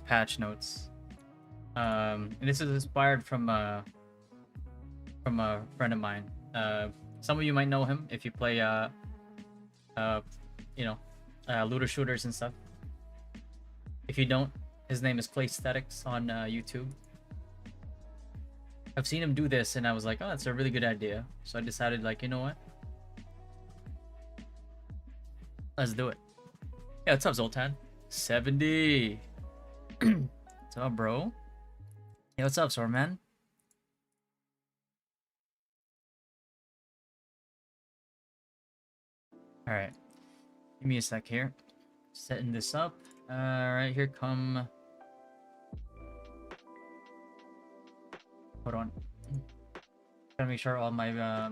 patch notes. And this is inspired from a friend of mine. Some of you might know him if you play you know, looter shooters and stuff. If you don't, his name is Playsthetics on YouTube. I've seen him do this and I was like, oh, that's a really good idea. So I decided, like, you know what? Let's do it. Yeah, what's up, Zoltan? 70. What's up, bro? Yeah, what's up, Sorman? Alright. Give me a sec here. Setting this up. Alright, here come... Hold on. Gotta make sure all my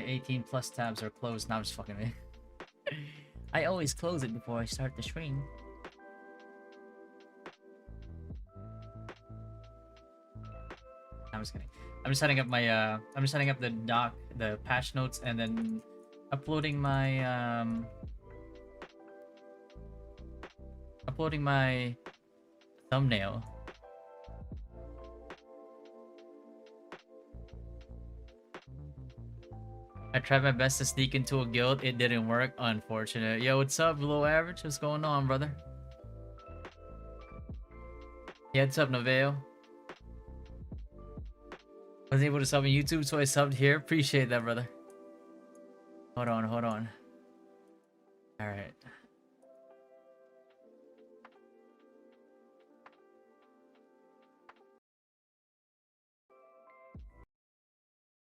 18 plus tabs are closed. Now I'm just fucking me. I always close it before I start the stream. I'm just kidding. I'm just setting up my I'm just setting up the patch notes, and then uploading my thumbnail. I tried my best to sneak into a guild. It didn't work. Unfortunate. Yo, what's up, below average? What's going on, brother? Yeah, what's up, Noveo? Wasn't able to sub on YouTube, so I subbed here. Appreciate that, brother. Hold on, hold on. Alright.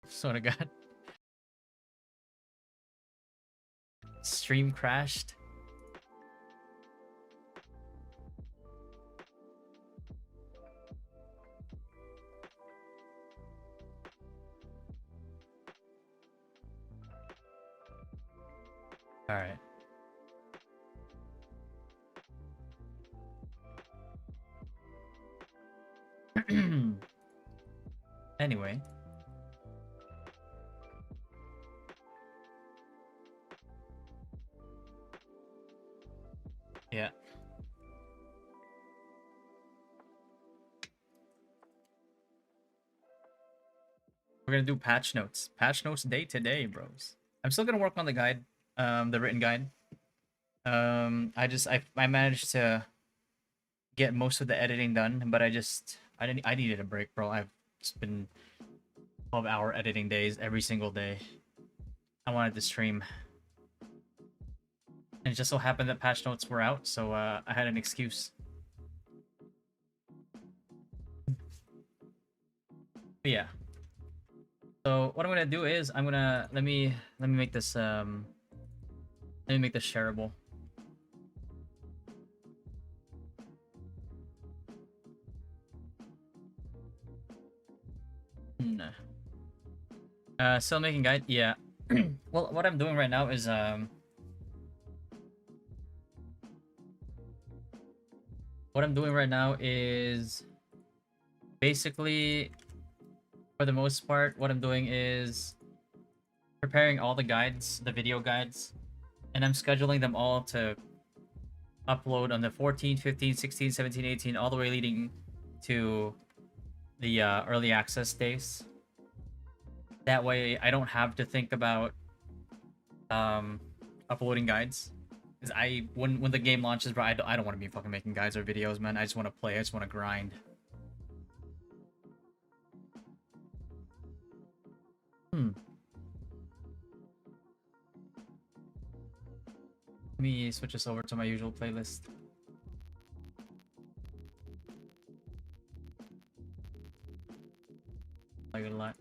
Swear to God. Stream crashed. All right. Anyway. Yeah. We're gonna do patch notes. Patch notes day to day, bros. I'm still gonna work on the guide, the written guide. I managed to get most of the editing done, but I needed a break, bro. I've just been 12-hour editing days every single day. I wanted to stream. And it just so happened that patch notes were out, so I had an excuse. But yeah. So what I'm gonna do is I'm gonna let me make this shareable. No. Still making guide? Yeah. Well, what I'm doing right now is basically, for the most part, what I'm doing is preparing all the guides, the video guides, and I'm scheduling them all to upload on the 14, 15, 16, 17, 18, all the way leading to the early access days. That way, I don't have to think about uploading guides. Because when the game launches, bro, I don't want to be fucking making guides or videos, man. I just want to play. I just want to grind. Let me switch this over to my usual playlist. I like it a lot.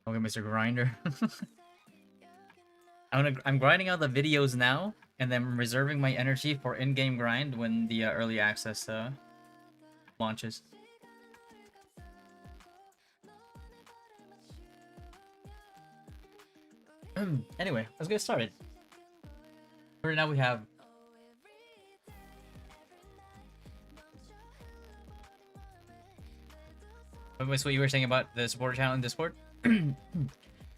Okay, Mr. Grinder. I'm grinding out the videos now, and then reserving my energy for in-game grind when the early access launches. Anyway, let's get started. Right now we have was what you were saying about the supporter channel in Discord.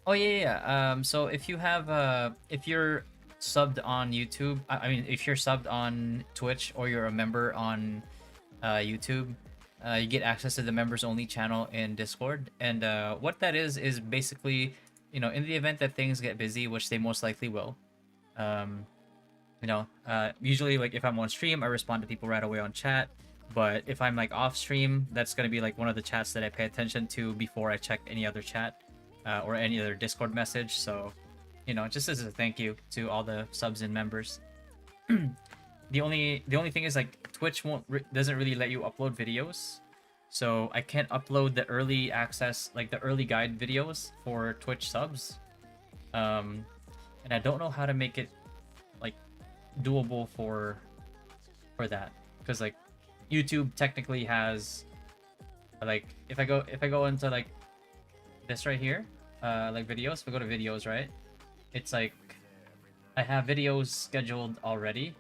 Oh yeah. So if you have if you're subbed on YouTube, I mean if you're subbed on Twitch or you're a member on YouTube, you get access to the members only channel in Discord. And what that is basically, you know, in the event that things get busy, which they most likely will, um, you know, usually like if I'm on stream, I respond to people right away on chat. But if I'm like off stream, that's gonna be like one of the chats that I pay attention to before I check any other chat or any other Discord message. So, you know, just as a thank you to all the subs and members. The only thing is like Twitch doesn't really let you upload videos, so I can't upload the early access, like the early guide videos for Twitch subs. And I don't know how to make it like doable for that, because like YouTube technically has like if I go into like this right here, like videos, if I go to videos, right, it's like I have videos scheduled already,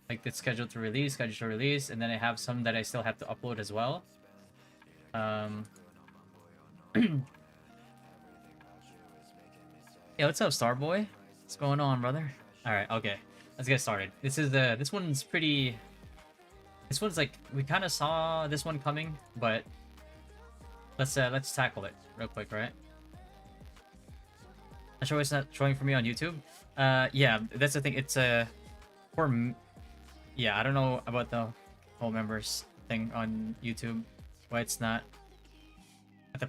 like it's scheduled to release, and then I have some that I still have to upload as well. Yeah, what's up, Starboy? What's going on, brother? All right, okay, let's get started. This one's pretty. This one's like we kind of saw this one coming, but let's tackle it real quick, right? Not sure why it's not showing for me on YouTube. Yeah, that's the thing. It's yeah, I don't know about the whole members thing on YouTube. Why it's not. Got the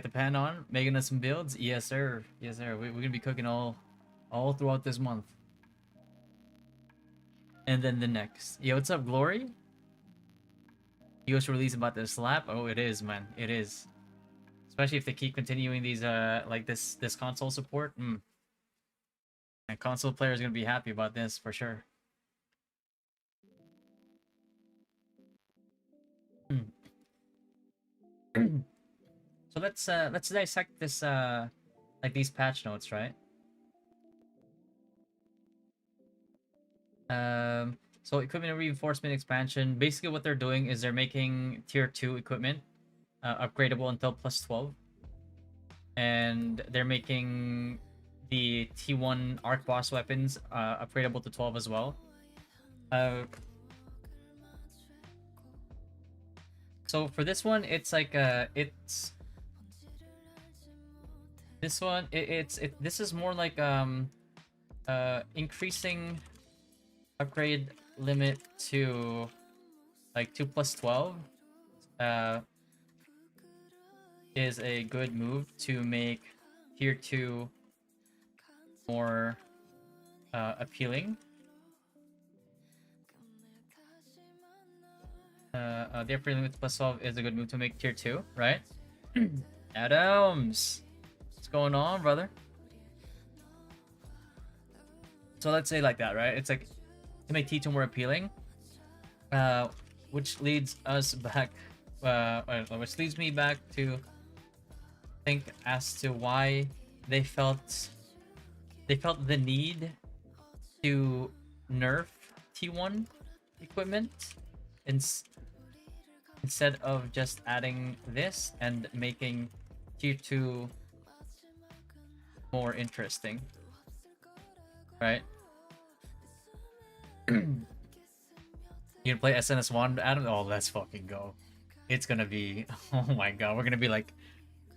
pan on. Making us some builds. Yes, sir. Yes, sir. We're gonna be cooking all throughout this month. And then the next. Yo, what's up, Glory? US release about the slap. Oh, it is, man. It is. Especially if they keep continuing these like this console support. And console players gonna be happy about this for sure. So let's dissect this like these patch notes, right? So equipment reinforcement expansion. Basically, what they're doing is they're making tier 2 equipment upgradable until plus 12, and they're making the T1 arc boss weapons upgradable to 12 as well. So for this one, it's like this is more like increasing upgrade limit to like 2 plus 12 is a good move to make tier 2 more appealing. The upgrade limit to plus 12 is a good move to make tier 2, right? Adams, what's going on, brother? So let's say like that, right? It's like to make T2 more appealing, which leads us back, which leads me back to think as to why they felt the need to nerf T1 equipment instead of just adding this and making tier 2 more interesting, right? You gonna play SNS 1, Adam? Oh, let's fucking go. It's gonna be, oh my god, we're gonna be like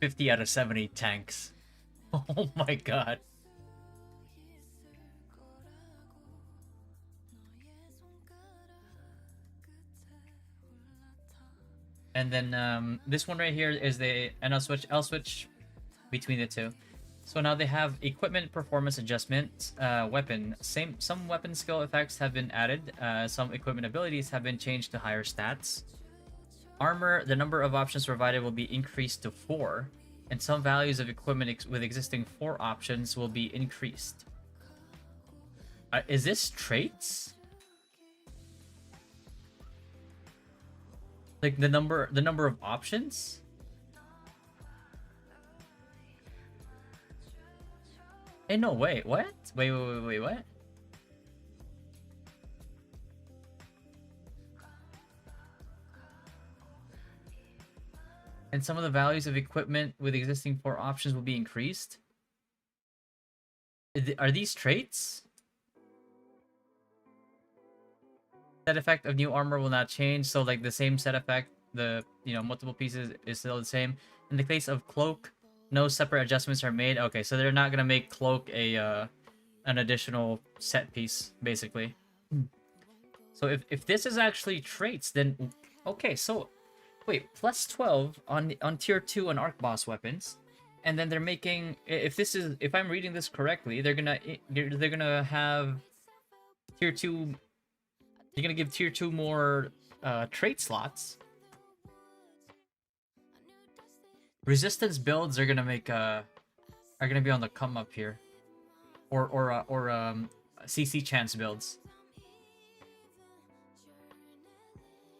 50 out of 70 tanks. Oh my god. And then this one right here is and I'll switch between the two. So now they have equipment performance adjustment, weapon. Some weapon skill effects have been added. Some equipment abilities have been changed to higher stats. Armor, the number of options provided will be increased to 4, and some values of equipment with existing 4 options will be increased. Is this traits? Like the number of options? Hey, no, wait, what? Wait, what? And some of the values of equipment with existing 4 options will be increased. Are these traits? Set effect of new armor will not change, so like the same set effect, the multiple pieces is still the same. In the case of cloak, no separate adjustments are made. Okay, so they're not gonna make cloak a an additional set piece, basically. So if this is actually traits, then okay, so wait, plus 12 on tier 2 on arc boss weapons, and then they're making, if I'm reading this correctly, they're gonna have tier 2. You're gonna give tier 2 more trait slots. Resistance builds are gonna make are gonna be on the come up here, or CC chance builds.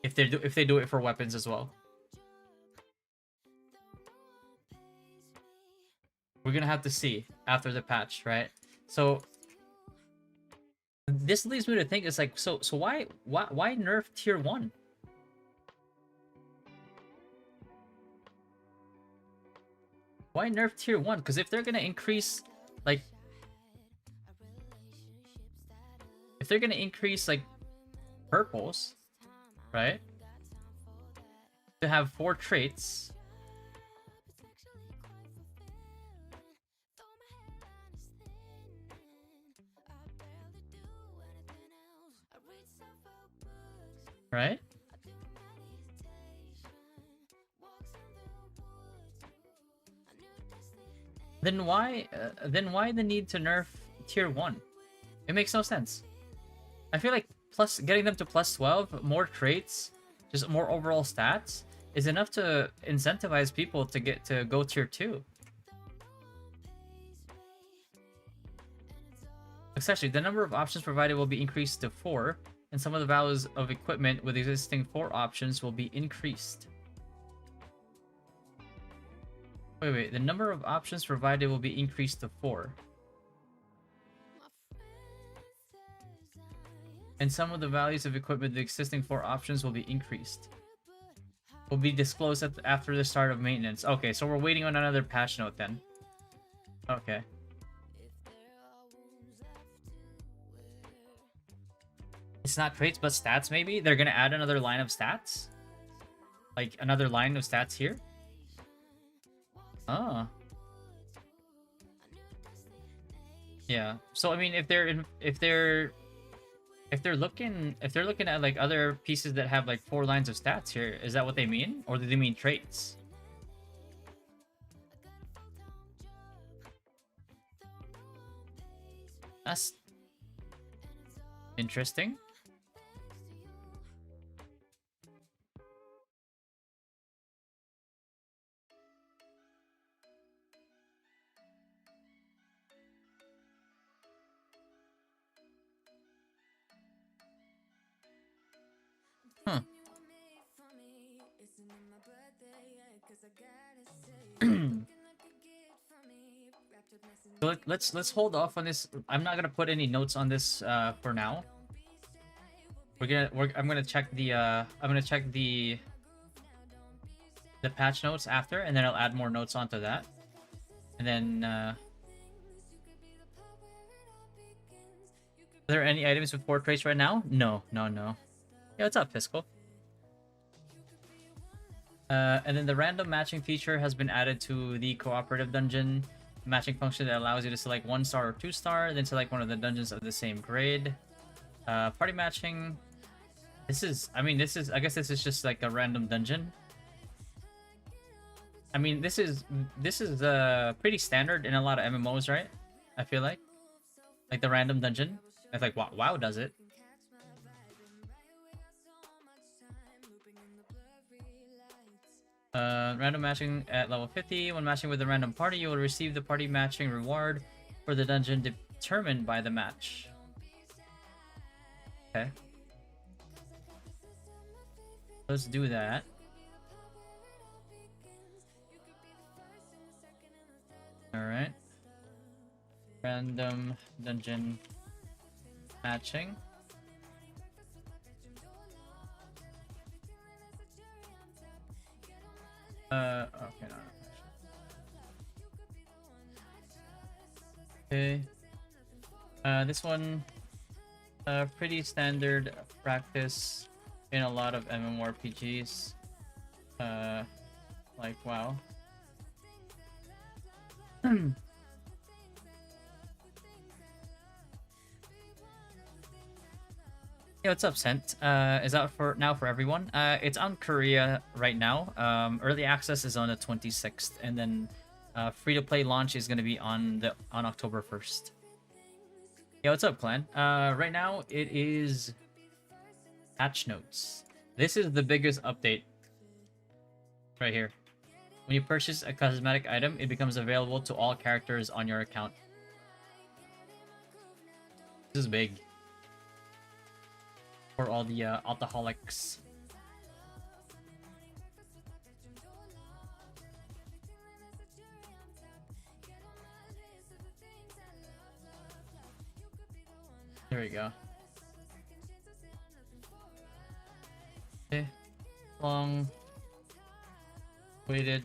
If they do it for weapons as well. We're gonna have to see after the patch, right? So this leads me to think, it's like, so why nerf tier 1? Why nerf tier 1? Because if they're gonna increase, like, if they're gonna increase like purples, right? To have 4 traits. Right? Then why the need to nerf tier 1? It makes no sense. I feel like getting them to plus 12, more traits, just more overall stats, is enough to incentivize people to go tier 2. Especially, the number of options provided will be increased to 4, and some of the values of equipment with existing 4 options will be increased. Wait, the number of options provided will be increased to 4. And some of the values of equipment with the existing 4 options will be increased. Will be disclosed after the start of maintenance. Okay, so we're waiting on another patch note then. Okay. It's not traits, but stats maybe? They're gonna add another line of stats? Like, another line of stats here? Oh. Yeah. So I mean, if they're looking at like other pieces that have like 4 lines of stats here, is that what they mean? Or do they mean traits? That's interesting. Huh. So let's hold off on this. I'm not gonna put any notes on this for now. I'm gonna check the patch notes after, and then I'll add more notes onto that. And then are there any items with 4 traits right now? No. Yeah, what's up, Fiscal? And then the random matching feature has been added to the cooperative dungeon matching function that allows you to select 1-star or 2-star, then select one of the dungeons of the same grade. Party matching. I guess this is just like a random dungeon. I mean, this is pretty standard in a lot of MMOs, right? I feel like the random dungeon. It's like WoW does it. Random matching at level 50. When matching with a random party, you will receive the party matching reward for the dungeon determined by the match. Okay. Let's do that. Alright. Random dungeon matching. Okay, no. Okay. This one, pretty standard practice in a lot of MMORPGs. Like, wow. Yeah, what's up, Sent? Is out for now for everyone. It's on Korea right now. Early access is on the 26th, and then free-to-play launch is gonna be on October 1st. Yeah, what's up, clan? Right now it is patch notes. This is the biggest update right here. When you purchase a cosmetic item, it becomes available to all characters on your account. This is big for all the alcoholics. There we go. Okay. Long waited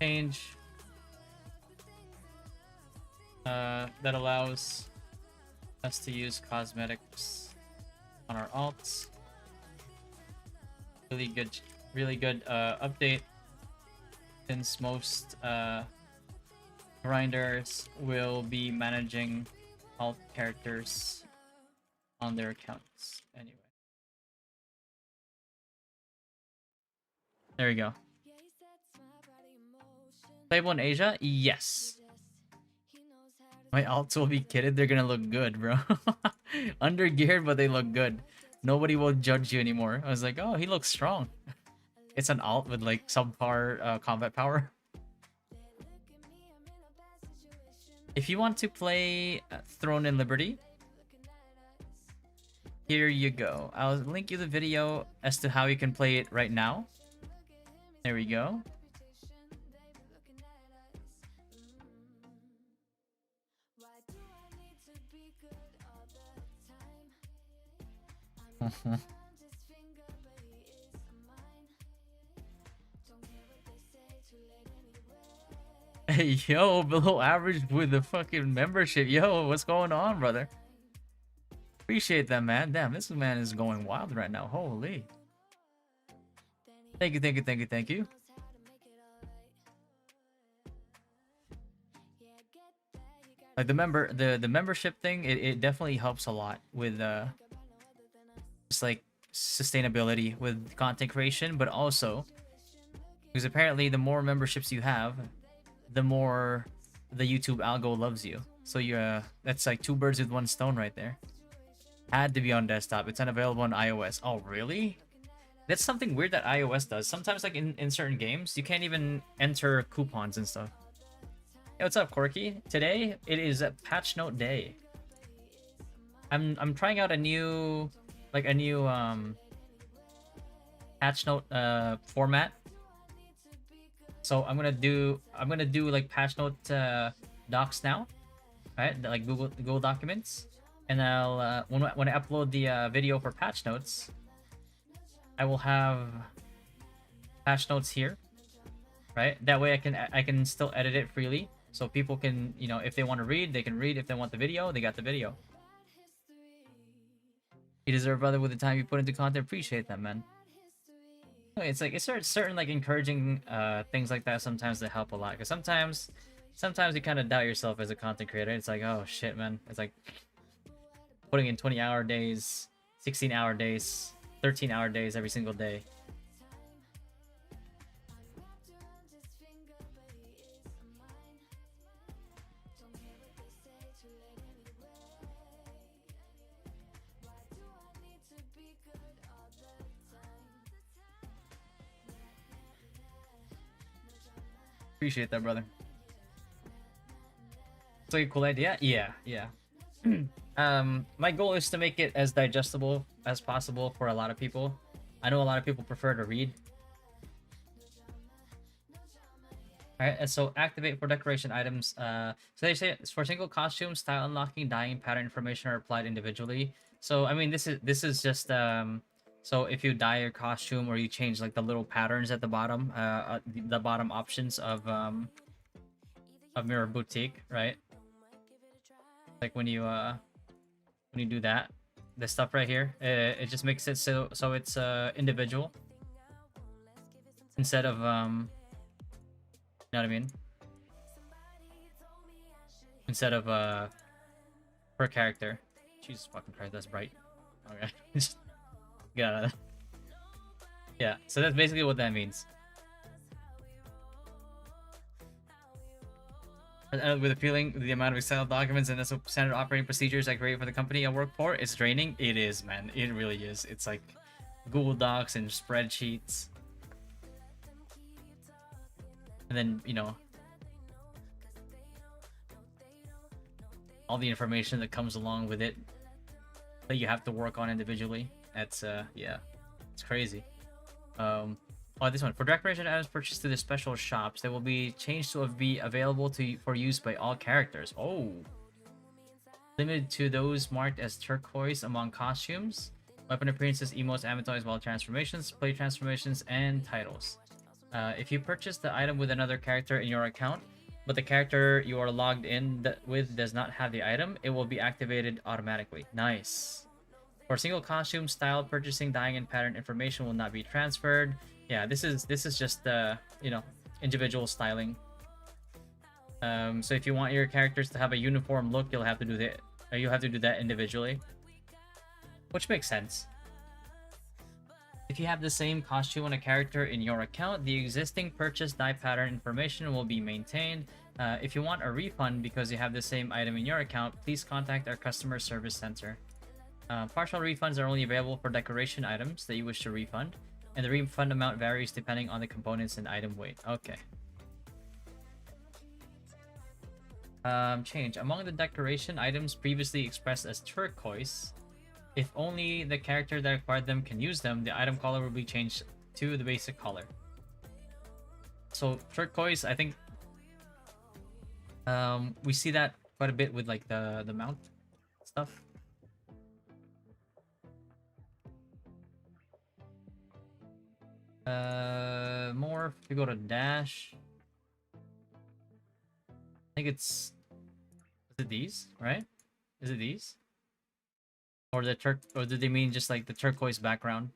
change that allows us to use cosmetics on our alts. Really good update, since most grinders will be managing alt characters on their accounts anyway. There we go. Playable in Asia? Yes. My alts will be kitted. They're gonna look good, bro. Under geared, but they look good. Nobody will judge you anymore. I was like, oh, he looks strong. It's an alt with like subpar combat power. If you want to play Throne and Liberty, here you go. I'll link you the video as to how you can play it right now. There we go. Hey, yo, below average with the fucking membership. Yo, what's going on, brother? Appreciate that, man. Damn, this man is going wild right now. Holy. Thank you, thank you, thank you, thank you. Like the membership thing, it definitely helps a lot with just like sustainability with content creation, but also because apparently the more memberships you have, the more the YouTube algo loves you. So that's like two birds with one stone right there. Had to be on desktop. It's unavailable on iOS. Oh, really? That's something weird that iOS does. Sometimes, like in certain games, you can't even enter coupons and stuff. Hey, what's up, Corky? Today it is a patch note day. I'm trying out a new patch note format. So I'm gonna do like patch note docs now, right? Like Google Documents, and I'll when I upload the video for patch notes, I will have patch notes here, right? That way I can still edit it freely, so people can, you know, if they want to read, they can read. If they want the video, they got the video. You deserve, brother, with the time you put into content. Appreciate that, man. It's like it's certain like encouraging things like that sometimes that help a lot, because sometimes you kind of doubt yourself as a content creator. It's like, oh shit, man. It's like putting in 20-hour days, 16-hour days, 13-hour days every single day. Appreciate that, brother. It's like a cool idea. Yeah. My goal is to make it as digestible as possible for a lot of people. I know a lot of people prefer to read. Alright, and so activate for decoration items. So they say it's for single costume, style unlocking, dyeing, pattern information are applied individually. So I mean, this is just So if you dye your costume or you change like the little patterns at the bottom, the bottom options of Mirror Boutique, right? Like when you do that, this stuff right here, it just makes it so it's individual instead of you know what I mean? Instead of per character. Jesus fucking Christ, that's bright. Okay, just get out of that. Yeah, so that's basically what that means. With a feeling, the amount of Excel documents and standard operating procedures I create for the company I work for, it's draining. It is, man. It really is. It's like Google Docs and spreadsheets. And then, you know, all the information that comes along with it that you have to work on individually. That's, yeah, it's crazy. Oh, this one. For decoration items purchased through the special shops, they will be changed to be available for use by all characters. Oh. Limited to those marked as turquoise among costumes, weapon appearances, emotes, avatars, while transformations, play transformations, and titles. If you purchase the item with another character in your account, but the character you are logged in with does not have the item, it will be activated automatically. Nice. For single costume, style, purchasing, dyeing, and pattern information will not be transferred. Yeah, this is just you know, individual styling. So if you want your characters to have a uniform look, you'll have to do that individually, which makes sense. If you have the same costume on a character in your account, the existing purchase dye pattern information will be maintained. If you want a refund because you have the same item in your account, please contact our customer service center. Partial refunds are only available for decoration items that you wish to refund, and the refund amount varies depending on the components and item weight. Okay. Change. Among the decoration items previously expressed as turquoise, if only the character that acquired them can use them, the item color will be changed to the basic color. So turquoise, I think we see that quite a bit with like the mount stuff. More if you go to dash. I think is it these, right? Is it these? Or or do they mean just like the turquoise background?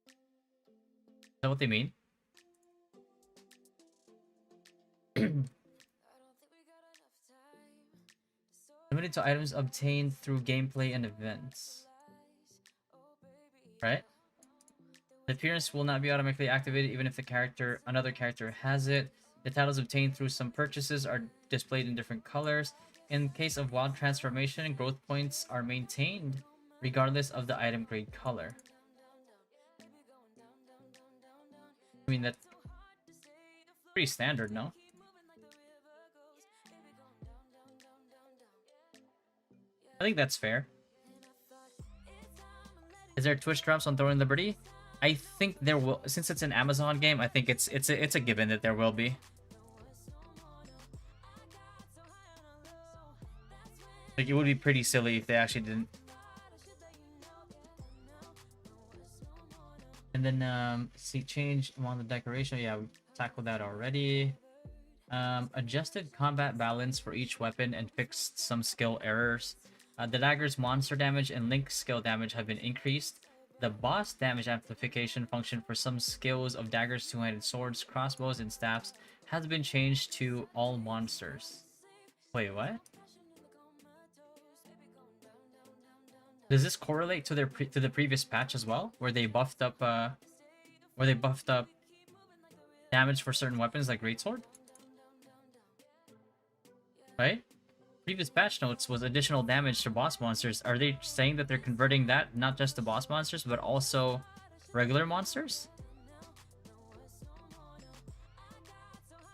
Is that what they mean? Limited to items obtained through gameplay and events. Right? The appearance will not be automatically activated even if another character has it. The titles obtained through some purchases are displayed in different colors. In case of wild transformation, growth points are maintained regardless of the item grade color. I mean, that's pretty standard, no? I think that's fair. Is there Twitch drops on Thron Liberty? I think there will, since it's an Amazon game. I think it's a given that there will be. Like, it would be pretty silly if they actually didn't. And then see, change among the decoration. Yeah, we tackled that already. Adjusted combat balance for each weapon and fixed some skill errors. The dagger's monster damage and link skill damage have been increased. The boss damage amplification function for some skills of daggers, two-handed swords, crossbows, and staffs has been changed to all monsters. Wait, what? Does this correlate to the previous patch as well, where they buffed up damage for certain weapons like greatsword? Right? Previous patch notes was additional damage to boss monsters. Are they saying that they're converting that not just to boss monsters, but also regular monsters?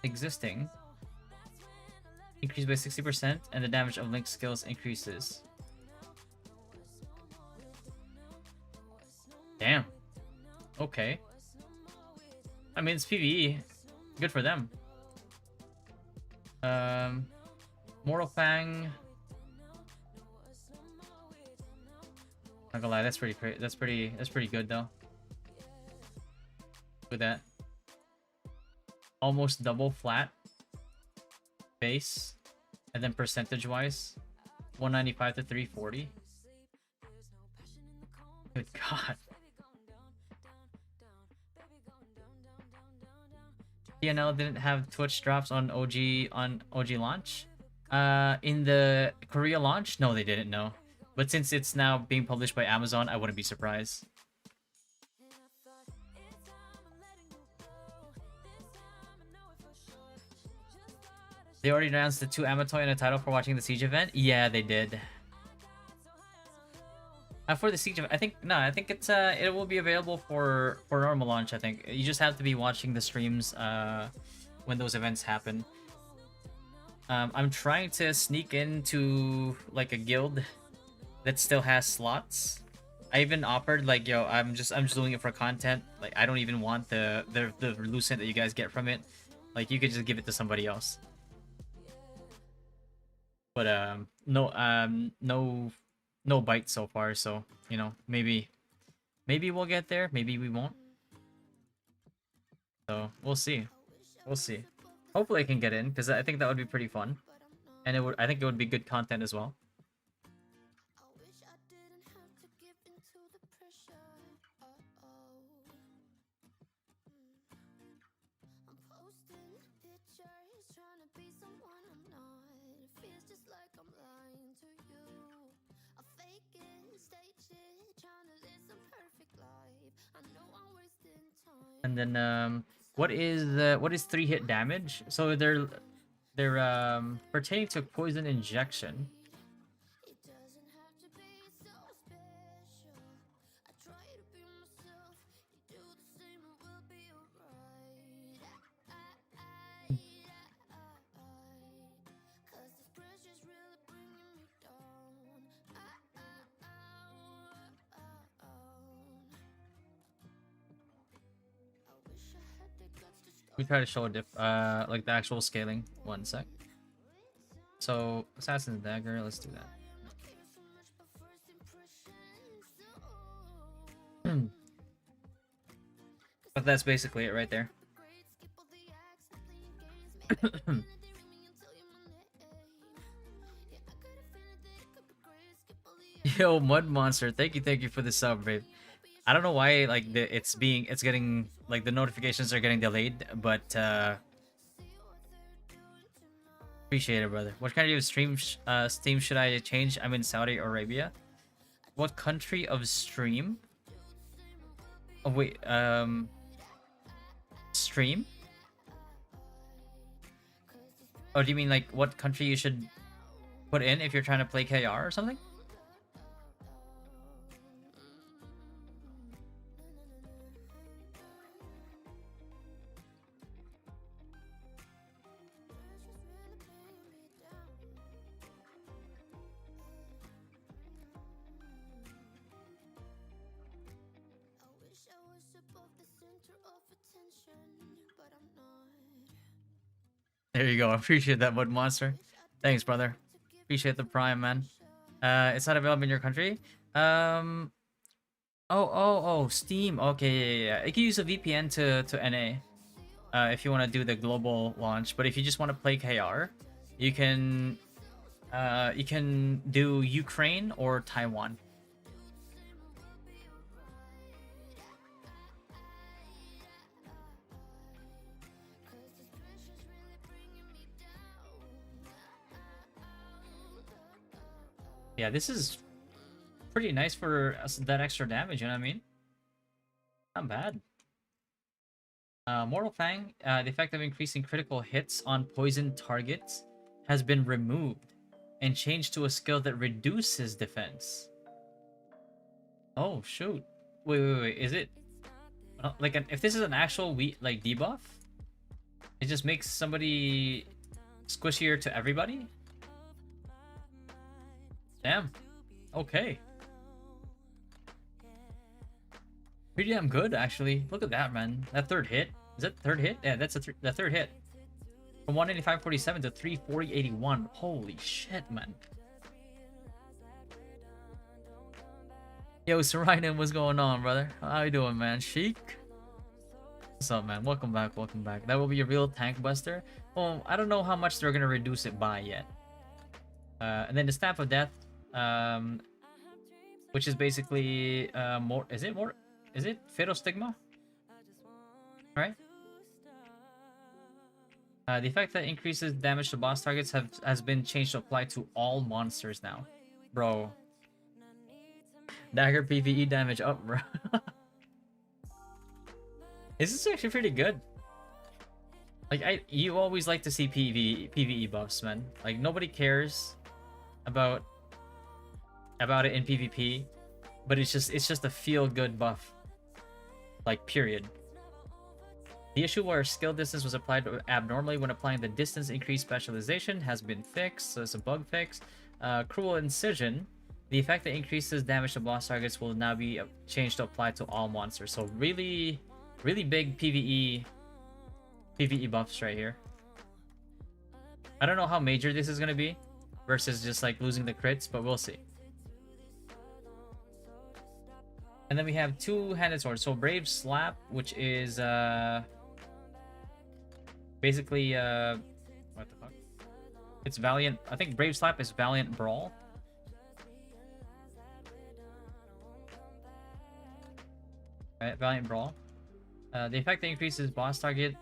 Existing. Increased by 60%, and the damage of Link's skills increases. Damn. Okay. I mean, it's PvE. Good for them. Mortal Fang. Not gonna lie, that's pretty that's pretty good though. Look at that. Almost double flat base, and then percentage wise, 195 to 340. Good God. TNL didn't have Twitch drops on OG launch. In the Korea launch, no, they didn't know. But since it's now being published by Amazon, I wouldn't be surprised. They already announced the 2 Amatoy and a title for watching the Siege event? Yeah, they did. For the Siege event, I think it's it will be available for normal launch, I think. You just have to be watching the streams when those events happen. I'm trying to sneak into like a guild that still has slots. I even offered like, yo, I'm just doing it for content. Like, I don't even want the Lucent that you guys get from it. Like, you could just give it to somebody else. But no bite so far, so you know, maybe we'll get there, maybe we won't. So we'll see. Hopefully I can get in, because I think that would be pretty fun. And I think it would be good content as well. And then what is 3-hit damage? So they're pertaining to poison injection. We try to show a like the actual scaling. 1 sec. So Assassin's Dagger, let's do that. But that's basically it right there. Yo, Mud Monster, thank you for the sub, babe. I don't know why like it's getting like the notifications are getting delayed, but appreciate it, brother. What kind of stream should I change? I'm in Saudi Arabia. What country of stream? Oh wait, stream? Oh, do you mean like what country you should put in if you're trying to play KR or something? There you go. I appreciate that, Mud Monster. Thanks, brother. Appreciate the prime, man. It's not available in your country. Oh, Steam. Okay, yeah. You can use a VPN to NA. If you want to do the global launch, but if you just want to play KR, you can do Ukraine or Taiwan. Yeah, this is pretty nice for that extra damage, you know what I mean? Not bad. Mortal Fang, the effect of increasing critical hits on poison targets has been removed and changed to a skill that reduces defense. Oh, shoot. Wait. Is it... like, if this is an actual like debuff? It just makes somebody squishier to everybody? Damn. Okay. Pretty damn good, actually. Look at that, man. That third hit. Is that the third hit? Yeah, that's the third hit. From 185.47 to 340.81. Holy shit, man. Yo, Serena, what's going on, brother? How you doing, man? Sheik? What's up, man? Welcome back, welcome back. That will be a real tank buster. Well, I don't know how much they're gonna reduce it by yet. And then the Staff of Death, um, which is basically more. Is it more? Is it Philostigma? Right? The effect that increases damage to boss targets has been changed to apply to all monsters now. Bro. Dagger PvE damage up, bro. This is actually pretty good. Like, you always like to see PvE buffs, man. Like, nobody cares about it in PvP, but it's just a feel-good buff. Like, period. The issue where skill distance was applied abnormally when applying the distance increased specialization has been fixed, so it's a bug fix. Cruel Incision. The effect that increases damage to boss targets will now be changed to apply to all monsters. So really, really big PvE buffs right here. I don't know how major this is going to be versus just like losing the crits, but we'll see. And then we have two-handed swords. So Brave Slap, which is basically what the fuck? It's Valiant. I think Brave Slap is Valiant Brawl. Right, Valiant Brawl. The effect that increases boss target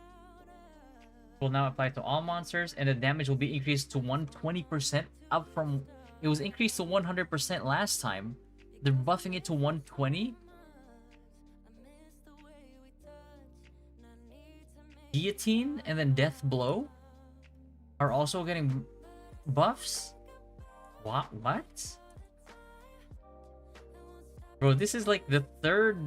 will now apply to all monsters, and the damage will be increased to 120%, up from it was increased to 100% last time. They're buffing it to 120. Guillotine and then Death Blow are also getting buffs. What? Bro, this is like the third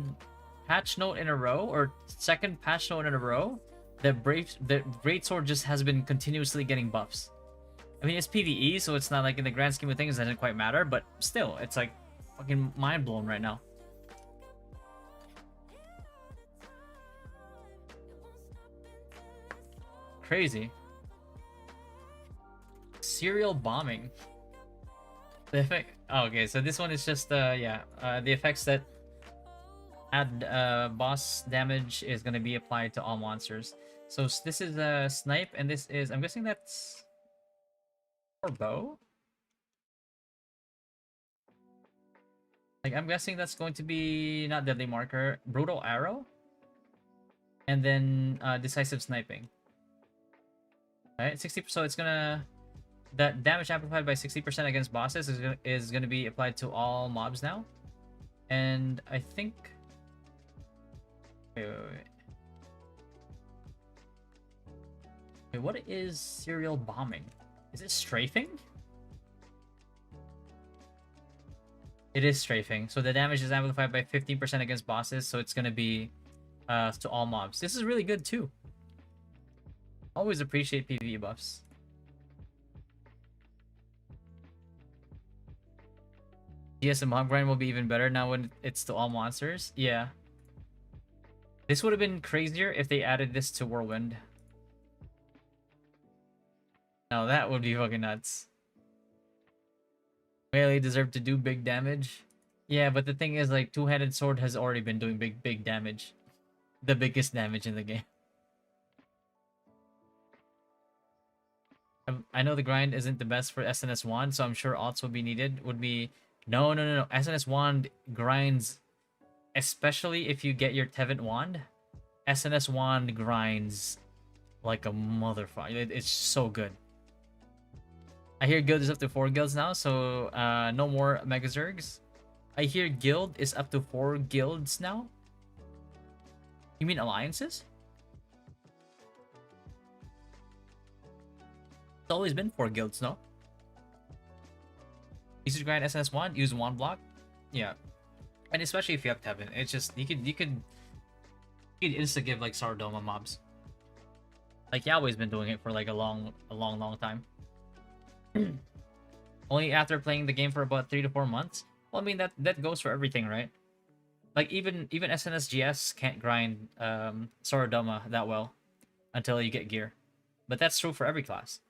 patch note in a row, or second patch note in a row, that Greatsword just has been continuously getting buffs. I mean, it's PvE, so it's not like in the grand scheme of things it doesn't quite matter, but still, it's like fucking mind blown right now. Crazy. Serial bombing. The effect. Oh, okay, so this one is just the effects that add boss damage is gonna be applied to all monsters. So this is a snipe, and this is, I'm guessing that's for bow. Like, I'm guessing that's going to be not deadly marker, brutal arrow, and then decisive sniping. Right, 60. So it's gonna, that damage amplified by 60% against bosses is gonna be applied to all mobs now, and I think. Wait. Wait, what is serial bombing? Is it strafing? It is strafing. So the damage is amplified by 15% against bosses, so it's gonna be to all mobs. This is really good too. Always appreciate PvE buffs. Yes, the mob grind will be even better now when it's to all monsters. Yeah. This would have been crazier if they added this to Whirlwind. Now that would be fucking nuts. Melee deserve to do big damage. Yeah, but the thing is, like, two-handed sword has already been doing big damage. The biggest damage in the game. I know the grind isn't the best for SNS Wand, so I'm sure alts will be needed. No. SNS Wand grinds, especially if you get your Tevent Wand. SNS Wand grinds like a motherfucker. It's so good. I hear guild is up to 4 guilds now, so no more Mega Zergs. I hear guild is up to 4 guilds now. You mean alliances? It's always been 4 guilds, no? Usage grind SNS Wand, use Wand block. Yeah. And especially if you have Tevin, it's just you could insta give like Sardoma mobs. Like Yahweh's been doing it for like a long time. Only after playing the game for about 3 to 4 months. Well, I mean that goes for everything, right? Like even SNSGS can't grind Sardoma that well until you get gear. But that's true for every class.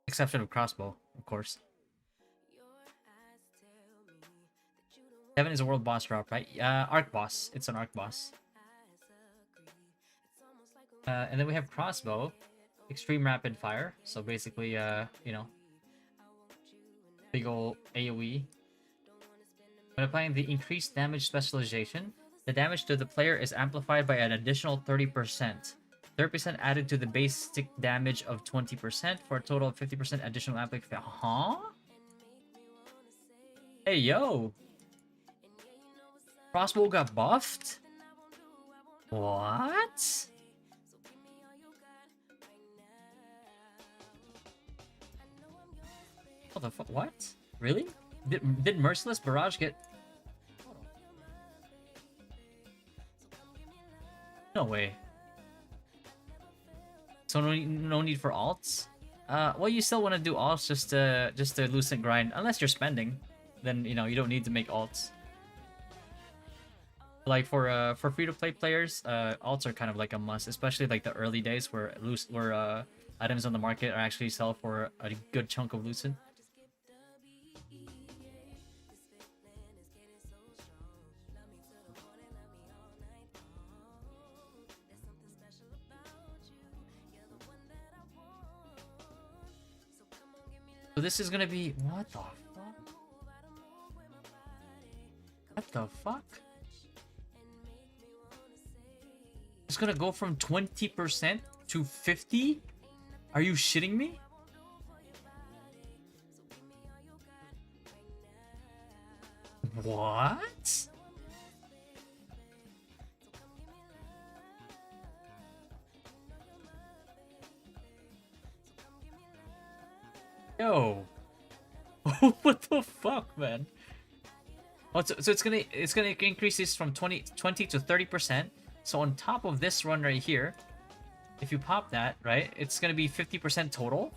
Exception of crossbow. of course. 7 is a world boss drop, right? Arc boss. It's an arc boss. And then we have crossbow, extreme rapid fire. So basically, you know, big ol' AoE. When applying the increased damage specialization, the damage to the player is amplified by an additional 30%. 30% added to the basic damage of 20% for a total of 50% additional amplification. Huh? Hey, yo! Crossbow got buffed? What? What the fuck? What? Really? Did Merciless Barrage get... No way. So no need for alts? Well, you still want to do alts just to loosen grind. Unless you're spending. Then, you know, you don't need to make alts. Like for free-to-play players, alts are kind of like a must. Especially like the early days where items on the market are actually sell for a good chunk of loosen. So this is gonna be... What the fuck? What the fuck? It's gonna go from 20% to 50%? Are you shitting me? What? Yo. What the fuck, man? Oh, so it's gonna increase this from 20 to 30%. So on top of this run right here, if you pop that, right, it's gonna be 50% total.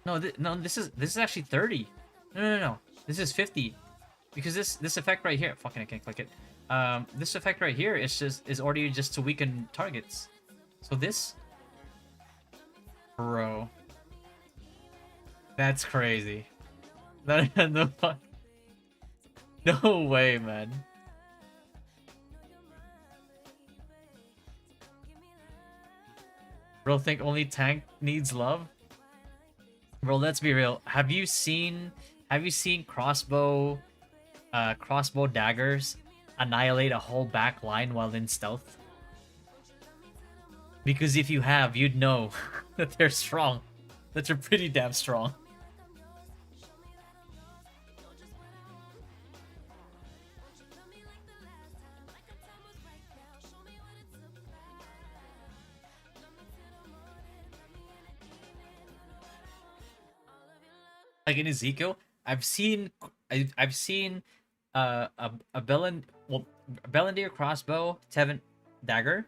No, no, this is actually 30. No. This is 50. Because this effect right here, fucking I can't click it. This effect right here is already just to weaken targets. So this, bro, that's crazy. No, no way, man. Bro, think only tank needs love? Bro, let's be real. Have you seen crossbow daggers annihilate a whole back line while in stealth? Because if you have, you'd know that they're strong. That they're pretty damn strong. Like in Ezekiel, I've seen a Belendir crossbow, Tevin dagger,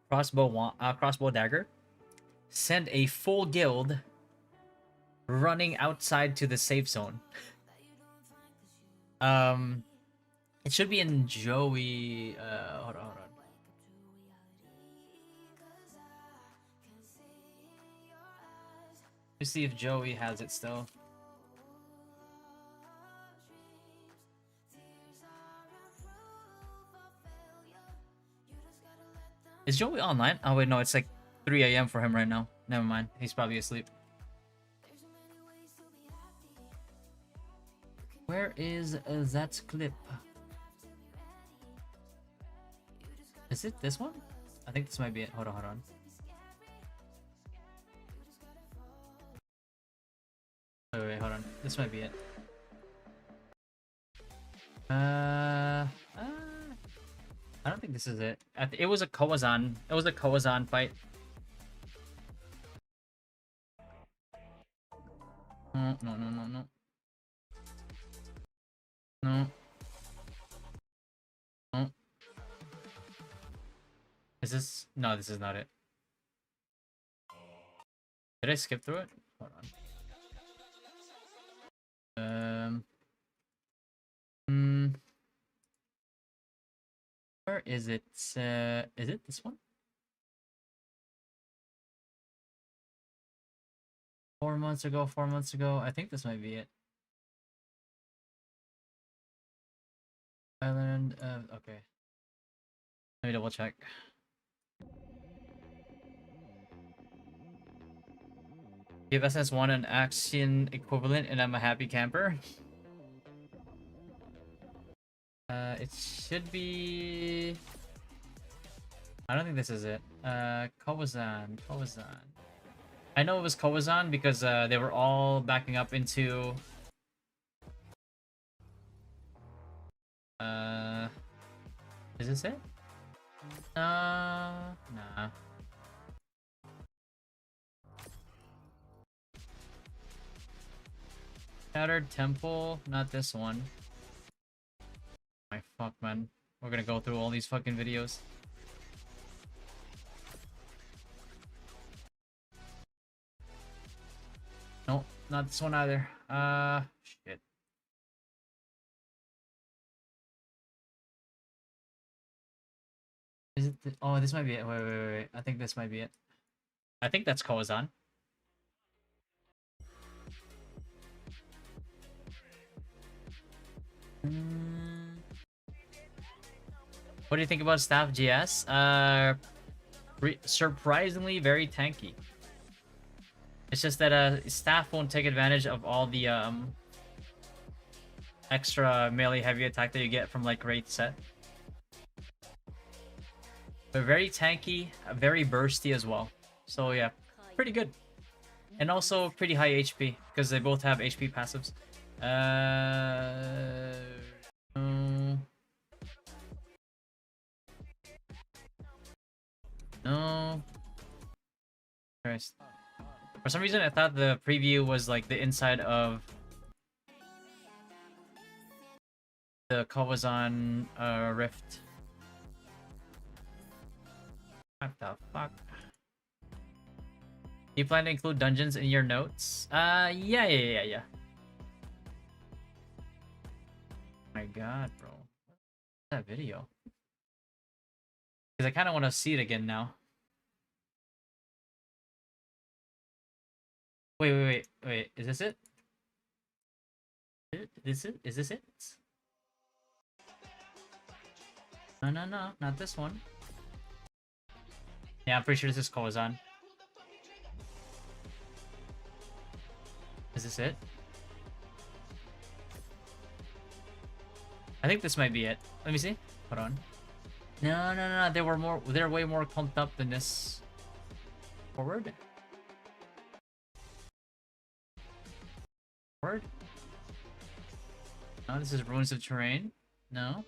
crossbow dagger, send a full guild running outside to the safe zone. It should be in Joey. Hold on. Let's see if Joey has it still. Is Joey online? Oh wait, no, it's like 3 a.m. for him right now. Never mind. He's probably asleep. Where is that clip? Is it this one? I think this might be it. Hold on. Wait, hold on. This might be it. I don't think this is it. It was a Koazan. It was a Koazan fight. No. No. Is this? No, this is not it. Did I skip through it? Hold on. Where is it? Is it this one? 4 months ago, 4 months ago. I think this might be it. Island, okay. Let me double check. Give SS1 an action equivalent and I'm a happy camper. It should be... I don't think this is it. Kawazan. I know it was Kawazan because they were all backing up into... Is this it? Nah. Shattered Temple, not this one. My fuck, man. We're gonna go through all these fucking videos. Nope, not this one either. Shit. Is it? Oh, this might be it. Wait. I think this might be it. I think that's Kozan. What do you think about Staff GS? Surprisingly very tanky. It's just that Staff won't take advantage of all the extra melee heavy attack that you get from like Great Set. They're very tanky, very bursty as well. So yeah, pretty good. And also pretty high HP because they both have HP passives. No. Christ. For some reason, I thought the preview was like the inside of the Kawazan Rift. What the fuck? Do you plan to include dungeons in your notes? Yeah. My god, bro. What's that video? Because I kind of want to see it again now. Wait. Is this it? Is this it? No, not this one. Yeah, I'm pretty sure this is Kozan. Is this it? I think this might be it. Let me see. Hold on. No. They're way more pumped up than this. Forward. No, this is Ruins of Terrain. No.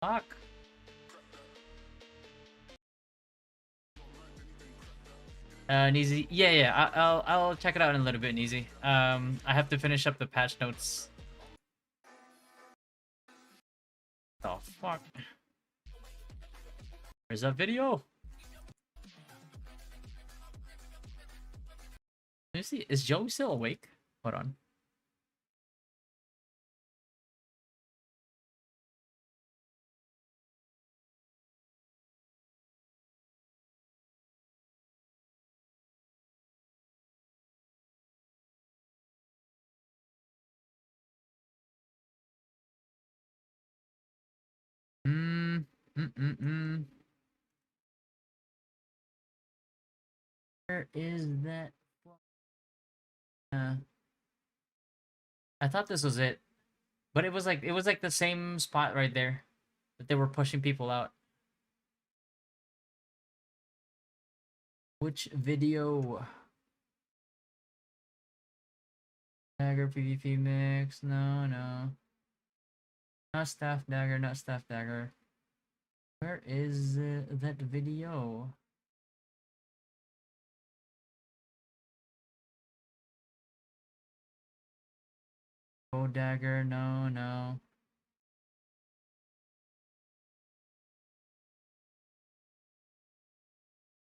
Fuck. Neezy. Yeah. I'll check it out in a little bit, Neezy. I have to finish up the patch notes. Oh fuck. Where's that video? Let me see. Is Joe still awake? Hold on. Where is that? I thought this was it, but it was like the same spot right there that they were pushing people out. Which video? Dagger PvP mix? No. Not staff dagger. Where is that video? Oh, dagger, no.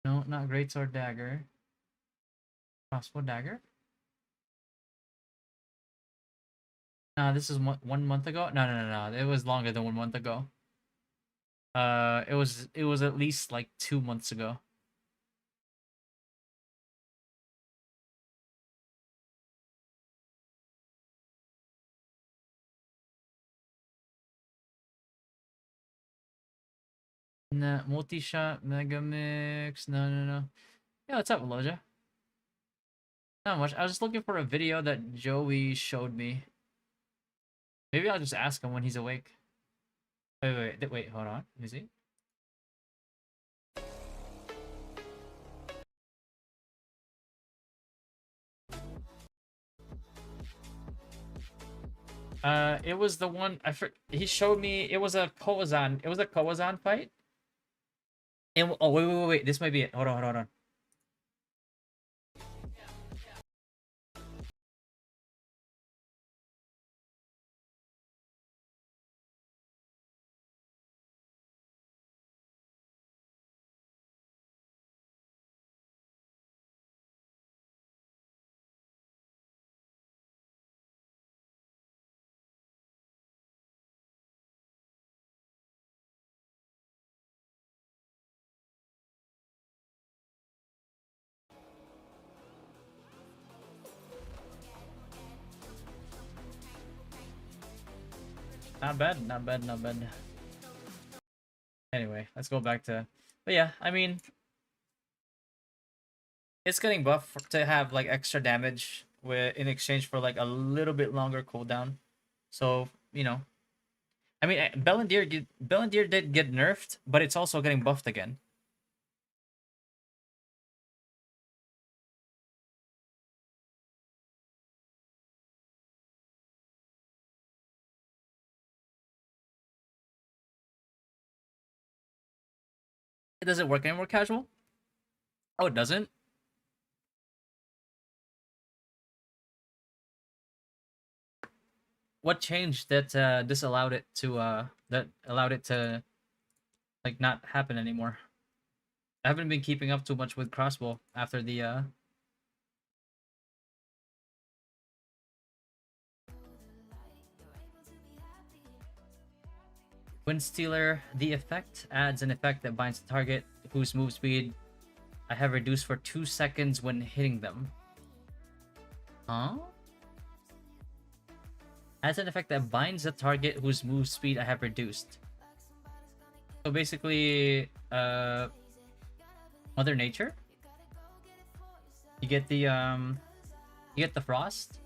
No, not greatsword dagger. Crossbow dagger? No, this is 1 month ago. No. It was longer than 1 month ago. It was at least like 2 months ago. Nah, multi-shot, mega mix. No. Yeah, what's up, Aloja? Not much. I was just looking for a video that Joey showed me. Maybe I'll just ask him when he's awake. Wait, hold on. Is he? It was the one he showed me. It was a Koazan. It was a Koazan fight. And oh wait. This might be it. Hold on. Not bad. Anyway, let's go back to. But yeah, I mean, it's getting buff to have like extra damage in exchange for like a little bit longer cooldown. So you know, I mean, Bellandir did get nerfed, but it's also getting buffed again. It doesn't work anymore casual? Oh, it doesn't? What changed that disallowed it to that allowed it to like not happen anymore? I haven't been keeping up too much with crossbow after the Wind Stealer. The effect adds an effect that binds the target whose move speed I have reduced for 2 seconds when hitting them. Huh? Adds an effect that binds the target whose move speed I have reduced. So basically, Mother Nature. You get the frost.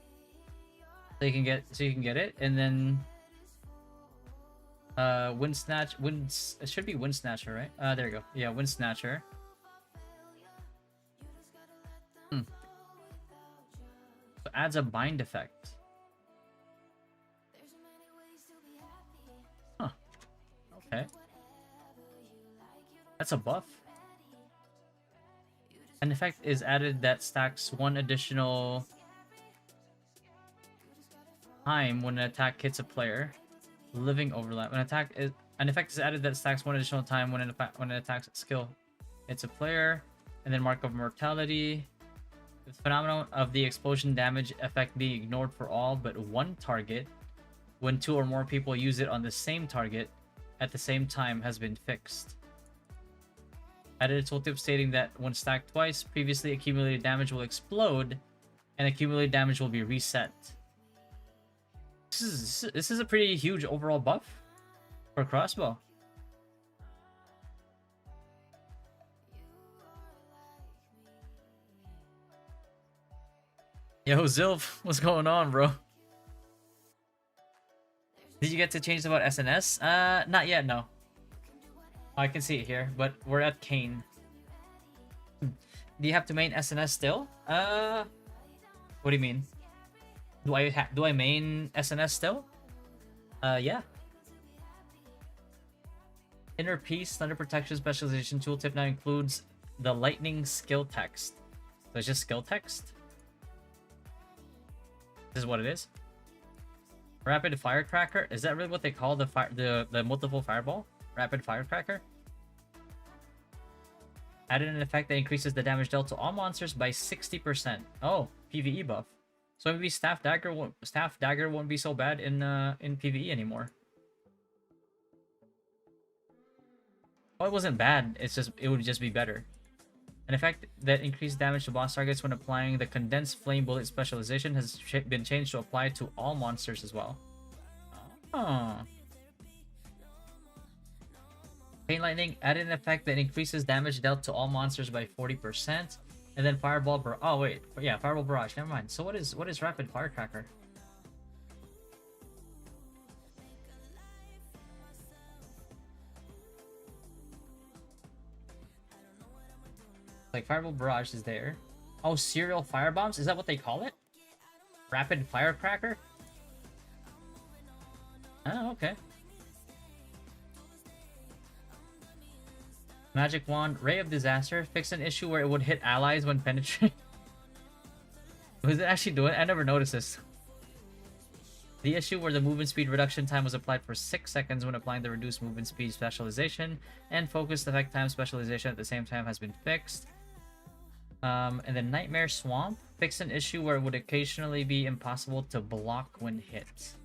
So you can get it, and then it should be Wind Snatcher, right? There you go. Yeah, Wind Snatcher. So adds a bind effect. Huh. Okay. That's a buff. An effect is added that stacks one additional time when an attack hits a player. Living overlap. An effect is added that stacks one additional time when an attack's skill hits a player, and then Mark of Mortality. The phenomenon of the explosion damage effect being ignored for all but one target when 2 or more people use it on the same target at the same time has been fixed. Added a tooltip stating that when stacked twice, previously accumulated damage will explode and accumulated damage will be reset. This is a pretty huge overall buff for crossbow. Yo, Zilf, what's going on, bro? Did you get to change about SNS? Not yet, no. I can see it here, but we're at Kane. Do you have to main SNS still? What do you mean? Do I main SNS still? Yeah. Inner Peace Thunder Protection Specialization Tooltip now includes the Lightning skill text. So it's just skill text. This is what it is. Rapid Firecracker. Is that really what they call the multiple fireball? Rapid Firecracker. Added an effect that increases the damage dealt to all monsters by 60%. Oh, PvE buff. So maybe Staff Dagger won't be so bad in PvE anymore. Oh, it wasn't bad. It would just be better. An effect that increased damage to boss targets when applying the Condensed Flame Bullet specialization has been changed to apply to all monsters as well. Oh. Chain Lightning added an effect that increases damage dealt to all monsters by 40%. And then Fireball oh wait, yeah, Fireball Barrage, never mind. So what is Rapid Firecracker? Like Fireball Barrage is there. Oh, Serial Firebombs? Is that what they call it? Rapid Firecracker? Oh, okay. Magic Wand, Ray of Disaster, fixed an issue where it would hit allies when penetrating. Was it actually doing it? I never noticed this. The issue where the movement speed reduction time was applied for 6 seconds when applying the reduced movement speed specialization and focused effect time specialization at the same time has been fixed. And then Nightmare Swamp, fixed an issue where it would occasionally be impossible to block when hit.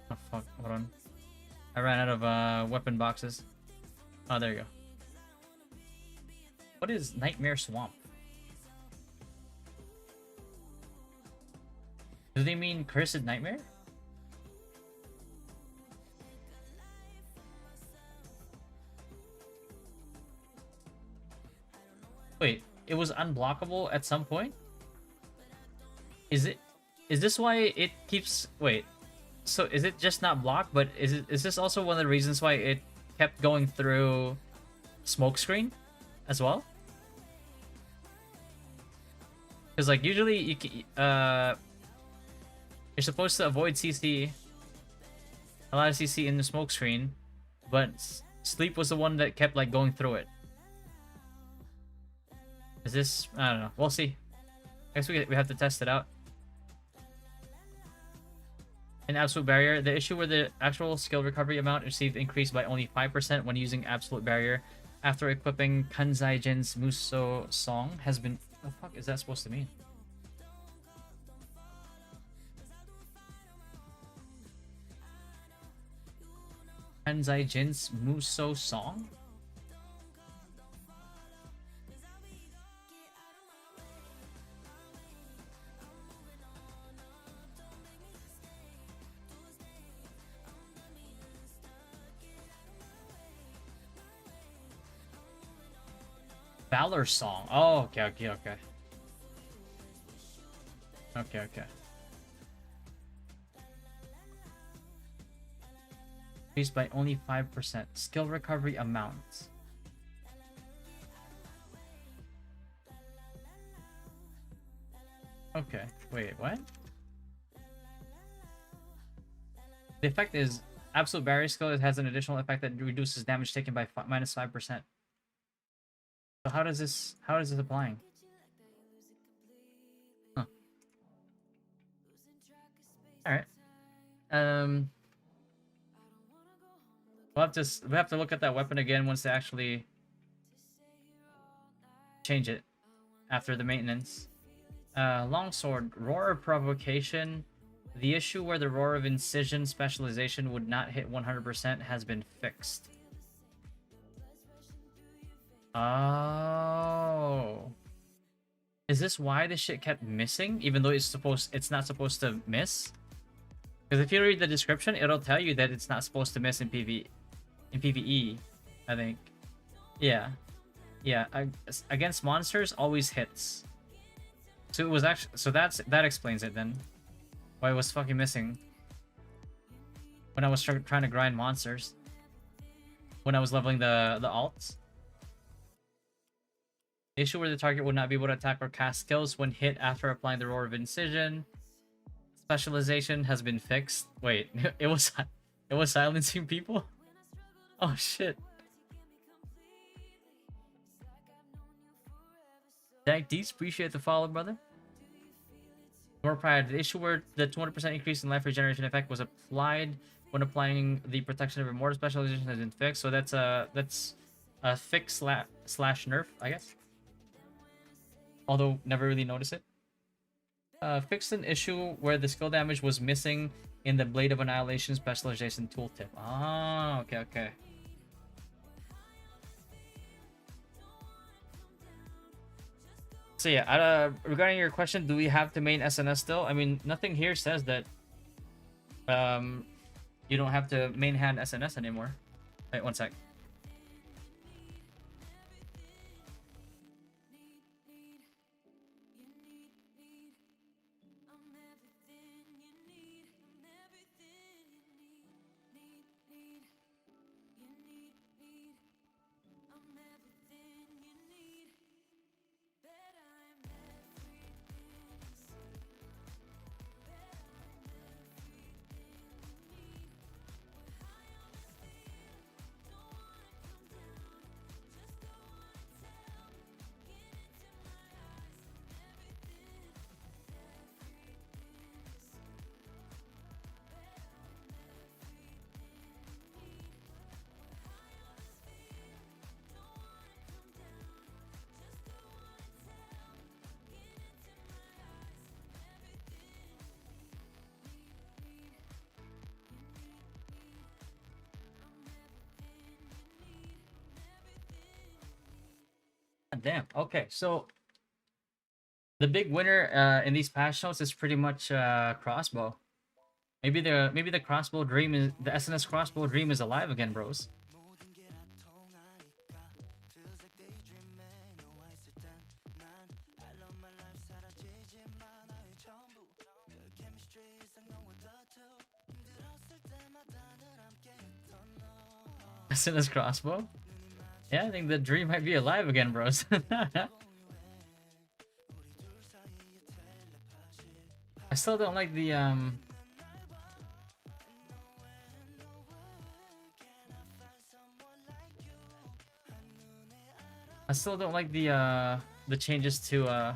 Oh fuck, hold on. I ran out of weapon boxes. Oh, there you go. What is Nightmare Swamp? Do they mean Cursed Nightmare? Wait, it was unblockable at some point? Is this why it keeps... Wait, so is it just not blocked, but is this also one of the reasons why it kept going through Smokescreen as well? Because like usually you're supposed to avoid CC, a lot of CC in the Smokescreen, but Sleep was the one that kept like going through it. Is this... I don't know. We'll see. I guess we have to test it out. In Absolute Barrier, the issue where the actual skill recovery amount received increased by only 5% when using Absolute Barrier after equipping Kanzai Jin's Muso Song has been... What the fuck is that supposed to mean? Kanzai Jin's Muso Song? Valor Song. Oh, okay. Okay. Increased by only 5%. Skill recovery amount. Okay. Wait, what? The effect is Absolute Barrier skill. It has an additional effect that reduces damage taken by minus 5%. So how does this applying? Huh. Alright. We'll have to look at that weapon again once they actually change it after the maintenance. Longsword, Roar of Provocation. The issue where the Roar of Incision specialization would not hit 100% has been fixed. Oh. Is this why this shit kept missing? Even though it's not supposed to miss? Because if you read the description, it'll tell you that it's not supposed to miss in PvE, I think. Yeah. Yeah, against monsters always hits. So it was actually, so that explains it then. Why it was fucking missing when I was trying to grind monsters. When I was leveling the alts. The issue where the target would not be able to attack or cast skills when hit after applying the Roar of Incision. Specialization has been fixed. Wait, it was silencing people? Oh shit. Thank Dees, appreciate the follow, brother. More prior, the issue where the 200% increase in life regeneration effect was applied when applying the protection of immortal specialization has been fixed. So that's a fix slash nerf, I guess. Although never really noticed it. Fixed an issue where the skill damage was missing in the Blade of Annihilation specialization tooltip. Ah, okay. So yeah, regarding your question, do we have to main SNS still? I mean, nothing here says that Um, you don't have to main hand SNS anymore. Wait, one sec. Damn. Okay, so the big winner in these patch notes is pretty much crossbow. Maybe the crossbow dream is the SNS crossbow dream is alive again, bros. SNS crossbow? Yeah, I think the dream might be alive again, bros. I still don't like the I still don't like the changes to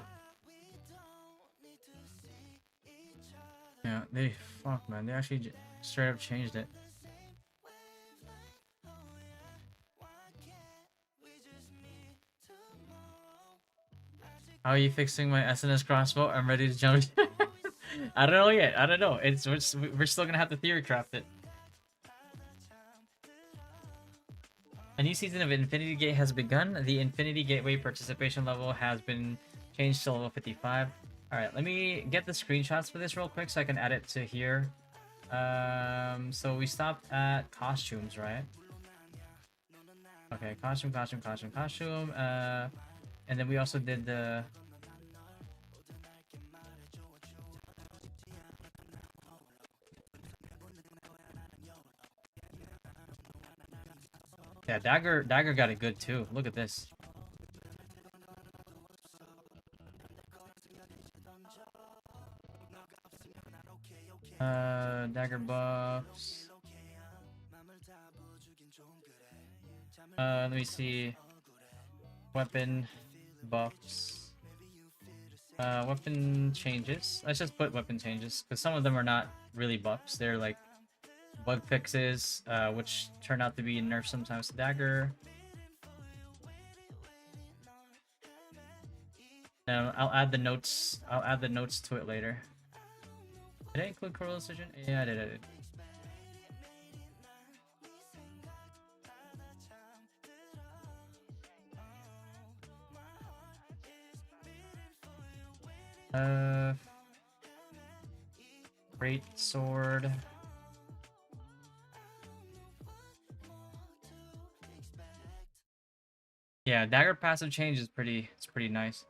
yeah, they fuck man, they actually straight up changed it. How are you fixing my SNS crossbow? I'm ready to jump. I don't know yet. I don't know. We're still gonna have to theory craft it. A new season of Infinity Gate has begun. The Infinity Gateway participation level has been changed to level 55. Alright, let me get the screenshots for this real quick so I can add it to here. So we stopped at costumes, right? Okay, costume. And then we also did the... Yeah, Dagger got it good too. Look at this. Dagger buffs. Let me see. Weapon buffs. Weapon changes. Let's just put weapon changes, because some of them are not really buffs. They're like bug fixes, which turn out to be nerfs sometimes to Dagger. I'll add the notes. I'll add the notes to it later. Did I include Coral Decision? Yeah, I did. Great sword. Yeah, Dagger passive change is it's pretty nice.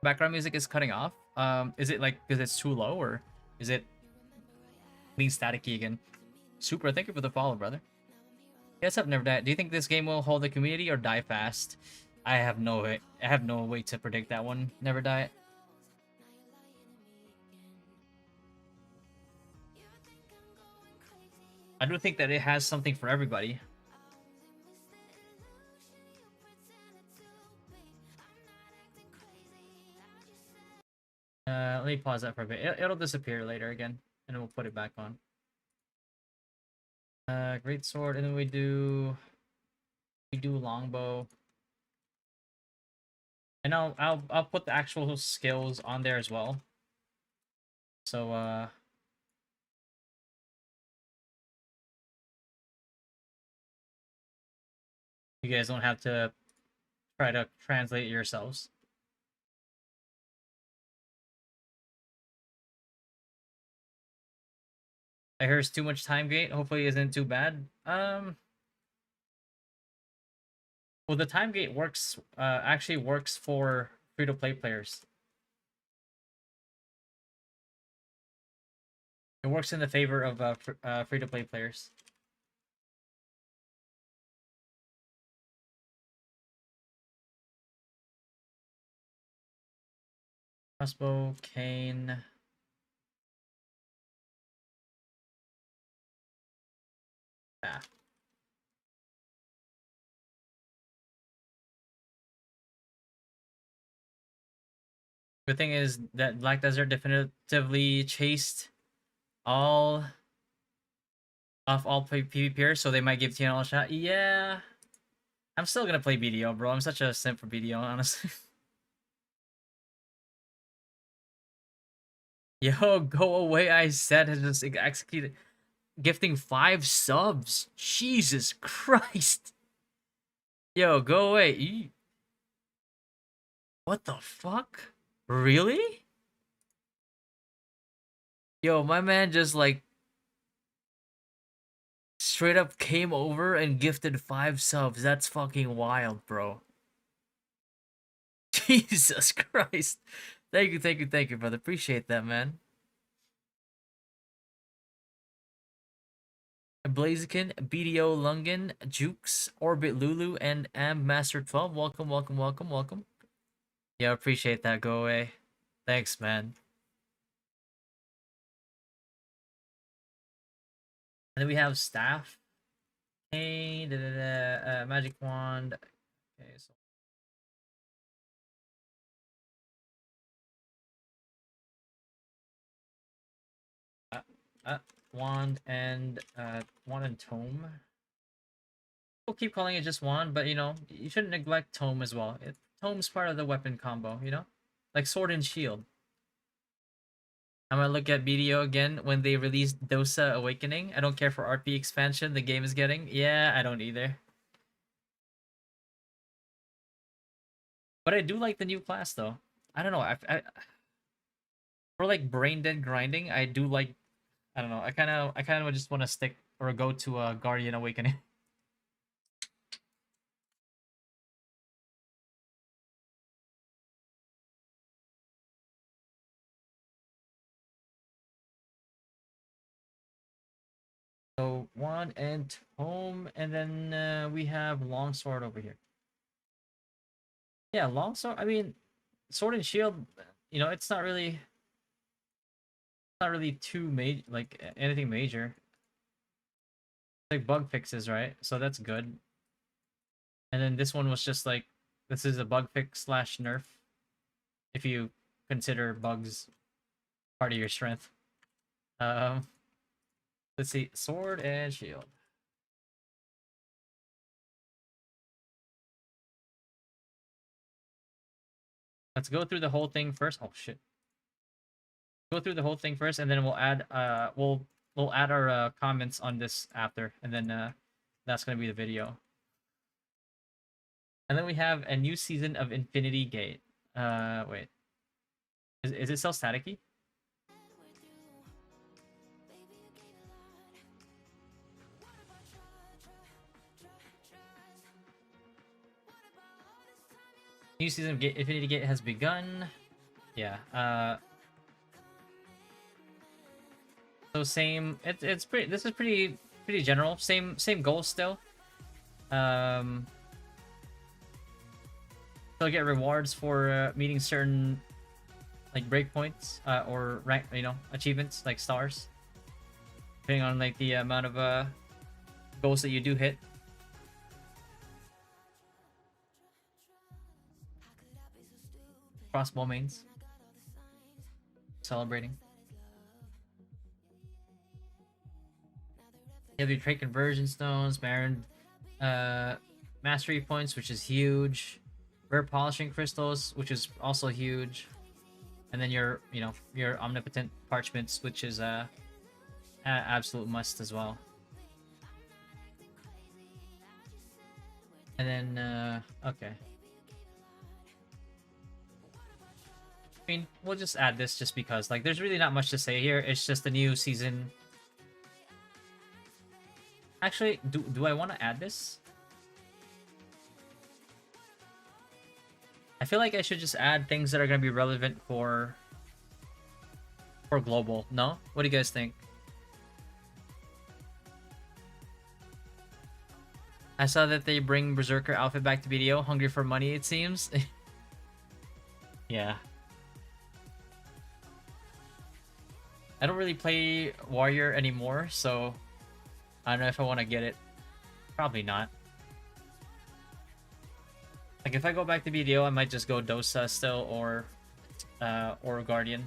Background music is cutting off. Is it like because it's too low, or is it being staticky again? Super, thank you for the follow, brother. Yes, I've never died. Do you think this game will hold the community or die fast? I have no way. I have no way to predict that one. Never die. I do think that it has something for everybody. Let me pause that for a bit. It'll disappear later again, and then we'll put it back on. Great sword, and then we do longbow, and I'll put the actual skills on there as well. So you guys don't have to try to translate it yourselves. I heard it's too much time gate. Hopefully, it isn't too bad. Well, the time gate works. Actually works for free to play players. It works in the favor of free to play players. Crossbow, cane. Ah. The thing is that Black Desert definitively chased all off all PvPers, so they might give TNL a shot. Yeah, I'm still gonna play BDO, bro. I'm such a simp for BDO, honestly. Yo, go away! I said has just executed, gifting 5 subs. Jesus Christ! Yo, go away! What the fuck? Really? Yo, my man just like straight up came over and gifted 5 subs. That's fucking wild, bro. Jesus Christ. Thank you, thank you, thank you, brother. Appreciate that, man. Blaziken, BDO Lungen, Jukes, Orbit Lulu, and Am Master 12. Welcome, welcome, welcome, welcome. Yeah, appreciate that. Go away. Thanks, man. And then we have Staff. Hey, Magic Wand. Okay, so wand and tome. We'll keep calling it just wand, but you know, you shouldn't neglect tome as well. Tome's part of the weapon combo, you know? Like sword and shield. I'm gonna look at BDO again when they released Dosa Awakening. I don't care for RP expansion the game is getting. Yeah, I don't either. But I do like the new class though. I don't know. For like brain dead grinding, I do like. I don't know. I kind of just want to stick or go to a Guardian Awakening. So wand and tome, and then we have longsword over here. Yeah, longsword. I mean, sword and shield. You know, it's not really too major, like anything major. Like bug fixes, right? So that's good. And then this one was just like, this is a bug fix slash nerf, if you consider bugs part of your strength. Um, let's see, sword and shield. Let's go through the whole thing first. Oh shit. Go through the whole thing first, and then we'll add our comments on this after, and then that's gonna be the video. And then we have a new season of Infinity Gate. Wait. Is it still staticky? New season of Infinity Gate has begun. Yeah. So same. It's pretty. This is pretty general. Same goals still. Still get rewards for meeting certain like breakpoints or rank, you know, achievements like stars, depending on like the amount of goals that you do hit. Crossbow mains. Celebrating. You have your trait conversion stones, Baron mastery points, which is huge. Rare polishing crystals, which is also huge. And then your, you know, your omnipotent parchments, which is a absolute must as well. And then okay. I mean, we'll just add this just because, like, there's really not much to say here. It's just a new season Actually, do I want to add this? I feel like I should just add things that are going to be relevant for global. No? What do you guys think? I saw that they bring Berserker outfit back to BDO. Hungry for money, it seems. Yeah. I don't really play Warrior anymore, so I don't know if I want to get it. Probably not. Like, if I go back to BDO, I might just go Dosa still, or Guardian.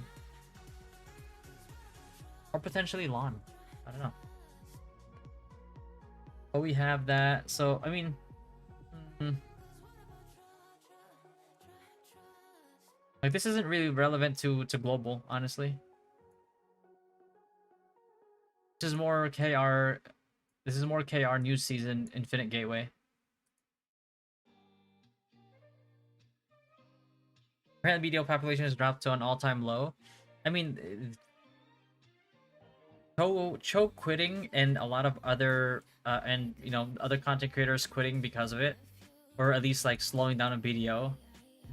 Or potentially Lon. I don't know. But we have that, so, I mean... Like, this isn't really relevant to global, honestly. This is more KR... This is more KR new season Infinite Gateway. Apparently, BDO population has dropped to an all-time low. I mean, Cho quitting and a lot of other and you know, other content creators quitting because of it, or at least like slowing down a BDO,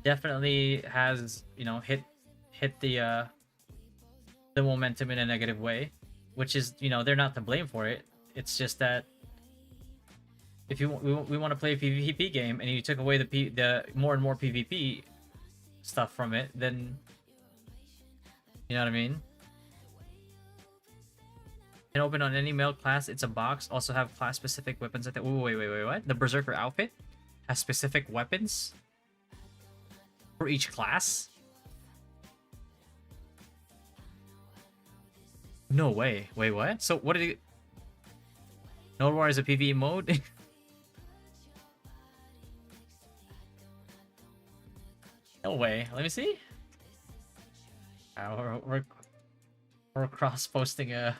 definitely has, you know, hit the momentum in a negative way, which is, you know, they're not to blame for it. It's just that if we want to play a PvP game and you took away the more and more PvP stuff from it, then you know what I mean. Can open on any male class. It's a box. Also have class specific weapons. I think. Wait, what? The Berserker outfit has specific weapons for each class. No way. Wait, what? So what did it? Node War is a PvE mode. No way. Let me see. We're cross posting a.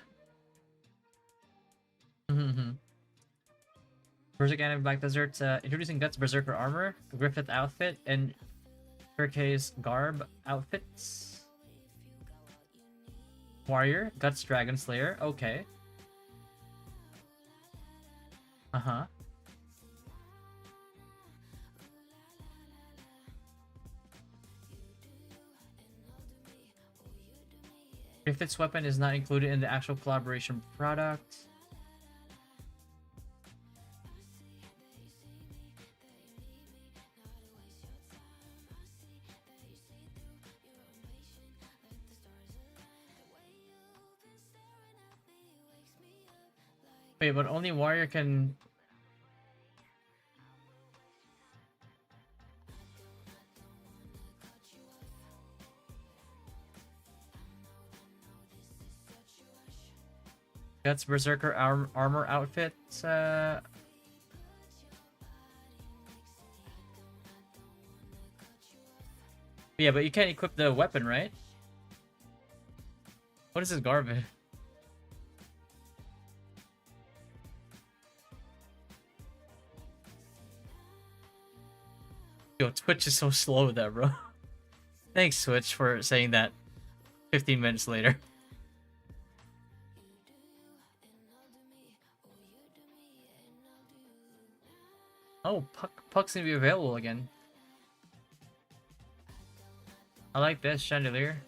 Berserker Anime Black Desert, introducing Guts Berserker armor, Griffith outfit, and Turkey's garb outfits. Warrior, Guts Dragon Slayer, okay. Uh-huh. Griffith's weapon is not included in the actual collaboration product. Wait, but only Warrior can... That's Berserker armor outfit. Yeah, but you can't equip the weapon, right? What is this garbage? Yo, Twitch is so slow with that, bro. Thanks, Twitch, for saying that 15 minutes later. Oh, Puck's gonna be available again. I like this chandelier.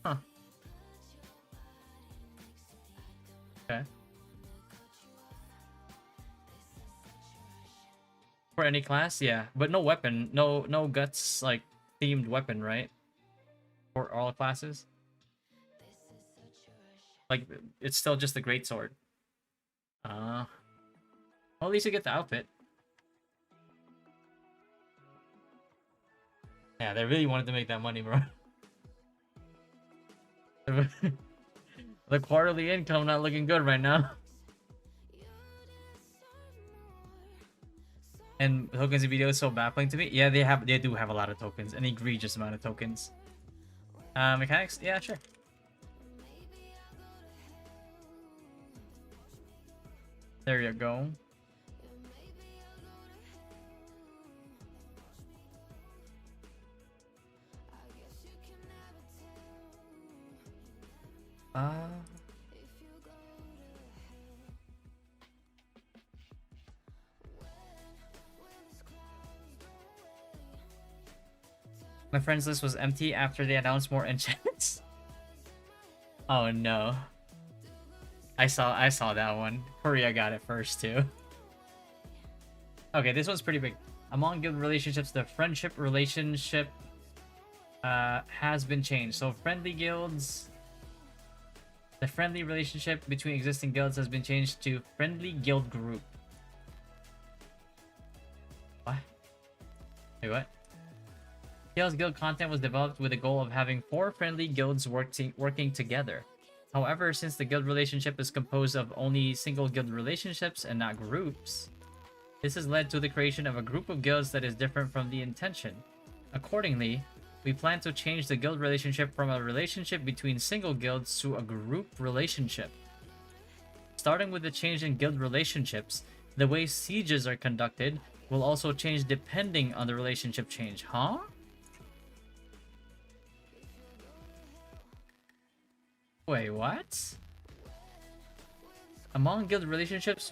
Huh. Okay. For any class, yeah, but no weapon, no guts like themed weapon, right? For all classes. Like, it's still just the greatsword. Well, at least you get the outfit. Yeah, they really wanted to make that money, bro. The quarterly income not looking good right now. And tokens in video is so baffling to me. Yeah, they do have a lot of tokens, an egregious amount of tokens. Mechanics? Yeah, sure. There you go. Uh, my friends list was empty after they announced more enchants. Oh no. I saw that one. Korea got it first too. Okay, this one's pretty big. Among guild relationships, the friendship relationship has been changed. So friendly guilds, the friendly relationship between existing guilds has been changed to friendly guild group. What? Wait, what? Chaos Guild content was developed with the goal of having 4 friendly guilds working together. However, since the guild relationship is composed of only single guild relationships and not groups, this has led to the creation of a group of guilds that is different from the intention. Accordingly, we plan to change the guild relationship from a relationship between single guilds to a group relationship. Starting with the change in guild relationships, the way sieges are conducted will also change depending on the relationship change. Huh? Wait, what? Among guild relationships,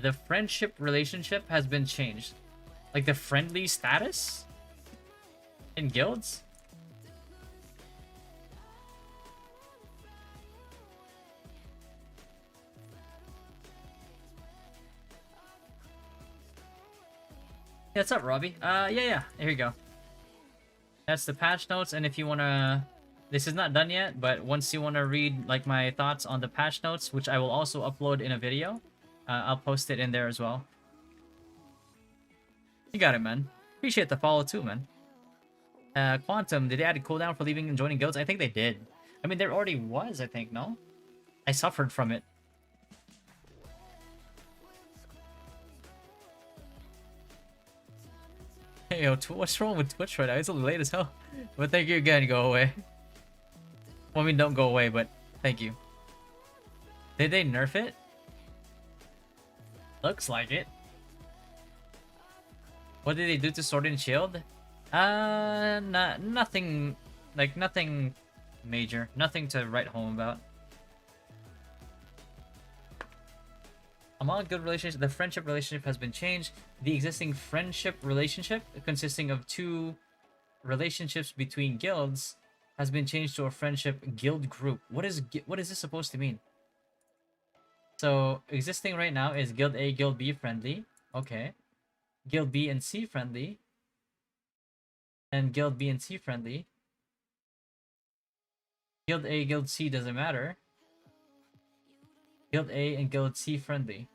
the friendship relationship has been changed. Like the friendly status in guilds? Yeah, what's up, Robbie? Yeah, here you go. That's the patch notes, and if you wanna... This is not done yet, but once you wanna read, like, my thoughts on the patch notes, which I will also upload in a video, I'll post it in there as well. You got it, man. Appreciate the follow, too, man. Quantum, did they add a cooldown for leaving and joining guilds? I think they did. I mean, there already was, I think, no? I suffered from it. Hey, yo, what's wrong with Twitch right now? It's a little late as hell. But thank you again, go away. Well, I mean, don't go away, but thank you. Did they nerf it? Looks like it. What did they do to Sword and Shield? Nothing, like, nothing major. Nothing to write home about. Among good relationships, the friendship relationship has been changed. The existing friendship relationship, consisting of 2 relationships between guilds, has been changed to a friendship guild group. What is this supposed to mean? So, existing right now is Guild A, Guild B friendly. Okay. Guild B and C friendly. And Guild B and C friendly. Guild A, Guild C doesn't matter. Guild A and Guild C friendly.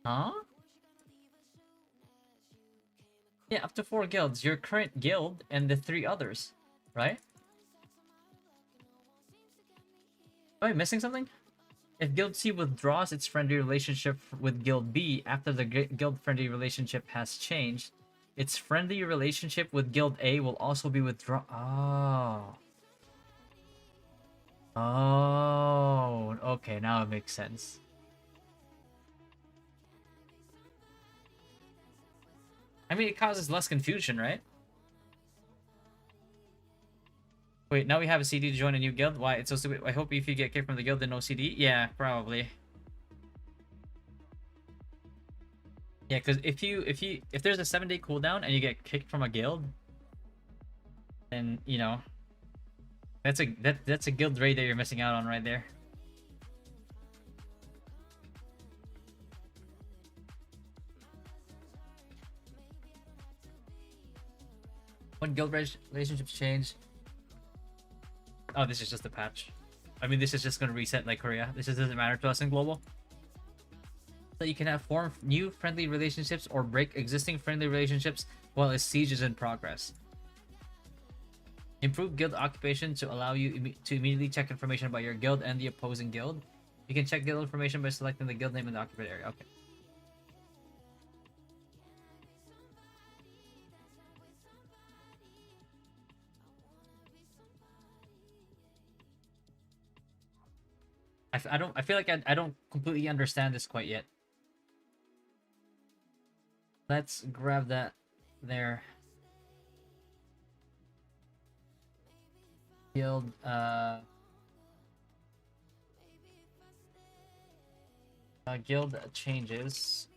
Huh? Yeah, up to 4 guilds. Your current guild and the 3 others, right? Am I missing something? If Guild C withdraws its friendly relationship with Guild B after the guild friendly relationship has changed, its friendly relationship with Guild A will also be withdrawn. Oh. Oh, okay, now it makes sense. I mean, it causes less confusion, right? Wait, now we have a CD to join a new guild? Why? It's so stupid. I hope if you get kicked from the guild, then no CD? Yeah, probably. Yeah, because if there's a 7-day cooldown and you get kicked from a guild, then, you know, that's a guild raid that you're missing out on right there. When guild relationships change. Oh, this is just a patch. I mean, this is just gonna reset like Korea. This just doesn't matter to us in global. So you can have form new friendly relationships or break existing friendly relationships while a siege is in progress. Improve guild occupation to allow you to immediately check information about your guild and the opposing guild. You can check guild information by selecting the guild name in the occupied area. Okay. I feel like I don't completely understand this quite yet. Let's grab that there. Guild guild changes.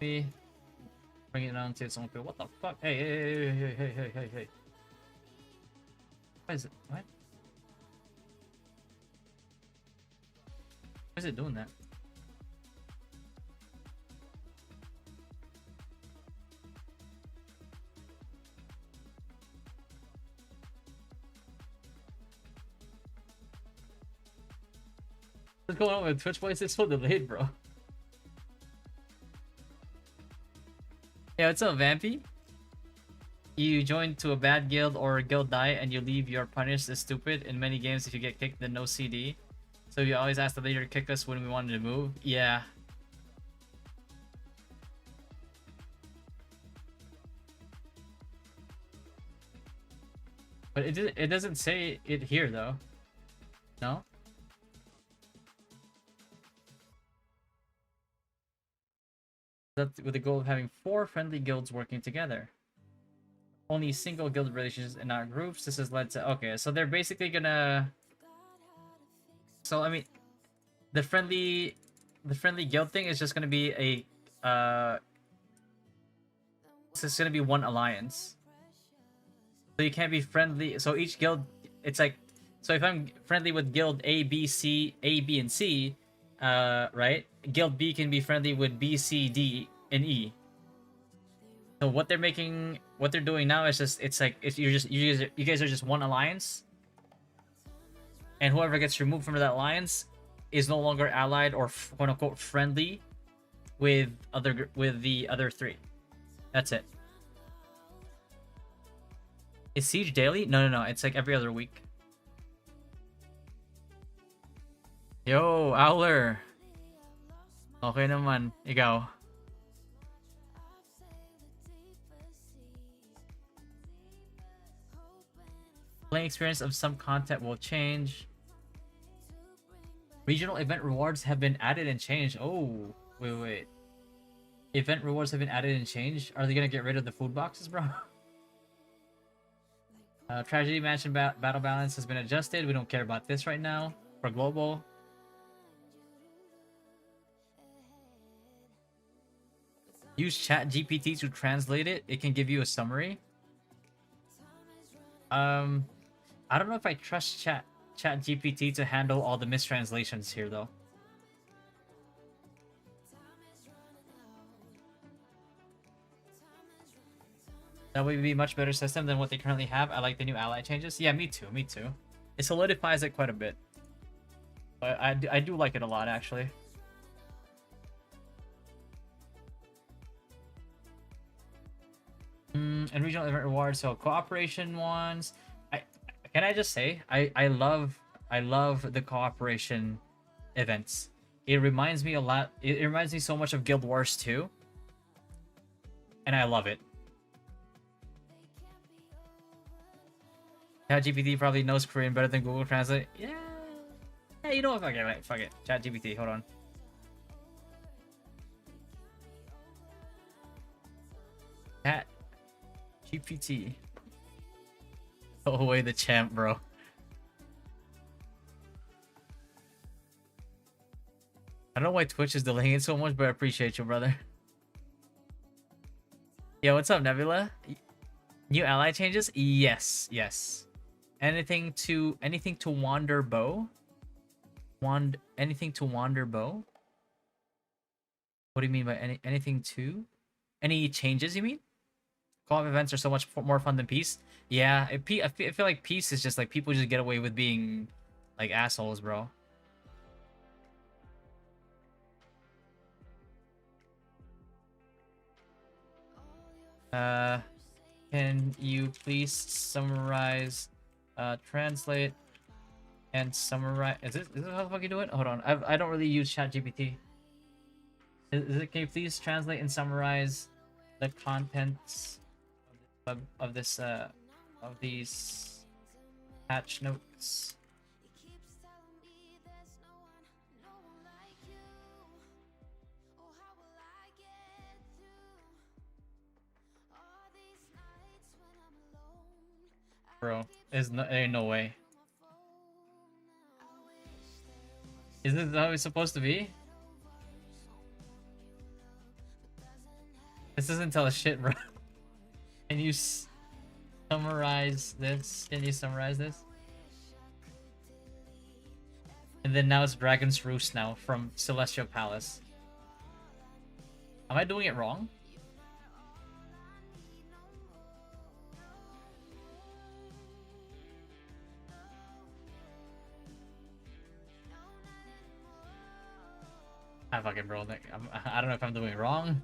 We bring it down to its own field. What the fuck? Hey, hey, hey, hey, hey, hey, hey, hey. What is it? What? Why is it doing that? What's going on with Twitch? Why is it so delayed, bro? Yeah, what's up, Vampy? You join to a bad guild or a guild die and you leave, you're punished as stupid. In many games, if you get kicked, then no CD. So you always ask the leader to kick us when we wanted to move. Yeah. But it doesn't say it here, though. No? That's with the goal of having 4 friendly guilds working together. Only single guild relationships and not groups. This has led to... Okay, so they're basically gonna... So, I mean... The friendly guild thing is just gonna be a... It's just gonna be one alliance. So you can't be friendly... So each guild... It's like... So if I'm friendly with guild A, B, and C... right? Guild B can be friendly with B, C, D, and E. So what they're doing now is just, it's like, you guys are just one alliance, and whoever gets removed from that alliance is no longer allied or quote unquote friendly with the other 3. That's it. Is Siege daily? No. It's like every other week. Yo, Owler. Okay naman. Ikaw. Playing experience of some content will change. Regional event rewards have been added and changed. Oh, wait. Event rewards have been added and changed? Are they gonna get rid of the food boxes, bro? Tragedy Mansion battle balance has been adjusted. We don't care about this right now. For global. Use ChatGPT to translate it. It can give you a summary. I don't know if I trust ChatGPT to handle all the mistranslations here, though. That would be a much better system than what they currently have. I like the new ally changes. Yeah, me too. It solidifies it quite a bit. But I do like it a lot, actually. And regional event rewards, so cooperation ones. Can I just say I love the cooperation events. It reminds me a lot. It reminds me so much of Guild Wars 2, and I love it. ChatGPT probably knows Korean better than Google Translate. Yeah. Yeah, you know what? Okay, right, fuck it. ChatGPT, hold on. ChatGPT. Throw away the champ, bro. I don't know why Twitch is delaying it so much, but I appreciate you, brother. Yo, what's up, Nebula? New ally changes? Yes. Anything to wander bow? Anything to wander bow? What do you mean by anything to? Any changes, you mean? Co-op events are so much more fun than peace. Yeah, I feel like peace is just like people just get away with being like assholes, bro. Can you please summarize, translate, and summarize? Is this how the fuck you do it? Hold on, I don't really use ChatGPT. Can you please translate and summarize the contents of these patch notes? Bro, there ain't no way. Is this how it's supposed to be? This doesn't tell us shit, bro. Can you summarize this? Can you summarize this? And then now it's Dragon's Roost now from Celestial Palace. Am I doing it wrong? I fucking bro, I don't know if I'm doing it wrong.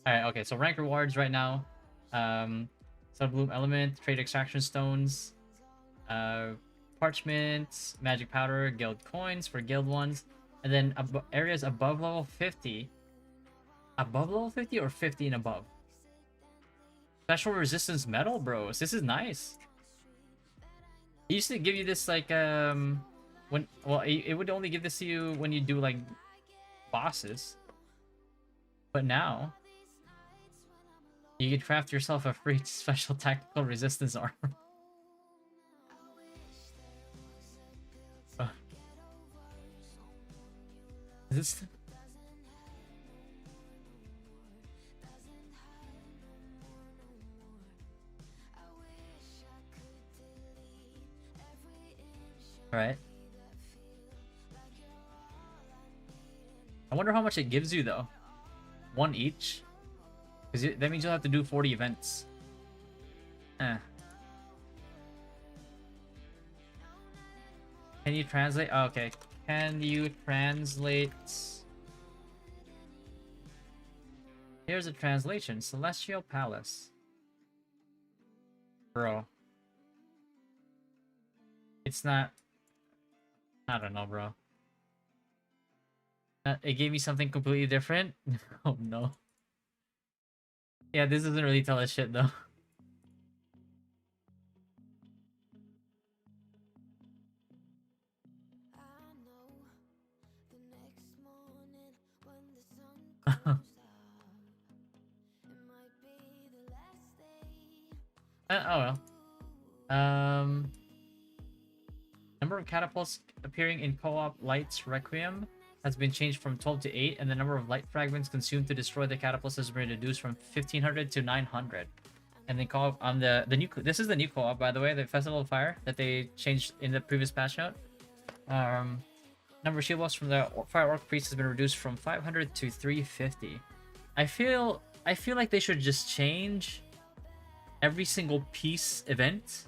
Alright, okay, so rank rewards right now. Subbloom Element, Trade Extraction Stones, Parchment, Magic Powder, Guild Coins for Guild ones, and then areas above level 50. Above level 50 or 50 and above? Special Resistance Metal, bros. This is nice. It used to give you this, like, it would only give this to you when you do, like, bosses. But now you can craft yourself a free special tactical resistance armor. Is this... Alright. I wonder how much it gives you, though. One each? Because that means you'll have to do 40 events. Eh. Can you translate? Oh, okay. Can you translate? Here's a translation. Celestial Palace. Bro. It's not... I don't know, bro. It gave me something completely different? Oh, no. Yeah, this doesn't really tell us shit, though. Oh well. Number of catapults appearing in co-op Lights Requiem has been changed from 12 to 8, and the number of light fragments consumed to destroy the catapults has been reduced from 1500 to 900. And then co-op on the new... This is the new co-op, by the way, the Festival of Fire that they changed in the previous patch note. Number of shield walls from the Fire Orc Priest has been reduced from 500 to 350. I feel like they should just change every single peace event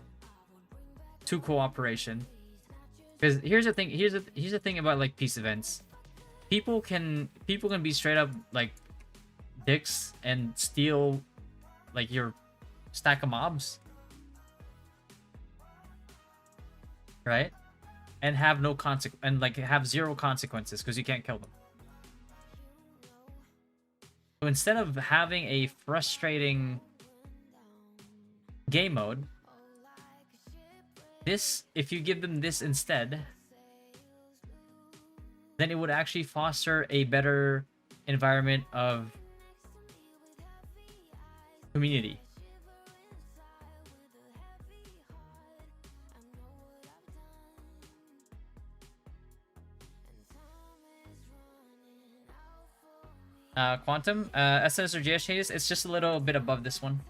to cooperation. Because here's the thing. Here's the thing about like peace events. People can be straight up like dicks and steal like your stack of mobs, right? And have no and like have zero consequences because you can't kill them. So instead of having a frustrating game mode, if you give them this instead, then it would actually foster a better environment of community. Quantum, SNS or JS changes, it's just a little bit above this one.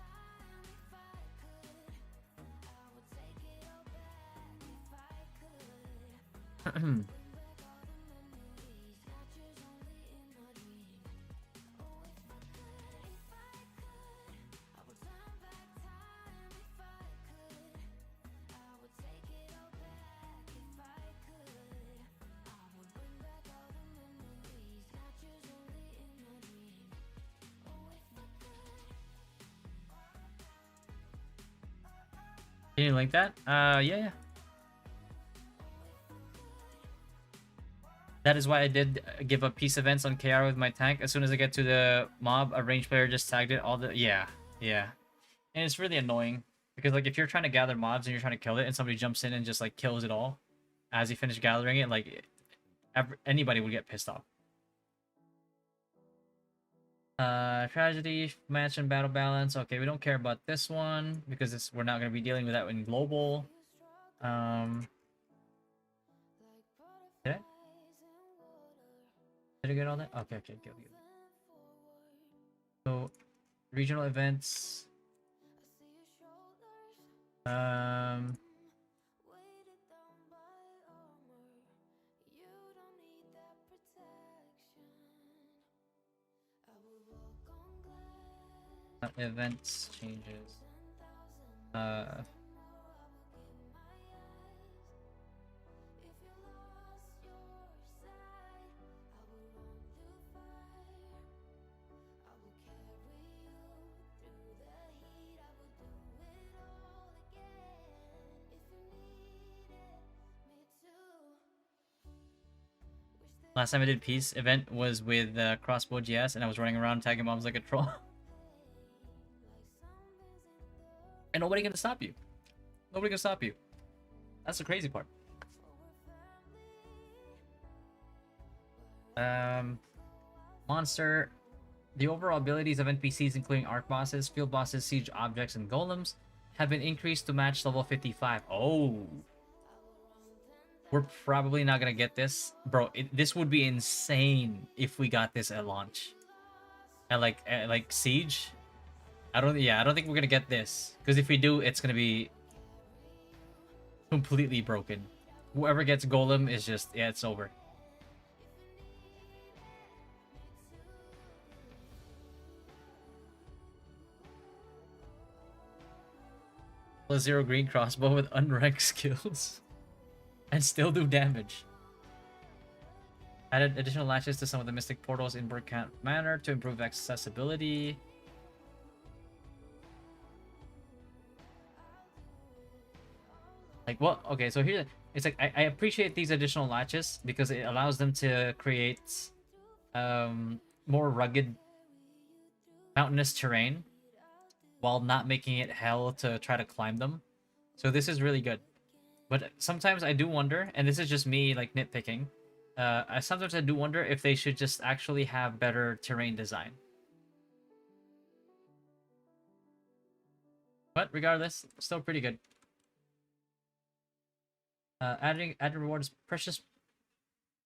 Can you link that? Yeah. That is why I did give up peace events on KR with my tank. As soon as I get to the mob, a range player just tagged it. Yeah. And it's really annoying because like if you're trying to gather mobs and you're trying to kill it, and somebody jumps in and just like kills it all as you finish gathering it, like anybody would get pissed off. Tragedy, match and battle balance. Okay, we don't care about this one because we're not going to be dealing with that in global. Did I? Did I get all that? Okay, okay, good. So, regional events. Events changes. Last time I did peace event was with Crossbow GS, and I was running around tagging mobs like a troll. And nobody can stop you. Nobody can stop you. That's the crazy part. Monster. The overall abilities of NPCs, including arc bosses, field bosses, siege objects, and golems, have been increased to match level 55. Oh. We're probably not gonna get this. Bro, this would be insane if we got this at launch. At like Siege. I don't think we're gonna get this. Because if we do, it's gonna be completely broken. Whoever gets Golem is just, yeah, it's over. +0 green crossbow with unranked skills. And still do damage. Added additional latches to some of the mystic portals in Burkant Manor to improve accessibility. Like, well, okay, so here, it's like, I appreciate these additional latches because it allows them to create more rugged mountainous terrain while not making it hell to try to climb them. So this is really good. But sometimes I do wonder, and this is just me like nitpicking, sometimes I do wonder if they should just actually have better terrain design. But regardless, still pretty good. Added rewards. Precious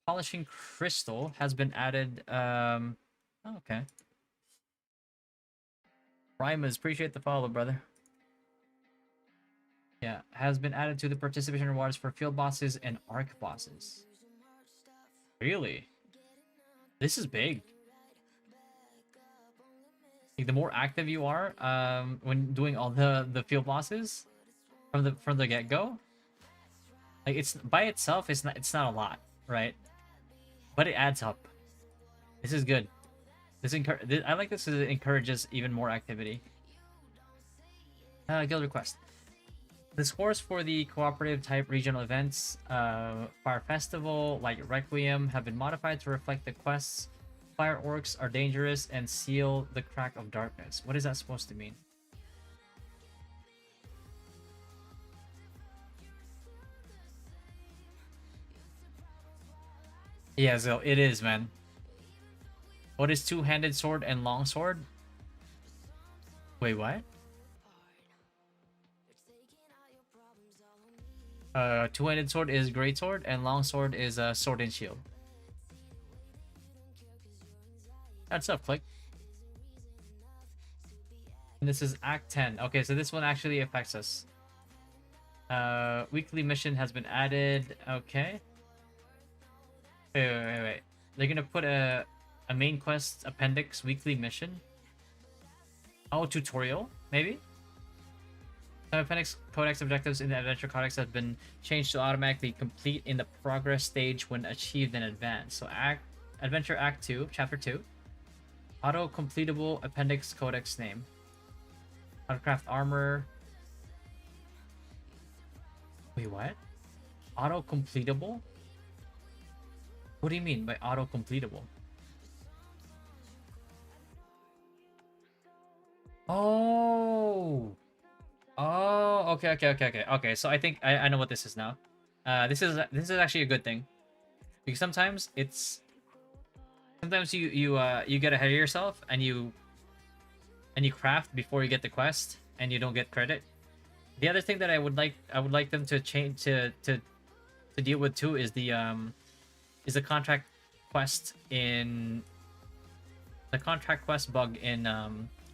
polishing crystal has been added. Oh, okay. Primus, appreciate the follow, brother. Yeah, has been added to the participation rewards for field bosses and arc bosses. Really? This is big. Like, the more active you are, when doing all the field bosses from the get-go, like, it's by itself, it's not a lot, right? But it adds up. This is good. I like this because it encourages even more activity. Guild request. The scores for the cooperative type regional events, Fire Festival, like Requiem, have been modified to reflect the quests. Fire orcs are dangerous and seal the crack of darkness. What is that supposed to mean? Yeah, Zil, it is, man. What is two-handed sword and long sword? Wait, what? Two-handed sword is great sword, and long sword is sword and shield. That's up, click. And this is Act 10. Okay, so this one actually affects us. Weekly mission has been added. Okay. Wait. They're gonna put a main quest appendix weekly mission. Oh, tutorial, maybe? Some appendix codex objectives in the adventure codex have been changed to automatically complete in the progress stage when achieved in advance. So Adventure Act 2, Chapter 2. Auto completable appendix codex name. How to craft armor. Wait, what? Auto completable? What do you mean by auto completable? Oh. Oh, okay. So I think I know what this is now. This is actually a good thing. Because sometimes sometimes you get ahead of yourself and you craft before you get the quest and you don't get credit. The other thing that I would like them to change to deal with too is the contract quest in the contract quest bug in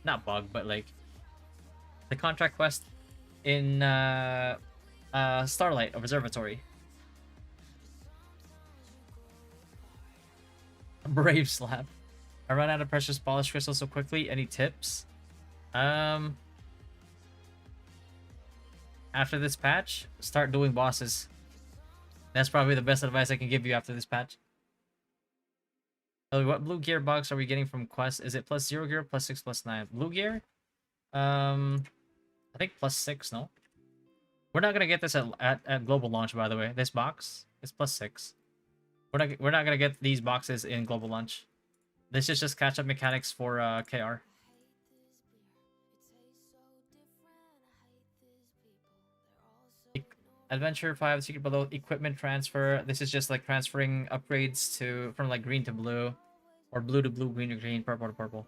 not bug but like the contract quest in Starlight Observatory. Brave slap. I ran out of precious polish crystals so quickly. Any tips? After this patch, start doing bosses. That's probably the best advice I can give you after this patch. So what blue gear box are we getting from quest? Is it plus 0 gear, plus 6, plus 9? Blue gear? I think plus 6, no? We're not gonna get this at global launch, by the way. This box is plus 6. We're not gonna get these boxes in global launch. This is just catch up mechanics for KR. Adventure 5, Secret Below, equipment transfer. This is just like transferring upgrades to from like green to blue, or blue to blue, green to green, purple to purple.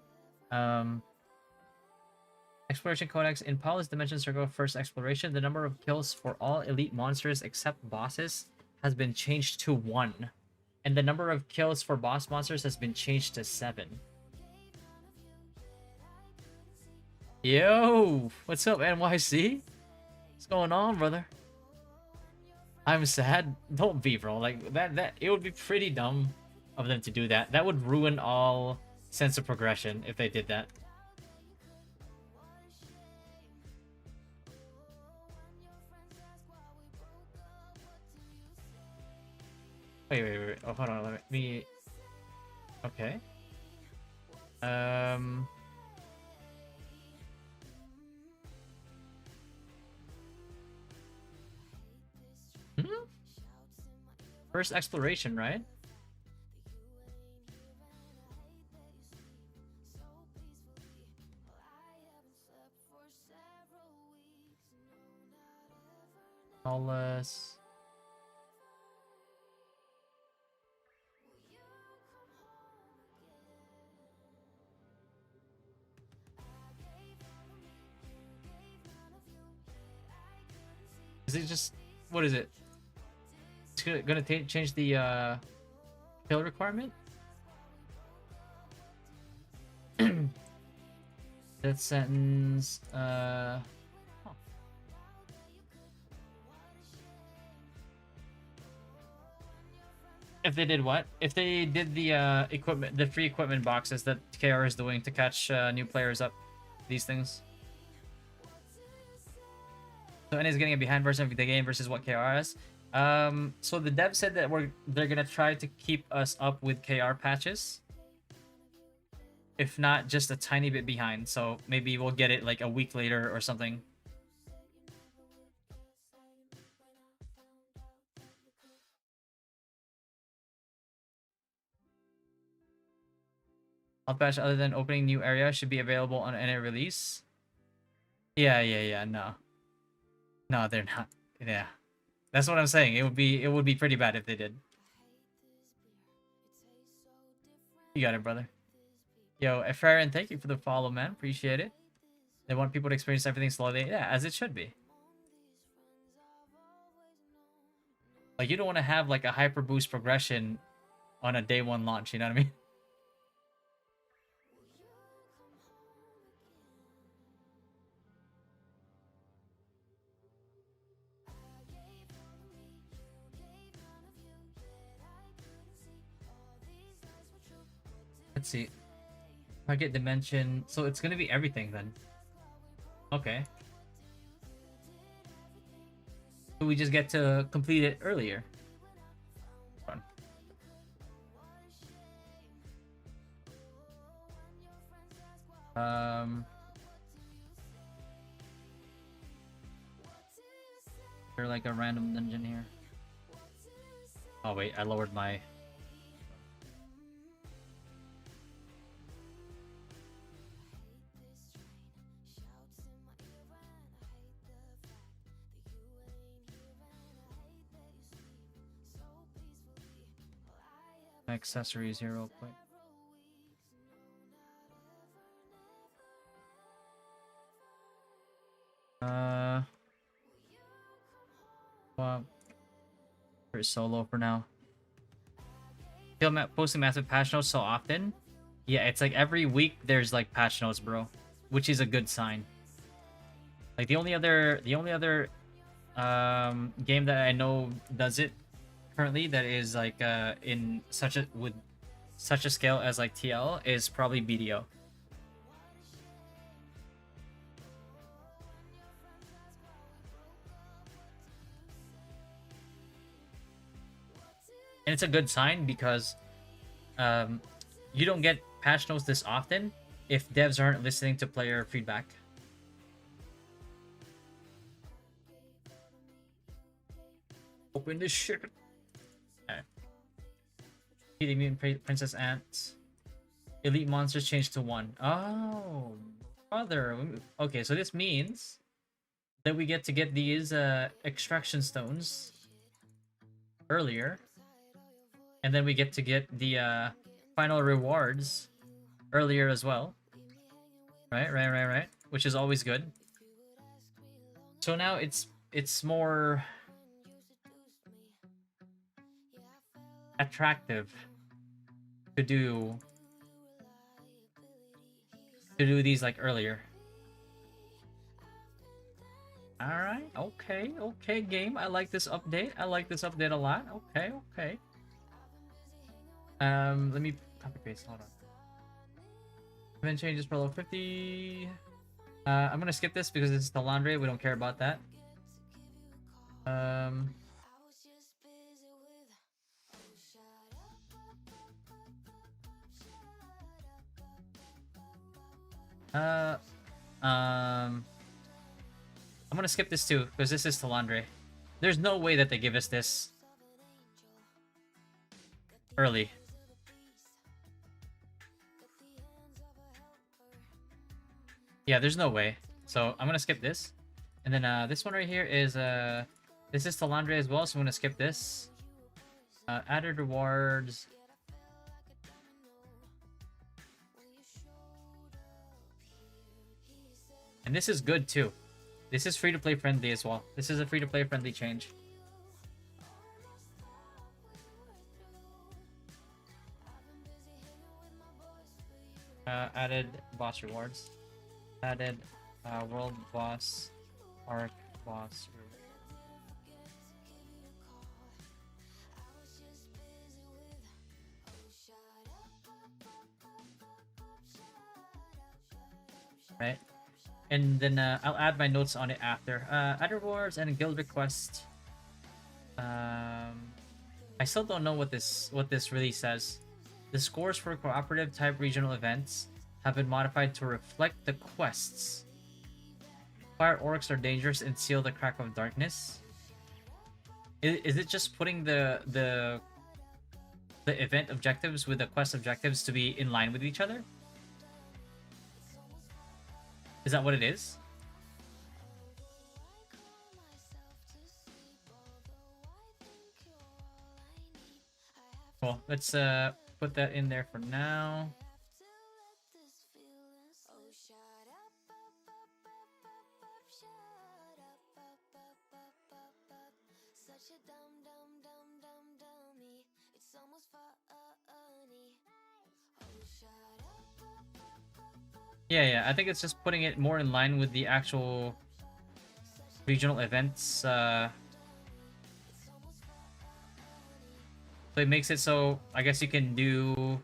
Exploration Codex in Paul's Dimension Circle First Exploration. The number of kills for all elite monsters except bosses has been changed to 1, and the number of kills for boss monsters has been changed to 7. Yo, what's up, NYC? What's going on, brother? I'm sad. Don't be, bro. Like that it would be pretty dumb of them to do that. That would ruin all sense of progression if they did that. Wait. Oh, hold on. Let me. Okay. First exploration, right? Lawless. Is it just what is it? It's gonna change the kill requirement. Death sentence. If they did what? If they did the equipment, the free equipment boxes that KR is doing to catch new players up, these things. So NA is getting a behind version of the game versus what KR is. So the dev said that they're gonna try to keep us up with KR patches, if not just a tiny bit behind. So maybe we'll get it like a week later or something. Alt patch other than opening new area should be available on NA release. Yeah. No, they're not. Yeah. That's what I'm saying. It would be pretty bad if they did. You got it, brother. Yo, Efrarin, thank you for the follow, man. Appreciate it. They want people to experience everything slowly. Yeah, as it should be. Like, you don't want to have, like, a hyper boost progression on a day 1 launch, you know what I mean? Let's see. Target dimension. So it's gonna be everything then. Okay. So we just get to complete it earlier. Fun. They're like a random dungeon here. Oh wait, I lowered my... accessories here real quick. for solo for now. Feel posting massive patch notes so often. Yeah, it's like every week there's like patch notes, bro, which is a good sign. Like the only other game that I know does it currently that is like in such a with such a scale as like TL is probably BDO. And it's a good sign because you don't get patch notes this often if devs aren't listening to player feedback. Open this shit. Okay. The Mutant Princess Ants. Elite monsters changed to 1. Oh, brother. Okay, so this means that we get to get these extraction stones earlier. And then we get to get the final rewards earlier as well. Right. Which is always good. So now it's more attractive to do these like earlier. All right. Okay, game. I like this update. I like this update a lot. Okay. Let me copy paste. Hold on. Event changes for level 50. I'm gonna skip this because this is the laundry. We don't care about that. I'm gonna skip this too because this is Talandre. There's no way that they give us this early. Yeah, there's no way. So I'm gonna skip this. And then this one right here is this is Talandre as well, so I'm gonna skip this. Added rewards. And this is good too. This is free-to-play friendly as well. This is a free-to-play friendly change. Added boss rewards. Added world boss, arc boss reward. Right? And then I'll add my notes on it after. Add rewards and a guild request. I still don't know what this really says. The scores for cooperative type regional events have been modified to reflect the quests. Fire orcs are dangerous and seal the crack of darkness. Is it just putting the event objectives with the quest objectives to be in line with each other? Is that what it is? Cool. Let's put that in there for now. Yeah, I think it's just putting it more in line with the actual regional events. So it makes it so I guess you can do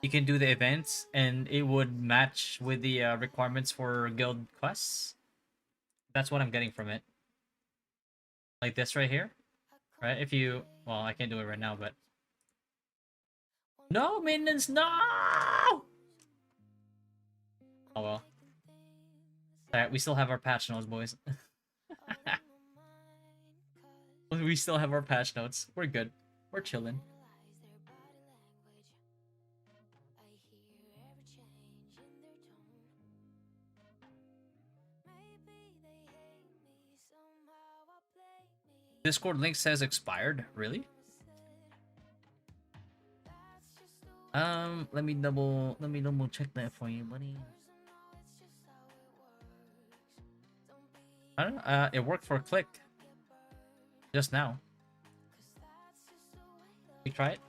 the events and it would match with the requirements for guild quests. That's what I'm getting from it. Like this right here, right? If you, well, I can't do it right now, but no maintenance, no. Oh well. Alright, we still have our patch notes, boys. We still have our patch notes. We're good. We're chilling. Discord link says expired. Really? Let me double check that for you, buddy. I don't know. It worked for a click just now. You try it?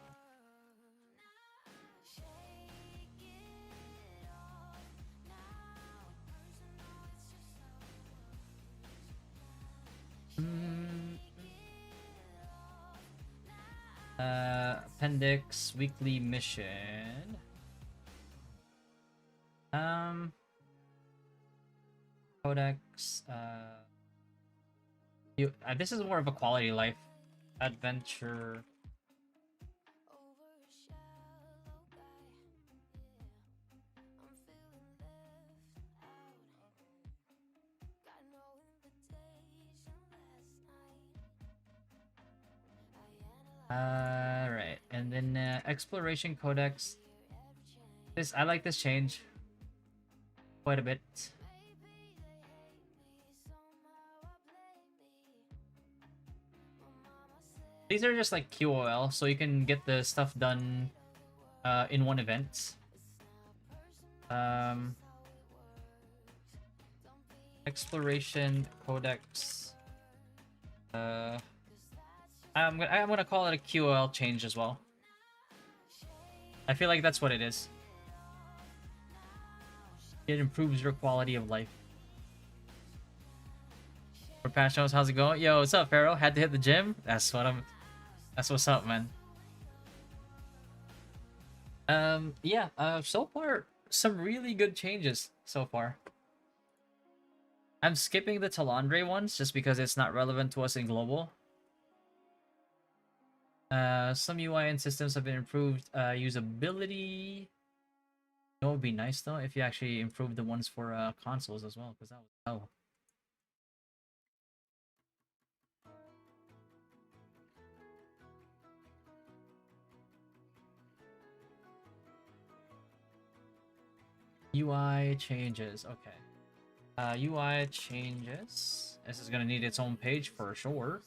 Appendix weekly mission. Codex. This is more of a quality life adventure. Right, and then exploration codex. I like this change quite a bit. These are just like QOL, so you can get the stuff done in one event. Exploration codex. I'm gonna call it a QOL change as well. I feel like that's what it is. It improves your quality of life. For Pashos, how's it going? Yo, what's up, Pharaoh? Had to hit the gym? That's what's up, man. Yeah, so far, some really good changes so far. I'm skipping the Talandre ones just because it's not relevant to us in global. Some UI and systems have been improved. Usability. You know, it would be nice though if you actually improved the ones for consoles as well, because that was hell. UI changes. Okay. UI changes. This is gonna need its own page for sure.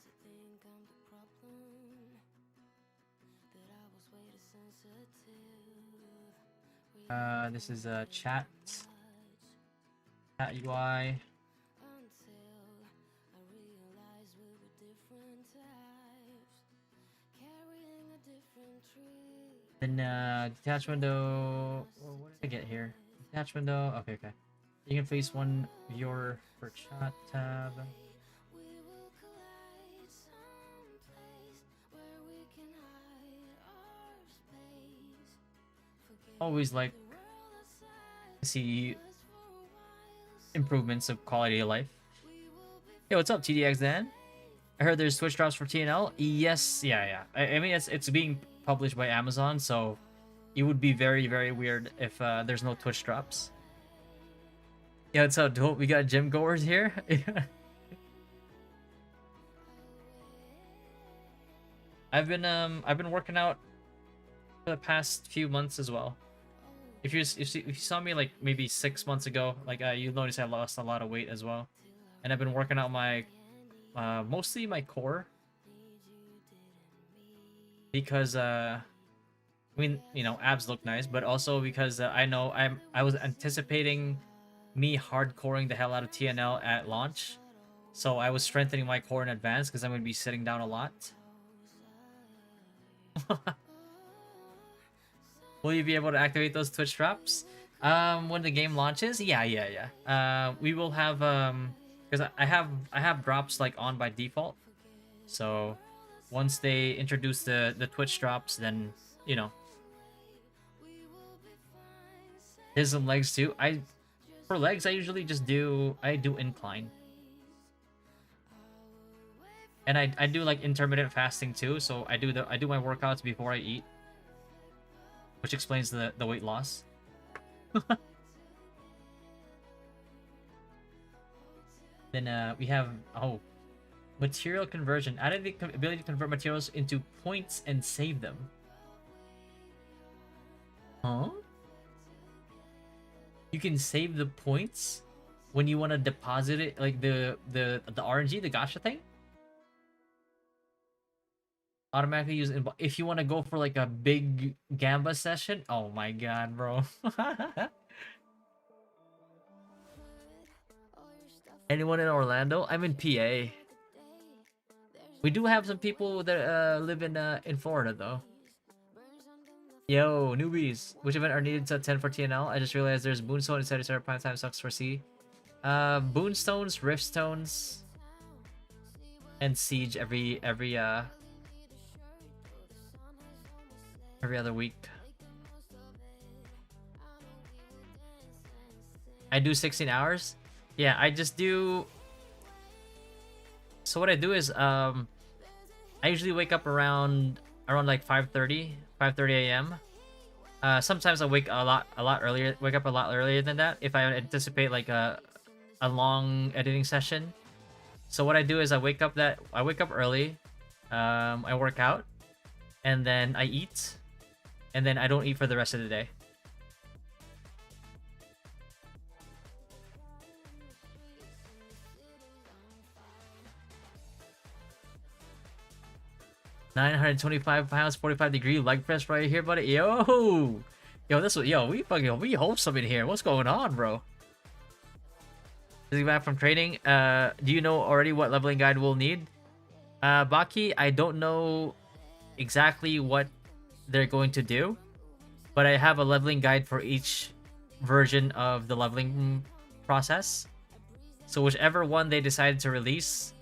This is a chat UI. Then detach window. What did I get here? Detach window. Okay. You can place one viewer per chat tab. Always like to see improvements of quality of life. Yo, what's up, TDX Dan? I heard there's Twitch drops for TNL. Yes, yeah. I mean, it's being published by Amazon, so it would be very, very weird if there's no Twitch drops. Yeah, it's how dope. We got gym goers here. I've been working out for the past few months as well. If you saw me like maybe 6 months ago, like you'll notice I lost a lot of weight as well, and I've been working out my mostly my core because I mean, you know, abs look nice, but also because I know I was anticipating me hardcoring the hell out of TNL at launch, so I was strengthening my core in advance because I'm going to be sitting down a lot. Will you be able to activate those Twitch drops when the game launches? Yeah. We will have because I have drops like on by default. So once they introduce the Twitch drops, then you know. There's some legs too. For legs I usually just do incline. And I do like intermittent fasting too, so I do my workouts before I eat. Which explains the weight loss. Then we have material conversion. Added the ability to convert materials into points and save them. Huh? You can save the points when you want to deposit it, like the RNG, the gacha thing. Automatically use it if you want to go for like a big gamba session. Oh my god, bro. Anyone in Orlando? I'm in PA. We do have some people that live in Florida though. Yo, newbies. Which event are needed to attend for TNL? I just realized there's Moonstone instead of Prime Time sucks for C. Boonstones, Riftstones, and Siege every other week. I do 16 hours. Yeah, I just do. So what I do is I usually wake up around like 5:30 a.m. Sometimes I wake a lot earlier. Wake up a lot earlier than that if I anticipate like a long editing session. So what I do is I wake up early. I work out, and then I eat, and then I don't eat for the rest of the day. £925, 45-degree leg press right here, buddy. Yo, we wholesome in here. What's going on, bro? Is he back from training? Do you know already what leveling guide we'll need? Baki, I don't know exactly what they're going to do, but I have a leveling guide for each version of the leveling process. So whichever one they decided to release,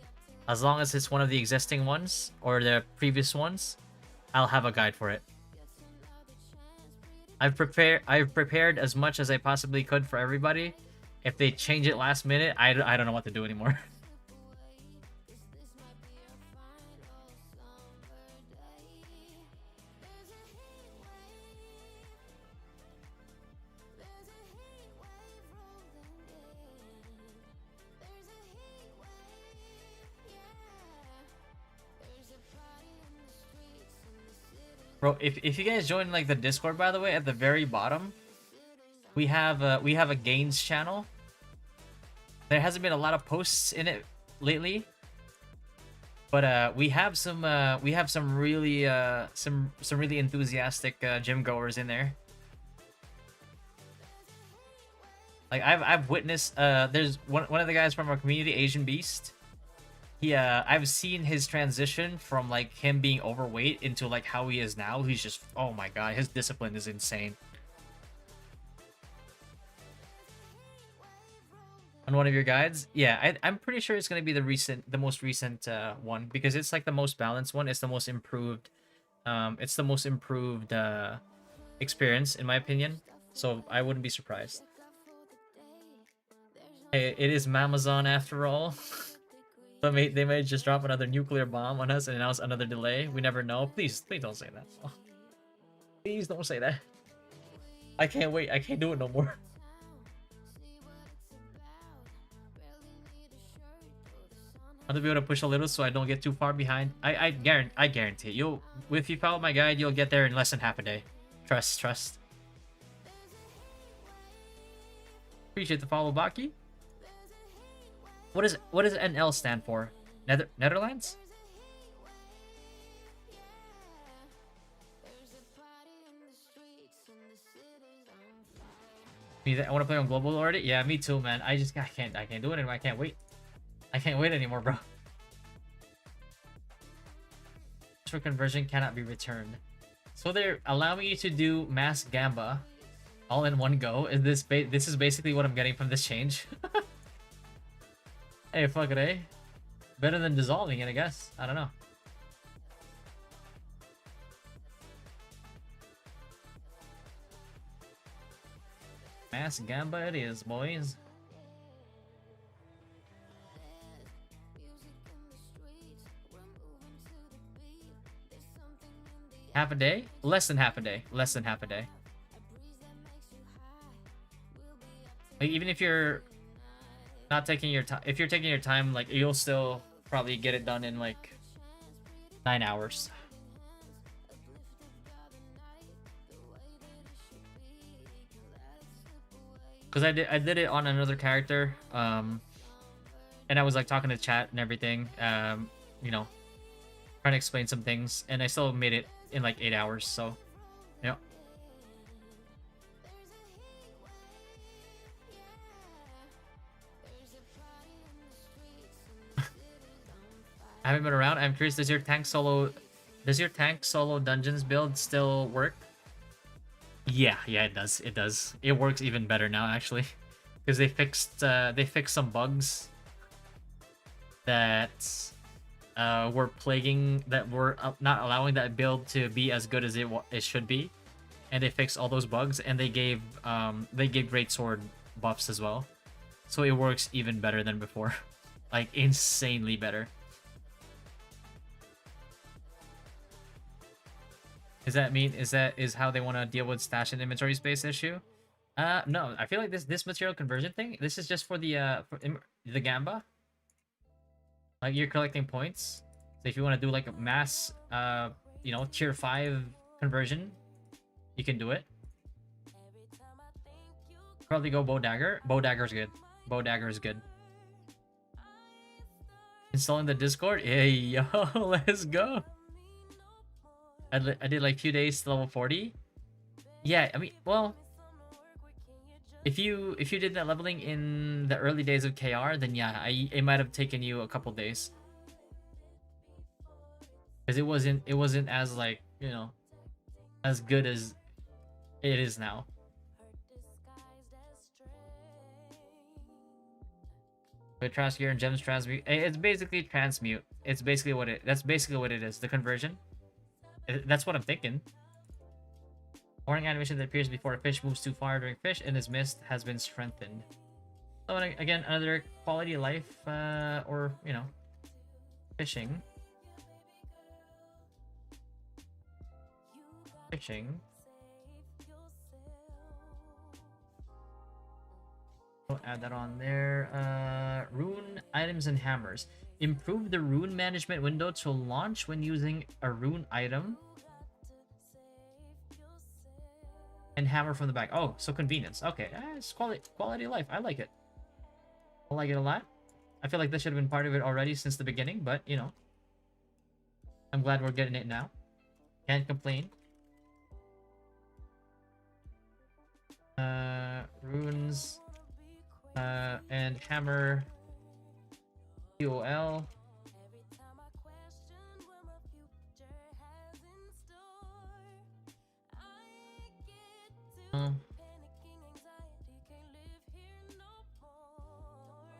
as long as it's one of the existing ones or the previous ones, I'll have a guide for it. I've prepared as much as I possibly could for everybody. If they change it last minute, I don't know what to do anymore. Bro, if you guys join like the Discord, by the way, at the very bottom, we have a gains channel. There hasn't been a lot of posts in it lately, but we have some really really enthusiastic gym goers in there. Like I've witnessed there's one of the guys from our community, Asian Beast. He I've seen his transition from like him being overweight into like how he is now. He's just, oh my god, his discipline is insane. On one of your guides, yeah, I'm pretty sure it's gonna be the most recent one, because it's like the most balanced one. It's the most improved. It's the most improved experience in my opinion. So I wouldn't be surprised. Hey, it is Mamazon after all. But they may just drop another nuclear bomb on us and announce another delay. We never know. Please don't say that. Please don't say that. I can't wait. I can't do it no more. I have to be able to push a little so I don't get too far behind. I guarantee you'll, if you follow my guide, you'll get there in less than half a day. Trust. Appreciate the follow, Baki. What does NL stand for? Netherlands? I want to play on global already. Yeah, me too, man. I can't do it anymore. I can't wait. I can't wait anymore, bro. For conversion cannot be returned. So they're allowing you to do mass gamba all in one go. This is basically what I'm getting from this change. Hey, fuck it, eh? Better than dissolving it, I guess. I don't know. Mass gamba it is, boys. Half a day? Less than half a day. Less than half a day. Like, even if you're not taking your time, if you're taking your time, like, you'll still probably get it done in like 9 hours. Because I did it on another character, and I was like talking to chat and everything, you know, trying to explain some things, and I still made it in like 8 hours. So, yeah. I haven't been around. I'm curious, does your tank solo dungeons build still work? Yeah, it does. It does. It works even better now actually. Because they fixed some bugs that were plaguing, that were not allowing that build to be as good as it should be. And they fixed all those bugs, and they gave great sword buffs as well. So it works even better than before. Like insanely better. Does that mean is how they want to deal with stash and inventory space issue? No, I feel like this material conversion thing, this is just for the Gamba. Like you're collecting points. So if you want to do like a mass you know, tier 5 conversion, you can do it. Probably go bow dagger. Bow dagger's good. Bow dagger is good. Installing the Discord? Hey yo, let's go. I did like 2 days to level 40. Yeah, I mean, well, if you did that leveling in the early days of KR, then yeah, it might have taken you a couple days. Because it wasn't as, like, you know, as good as it is now. But trash gear and gems transmute. It's basically transmute. That's basically what it is. The conversion. That's what I'm thinking. Warning animation that appears before a fish moves too far during fish and is missed has been strengthened. So again, another quality of life, or, you know, fishing. We'll add that on there. Rune items and hammers. Improve the rune management window to launch when using a rune item. And hammer from the back. Oh, so convenience. Okay, it's quality of life. I like it. I like it a lot. I feel like this should have been part of it already since the beginning, but, you know, I'm glad we're getting it now. Can't complain. Runes. And hammer. QOL. Oh.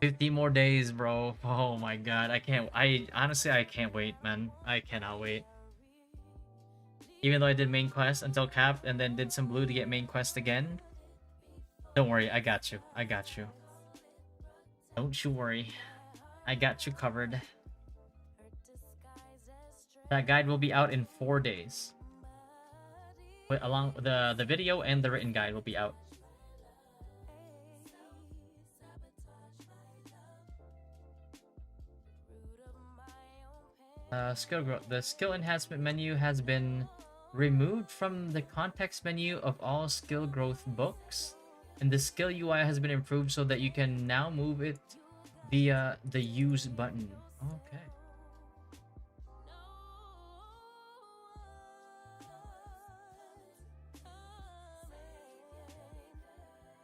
50 more days, bro. Oh my god, honestly, I can't wait, man. I cannot wait. Even though I did main quest until capped and then did some blue to get main quest again. Don't worry, I got you. I got you. Don't you worry. I got you covered. That guide will be out in 4 days. Along the video and the written guide will be out. Skill growth. The skill enhancement menu has been removed from the context menu of all skill growth books, and the skill UI has been improved so that you can now move it via the use button. Okay.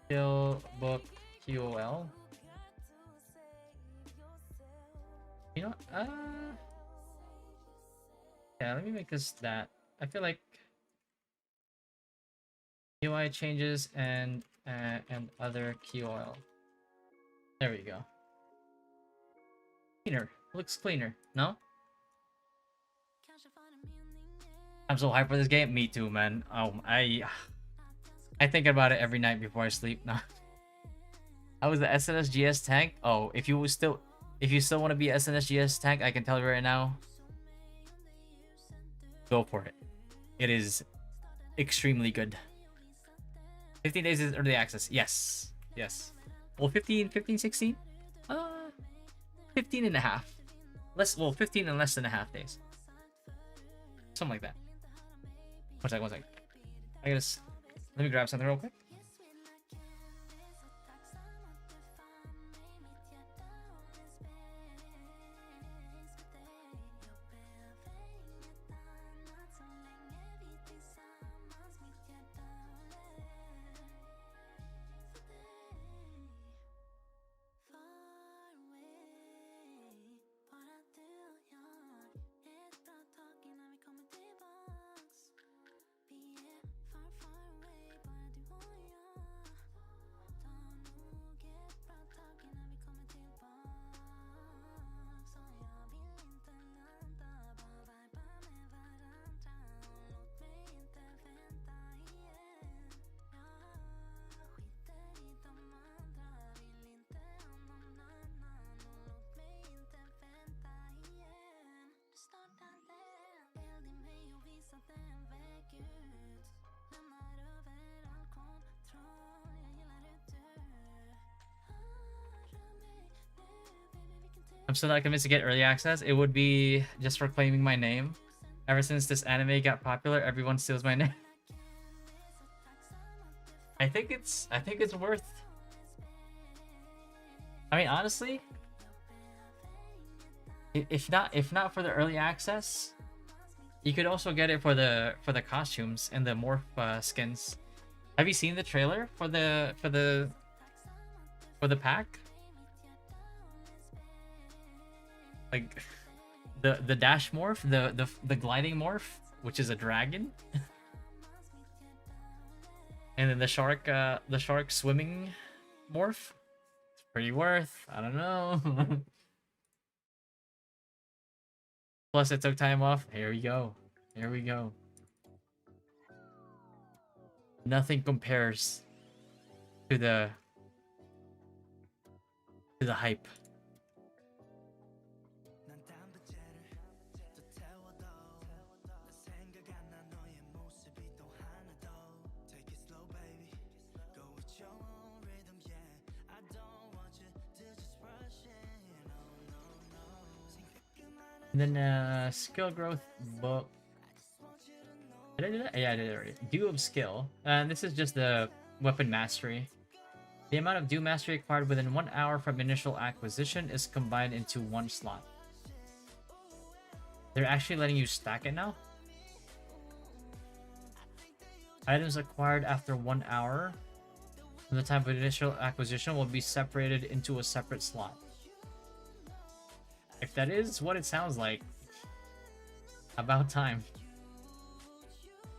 Skill book QOL. You know, yeah, let me make this that. I feel like UI changes and other QOL. There we go. Cleaner. Looks cleaner, no? I'm so hyped for this game. Me too, man. I think about it every night before I sleep now. How was the SNSGS tank? Oh, if you still want to be SNSGS tank, I can tell you right now. Go for it. It is extremely good. 15 days is early access. Yes. Yes. Well, 15, 16? 15 and a half. 15 and less than a half days. Something like that. One second. Let me grab something real quick. I'm still not convinced to get early access. It would be just for claiming my name. Ever since this anime got popular, everyone steals my name. I think it's worth. I mean, honestly, if not for the early access, you could also get it for the costumes and the morph skins. Have you seen the trailer for the pack? Like the dash morph, the gliding morph, which is a dragon, and then the shark swimming morph. It's pretty worth. I don't know. Plus, it took time off. Here we go. Here we go. Nothing compares to the hype. And then skill growth book. Did I do that? Yeah, I did it already. Dew of skill. And this is just the weapon mastery. The amount of dew mastery acquired within 1 hour from initial acquisition is combined into one slot. They're actually letting you stack it now? Items acquired after 1 hour from the time of initial acquisition will be separated into a separate slot. If that is what it sounds like, about time.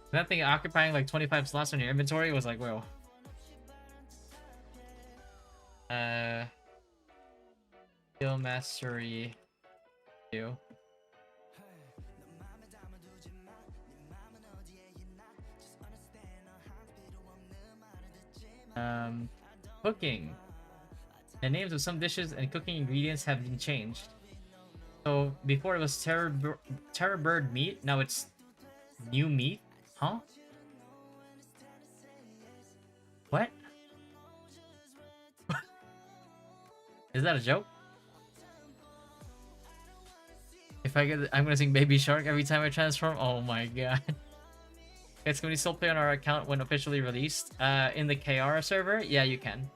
That thing occupying like 25 slots on your inventory was like, whoa. Skill mastery. Do. Cooking. The names of some dishes and cooking ingredients have been changed. So before it was terror bird meat, now it's new meat, huh? What? Is that a joke? If I get, I'm gonna sing Baby Shark every time I transform. Oh my god! It's gonna be still play on our account when officially released. In the KR server, yeah, you can.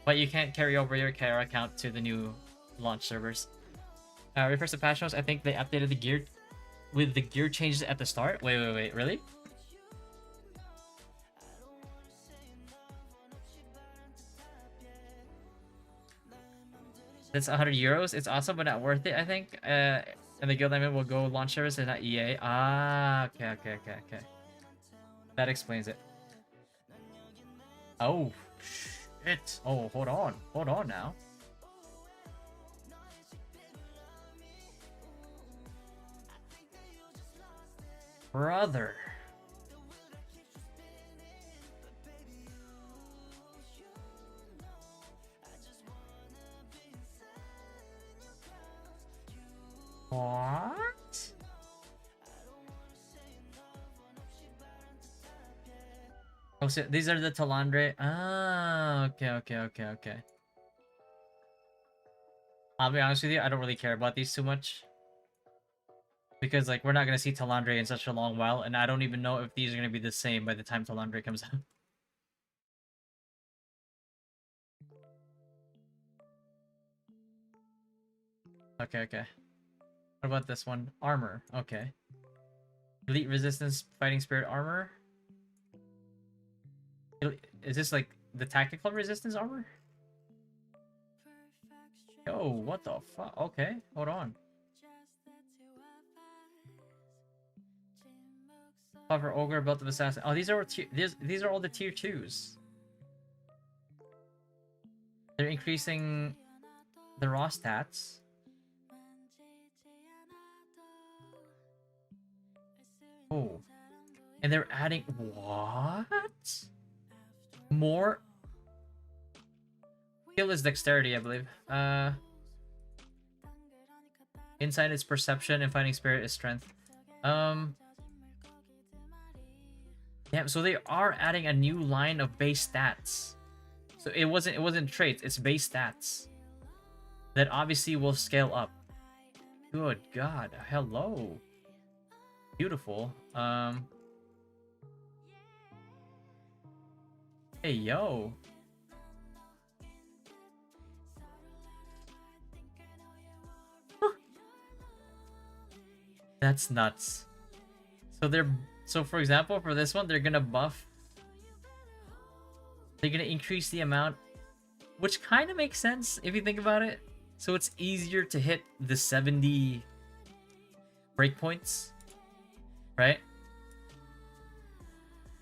But you can't carry over your KR account to the new launch servers. Refresh the patch notes. I think they updated the gear with the gear changes at the start. Wait, really? That's 100 euros. It's awesome, but not worth it, I think. And the guild name will go launch service and not EA. Ah, okay. That explains it. Oh, shit. Oh, hold on now. Brother. What? Oh, so these are the Talandre. Ah, okay. I'll be honest with you, I don't really care about these too much. Because, like, we're not going to see Talandre in such a long while, and I don't even know if these are going to be the same by the time Talandre comes out. Okay. What about this one? Armor. Okay. Elite resistance, fighting spirit armor. Is this, like, the tactical resistance armor? Yo, what the fuck? Okay, hold on. Clever ogre, belt of assassin. Oh, these are all the tier 2s. They're increasing the raw stats. Oh, and they're adding what? More. Skill is dexterity, I believe. Inside is perception, and fighting spirit is strength. Yeah, so they are adding a new line of base stats. So it wasn't traits, it's base stats. that obviously will scale up. Good God. Hello. Beautiful. Hey, yo. That's nuts. So for example, for this one, they're gonna buff. They're gonna increase the amount, which kind of makes sense if you think about it. So it's easier to hit the 70 breakpoints, right?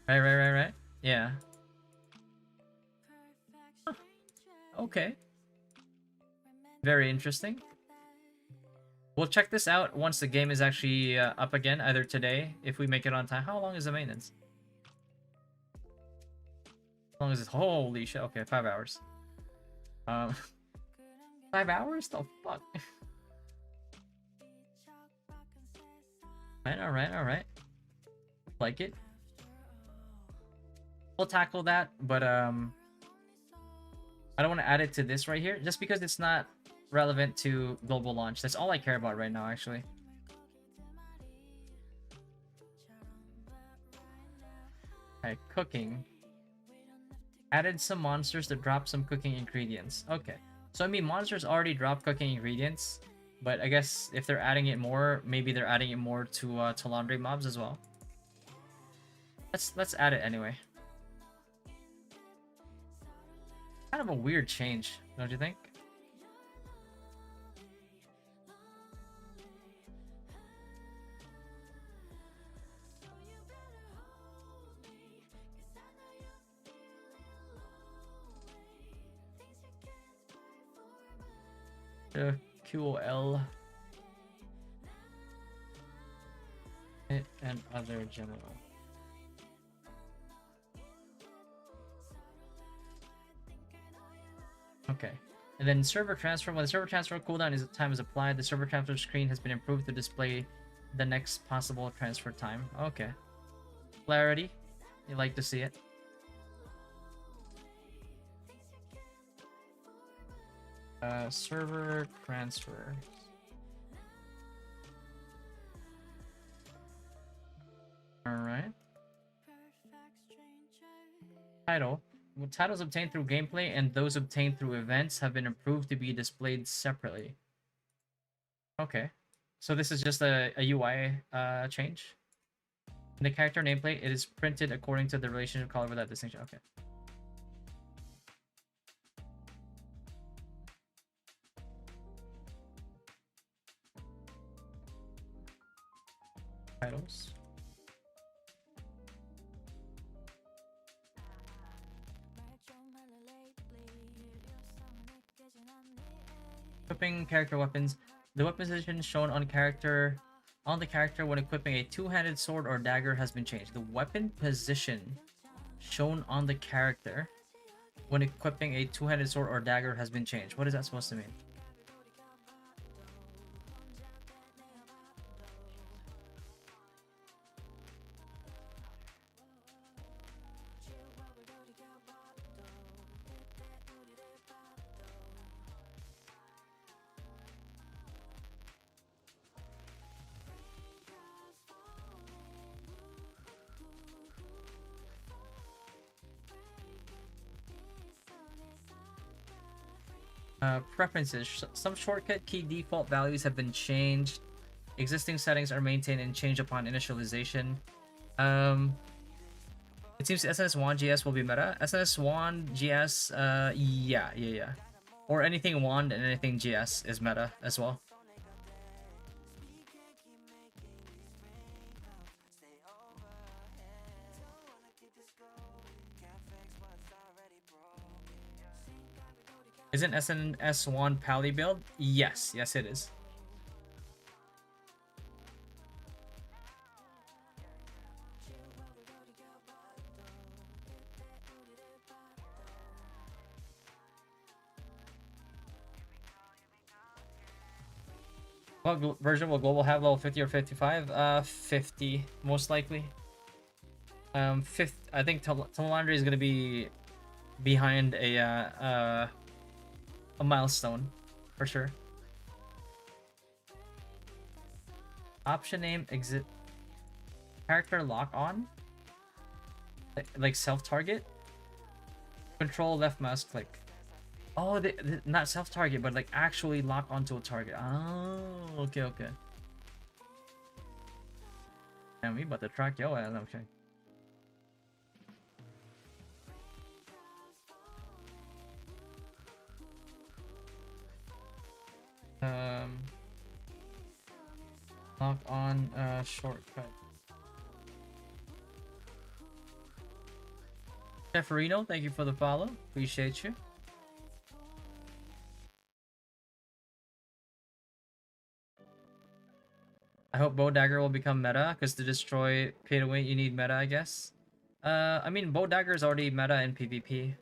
Right. Yeah. Huh. Okay. Very interesting. We'll check this out once the game is actually up again, either today, if we make it on time. How long is the maintenance? How long is it? Holy shit. Okay, 5 hours. 5 hours? The fuck? Alright. Like it. We'll tackle that, but I don't want to add it to this right here, just because it's not relevant to global launch. That's all I care about right now, actually. Alright, cooking. Added some monsters to drop some cooking ingredients. Okay. So, I mean, monsters already drop cooking ingredients, but I guess if they're adding it more, maybe they're adding it more to laundry mobs as well. Let's add it anyway. Kind of a weird change, don't you think? QOL and other general. Okay. And then server transfer. When the server transfer cooldown time is applied, the server transfer screen has been improved to display the next possible transfer time. Okay. Clarity. You like to see it. Server transfer. Alright. Title. Titles obtained through gameplay and those obtained through events have been improved to be displayed separately. Okay. So this is just a UI change. In the character nameplate, it is printed according to the relationship color without distinction. Okay. Titles. Equipping character weapons. The weapon position shown on the character when equipping a two-handed sword or dagger has been changed. The weapon position shown on the character when equipping a two-handed sword or dagger has been changed. What is that supposed to mean? Preferences. Some shortcut key default values have been changed. Existing settings are maintained and changed upon initialization. It seems SNS Wand GS will be meta. SNS Wand GS, yeah. Or anything Wand and anything GS is meta as well. Isn't SNS Wand Pally build? Yes, it is. What version will Global have, level 50 or 55? 50, most likely. Fifth, I think Telandri is gonna be behind a milestone. for sure. Option name exit character lock on, like self target. Control left mouse click. Oh, not self target, but like actually lock onto a target. Oh, okay, okay. And we about to track yo ass. Okay. Lock on shortcut. Jefferino, thank you for the follow. Appreciate you. I hope Bow Dagger will become meta, because to destroy pay to win you need meta, I guess. I mean Bow Dagger is already meta in PvP.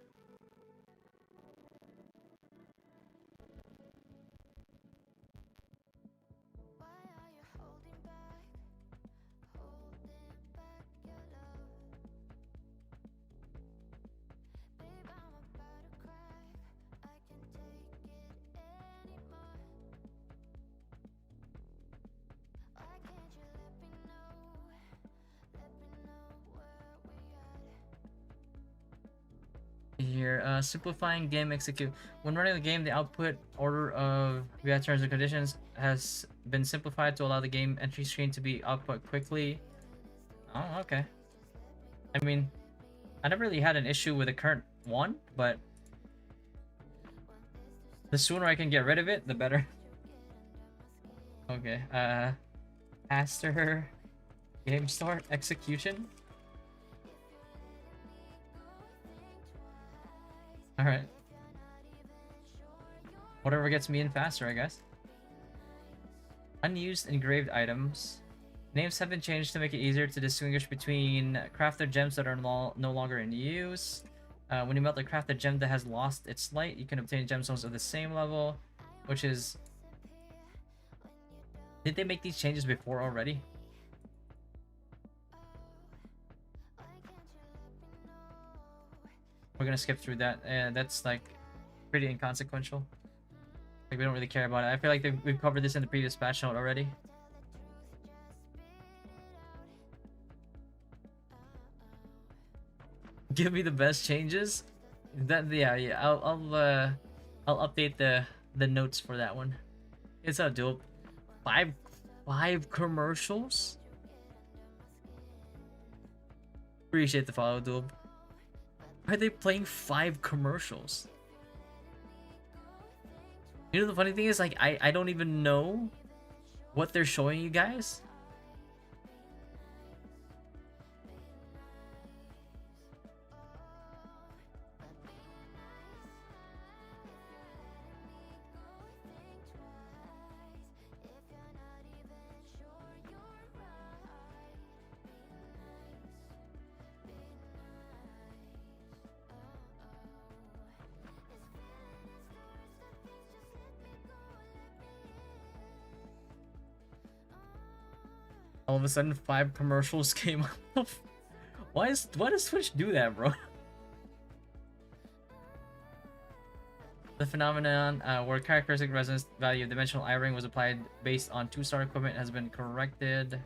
Here, simplifying game execute. When running the game, the output order of via terms and conditions has been simplified to allow the game entry screen to be output quickly. Oh, okay. I mean, I never really had an issue with the current one, but the sooner I can get rid of it, the better. Okay, faster game start execution. Alright. Whatever gets me in faster, I guess. Unused engraved items. Names have been changed to make it easier to distinguish between crafted gems that are no longer in use. When you melt a crafted gem that has lost its light, you can obtain gemstones of the same level, which is... Did they make these changes before already? We're gonna skip through that. That's like pretty inconsequential. Like we don't really care about it. I feel like we've covered this in the previous patch note already. Give me the best changes. Yeah. I'll update the notes for that one. It's a dope. Five commercials. Appreciate the follow, Doob. Why are they playing 5 commercials? You know, the funny thing is, like, I don't even know what they're showing you guys. All of a sudden, 5 commercials came up. Why does Twitch do that, bro? The phenomenon where characteristic resonance value of dimensional eye-ring was applied based on 2-star equipment has been corrected.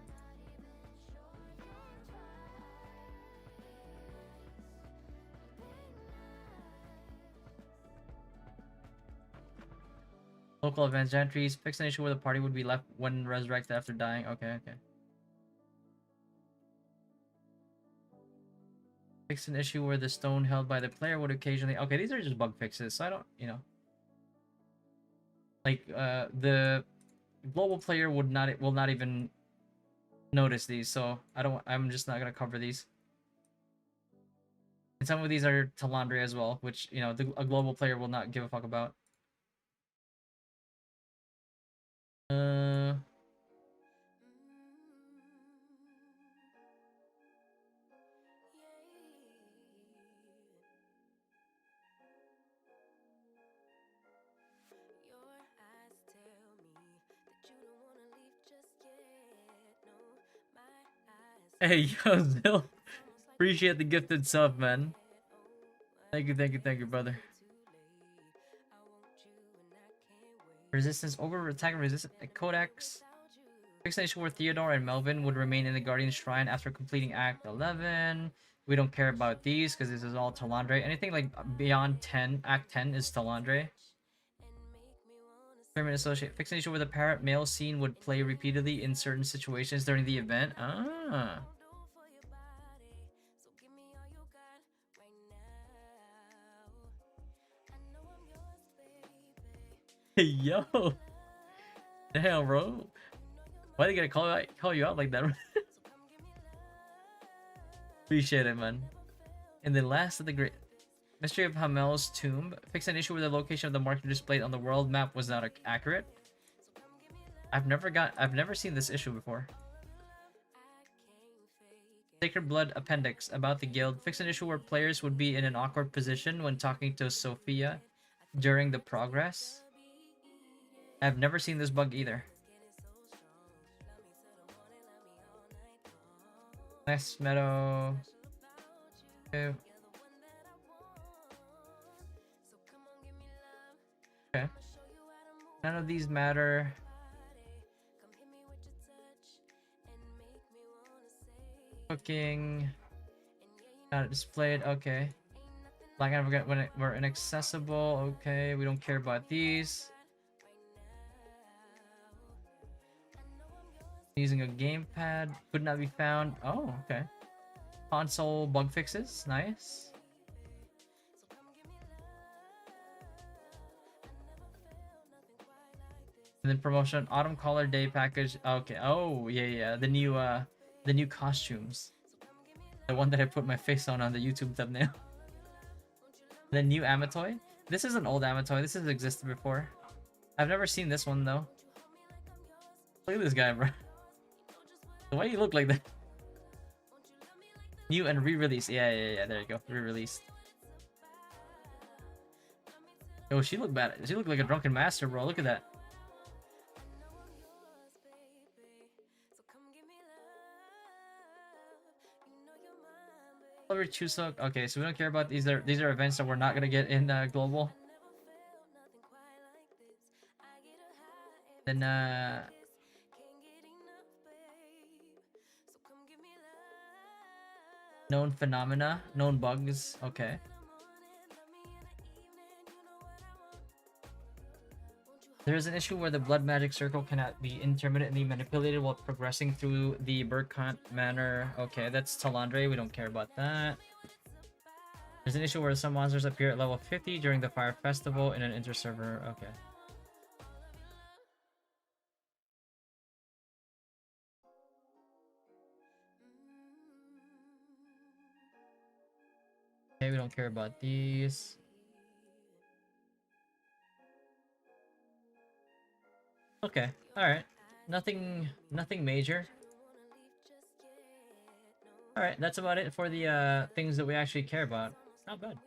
Local events entries. Fix an issue where the party would be left when resurrected after dying. Okay. Fix an issue where the stone held by the player would occasionally... Okay, these are just bug fixes, so I don't, you know... Like, the global player will not even notice these, so I'm just not gonna cover these. And some of these are Talandria as well, which, you know, a global player will not give a fuck about. Hey, yo, Zil. Appreciate the gifted sub, man. Thank you, brother. Resistance over attack resistance codex. Fix an issue where Theodore and Melvin would remain in the Guardian Shrine after completing Act 11. We don't care about these because this is all Talandre. Anything like beyond 10, Act 10 is Talandre. Pyramid Associate. Fix an issue where the parrot male scene would play repeatedly in certain situations during the event. Ah. Yo. Damn, bro. Why they gonna call you out like that? Appreciate it, man. And the last of the great Mystery of Hamel's tomb. Fix an issue where the location of the marker displayed on the world map was not accurate. I've never seen this issue before. Sacred Blood Appendix about the guild. Fix an issue where players would be in an awkward position when talking to Sophia during the progress. I've never seen this bug either. Nice meadow. Okay. Okay. None of these matter. Cooking. Not displayed. Okay. Black and forget when we're inaccessible. Okay, we don't care about these. Using a gamepad could not be found. Oh, okay. Console bug fixes. Nice. And then promotion autumn collar day package. Okay. Oh, yeah. The new costumes. The one that I put my face on the YouTube thumbnail. The new Amatoy. This is an old Amatoy. This has existed before. I've never seen this one though. Look at this guy, bro. Why do you look like that? New and re-release. Yeah. There you go. Re-released. Yo, she looked bad. She looked like a drunken master, bro. Look at that. Oliver Chusok. Okay, so we don't care about these. These are events that we're not gonna get in global. Then known phenomena, known bugs. Okay. There is an issue where the blood magic circle cannot be intermittently manipulated while progressing through the Burkant Manor. Okay, that's Talandre. We don't care about that. There's an issue where some monsters appear at level 50 during the Fire Festival in an inter-server. Okay. Okay, we don't care about these. Okay, alright. Nothing major. Alright, that's about it for the things that we actually care about. Not bad.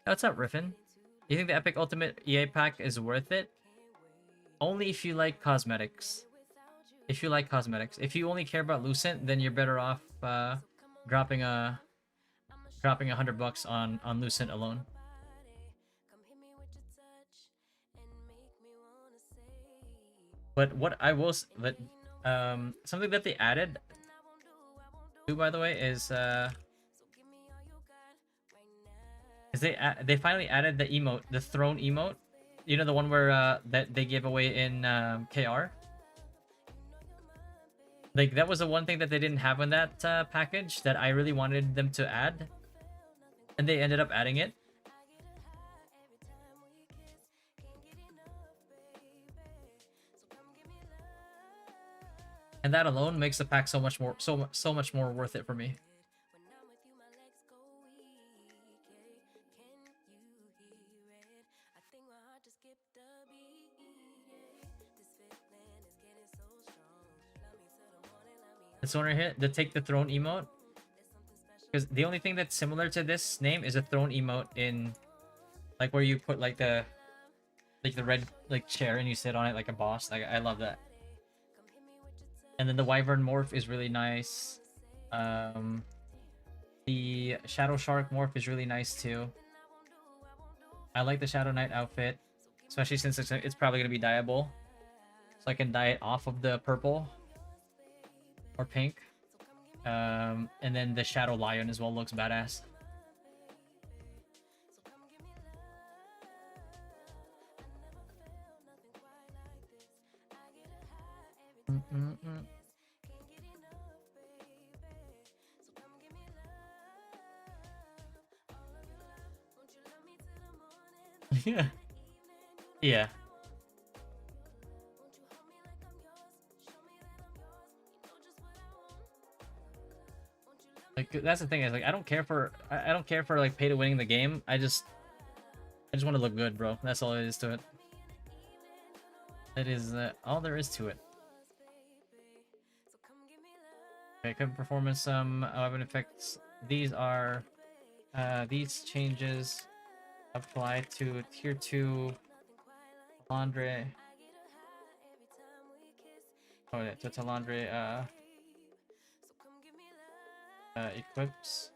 What's up, Riffin? You think the Epic Ultimate EA pack is worth it? Only if you like cosmetics. If you like cosmetics. If you only care about Lucent, then you're better off dropping $100 on Lucent alone. But what I will something that they added too, by the way, is they finally added the emote, the Thron emote. You know, the one where that they gave away in KR. Like, that was the one thing that they didn't have in that package that I really wanted them to add, and they ended up adding it. And that alone makes the pack so much more worth it for me. This one right here, the Take the Throne emote. Because the only thing that's similar to this name is a Throne emote in, like, where you put like the red like chair and you sit on it like a boss. Like, I love that. And then the Wyvern morph is really nice. The Shadow Shark morph is really nice too. I like the Shadow Knight outfit, especially since it's probably gonna be dyeable, so I can dye it off of the purple or pink. And then the Shadow Lion as well looks badass. Yeah. Yeah. Like that's the thing is like I don't care for like pay to winning the game. I just want to look good, bro. That's all it is to it. That is all there is to it. Okay, cover performance, weapon effects. These are these changes apply to tier 2 Talandre. Oh yeah, to Talandre equips.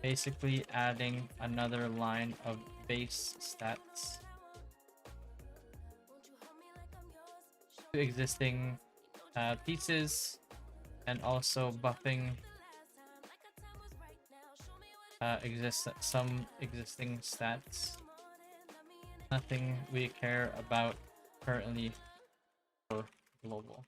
Basically adding another line of base stats to existing pieces, and also buffing some existing stats. Nothing we care about currently for global.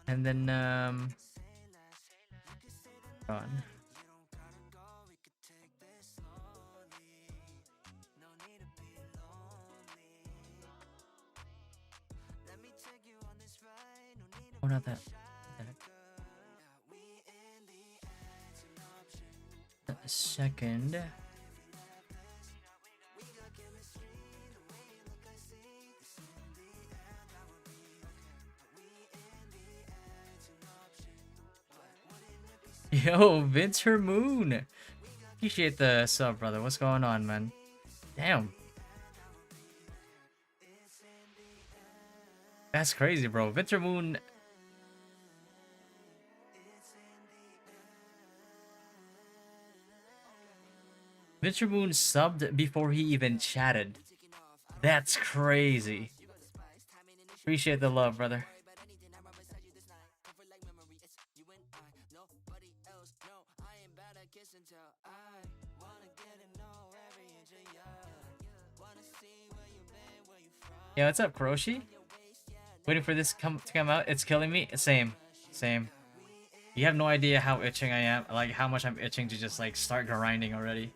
And then Thron. Oh, not that. A second. Yo, Winter Moon. Appreciate the sub, brother. What's going on, man? Damn. That's crazy, bro. Winter Moon. Winter Moon subbed before he even chatted. That's crazy. Appreciate the love, brother. Yeah, what's up, Kuroshi? Waiting for this to come out. It's killing me. Same. You have no idea how itching I am. Like, how much I'm itching to just, like, start grinding already.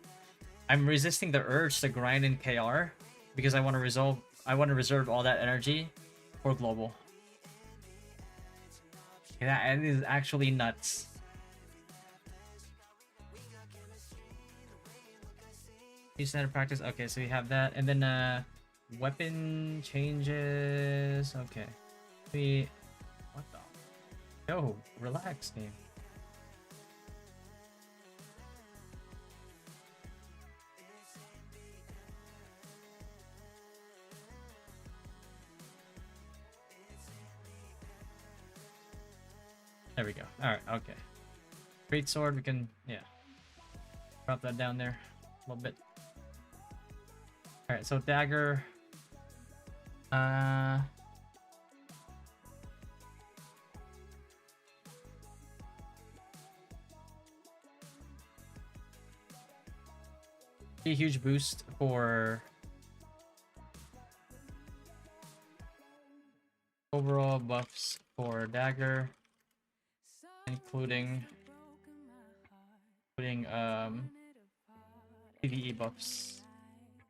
I'm resisting the urge to grind in KR because I want to reserve all that energy for global. That is actually nuts. New standard practice. Okay, so we have that, and then weapon changes. Okay, what the? Yo, relax, game. There we go. All right. Okay. Great sword. We can drop that down there a little bit. All right. So dagger. A huge boost for overall buffs for dagger, including PvE buffs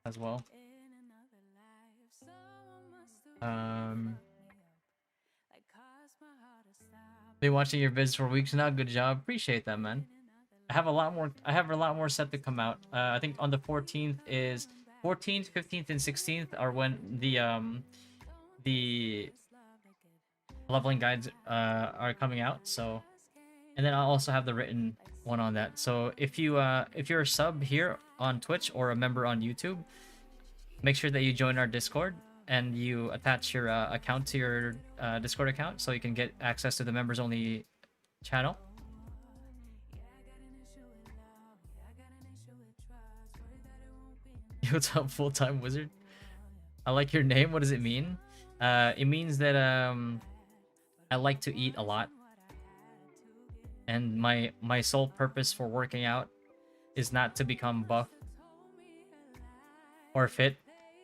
as well. Been watching your vids for weeks now. Good job. Appreciate that, man. I have a lot more set to come out. I think on the 14th is 14th, 15th, and 16th are when the leveling guides are coming out. So and then I'll also have the written one on that. So if you're a sub here on Twitch or a member on YouTube, make sure that you join our Discord and you attach your account to your Discord account so you can get access to the members only channel. What's up, full-time wizard? I like your name. What does it mean? It means that I like to eat a lot, and my sole purpose for working out is not to become buff or fit.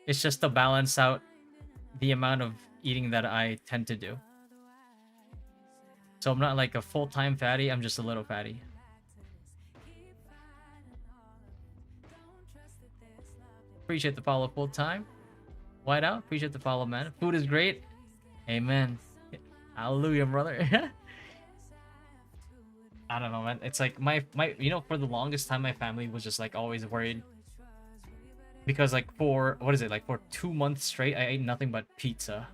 It's just to balance out the amount of eating that I tend to do. So I'm not like a full-time fatty, I'm just a little fatty. Appreciate the follow full-time. Whiteout, appreciate the follow, man. Food is great. Amen. Hallelujah, brother. I don't know, man. It's like my you know, for the longest time my family was just like always worried. Because like for what is it, like for 2 months straight I ate nothing but pizza.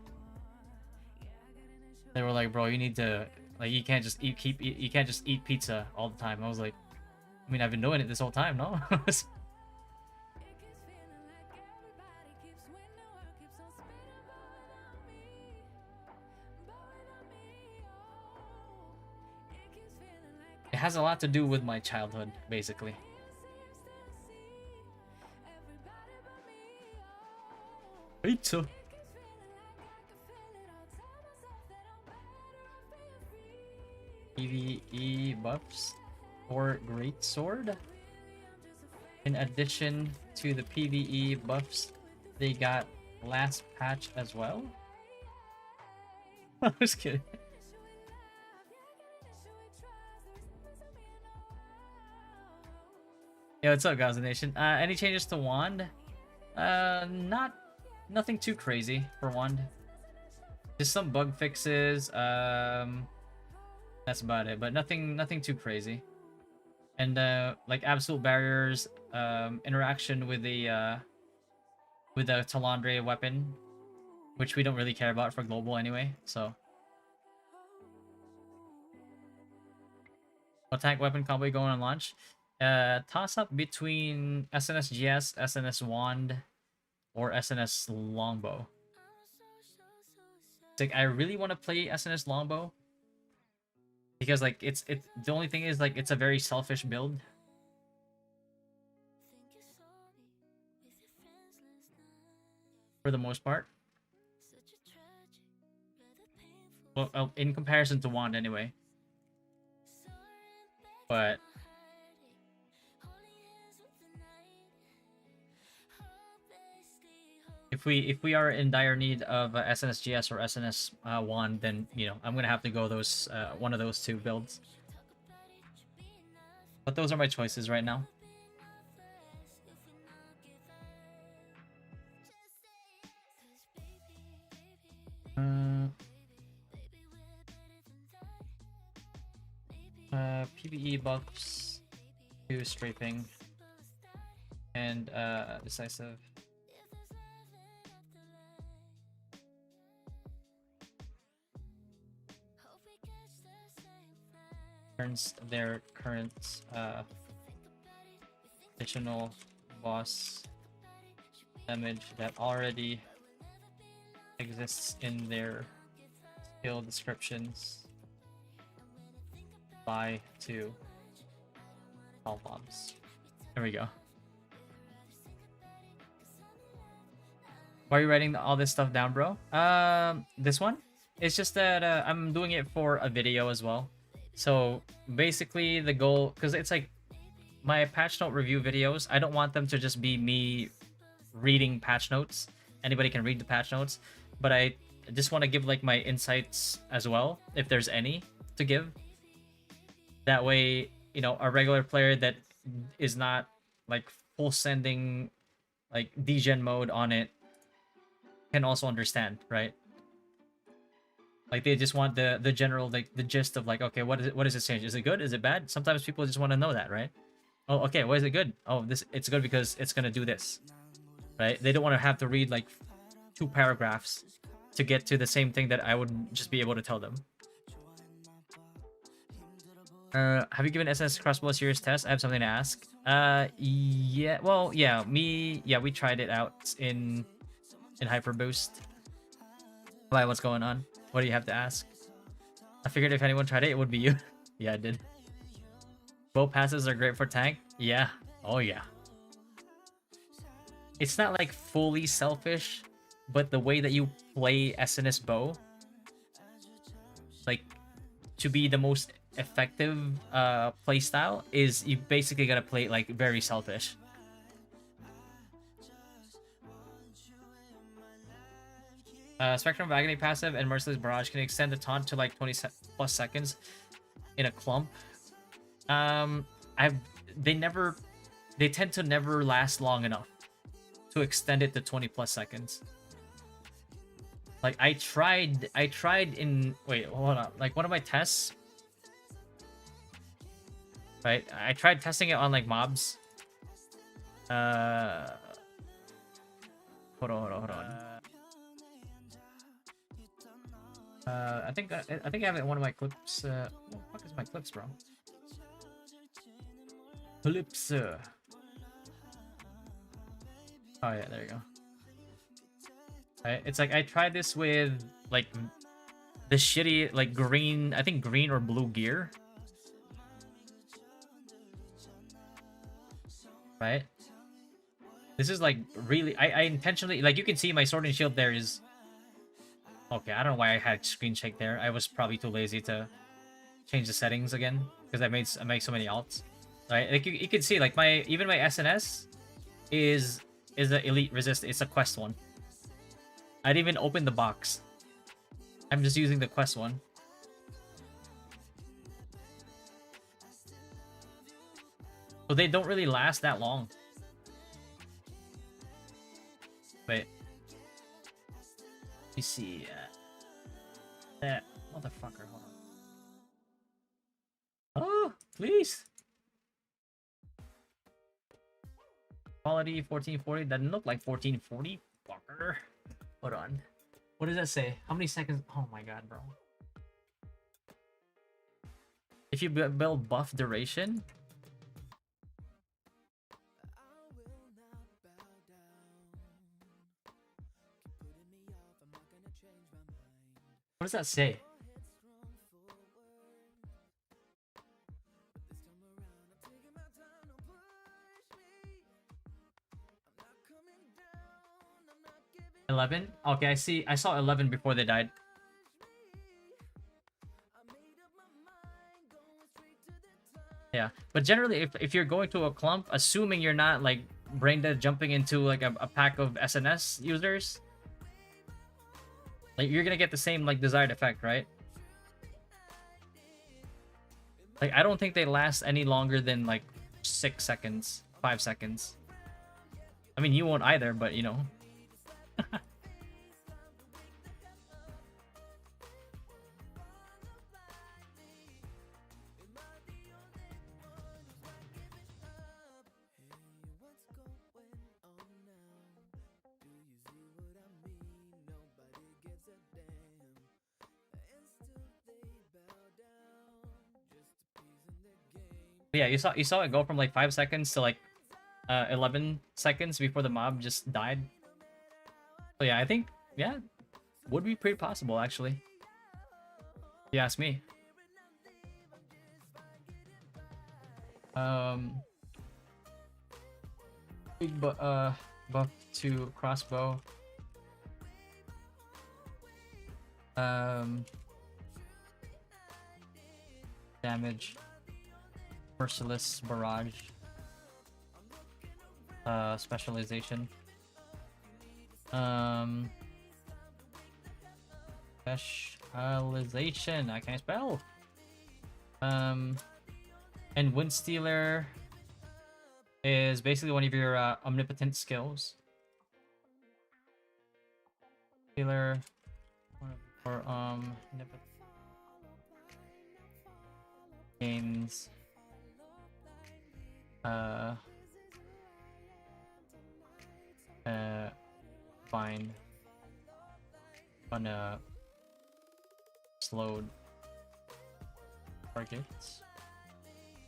They were like, bro, you need to, like, you can't just you can't just eat pizza all the time. I was like, I mean, I've been doing it this whole time, no? It has a lot to do with my childhood, basically. Pizza. PvE buffs for Greatsword. In addition to the PvE buffs, they got last patch as well. I'm just kidding. Yo, what's up, Gaza Nation? Any changes to Wand? Nothing too crazy for Wand. Just some bug fixes. That's about it, but nothing too crazy. And like absolute barriers, interaction with the Talandre weapon, which we don't really care about for global anyway. So, what tank weapon combo you going on launch? Toss up between SNS GS, SNS Wand, or SNS Longbow. It's like I really want to play SNS Longbow because like it's the only thing is like it's a very selfish build. For the most part. Well, in comparison to Wand anyway. But if we are in dire need of SNSGS or SNS Wand, then you know I'm gonna have to go those one of those two builds. But those are my choices right now. PvE buffs to strafing and decisive. Turns their current additional boss damage that already exists in their skill descriptions by 2 all bombs. There we go. Why are you writing all this stuff down, bro? This one? It's just that I'm doing it for a video as well. So basically the goal, because it's like my patch note review videos, I don't want them to just be me reading patch notes. Anybody can read the patch notes, but I just want to give like my insights as well, if there's any to give. That way, you know, a regular player that is not like full sending like degen mode on it can also understand, right? Like they just want the general, like the gist of like, okay, what is this change? Is it good? Is it bad? Sometimes people just want to know that, right? Oh, okay, why is it good? Oh, it's good because it's gonna do this, right? They don't want to have to read like 2 paragraphs to get to the same thing that I would just be able to tell them. Have you given SS crossbow a serious test? I have something to ask. Yeah. Well, yeah. Yeah. We tried it out in Hyper Boost. Why? What's going on? What do you have to ask? I figured if anyone tried it, it would be you. Yeah, I did. Bow passes are great for tank. Yeah. Oh yeah. It's not like fully selfish, but the way that you play SNS bow, like to be the most effective playstyle, is you basically gotta play it like very selfish. Spectrum of Agony passive and Merciless Barrage can extend the taunt to like 20 plus seconds in a clump. They tend to never last long enough to extend it to 20 plus seconds. Like I tried in, wait, hold on, like one of my tests, right? I tried testing it on like mobs. Hold on. I think I have it in one of my clips. What the fuck is my clips, bro? Clips. Oh yeah, there you go. Right, it's like I tried this with like the shitty like green, I think green or blue gear. Right? This is like really, I intentionally, like you can see my sword and shield there is okay. I don't know why I had screen shake there. I was probably too lazy to change the settings again because I make so many alts. Right? Like you can see like my even my SNS is the elite resist. It's a quest one. I didn't even open the box. I'm just using the quest one. So they don't really last that long. Wait. Let me see. That motherfucker. Hold on. Oh, please. Quality 1440. Doesn't look like 1440. Fucker. Hold on. What does that say? How many seconds? Oh my god, bro. If you build buff duration. What does that say? $11? Okay, I see. I saw 11 before they died. Yeah, but generally, if you're going to a clump, assuming you're not like brain dead jumping into like a pack of SNS users, like you're gonna get the same like desired effect, right? Like I don't think they last any longer than like 6 seconds, 5 seconds. I mean, you won't either, but you know. Yeah, you saw it go from like 5 seconds to like 11 seconds before the mob just died. So yeah, I think yeah, would be pretty possible actually. If you ask me. Big buff to crossbow. Damage. Merciless barrage. Specialization. Specialization. I can't spell. And Wind Stealer is basically one of your omnipotent skills. Stealer or omnipotent gains fine on slowed targets.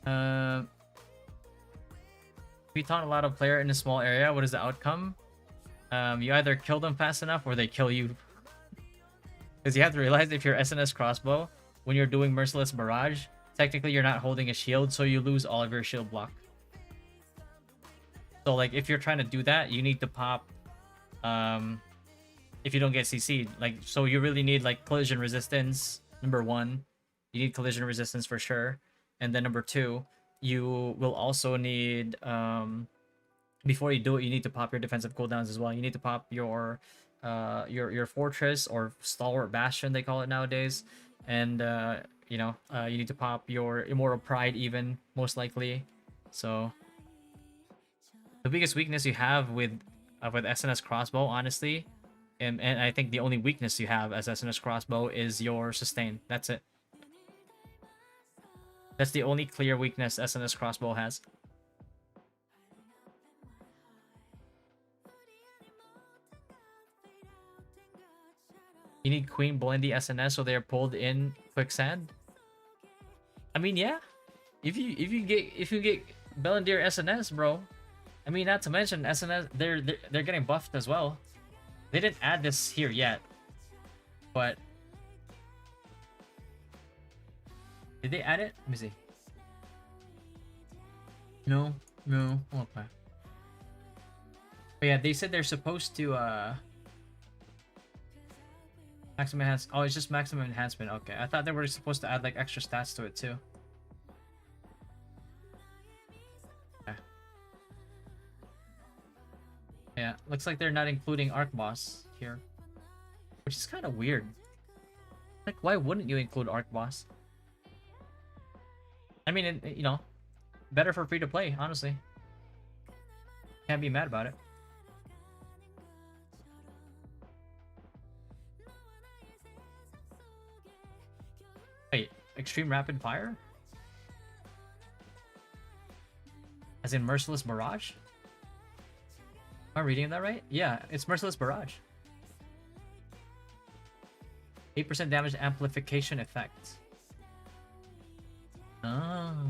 If you taunt a lot of player in a small area, what is the outcome? You either kill them fast enough or they kill you. Because you have to realize if you're SNS crossbow, when you're doing Merciless Barrage, technically you're not holding a shield, so you lose all of your shield block. So like if you're trying to do that, you need to pop if you don't get CC'd. Like, so you really need like collision resistance, number 1. You need collision resistance for sure. And then number 2, you will also need before you do it, you need to pop your defensive cooldowns as well. You need to pop your fortress or stalwart bastion, they call it nowadays. And you know, you need to pop your immortal pride even, most likely. So the biggest weakness you have with SNS crossbow, honestly, and I think the only weakness you have as SNS crossbow is your sustain. That's it. That's the only clear weakness SNS crossbow has. You need Queen Blendy SNS so they're pulled in quicksand. I mean, yeah. If you get Bellandir SNS, bro. I mean, not to mention SNS, they're getting buffed as well. They didn't add this here yet, but did they add it? Let me see. No. Okay. But yeah, they said they're supposed to maximum enhance. Oh, it's just maximum enhancement. Okay, I thought they were supposed to add like extra stats to it too. Okay. Yeah, looks like they're not including Arc Boss here, which is kind of weird. Like, why wouldn't you include Arc Boss? I mean, you know, better for free to play, honestly. Can't be mad about it. Wait, extreme rapid fire? As in Merciless Barrage? Am I reading that right? Yeah, it's Merciless Barrage. 8% damage amplification effect. Oh.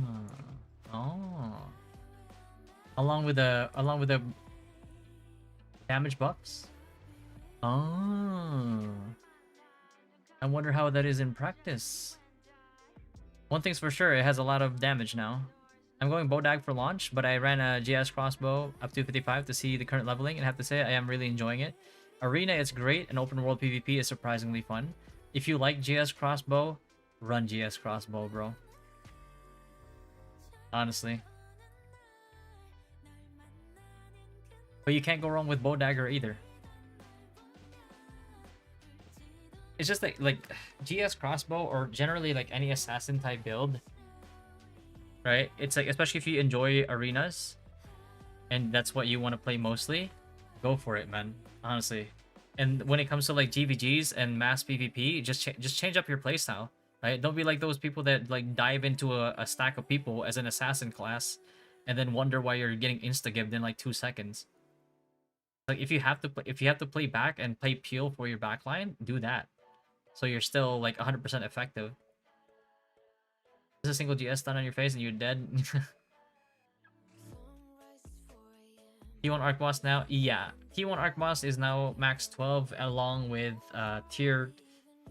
Along with the damage buffs. Oh. I wonder how that is in practice. One thing's for sure, it has a lot of damage now. I'm going Bodag for launch, but I ran a GS crossbow up to 55 to see the current leveling, and I have to say I am really enjoying it. Arena is great, and open world PvP is surprisingly fun. If you like GS crossbow, run GS crossbow, bro. Honestly. But you can't go wrong with bow dagger either. It's just like GS crossbow, or generally like any assassin type build, right? It's like, especially if you enjoy arenas and that's what you want to play mostly, go for it, man. Honestly. And when it comes to like GVGs and mass PvP, just change up your playstyle, right? Don't be like those people that like dive into a stack of people as an assassin class and then wonder why you're getting insta-gibbed in like 2 seconds. Like if you have to play back and play peel for your backline, do that. So you're still like 100% effective. There's a single GS stun on your face and you're dead. T1 Arc Boss now? Yeah. T1 Arc Boss is now max 12 along with tier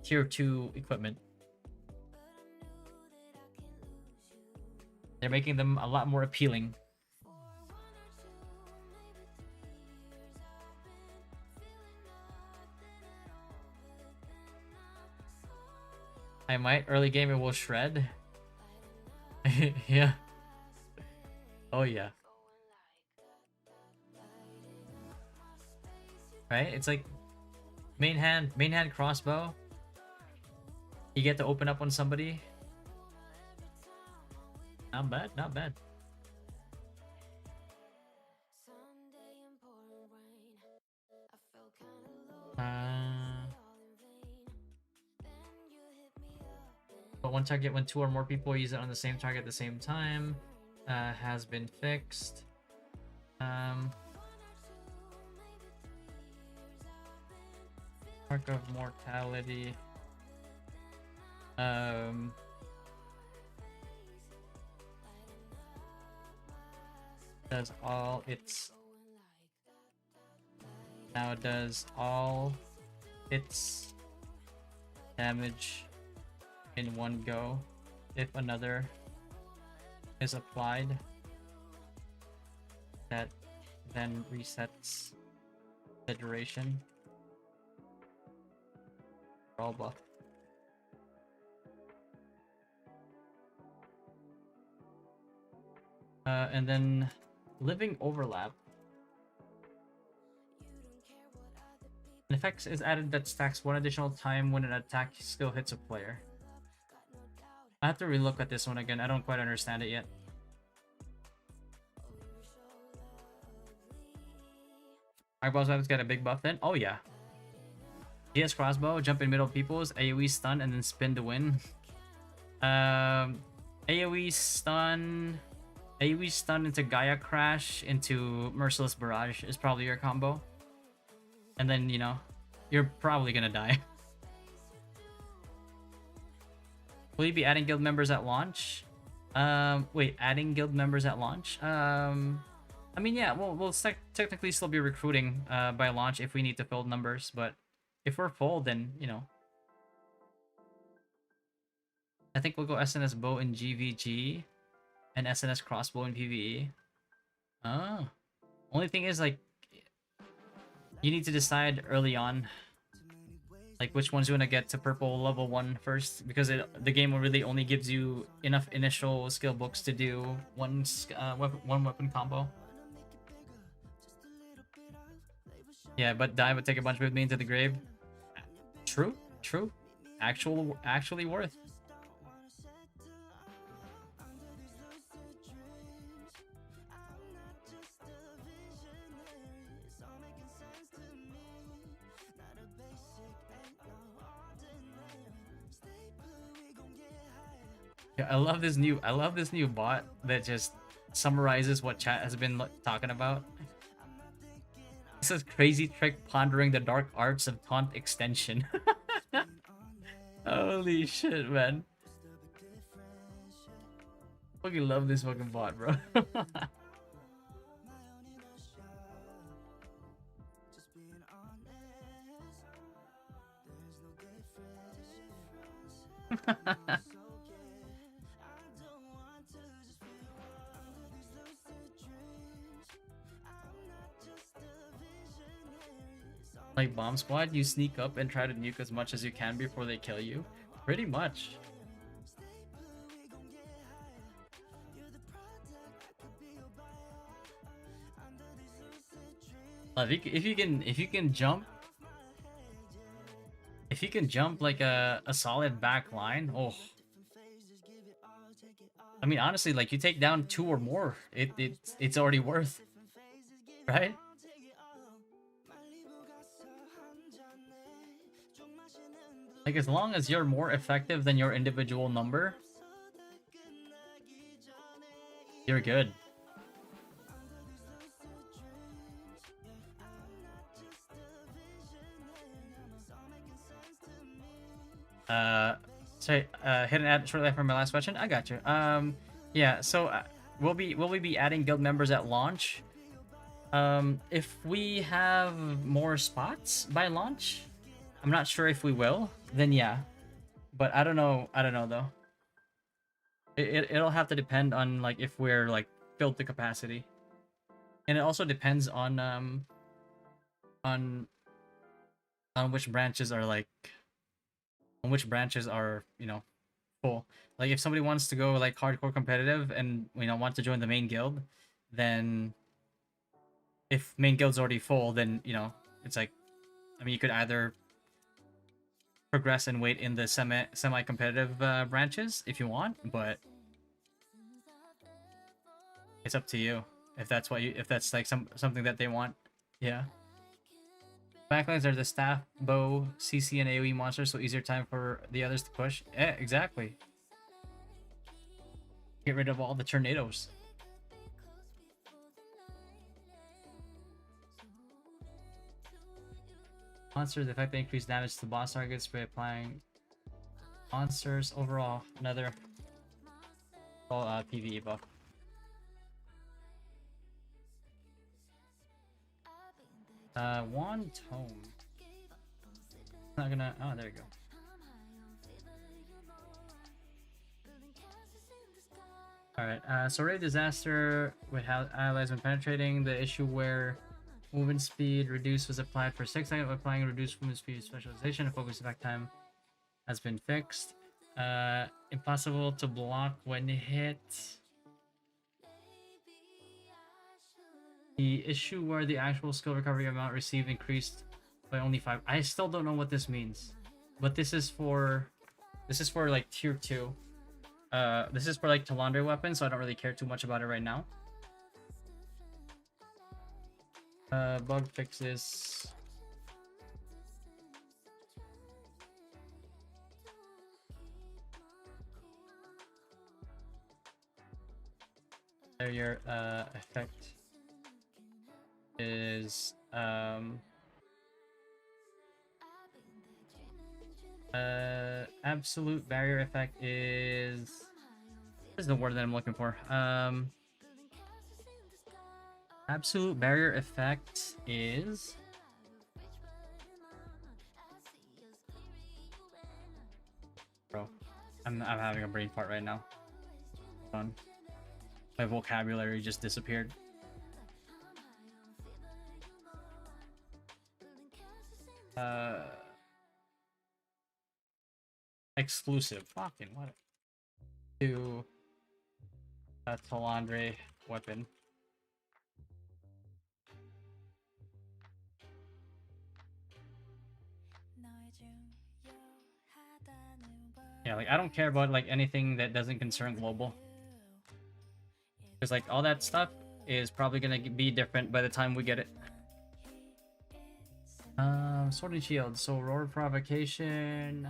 2 equipment. They're making them a lot more appealing. I might. Early game it will shred. Yeah. Oh yeah. Right? It's like main hand crossbow. You get to open up on somebody. Not bad, not bad. But one target when 2 or more people use it on the same target at the same time has been fixed. Mark of mortality. Does all its now does all its damage in one go if another is applied. That then resets the duration. All buff. And then living overlap. An effect is added that stacks one additional time when an attack skill hits a player. I have to relook at this one again. I don't quite understand it yet. Fireball's weapons got a big buff then? Oh yeah. GS crossbow, jump in middle of people's, AoE stun, and then spin to win. AoE stun into Gaia Crash into Merciless Barrage is probably your combo. And then, you know, you're probably gonna die. Will you be adding guild members at launch? Wait, adding guild members at launch? I mean, yeah, we'll technically still be recruiting by launch if we need to fill numbers, but if we're full, then, you know. I think we'll go SNS bow in GVG and SNS crossbow in PvE. Oh. Only thing is, like, you need to decide early on, like, which one's you want to get to purple level 1 first, because the game really only gives you enough initial skill books to do one weapon combo. Yeah, but die would take a bunch with me into the grave. True. Actually worth. Yeah, I love this new bot that just summarizes what chat has been talking about. This is crazy trick pondering the dark arts of taunt extension. Holy shit, man. Fucking love this fucking bot, bro. Like Bomb Squad, you sneak up and try to nuke as much as you can before they kill you? Pretty much. If you can jump like a solid back line, oh. I mean, honestly, like, you take down 2 or more, it's already worth, right? Like, as long as you're more effective than your individual number, you're good. Sorry, hit an ad shortly after my last question. I got you. Yeah, so will we be adding guild members at launch? If we have more spots by launch, I'm not sure if we will. Then yeah, but I don't know though. It'll have to depend on, like, if we're, like, filled to capacity, and it also depends on which branches are, like, you know, full. Like, if somebody wants to go, like, hardcore competitive and, you know, want to join the main guild, then if main guild's already full, then, you know, it's like, I mean, you could either progress and wait in the semi-competitive branches if you want, but it's up to you if that's like something that they want. Yeah. Backlines are the staff, bow, CC, and AoE monsters, so easier time for the others to push. Yeah, exactly. Get rid of all the tornadoes. Monsters effect increase damage to boss targets by applying monsters. Overall, another PvE buff. Wand tone. Not gonna. Oh, there you go. Alright, so Rave Disaster with how allies when penetrating, the issue where movement speed reduced was applied for 6 seconds. Applying reduced movement speed specialization and focus effect time has been fixed. Impossible to block when hit. The issue where the actual skill recovery amount received increased by only 5. I still don't know what this means, but this is for like tier 2. This is for like Talandre weapons, so I don't really care too much about it right now. Bug fixes. There, your effect is absolute barrier effect is. What is the word that I'm looking for? Absolute barrier effect is. Bro, I'm having a brain fart right now. Hold on. My vocabulary just disappeared. Exclusive. Fucking what? To a Talandre weapon. Yeah, like I don't care about like anything that doesn't concern global. Because like all that stuff is probably gonna be different by the time we get it. Sword and Shield. So Roar Provocation.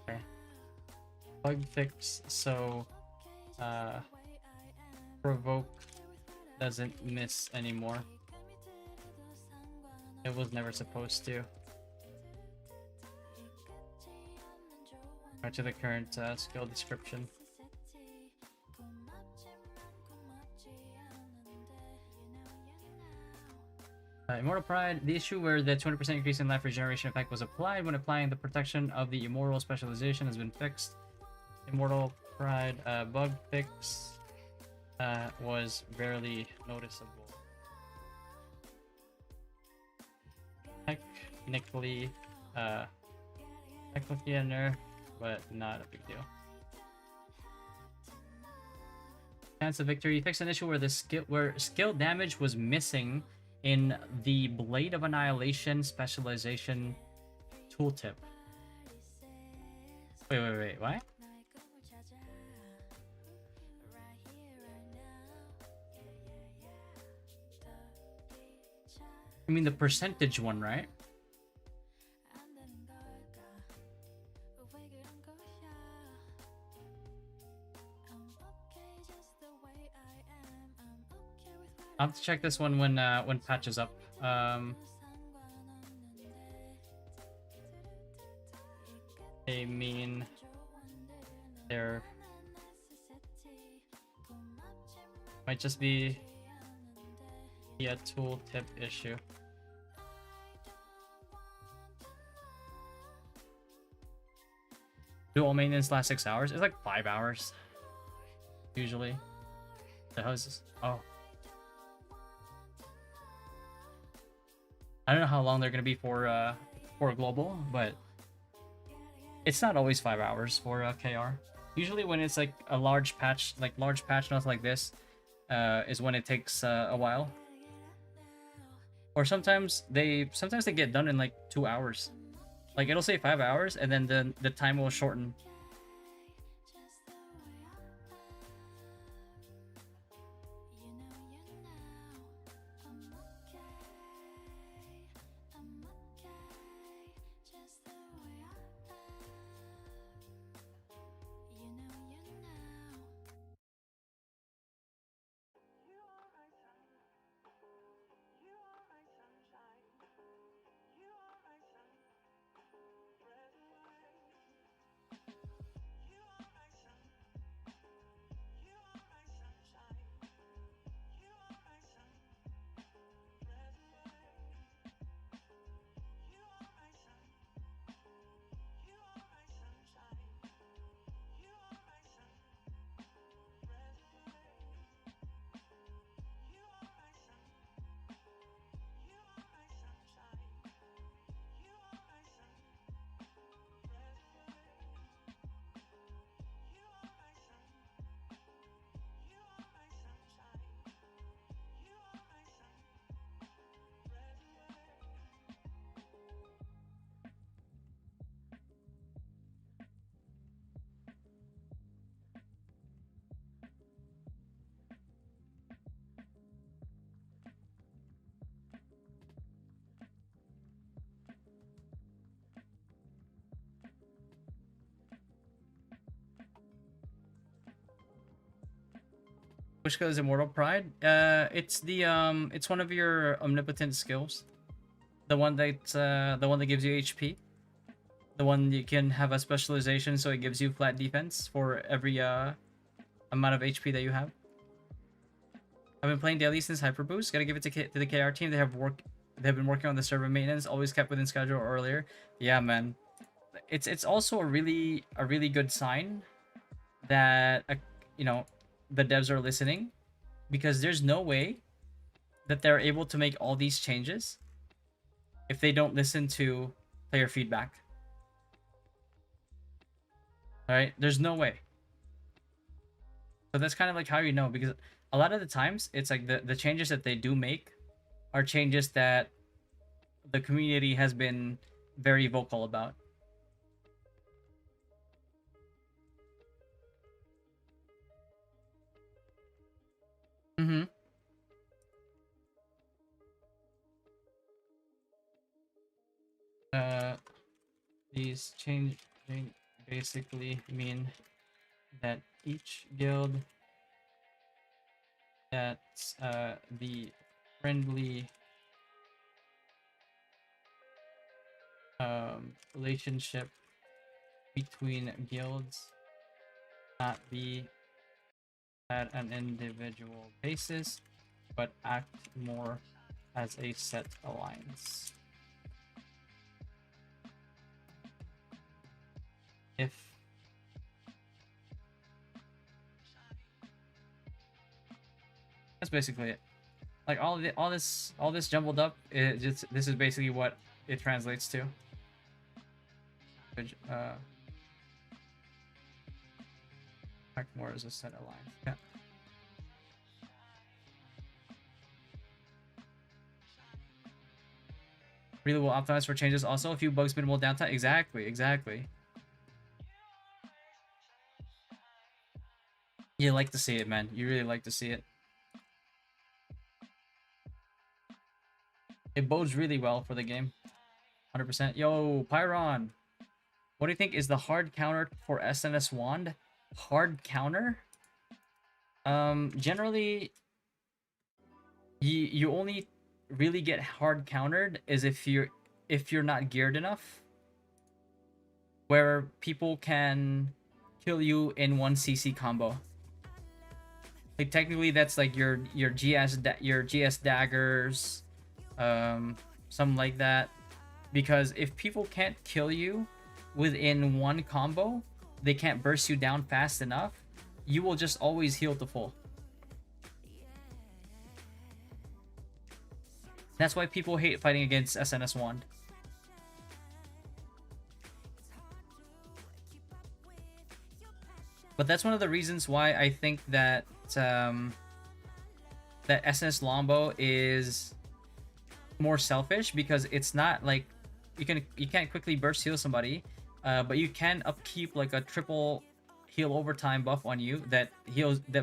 Okay. Bug fix. So Provoke doesn't miss anymore. It was never supposed to. Right to the current skill description. Immortal Pride, the issue where the 20% increase in life regeneration effect was applied when applying the protection of the Immortal specialization has been fixed. Immortal Pride bug fix was barely noticeable. Technically a nerf, but not a big deal. Chance of victory. Fix an issue where the skill damage was missing in the Blade of Annihilation specialization tooltip. Wait, what? I mean the percentage one, right? I'll have to check this one when patch is up. I mean, there might just be a tooltip issue. Dual maintenance lasts 6 hours. It's like 5 hours usually. The hoses. Oh. I don't know how long they're gonna be for global, but it's not always 5 hours for KR. Usually when it's like a large patch notes like this, is when it takes a while. Or sometimes they get done in like 2 hours. Like it'll say 5 hours and then the time will shorten. Which skill is Immortal Pride? It's it's one of your omnipotent skills. The one that gives you HP. The one you can have a specialization, so it gives you flat defense for every amount of HP that you have. I've been playing daily since Hyper Boost. Gotta give it to the KR team. They've been working on the server maintenance, always kept within schedule earlier. Yeah, man. It's also a really good sign that you know, the devs are listening, because there's no way that they're able to make all these changes if they don't listen to player feedback. All right, there's no way. So that's kind of like how you know, because a lot of the times it's like the changes that they do make are changes that the community has been very vocal about. Mm-hmm. These changes basically mean that each guild that's the friendly relationship between guilds not be at an individual basis, but act more as a set alliance. If that's basically it. Like all this jumbled up, this is basically what it translates to. Act more as a set alliance. Yeah. Really well optimized for changes. Also, a few bugs, minimal downtime. Exactly. You like to see it, man. You really like to see it. It bodes really well for the game. 100%. Yo, Pyron. What do you think is the hard counter for SNS Wand? Hard counter? Generally, you only really get hard countered is if you're not geared enough, where people can kill you in one CC combo. Like technically, that's like your GS daggers, something like that. Because if people can't kill you within one combo, they can't burst you down fast enough, you will just always heal to full. That's why people hate fighting against SNS Wand. But that's one of the reasons why I think that that SNS Lombo is more selfish, because it's not like you can't quickly burst heal somebody, but you can upkeep like a triple heal overtime buff on you that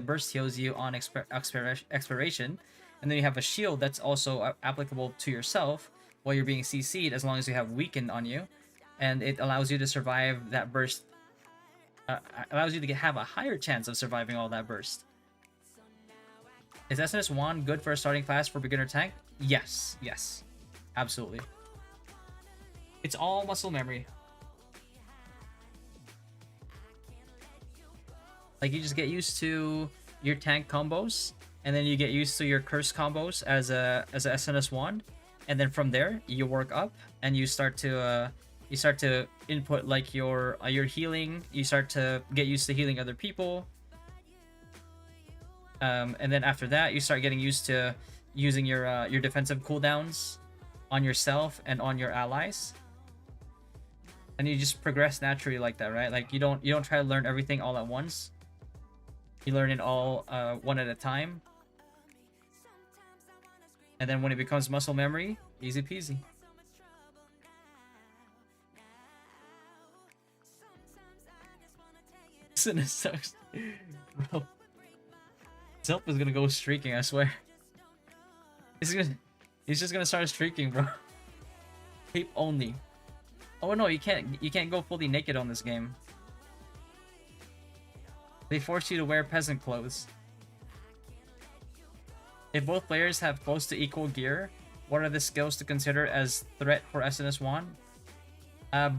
burst heals you on expiration, and then you have a shield that's also applicable to yourself while you're being CC'd, as long as you have weakened on you, and it allows you to survive that burst. Allows you to have a higher chance of surviving all that burst. Is SNS Wand good for a starting class for beginner tank? Yes, absolutely. It's all muscle memory. Like, you just get used to your tank combos, and then you get used to your curse combos as a SNS Wand, and then from there you work up and you start to input like your healing. You start to get used to healing other people, and then after that you start getting used to using your defensive cooldowns on yourself and on your allies, and you just progress naturally like that, right? Like you don't try to learn everything all at once. You learn it all one at a time, and then when it becomes muscle memory, easy peasy. It sucks, bro. Zelp is gonna go streaking, I swear. He's just gonna start streaking, bro. Cape only. Oh no, you can't go fully naked on this game. They force you to wear peasant clothes. If both players have close to equal gear, what are the skills to consider as threat for SNS1?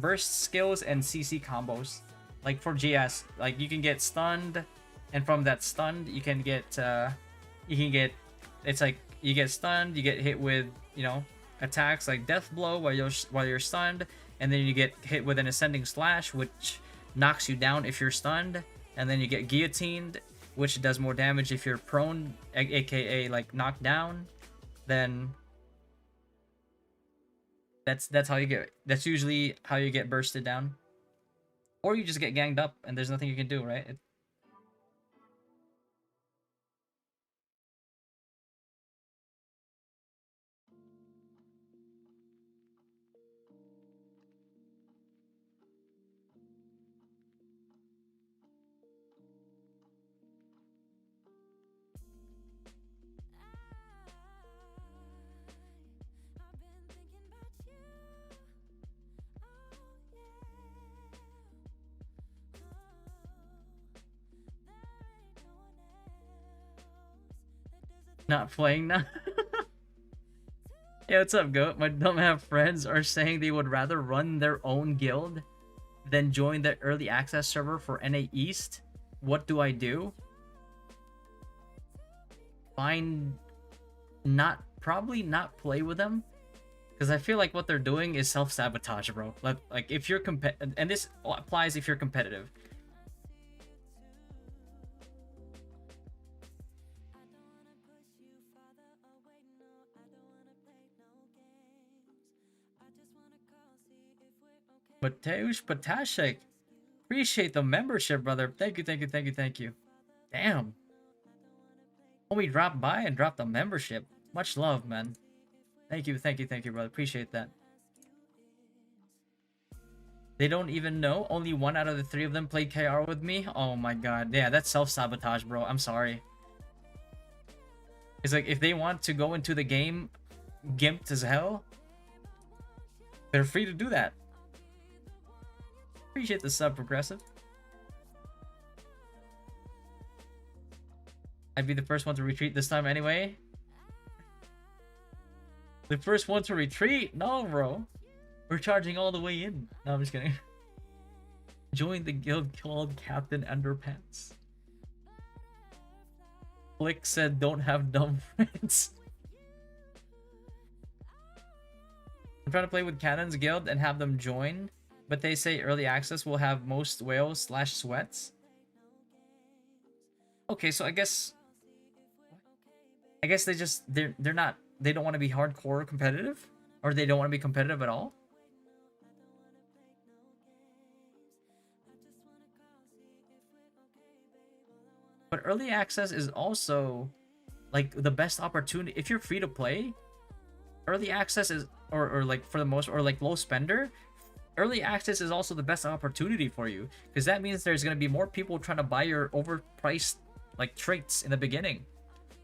Burst skills and CC combos. Like for GS, like you can get stunned, and from that stunned, you can get, it's like you get stunned, you get hit with, you know, attacks like Death Blow while you're stunned, and then you get hit with an Ascending Slash, which knocks you down if you're stunned, and then you get guillotined, which does more damage if you're prone, aka like knocked down. Then that's how you get. That's usually how you get bursted down, or you just get ganged up, and there's nothing you can do, right? Not playing now. Yeah, what's up, Goat? My dumb half friends are saying they would rather run their own guild than join the early access server for NA East. What do I do? Probably not play with them, because I feel like what they're doing is self-sabotage, bro. Like if you're and this applies if you're competitive. Mateusz Patashek, appreciate the membership, brother. Thank you, thank you, thank you, thank you. Damn. Homie dropped by and dropped a membership. Much love, man. Thank you, thank you, thank you, brother. Appreciate that. They don't even know. Only 1 out of the 3 of them played KR with me. Oh my god. Yeah, that's self-sabotage, bro. I'm sorry. It's like, if they want to go into the game gimped as hell, they're free to do that. Appreciate the sub, Progressive. I'd be the first one to retreat this time anyway. The first one to retreat? No, bro. We're charging all the way in. No, I'm just kidding. Join the guild called Captain Underpants. Flick said don't have dumb friends. I'm trying to play with Cannon's guild and have them join, but they say early access will have most whales / sweats. Okay, so I guess they don't want to be hardcore competitive, or they don't want to be competitive at all. But early access is also like the best opportunity if you're free to play. Early access is, or like for the most, or like low spender, early access is also the best opportunity for you, because that means there's going to be more people trying to buy your overpriced like traits in the beginning.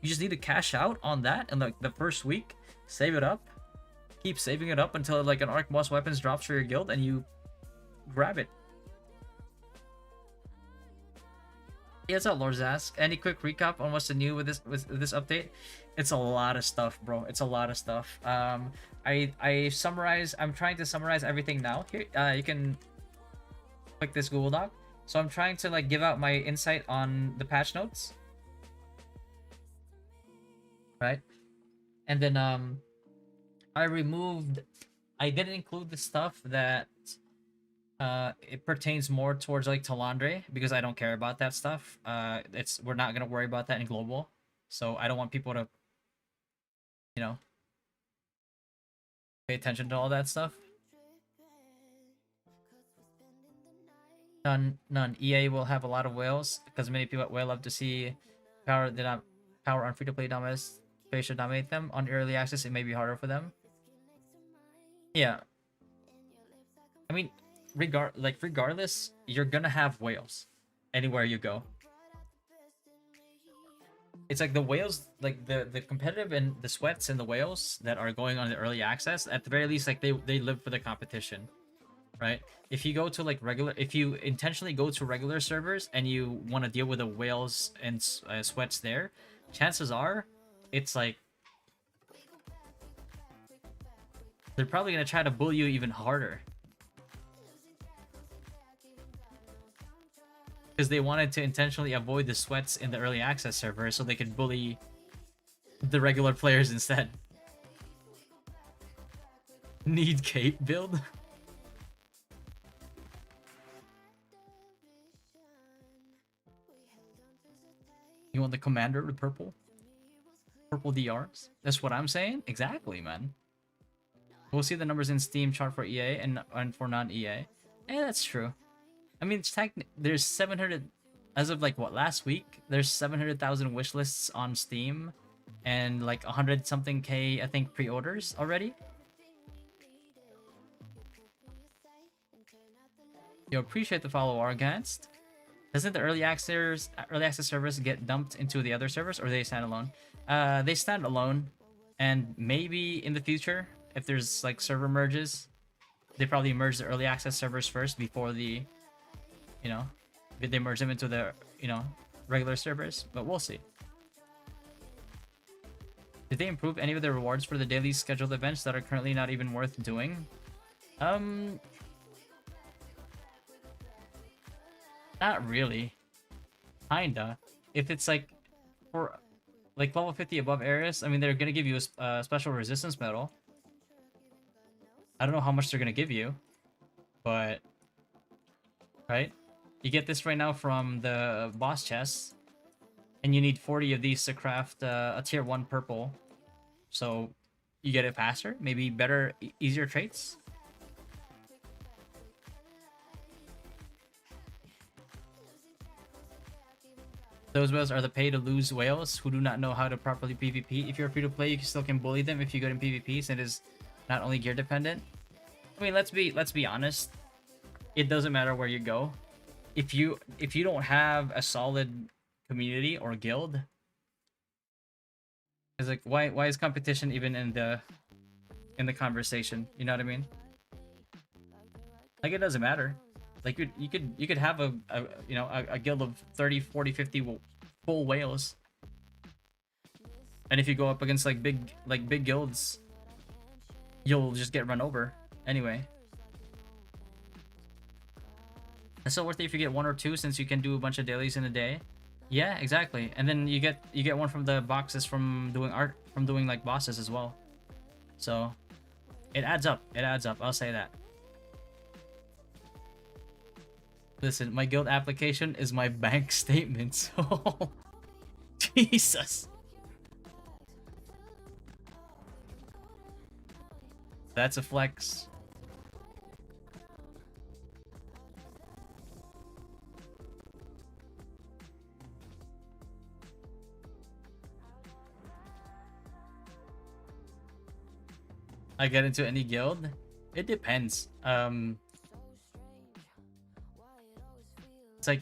You just need to cash out on that in like the first week, save it up, keep saving it up until like an arc boss weapons drops for your guild and you grab it. Yeah, what's up, Lord Zask? Any quick recap on what's the new with this update? It's a lot of stuff, bro. It's a lot of stuff. I summarize. I'm trying to summarize everything now. Here, you can click this Google Doc. So I'm trying to like give out my insight on the patch notes, right? And then I didn't include the stuff that it pertains more towards like Talandre, because I don't care about that stuff. We're not gonna worry about that in global, so I don't want people to, you know, pay attention to all that stuff. None. EA will have a lot of whales because many people at whale love to see power on free to play dominance. They should dominate them on early access. It may be harder for them. Yeah, I mean, regardless, you're gonna have whales anywhere you go. It's like the whales, like the competitive and the sweats and the whales that are going on the early access, at the very least, like they live for the competition, right? If you go to like if you intentionally go to regular servers and you want to deal with the whales and sweats there, chances are it's like they're probably gonna try to bully you even harder. Because they wanted to intentionally avoid the sweats in the early access server so they could bully the regular players instead. Need cape build? You want the commander, the purple? Purple DRs? That's what I'm saying? Exactly, man. We'll see the numbers in Steam chart for EA and for non-EA. Yeah, that's true. I mean, there's 700... As of, like, what, last week? There's 700,000 wish lists on Steam. And, like, 100-something K, I think, pre-orders already. You appreciate the follow, Argast. Doesn't the early access servers get dumped into the other servers, or they stand alone? They stand alone, and maybe in the future, if there's like server merges, they probably merge the early access servers first before the, you know, they merge them into the, you know, regular servers. But we'll see. Did they improve any of the rewards for the daily scheduled events that are currently not even worth doing? Not really. Kinda. If it's like for like level 50 above areas, I mean, they're gonna give you a special resistance medal. I don't know how much they're gonna give you, but right, you get this right now from the boss chest, and you need 40 of these to craft a tier 1 purple, so you get it faster, maybe better, easier traits. Those whales are the pay-to-lose whales who do not know how to properly PvP. If you're free-to-play, you still can bully them if you get in PvP, since it is not only gear dependent. I mean, let's be honest. It doesn't matter where you go. If you don't have a solid community or guild, it's like why is competition even in the conversation? You know what I mean? Like, it doesn't matter. Like, you could have a you know, a guild of 30, 40, 50 full whales, and if you go up against like big guilds, you'll just get run over anyway. It's still worth it if you get 1 or 2, since you can do a bunch of dailies in a day. Yeah, exactly. And then you get one from the boxes from doing like bosses as well. So it adds up. It adds up. I'll say that. Listen, my guild application is my bank statement, so... Jesus! That's a flex. I get into any guild? It depends. It's like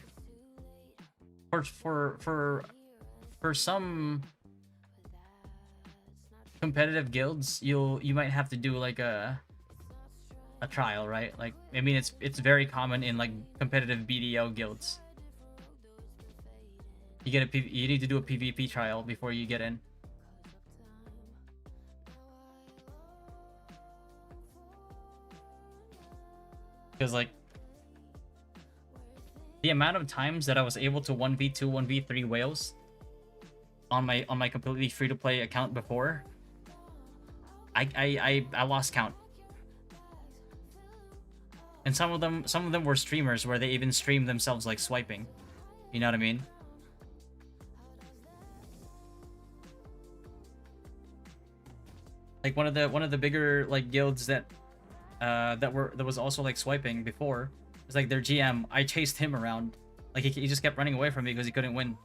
for some competitive guilds, you might have to do like a trial, right? Like, I mean, it's very common in like competitive BDO guilds. You need to do a PvP trial before you get in. Because like the amount of times that I was able to 1v2, 1v3 whales on my completely free-to-play account before, I lost count. And some of them were streamers where they even streamed themselves like swiping. You know what I mean? Like one of the bigger like guilds that was also like swiping before. It's like their GM. I chased him around. Like he just kept running away from me because he couldn't win.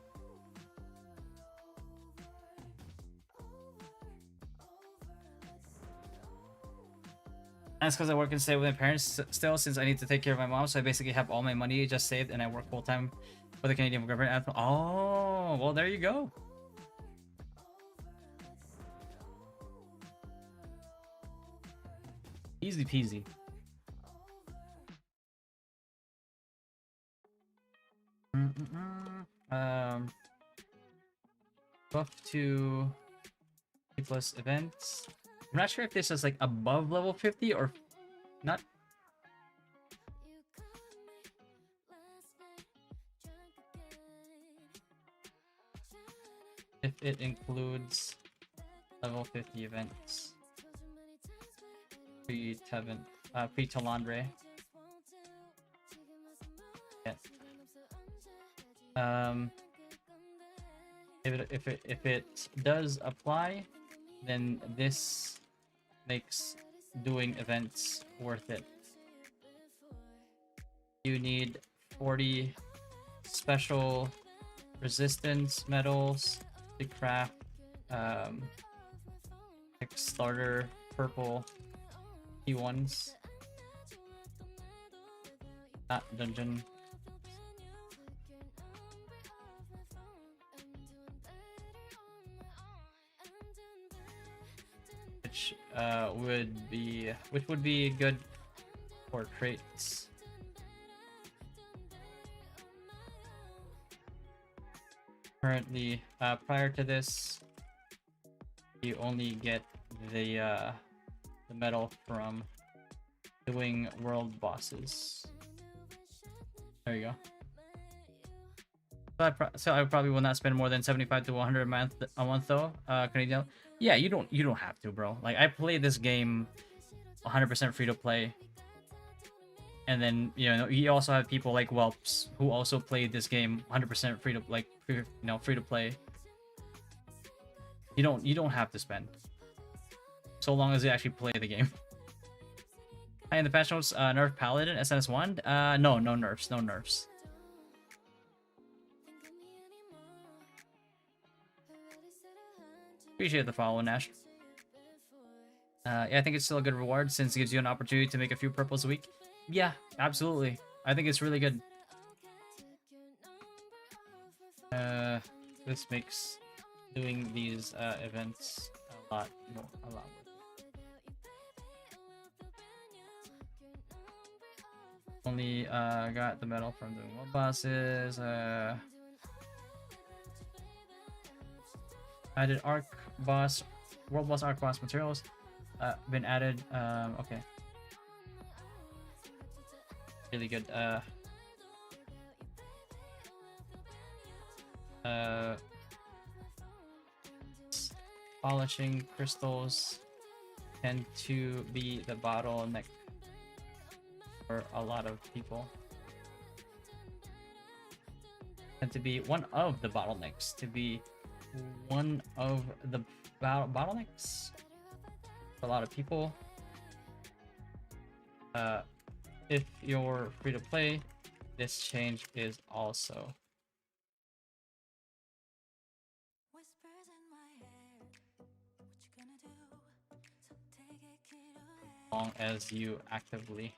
That's because I work and stay with my parents still, since I need to take care of my mom. So I basically have all my money just saved, and I work full time for the Canadian government. Oh, well, there you go. Easy peasy. Buff to plus events. I'm not sure if this is like above level 50 or not. If it includes level 50 events. Pre-Talandre. Yeah. If it does apply, then this makes doing events worth it. You need 40 special resistance medals to craft starter purple P1s. That dungeon. Which would be good for traits. Currently, prior to this, you only get the medal from doing world bosses. There you go. So I probably will not spend more than 75 to 100 a month though. Canadian. Yeah, you don't have to, bro. Like I play this game 100% free to play. And then, you know, you also have people like Whelps who also play this game 100% free to play. You don't have to spend. So long as you actually play the game. Hi, in the patch notes, nerf Paladin, SNS1? No nerfs. Appreciate the follow, Nash. Yeah, I think it's still a good reward since it gives you an opportunity to make a few purples a week. Yeah, absolutely. I think it's really good. This makes doing these events a lot worth it. Only got the medal from doing world bosses. Added world boss arc boss materials. Been added. Okay. Really good. Polishing crystals tend to be the bottleneck for a lot of people. Tend to be one of the bottlenecks. To be one of the bottlenecks for a lot of people. If you're free to play, this change is also. As long as you actively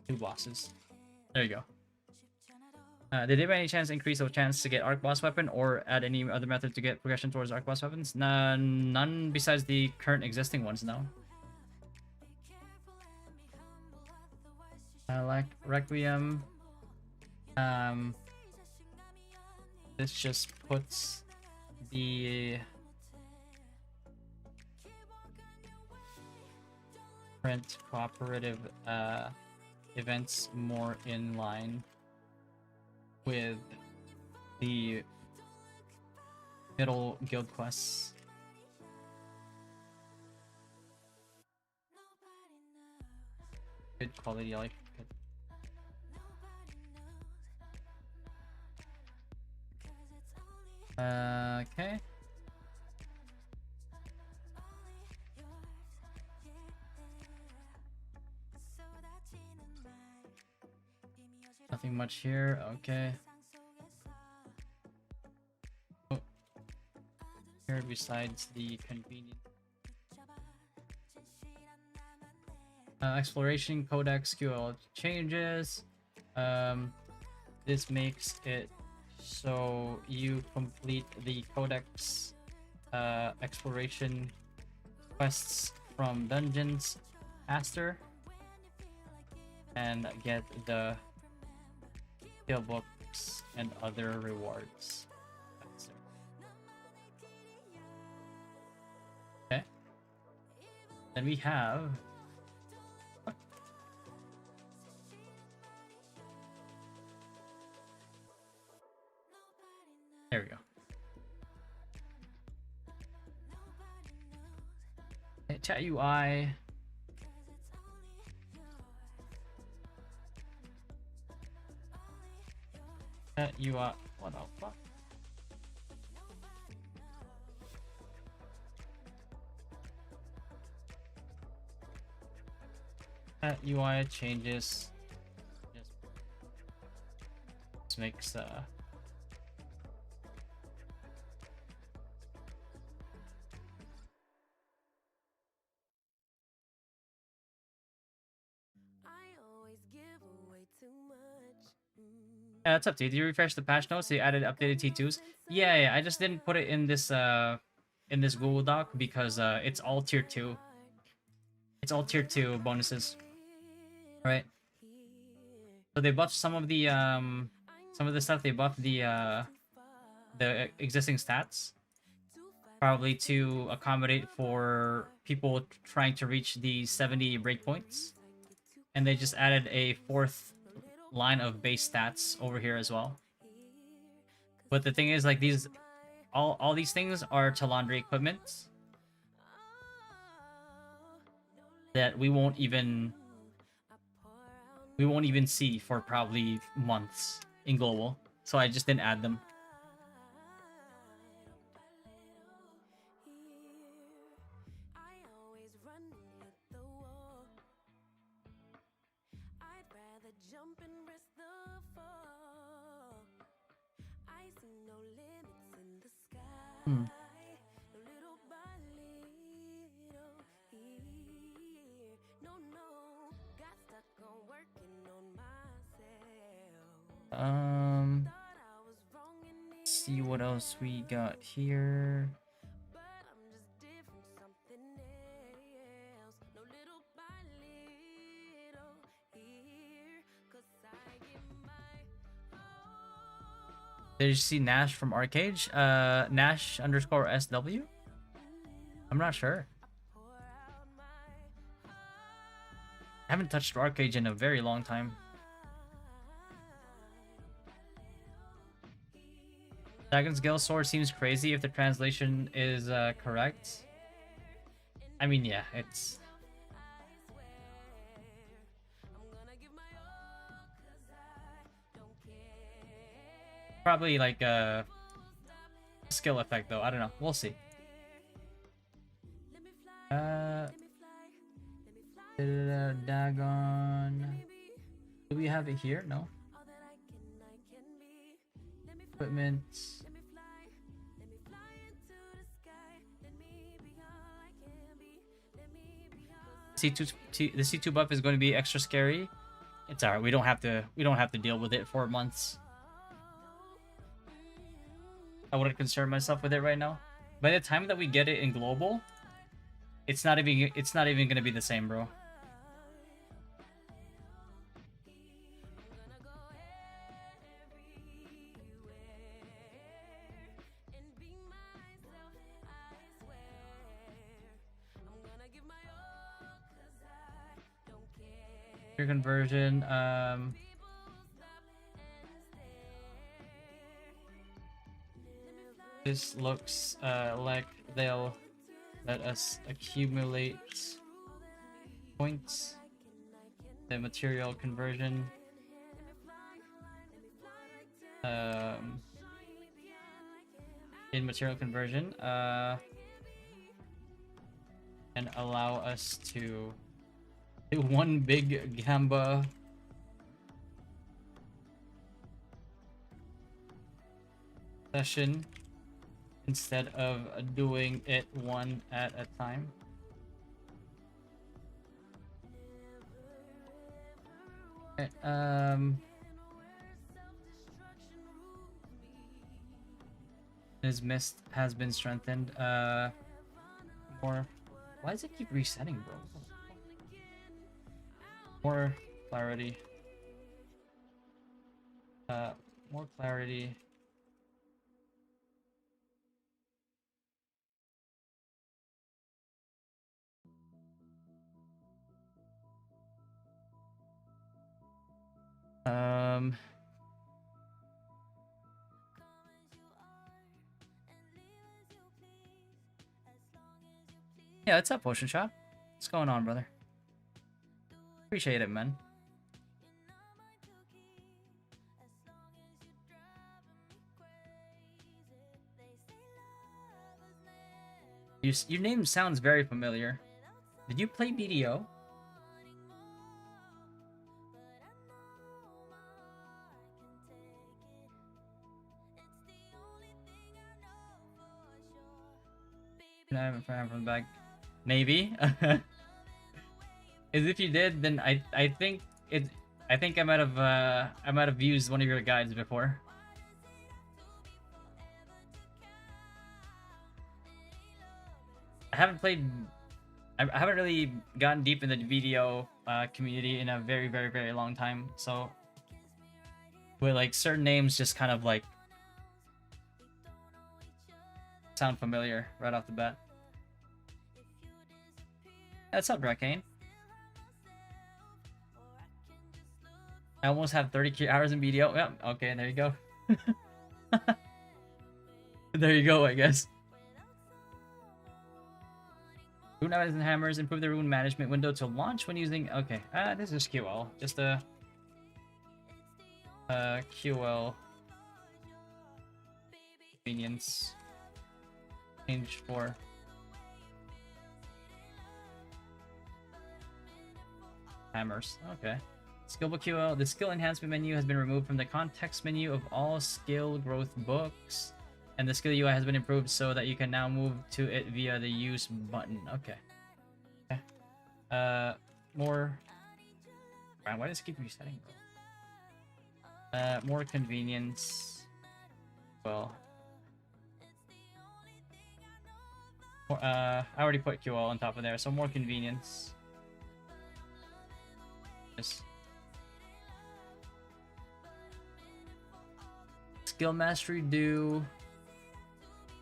do bosses. There you go. Did they by any chance increase the chance to get arc boss weapon or add any other method to get progression towards arc boss weapons? None besides the current existing ones, no. I like Requiem. This just puts the current cooperative events more in line with the middle guild quests. Good quality, I like. Good. Okay. Nothing much here. Okay. Oh. Here besides the convenient exploration codex QL changes. This makes it so you complete the codex exploration quests from dungeons faster and get the skill books and other rewards. Then we have... There we go. Okay, chat UI. Chat UI. What the fuck? Chat UI changes. Just makes yeah, that's up to you. Did you refresh the patch notes? They added updated T2s. Yeah, I just didn't put it in this Google Doc because it's all tier 2. It's all tier 2 bonuses. Right? So they buffed some of the stuff. They buffed the existing stats, probably to accommodate for people trying to reach the 70 breakpoints. And they just added a 4th line of base stats over here as well. But the thing is, like, these all these things are to laundry equipment that we won't even see for probably months in global. So I just didn't add them. See what else we got here. Did you see Nash from Arcade? Nash underscore SW? I'm not sure. I haven't touched Arcade in a very long time. Dragon's Gale Sword seems crazy if the translation is correct. I mean, yeah, it's... probably like a skill effect, though. I don't know. We'll see. Dagon. Do we have it here? No. Equipment. The C2 buff is going to be extra scary. It's alright. We don't have to deal with it for months. I wouldn't concern myself with it right now. By the time that we get it in global, it's not even gonna be the same, bro. Your conversion, this looks like they'll let us accumulate points. The material conversion. In material conversion, and allow us to do one big Gamba session instead of doing it one at a time. Okay, his mist has been strengthened. More. Why does it keep resetting, bro? More clarity. More clarity. Um. Yeah, what's up, Potion Shop? What's going on, brother? Appreciate it, man. Your name sounds very familiar. Did you play BDO? I haven't found from the back. Maybe. As if you did, then I think I might have used one of your guides before. I haven't played. I haven't really gotten deep in the video community in a very, very, very long time. So, with like certain names, just kind of like sound familiar right off the bat. What's up, Drakane? I almost have 30 hours in BDO. Yeah, okay, there you go. There you go, I guess. Rune Items and Hammers improve the rune management window to launch when using. Okay, this is QL. Just a QL convenience. Change for. Hammers. Okay. Skillbook QL. The skill enhancement menu has been removed from the context menu of all skill growth books, and the skill UI has been improved so that you can now move to it via the use button. Okay. Okay. More. Why does it keep resetting, bro? More convenience. Well. More, I already put QL on top of there, so more convenience. Yes. Skill mastery do.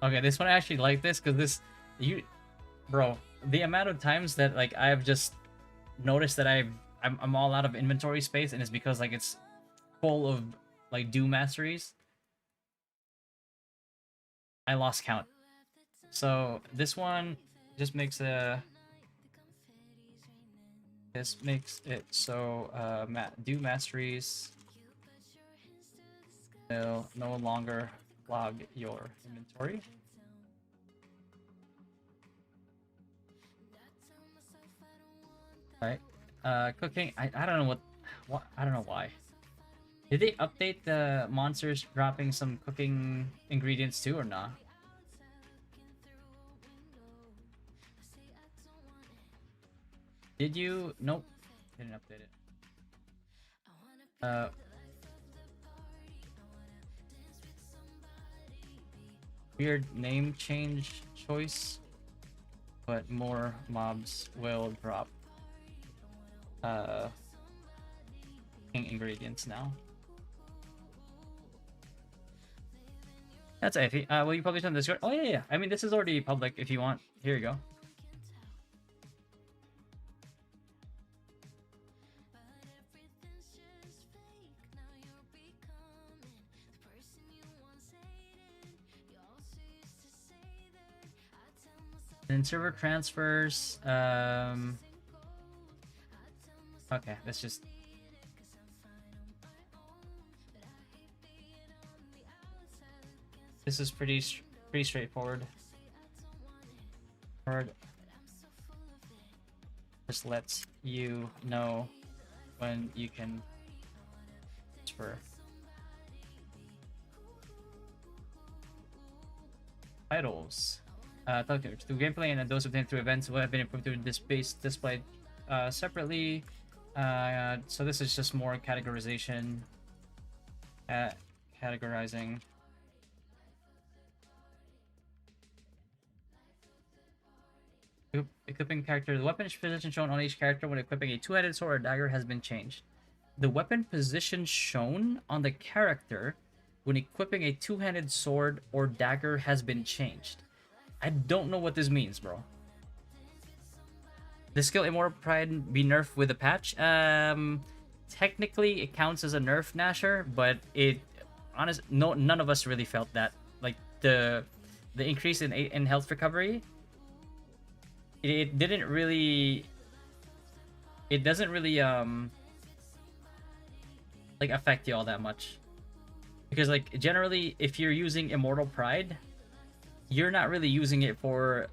Okay, this one I actually like this because this bro, the amount of times that like I've just noticed that I'm all out of inventory space, and it's because like it's full of like do masteries. I lost count. So this one just makes this makes it so do masteries will no longer log your inventory. Right. Cooking. I don't know what I don't know why. Did they update the monsters dropping some cooking ingredients too or not? Did you? Nope. Didn't update it. Weird name change choice, but more mobs will drop ingredients now. That's iffy. Will you publish on Discord? Oh yeah. I mean, this is already public if you want. Here you go. And server transfers. Okay, let's just. This is pretty straightforward. Just lets you know when you can transfer. Titles. Through gameplay and those obtained through events will have been improved through displayed separately. So this is just more categorization. Categorizing. Equipping character. The weapon position shown on each character when equipping a two-handed sword or dagger has been changed. The weapon position shown on the character when equipping a two-handed sword or dagger has been changed. I don't know what this means, bro. The skill Immortal Pride be nerfed with a patch. technically it counts as a nerf Nasher, but none of us really felt that. Like the increase in health recovery, it didn't really, it doesn't really like affect you all that much, because like generally if you're using Immortal Pride, you're not really using it for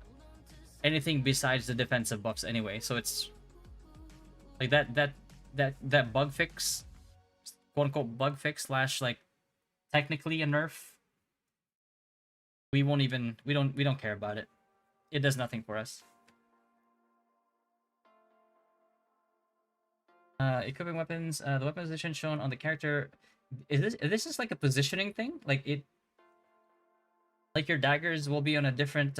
anything besides the defensive buffs anyway. So it's like that bug fix, quote unquote bug fix slash like technically a nerf. We don't care about it. It does nothing for us. Equipping weapons. The weapon position shown on the character. Is this is like a positioning thing? Like your daggers will be on a different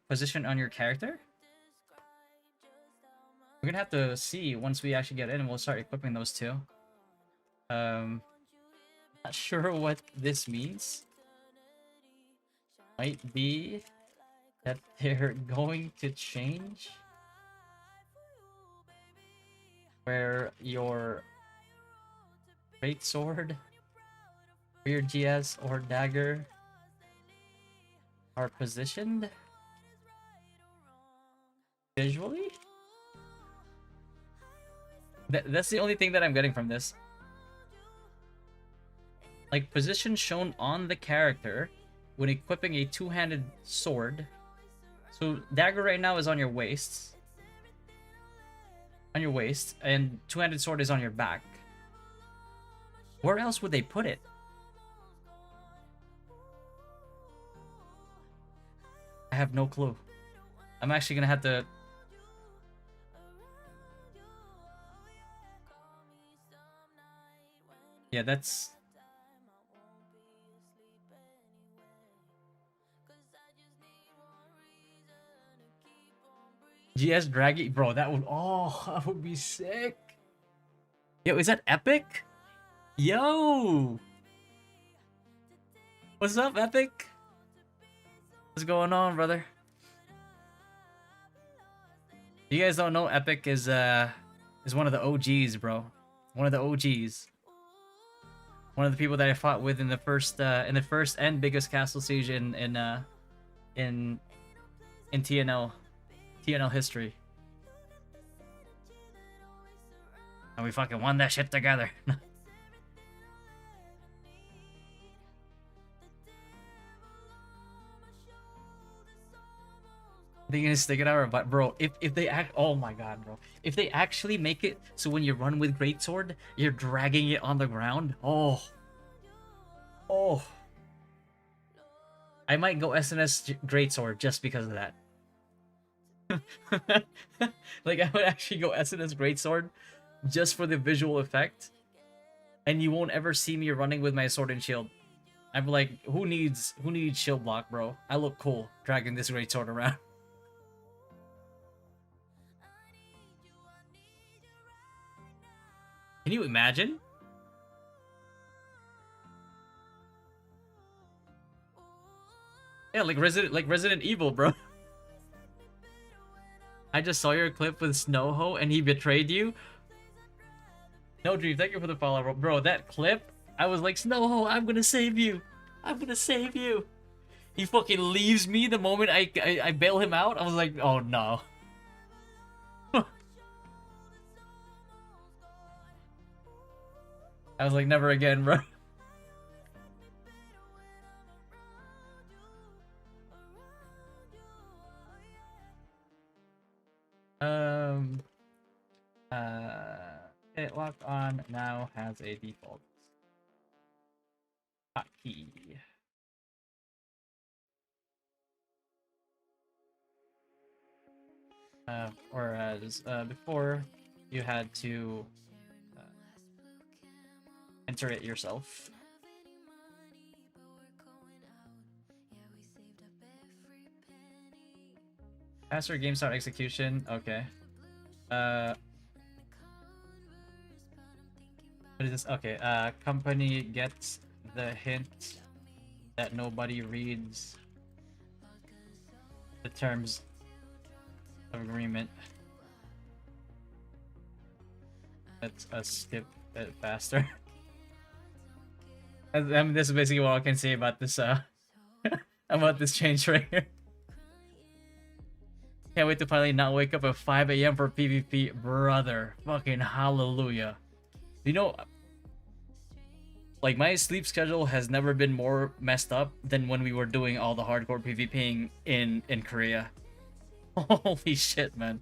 position on your character? We're gonna have to see once we actually get in, and we'll start equipping those two. Not sure what this means. Might be that they're going to change where your greatsword, or your GS or dagger are positioned visually. That's the only thing that I'm getting from this. Like, position shown on the character when equipping a two-handed sword. So dagger right now is on your waist. On your waist, and two-handed sword is on your back. Where else would they put it? I have no clue. I'm actually gonna have to... Yeah, that's... GS Draggy, bro, that would, oh, that would be sick. Yo, is that Epic? Yo! What's up, Epic? What's going on, brother? You guys don't know, Epic is one of the OGs, bro. One of the OGs. One of the people that I fought with in the first and biggest castle siege in TNL history. And we fucking won that shit together. They're gonna stick it out, but bro, if they act, oh my god, bro, if they actually make it so when you run with greatsword, you're dragging it on the ground, oh, I might go SNS greatsword just because of that. Like, I would actually go SNS greatsword just for the visual effect, and you won't ever see me running with my sword and shield. I'm like, who needs shield block, bro? I look cool dragging this greatsword around. Can you imagine? Yeah, like Resident Evil, bro. I just saw your clip with Snowho and he betrayed you. No Dream, thank you for the follow, bro. That clip, I was like, Snowho, I'm gonna save you. I'm gonna save you. He fucking leaves me the moment I bail him out. I was like, oh no. I was like, never again, bro. It lock on now has a default hotkey. Whereas before you had to enter it yourself. Faster game start execution. Okay. What is this? Okay. Company gets the hint that nobody reads the terms of agreement. That's a skip. faster. I mean, this is basically what I can say about this about this change right here. Can't wait to finally not wake up at 5 a.m. for PvP, brother. Fucking hallelujah. You know, like my sleep schedule has never been more messed up than when we were doing all the hardcore PvPing in Korea. Holy shit, man.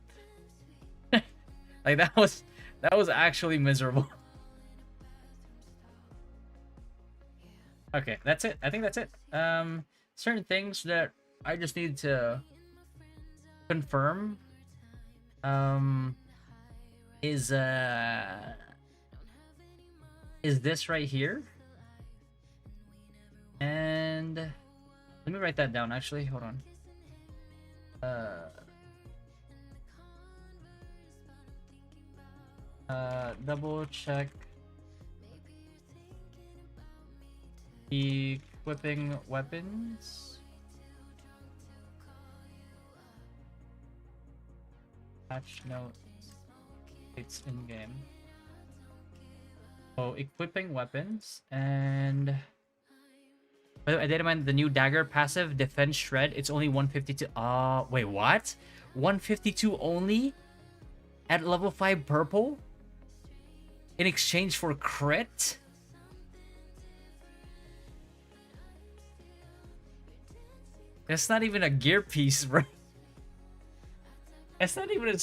Like that was actually miserable. Okay, that's it. I think that's it. Certain things that I just need to confirm is this right here. And let me write that down actually. Hold on. Double check equipping weapons. Patch notes. It's in game. So equipping weapons and. By the way, I did mind the new dagger passive defense shred. It's only 152. Wait, what? 152 only at level 5 purple in exchange for crit? That's not even a gear piece, bro. That's not even a...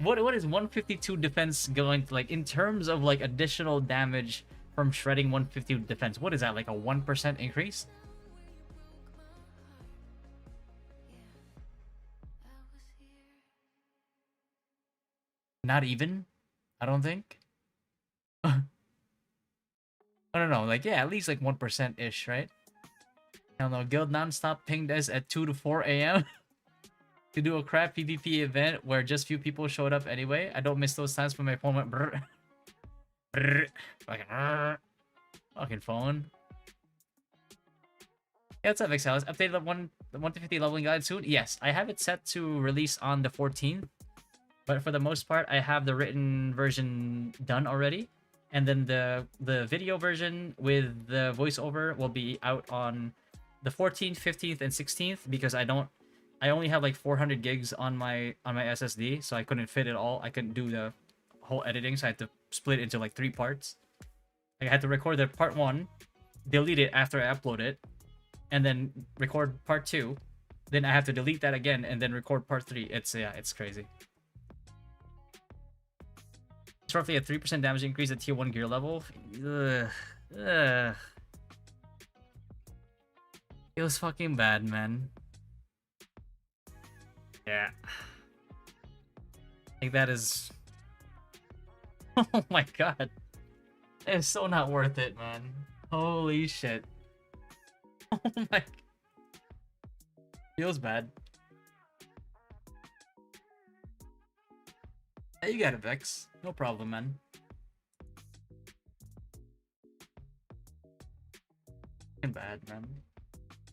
What is 152 defense going to, like, in terms of, like, additional damage from shredding 150 defense? What is that, like a 1% increase? Not even? I don't think. I don't know, like, yeah, at least like 1%-ish, right? I don't know, Guild Nonstop pinged us at 2 to 4 a.m. to do a crap PvP event where just few people showed up anyway. I don't miss those times when my phone went brrr. Brrr. Fucking phone. Yeah, what's up, Excelus? Updated the 150 leveling guide soon? Yes, I have it set to release on the 14th. But for the most part, I have the written version done already. And then the video version with the voiceover will be out on the 14th, 15th, and 16th because I only have like 400 gigs on my SSD, so I couldn't fit it all. I couldn't do the whole editing, so I had to split it into like 3 parts. Like I had to record the part 1, delete it after I upload it, and then record part 2. Then I have to delete that again and then record part 3. It's crazy. It's roughly a 3% damage increase at tier 1 gear level. Ugh. Ugh. Feels fucking bad, man. Yeah. Like that is... Oh my god. It's so not worth it, man. Holy shit. Oh my... Feels bad. Hey, you got it, Vex. No problem, man. Fucking bad, man.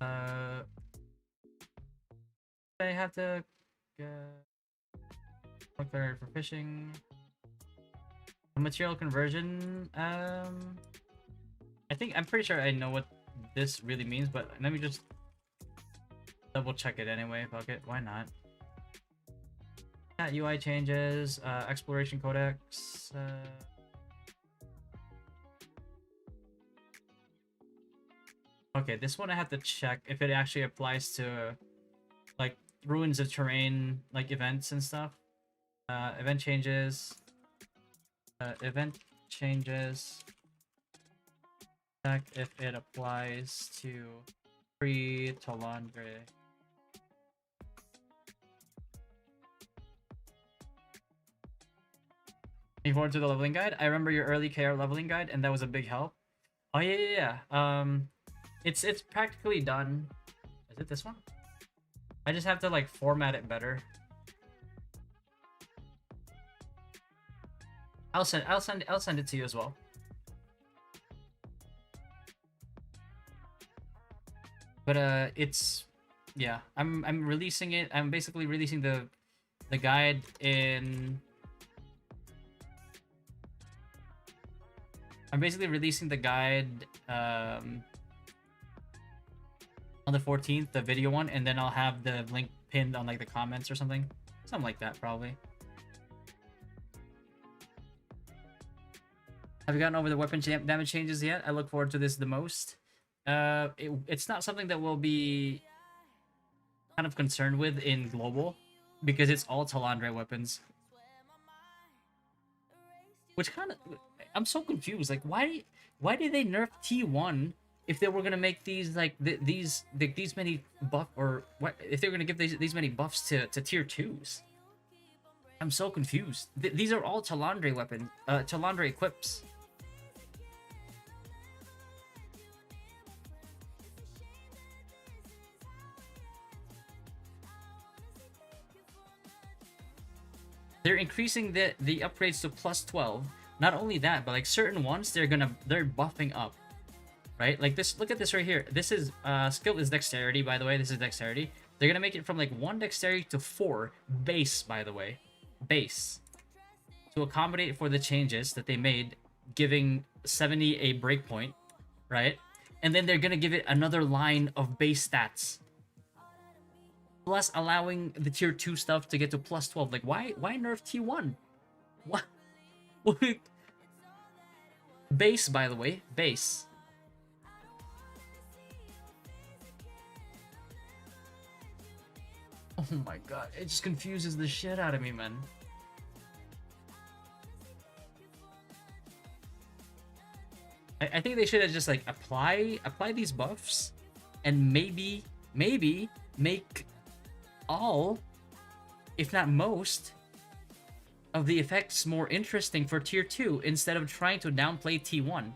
I have to look there for fishing. Material conversion. I'm pretty sure I know what this really means, but let me just double check it anyway. Fuck it, why not? Yeah, UI changes, exploration codex. Okay, this one I have to check if it actually applies to like ruins of terrain, like events and stuff. Event changes. Event changes. Check if it applies to pre-Talandre. Looking forward to the leveling guide. I remember your early KR leveling guide, and that was a big help. Oh yeah. It's practically done. Is it this one? I just have to like format it better. I'll send it to you as well. But it's yeah, I'm releasing it. I'm basically releasing the guide in I'm basically releasing the guide on the 14th, the video one, and then I'll have the link pinned on like the comments or something like that probably. Have you gotten over the weapon damage changes yet? I look forward to this the most. It's not something that we'll be kind of concerned with in global because it's all Talandre weapons. Which kind of, I'm so confused. Like, why did they nerf T1 if they were gonna make these like these many buff, or what if they're gonna give these many buffs to tier 2s? I'm so confused. These are all Talandre weapons, Talandre equips. They're increasing the upgrades to plus 12. Not only that, but like certain ones, they're buffing up, right? Like this, look at this right here. This is skill is dexterity, by the way. This is dexterity. They're gonna make it from like 1 dexterity to 4 base, by the way, base, to accommodate for the changes that they made, giving 70 a breakpoint, right? And then they're gonna give it another line of base stats, plus allowing the tier 2 stuff to get to plus 12. Like, why nerf T1? What? Base, by the way. Base. Oh my god. It just confuses the shit out of me, man. I think they should have just, like, apply these buffs and maybe make all, if not most, of the effects more interesting for tier 2 instead of trying to downplay T1.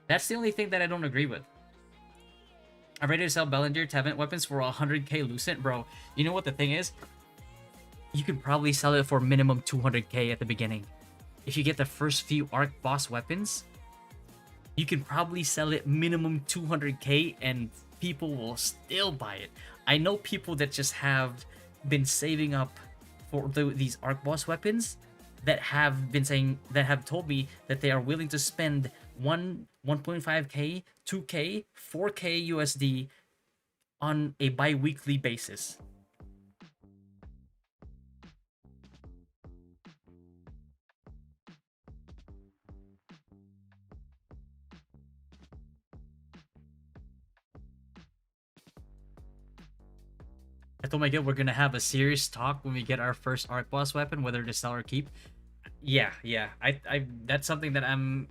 That's the only thing that I don't agree with. I'm ready to sell Bellinger Tevent weapons for 100k Lucent. Bro, you know what the thing is? You can probably sell it for minimum 200k at the beginning. If you get the first few Arc Boss weapons, you can probably sell it minimum 200k and people will still buy it. I know people that just have been saving up for these Arc Boss weapons that have told me that they are willing to spend 1.5k, 2k, 4k USD on a bi-weekly basis. I told my guild we're gonna have a serious talk when we get our first Arc Boss weapon, whether to sell or keep. Yeah. I that's something that I'm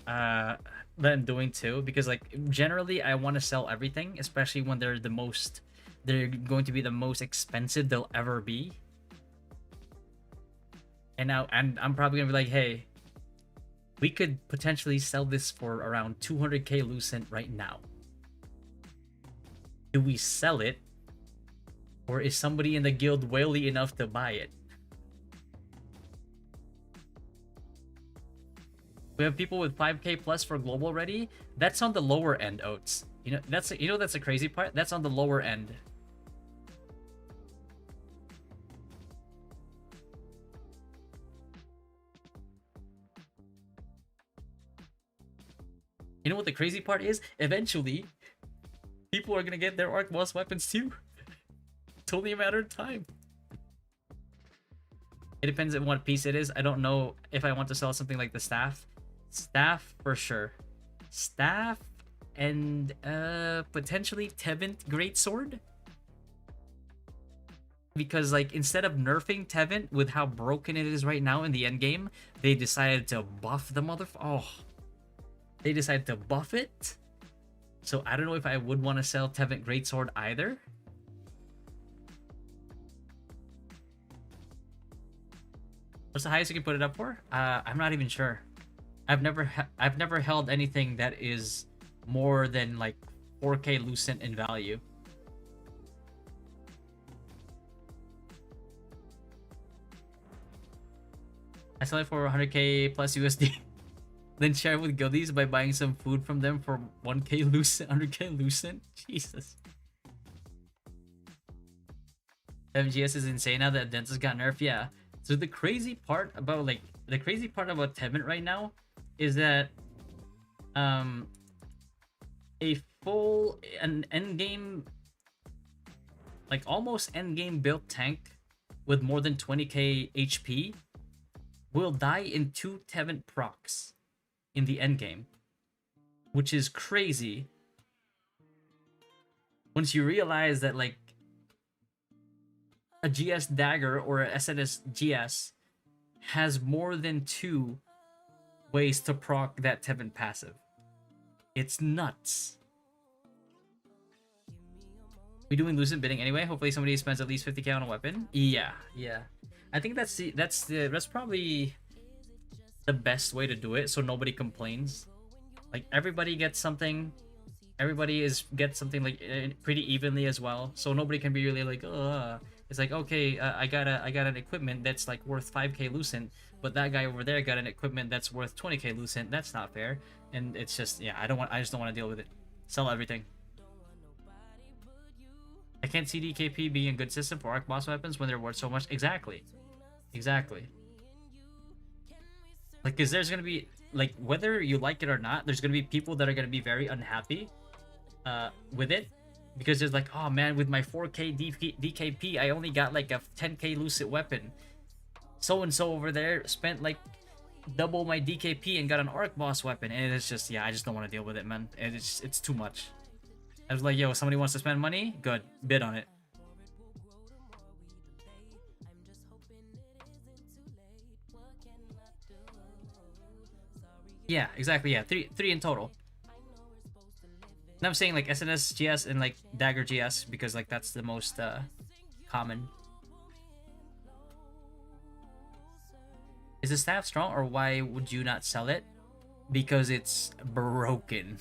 doing too, because like generally I want to sell everything, especially when they're going to be the most expensive they'll ever be. And now I'm probably gonna be like, hey, we could potentially sell this for around 200k Lucent right now. Do we sell it? Or is somebody in the guild whaley enough to buy it? We have people with 5k plus for global already. That's on the lower end, Oats. That's the crazy part. That's on the lower end. You know what the crazy part is? Eventually, people are gonna get their Arc Boss weapons too. It's only a matter of time. It depends on what piece it is. I don't know if I want to sell something like the staff. Staff for sure. Staff and potentially Tevent Greatsword. Because like instead of nerfing Tevent with how broken it is right now in the end game, they decided to buff the they decided to buff it. So I don't know if I would want to sell Tevent Greatsword either. What's the highest you can put it up for? I'm not even sure. I've never held anything that is more than like 4k Lucent in value. I sell it for 100k plus USD. Then share with guildies by buying some food from them for 1k Lucent, 100k Lucent. Jesus. MGS is insane now that Dentist got nerfed. Yeah. So the crazy part about Tevent right now is that Um, a full an endgame, like almost endgame built tank with more than 20k HP will die in 2 Tevent procs in the endgame, which is crazy. Once you realize that like a GS dagger or a SNS GS has more than 2 ways to proc that Tevent passive. It's nuts. We doing Lucent bidding anyway? Hopefully somebody spends at least 50k on a weapon. Yeah. I think that's probably the best way to do it, so nobody complains. Like everybody gets something. Everybody gets something like pretty evenly as well, so nobody can be really like, it's like, okay, I got an equipment that's like worth 5k Lucent, but that guy over there got an equipment that's worth 20k Lucent. That's not fair, and it's just, yeah, I just don't want to deal with it. Sell everything. I can't see DKP being a good system for arc boss weapons when they're worth so much. Exactly. Like, cause there's gonna be, like, whether you like it or not, there's gonna be people that are gonna be very unhappy with it, because there's like, oh man, with my 4k DKP I only got like a 10k lucid weapon. So and so over there spent like double my DKP and got an arc boss weapon, and it's just, yeah, I just don't want to deal with it, man. It's too much. I was like, yo, somebody wants to spend money, good, bid on it. Yeah, exactly. Yeah, three in total. And I'm saying like SNS GS and like Dagger GS because like that's the most common. Is the staff strong, or why would you not sell it? Because it's broken.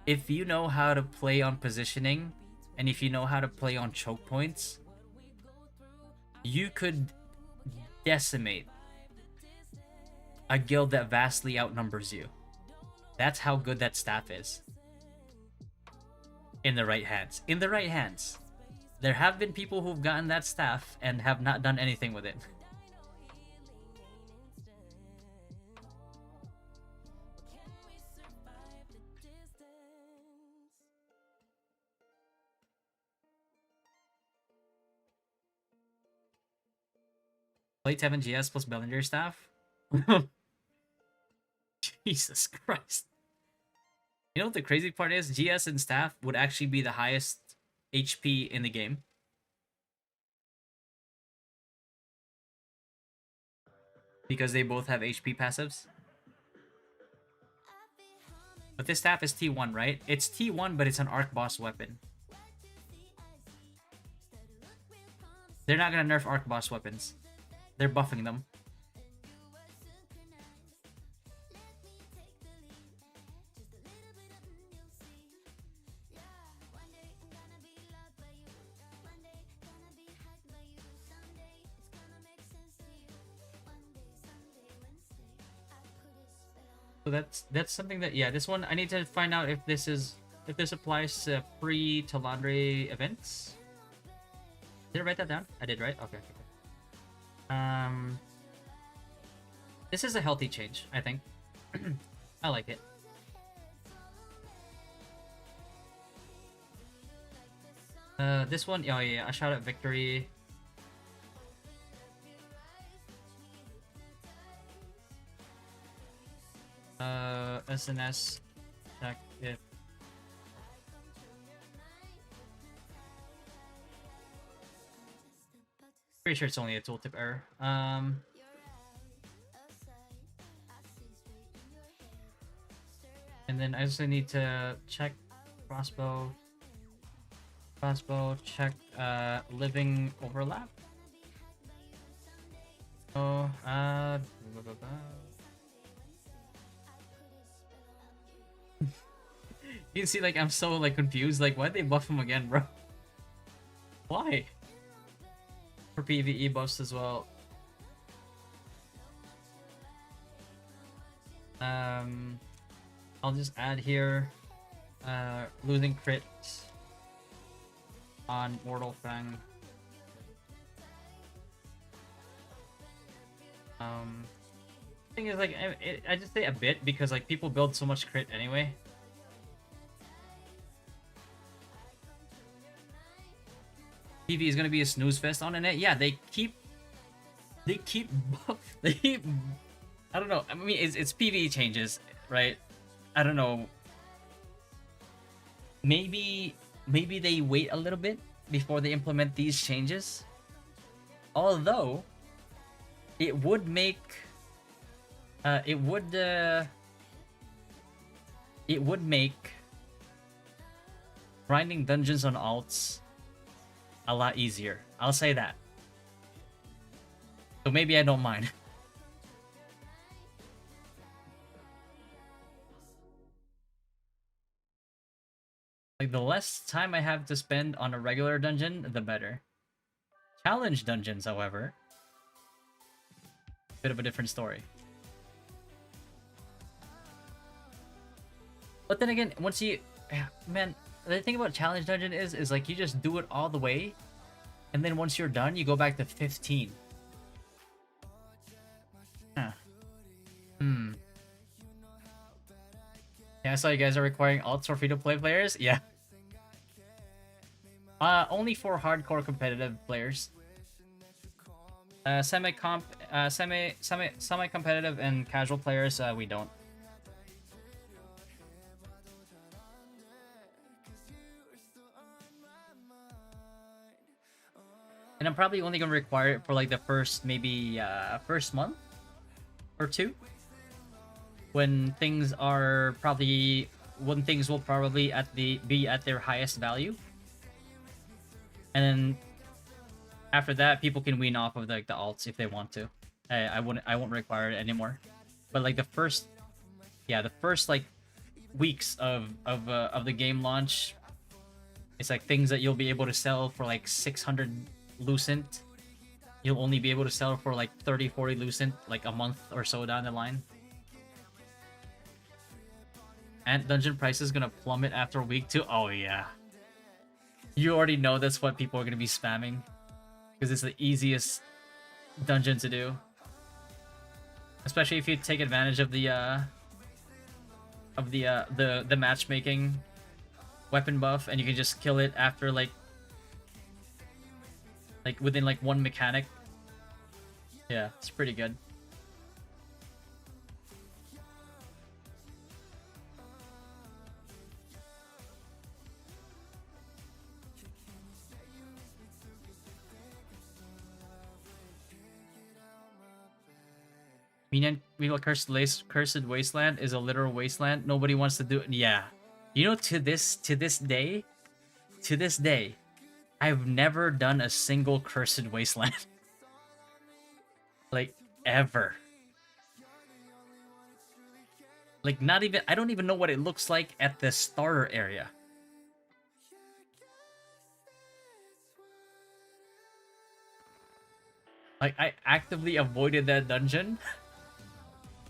If you know how to play on positioning, and if you know how to play on choke points, you could decimate a guild that vastly outnumbers you. That's how good that staff is. In the right hands. In the right hands. There have been people who've gotten that staff and have not done anything with it. Play Tevin GS plus Bellinger staff? Jesus Christ. You know what the crazy part is? GS and staff would actually be the highest HP in the game. Because they both have HP passives. But this staff is T1, right? It's T1, but it's an arc boss weapon. They're not gonna nerf arc boss weapons. They're buffing them. So that's something that, yeah, this one I need to find out if this applies to pre-Talandre events. Did I write that down? I did, right? Okay. This is a healthy change, I think. I like it. This one, oh yeah, a shot at victory. SNS check if pretty sure it's only a tooltip error. And then I also need to check crossbow check living overlap. Oh, you can see, like, I'm so, like, confused. Like, why'd they buff him again, bro? Why? For PvE buffs as well. I'll just add here, losing crit on Mortal Fang. Thing is, like, I just say a bit because like people build so much crit anyway. PV is gonna be a snooze fest on it. Yeah, they keep they keep they keep I don't know. I mean, it's PV changes, right? I don't know. Maybe they wait a little bit before they implement these changes. Although it would make it would make grinding dungeons on alts a lot easier. I'll say that. So maybe I don't mind. Like, the less time I have to spend on a regular dungeon, the better. Challenge dungeons, however, bit of a different story. But then again, once you... Man, the thing about challenge dungeon is like you just do it all the way, and then once you're done, you go back to 15. Huh. Yeah, I saw you guys are requiring alts for free-to-play players. Yeah. Only for hardcore competitive players. Semi-competitive and casual players, we don't. And I'm probably only gonna require it for like the first, maybe first month or two, when things will probably be at their highest value. And then after that, people can wean off of the alts if they want to. I won't require it anymore. But like the first like weeks of the game launch, it's like things that you'll be able to sell for like 600 Lucent. You'll only be able to sell for like 30-40 Lucent like a month or so down the line. And dungeon price is gonna plummet after week 2. Oh yeah. You already know that's what people are gonna be spamming, because it's the easiest dungeon to do. Especially if you take advantage of the matchmaking weapon buff, and you can just kill it after like within like one mechanic. Yeah, it's pretty good. Meanwhile, Cursed Wasteland is a literal wasteland. Nobody wants to do it. Yeah. You know, to this day, I've never done a single Cursed Wasteland. Like, ever. Like, not even... I don't even know what it looks like at the starter area. Like, I actively avoided that dungeon.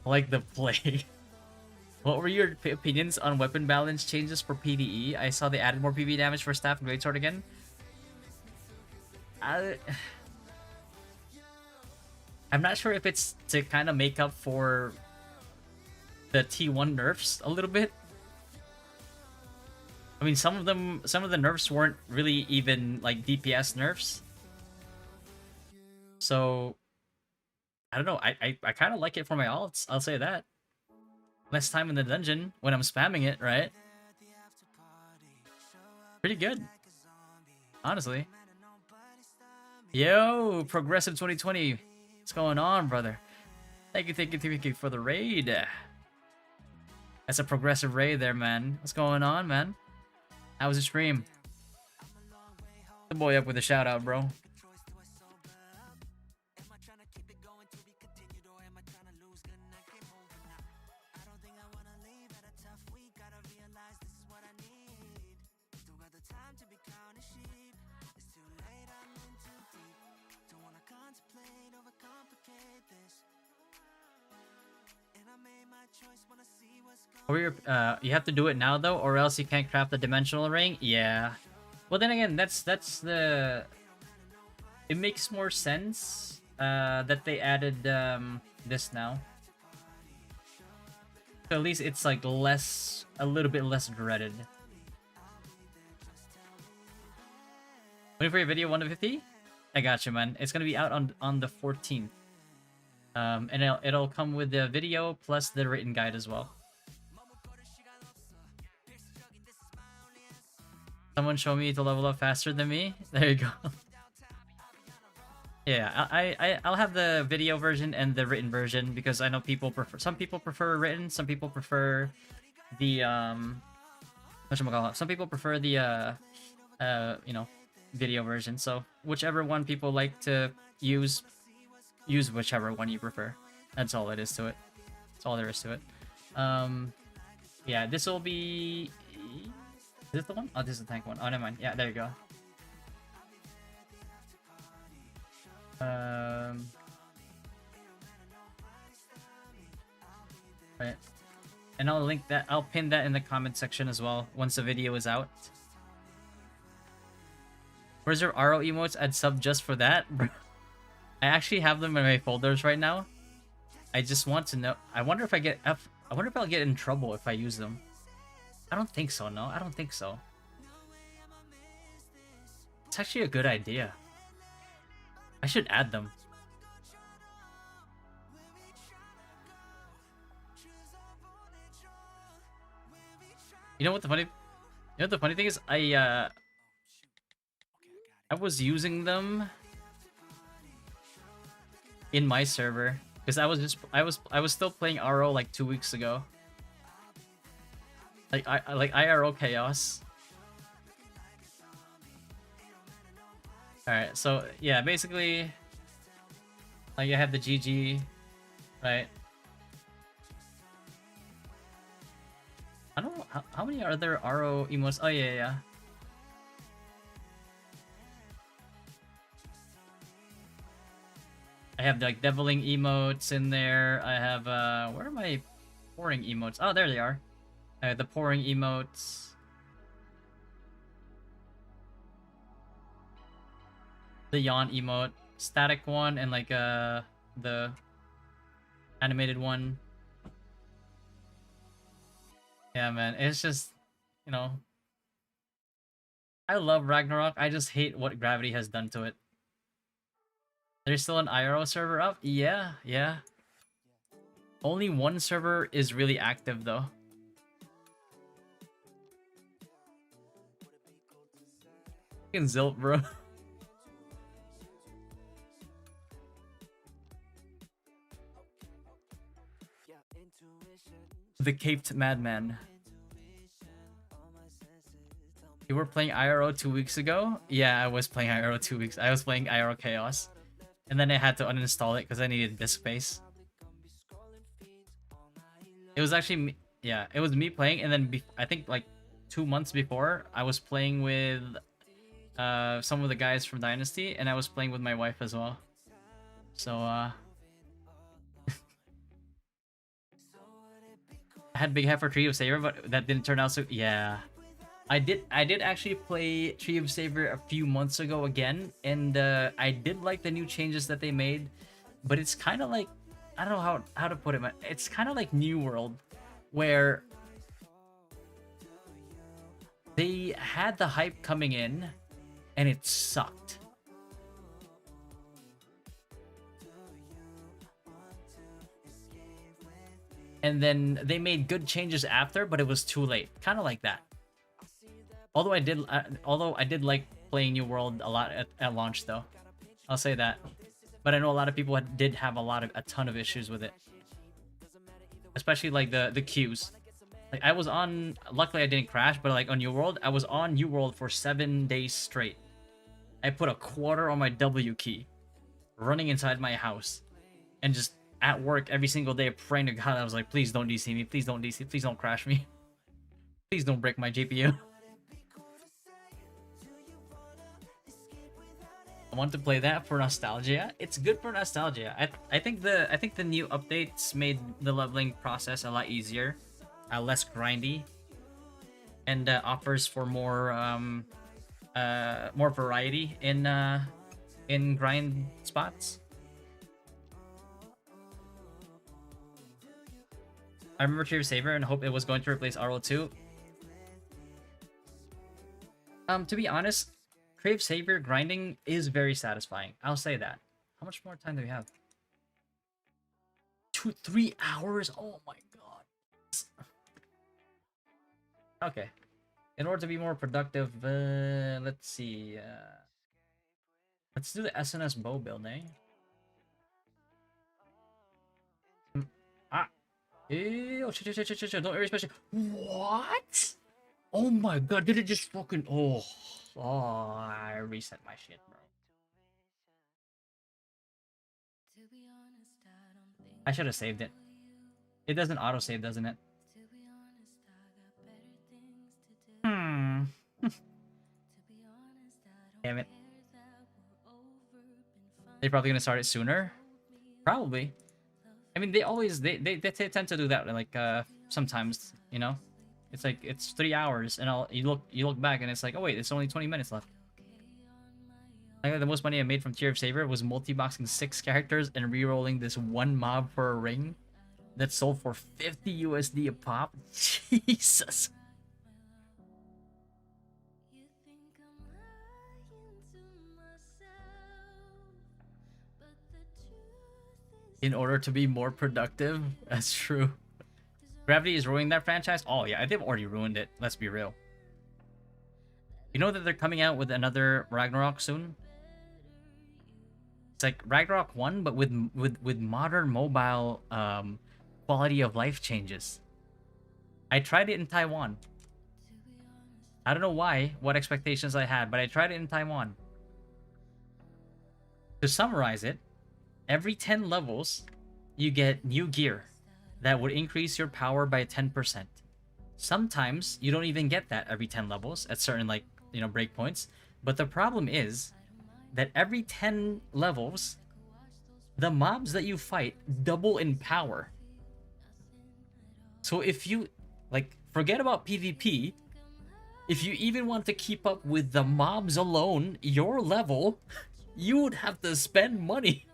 Like the plague. What were your opinions on weapon balance changes for PvE? I saw they added more PvE damage for staff and greatsword again. I'm not sure if it's to kind of make up for the T1 nerfs a little bit. I mean, some of the nerfs weren't really even like DPS nerfs. So I don't know. I kind of like it for my alts. I'll say that. Less time in the dungeon when I'm spamming it, right? Pretty good, honestly. Yo, Progressive 2020. What's going on, brother? Thank you for the raid. That's a progressive raid there, man. What's going on, man? How was the stream? The boy up with a shout out, bro. Or you have to do it now though, or else you can't craft the dimensional ring. Yeah. Well, then again, that's the. It makes more sense that they added this now. So at least it's like less, a little bit less dreaded. Waiting for your video 1 to 50? I got you, man. It's gonna be out on the 14th. And it'll come with the video plus the written guide as well. Someone show me to level up faster than me. There you go. Yeah, I'll have the video version and the written version because I know people prefer. Some people prefer written. Some people prefer the whatchamacallit. Some people prefer the you know, video version. So whichever one people like to use whichever one you prefer. That's all it is to it. That's all there is to it. Yeah, this will be. Is this the one? Oh, this is the tank one. Oh, never mind. Yeah, there you go. Right. And I'll link that. I'll pin that in the comment section as well once the video is out. Where's your RO emotes? I'd sub just for that, bro. I actually have them in my folders right now. I just want to know. I wonder if I wonder if I'll get in trouble if I use them. I don't think so. No, I don't think so. It's actually a good idea. I should add them. You know what the funny thing is? I was using them in my server because I was still playing RO like 2 weeks ago. Like IRO chaos. Alright, so yeah, basically like I have the GG, right? I don't know how many are there RO emotes. Oh yeah. I have like deviling emotes in there. I have where are my pouring emotes? Oh, there they are. The pouring emotes. The yawn emote, static one, and like the animated one. Yeah, man, it's just, you know, I love Ragnarok. I just hate what Gravity has done to it. There's still an IRO server up? Yeah. Only one server is really active though. Fucking Zilt, bro. The Caped Madman. You were playing IRO 2 weeks ago? Yeah, I was playing IRO 2 weeks. I was playing IRO Chaos. And then I had to uninstall it because I needed disk space. It was actually me, yeah, it was me playing, and then I think like 2 months before, I was playing with some of the guys from Dynasty, and I was playing with my wife as well. So I had Big Heifer Tree of Saber, but that didn't turn out so. Yeah, I did actually play Tree of Saber a few months ago again, and I did like the new changes that they made, but it's kind of like, I don't know how to put it, man. It's kind of like New World, where they had the hype coming in, and it sucked. And then they made good changes after, but it was too late. Kind of like that. Although I did like playing New World a lot at launch, though. I'll say that. But I know a lot of people did have a ton of issues with it. Especially like the queues. Like I was on, luckily I didn't crash, but like on New World, I was on New World for 7 days straight. I put a quarter on my W key, running inside my house, and just at work every single day praying to God. I was like, please don't DC me, please don't DC, please don't crash me, please don't break my GPU. I want to play that for nostalgia. It's good for nostalgia. I think the new updates made the leveling process a lot easier, less grindy, and offers for more variety in grind spots. I remember Tear of Saber and hope it was going to replace RO2. To be honest, Crave Saber grinding is very satisfying. I'll say that. How much more time do we have? 3 hours? Oh my god. Okay. In order to be more productive, let's see. Let's do the SNS bow build, eh? Ah. Ew, chill. Don't erase my shit. What? Oh my god, did it just fucking... Oh, I reset my shit, bro. I should have saved it. It doesn't autosave, doesn't it? Hmm. Damn it. They're probably gonna start it sooner? Probably. I mean, they always... They tend to do that, like, sometimes, you know? It's like, it's 3 hours, and you look back, and it's like, oh wait, it's only 20 minutes left. I think the most money I made from Tier of Saber was multi-boxing 6 characters and re-rolling this one mob for a ring that sold for 50 USD a pop. Jesus. In order to be more productive? That's true. Gravity is ruining that franchise? Oh yeah, they've already ruined it. Let's be real. You know that they're coming out with another Ragnarok soon? It's like Ragnarok 1, but with modern mobile quality of life changes. I tried it in Taiwan. I don't know why, what expectations I had, but I tried it in Taiwan. To summarize it, every 10 levels, you get new gear that would increase your power by 10%. Sometimes you don't even get that every 10 levels at certain, like, you know, breakpoints. But the problem is that every 10 levels, the mobs that you fight double in power. So if you, like, forget about PvP, if you even want to keep up with the mobs alone, your level, you would have to spend money.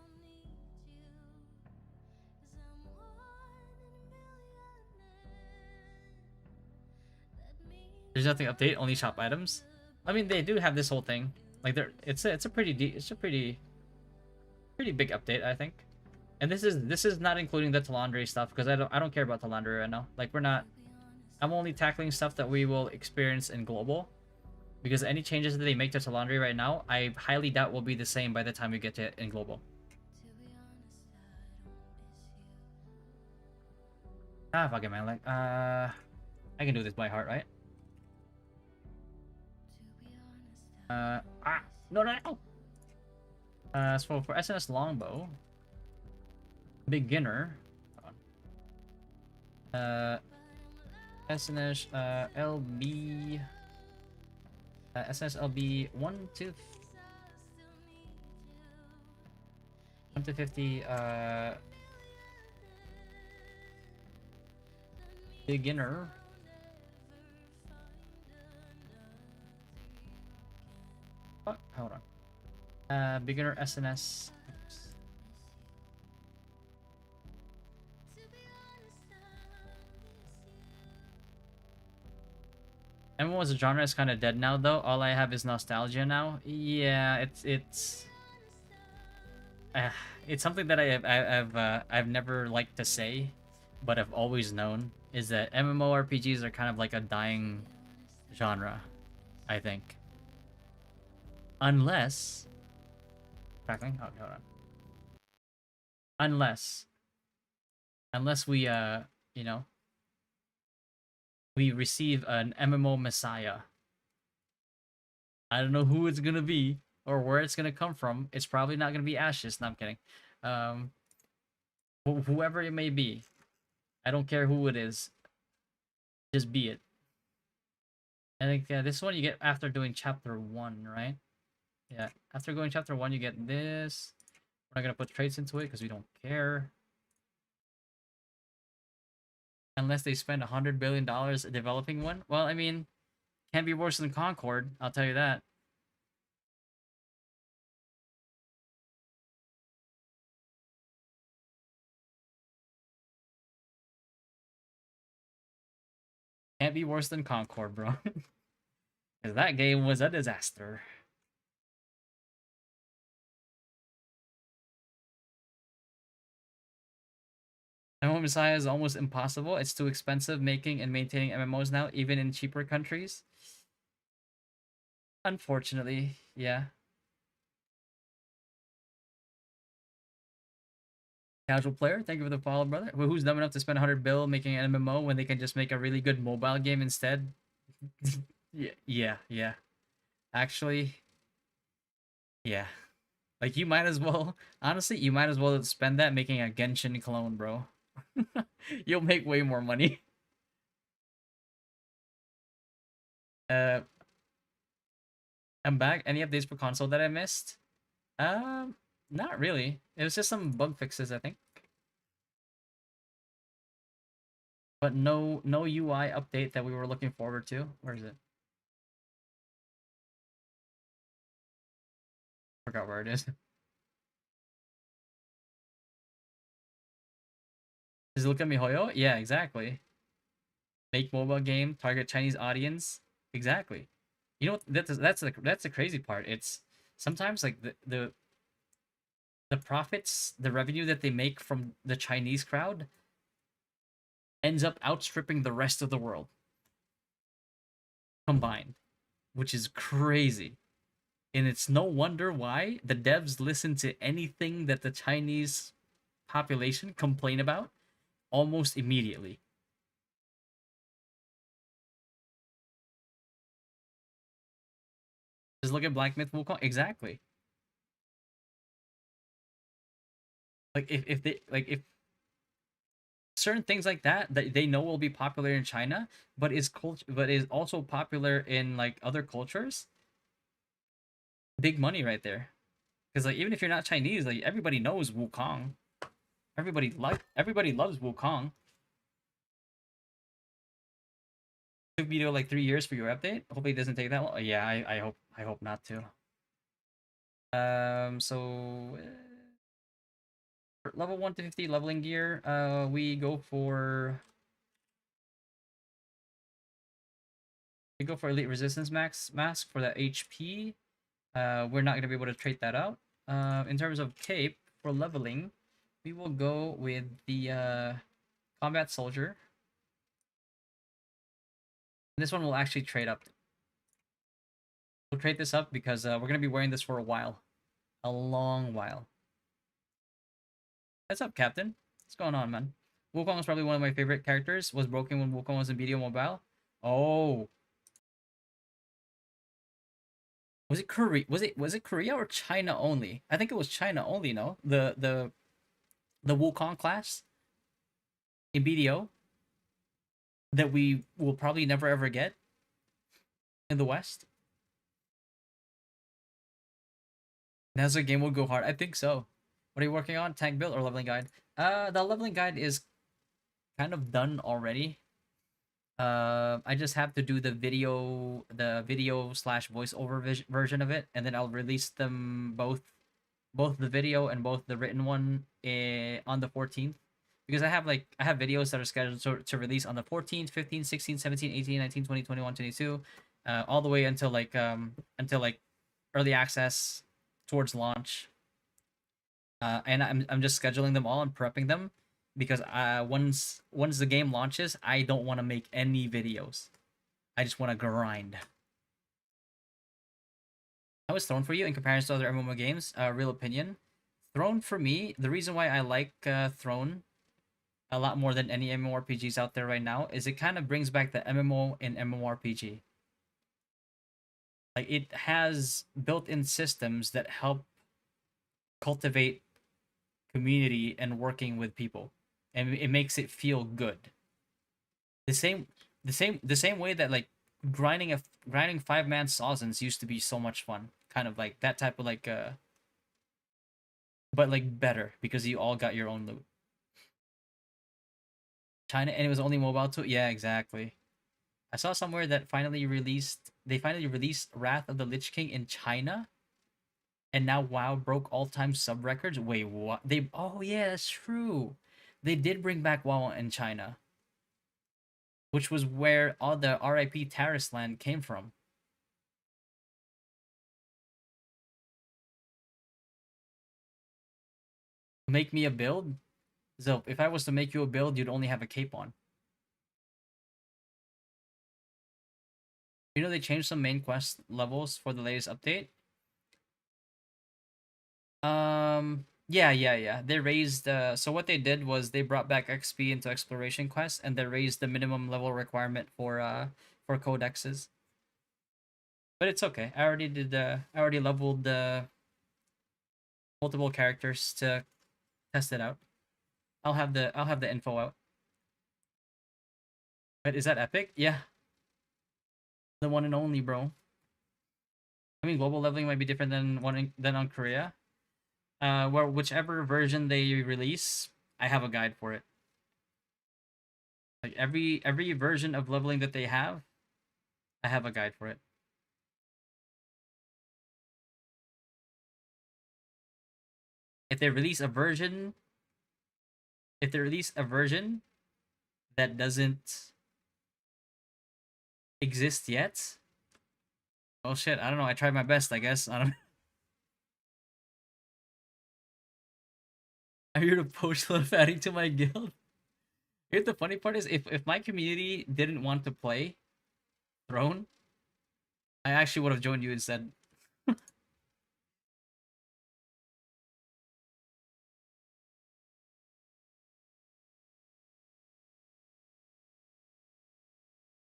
There's nothing update, only shop items. I mean, they do have this whole thing. Like, it's a pretty pretty big update, I think. And this is not including the Talandre stuff, because I don't care about Talandre right now. Like, I'm only tackling stuff that we will experience in global, because any changes that they make to Talandre right now, I highly doubt will be the same by the time we get to it in global. Ah, fuck it, man. Like, I can do this by heart, right? No. So for SNS Longbow, beginner, SNS LB, SNS LB 1 to 50, beginner. What? Hold on. Beginner SNS. Everyone's genre is kind of dead now, though. All I have is nostalgia now. Yeah, it's something that I've never liked to say, but I've always known is that MMORPGs are kind of like a dying genre, I think. Unless crackling. Oh, hold on. Unless we you know, we receive an MMO messiah. I don't know who it's gonna be or where it's gonna come from. It's probably not gonna be Ashes. No, I'm kidding. Whoever it may be, I don't care who it is. Just be it. I think this one you get after doing chapter 1, right? Yeah, after going chapter 1, you get this. We're not gonna put traits into it because we don't care. Unless they spend $100 billion developing one. Well, I mean, can't be worse than Concord, I'll tell you that. Can't be worse than Concord, bro. Because that game was a disaster. MMO Messiah is almost impossible. It's too expensive making and maintaining MMOs now, even in cheaper countries. Unfortunately, yeah. Casual player, thank you for the follow, brother. Who's dumb enough to spend 100 bill making an MMO when they can just make a really good mobile game instead? Yeah, yeah, yeah. Actually, yeah. Like you might as well, honestly, you might as well spend that making a Genshin clone, bro. You'll make way more money. Uh, I'm back. Any updates for console that I missed? Not really. It was just some bug fixes, I think. But no UI update that we were looking forward to. Where is it? Forgot where it is. Does it look at MiHoYo? Yeah, exactly. Make mobile game, target Chinese audience. Exactly. You know what? That's the crazy part. It's sometimes like the profits, the revenue that they make from the Chinese crowd ends up outstripping the rest of the world combined, which is crazy. And it's no wonder why the devs listen to anything that the Chinese population complain about almost immediately. Just look at Black Myth Wukong. Exactly. Like if they like if certain things like that they know will be popular in China, but is also popular in like other cultures, big money right there. Because like even if you're not Chinese, like everybody knows Wukong. Everybody loves Wukong. Took me to like 3 years for your update. Hopefully it doesn't take that long. Yeah, I hope not to. So level 1 to 50 leveling gear. We go for elite resistance mask for that HP. We're not gonna be able to trade that out. In terms of cape for leveling, we will go with the combat soldier. This one will actually trade up. We'll trade this up because we're gonna be wearing this for a while, a long while. What's up, Captain? What's going on, man? Wukong is probably one of my favorite characters. Was broken when Wukong was in BDO Mobile. Oh, was it Korea? Was it Korea or China only? I think it was China only. No, the Wukong class in BDO that we will probably never ever get in the West. That's a game will go hard. I think so. What are you working on? Tank build or leveling guide? The leveling guide is kind of done already. I just have to do the video slash voiceover version of it, and then I'll release them both the video and both the written one on the 14th. Because I have videos that are scheduled to release on the 14th, 15th, 16th, 17th, 18th, 19th, 20th, 21st, 22nd, all the way until like early access towards launch. And I'm just scheduling them all and prepping them because once the game launches, I don't want to make any videos. I just want to grind. How is Throne for you in comparison to other MMO games? Real opinion. Throne for me, the reason why I like Throne a lot more than any MMORPGs out there right now is it kind of brings back the MMO and MMORPG. Like it has built-in systems that help cultivate community and working with people, and it makes it feel good. The same, the same way that like grinding 5-man Sawzins used to be so much fun. Kind of like that type of like but like better because you all got your own loot. China and it was only mobile too. Yeah, exactly. I saw somewhere that they finally released Wrath of the Lich King in China, and now WoW broke all-time sub records. Wait, what? They Oh yeah, that's true. They did bring back WoW in China. which was where all the RIP Terrace land came from. Make me a build? So if I was to make you a build, you'd only have a cape on. You know they changed some main quest levels for the latest update? Yeah. They raised so what they did was they brought back XP into exploration quests and they raised the minimum level requirement for codexes. But it's okay. I already leveled the multiple characters to test it out. I'll have the info out. But is that epic? Yeah. The one and only, bro. I mean global leveling might be different than on Korea. Where whichever version they release, I have a guide for it. Like every version of leveling that they have, I have a guide for it. If they release a version, if they release a version that doesn't exist yet, oh shit, I don't know. I tried my best, I guess. I don't. I'm here to poach love adding to my guild. Here's the funny part is if my community didn't want to play Throne, I actually would have joined you instead.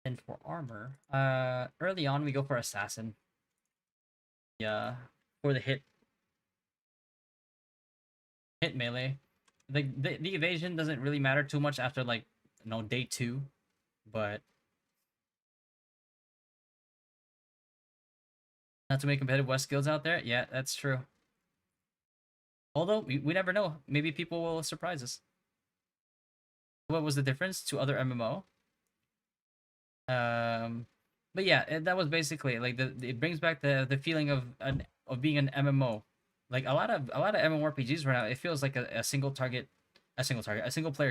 And for armor, early on we go for assassin. Yeah, for the hit melee. The evasion doesn't really matter too much after like day 2, but not too many competitive West guilds out there. Yeah, that's true. Although we never know. Maybe people will surprise us. What was the difference to other MMO? But yeah, that was basically like it brings back the feeling of being an MMO. Like a lot of MMORPGs right now, it feels like a a single player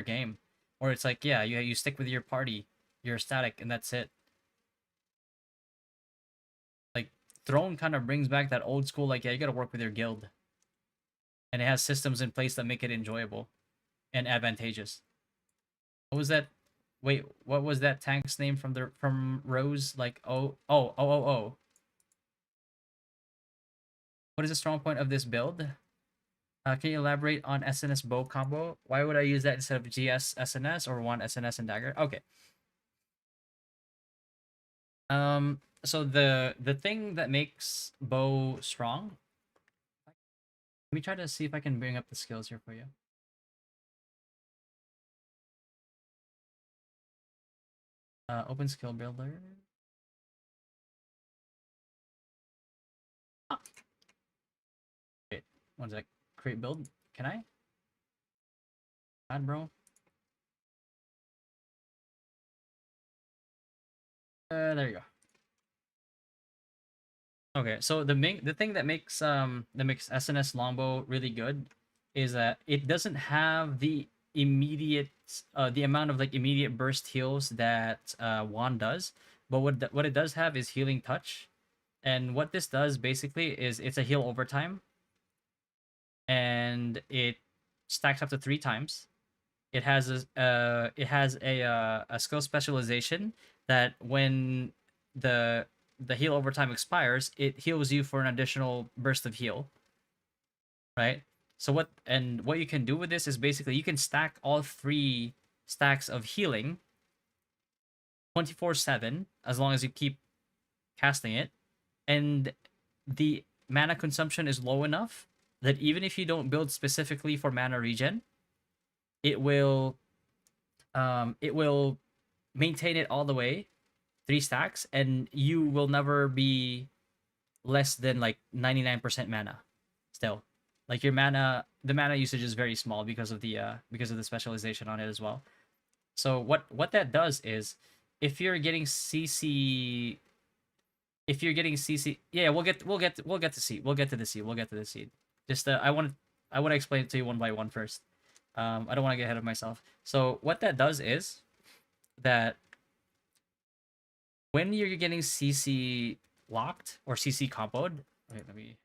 game, where it's like yeah, you stick with your party, you're static, and that's it. Like Throne kind of brings back that old school like yeah, you got to work with your guild, and it has systems in place that make it enjoyable and advantageous. What was that? Wait, what was that tank's name from Rose? Like oh. What is the strong point of this build? Can you elaborate on SNS bow combo? Why would I use that instead of GS SNS or one SNS and dagger? Okay. So the thing that makes bow strong. Let me try to see if I can bring up the skills here for you. Open skill builder. Ah, wait, one sec. Create build. Can I? Add bro. There you go. Okay, so the thing that makes SNS Longbow really good is that it doesn't have the amount of like immediate burst heals that Wand does, but what it does have is healing touch, and what this does basically is it's a heal over time, and it stacks up to 3 times. It has a skill specialization that when the the heal over time expires, it heals you for an additional burst of heal, right? So what you can do with this is basically you can stack all 3 stacks of healing 24/7 as long as you keep casting it, and the mana consumption is low enough that even if you don't build specifically for mana regen, it will it will maintain it all the way 3 stacks, and you will never be less than like 99% mana still. Like your mana, the mana usage is very small because of the specialization on it as well. So what that does is if you're getting CC if you're getting CC, yeah, we'll get to see. We'll get to the seed. We'll get to the seed. Just I want to explain it to you one by one first. I don't want to get ahead of myself. So what that does is that when you're getting CC locked or CC comboed, wait, let me.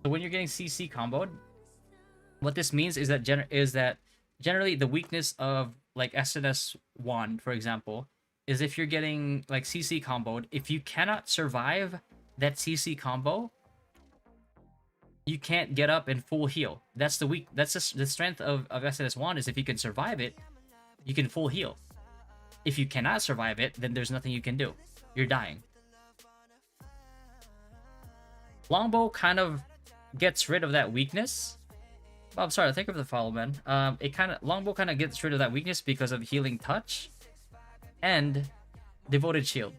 So when you're getting CC comboed, what this means is that generally the weakness of like SNS wand, for example, is if you're getting like CC comboed, if you cannot survive that CC combo, you can't get up and full heal. That's the strength of SNS wand, is if you can survive it, you can full heal. If you cannot survive it, then there's nothing you can do. You're dying. Longbow kind of gets rid of that weakness. Oh, I'm sorry, thank you for the follow, man. Longbow kind of gets rid of that weakness because of healing touch and devoted shield.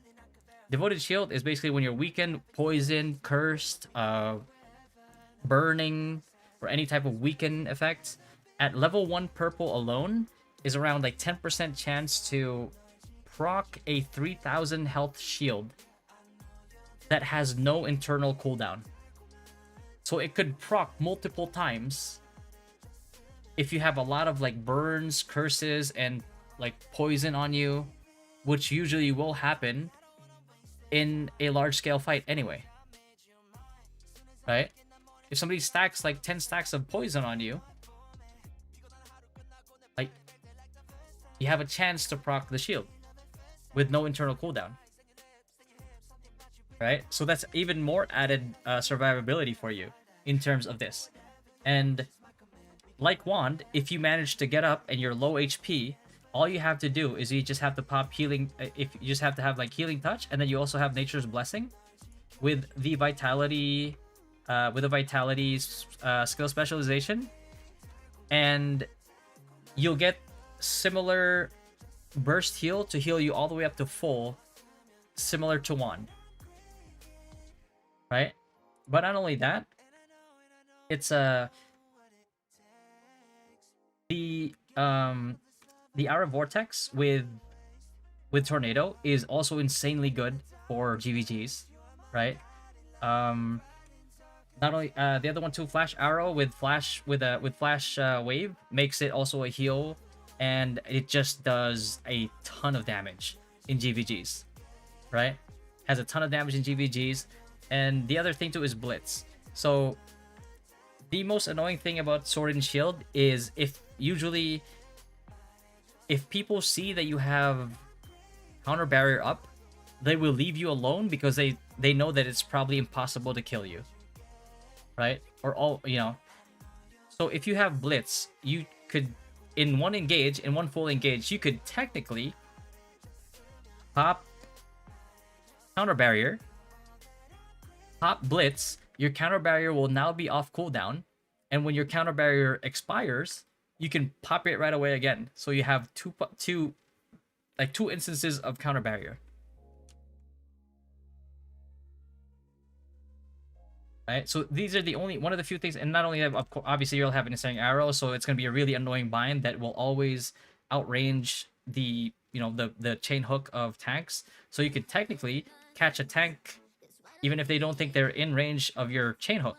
Devoted shield is basically when you're weakened, poisoned, cursed, burning, or any type of weaken effect. At level 1 purple alone is around like 10% chance to proc a 3000 health shield that has no internal cooldown. So it could proc multiple times if you have a lot of like burns, curses, and like poison on you, which usually will happen in a large scale fight anyway. Right? If somebody stacks like 10 stacks of poison on you, like, you have a chance to proc the shield with no internal cooldown. Right? So that's even more added survivability for you in terms of this. And like Wand, if you manage to get up and you're low HP, all you have to do is you just have to pop healing. If you just have to have like healing touch, and then you also have Nature's Blessing with the vitality, skill specialization, and you'll get similar burst heal to heal you all the way up to full, similar to Wand. Right? But not only that, it's the Aura Vortex with Tornado is also insanely good for GVGs, right? Not only the other one too, Flash Arrow with Flash Wave makes it also a heal, and it just does a ton of damage in GVGs, right? Has a ton of damage in GVGs. And the other thing too is Blitz. So the most annoying thing about Sword and Shield is if people see that you have counter barrier up, they will leave you alone because they know that it's probably impossible to kill you, right? Or all, you know. So if you have Blitz, you could in one full engage, you could technically pop counter barrier, pop Blitz. Your counter barrier will now be off cooldown, and when your counter barrier expires, you can pop it right away again. So you have two instances of counter barrier. Right? So these are one of the few things, and not only that, obviously you'll have an Ensnaring Arrow, so it's going to be a really annoying bind that will always outrange the chain hook of tanks. So you could technically catch a tank even if they don't think they're in range of your chain hook.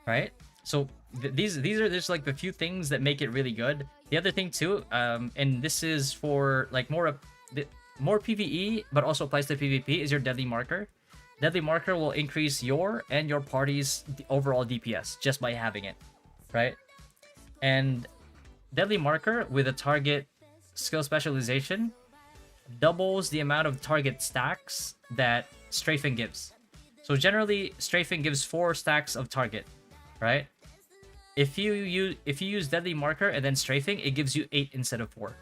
Right? So these are just like the few things that make it really good. The other thing too, and this is for like more PvE, but also applies to PvP, is your Deadly Marker. Deadly Marker will increase your and your party's overall DPS just by having it, right? And Deadly Marker with a target skill specialization doubles the amount of target stacks that Strafing gives. So generally, Strafing gives 4 stacks of target, right? If you use Deadly Marker and then Strafing, it gives you 8 instead of 4.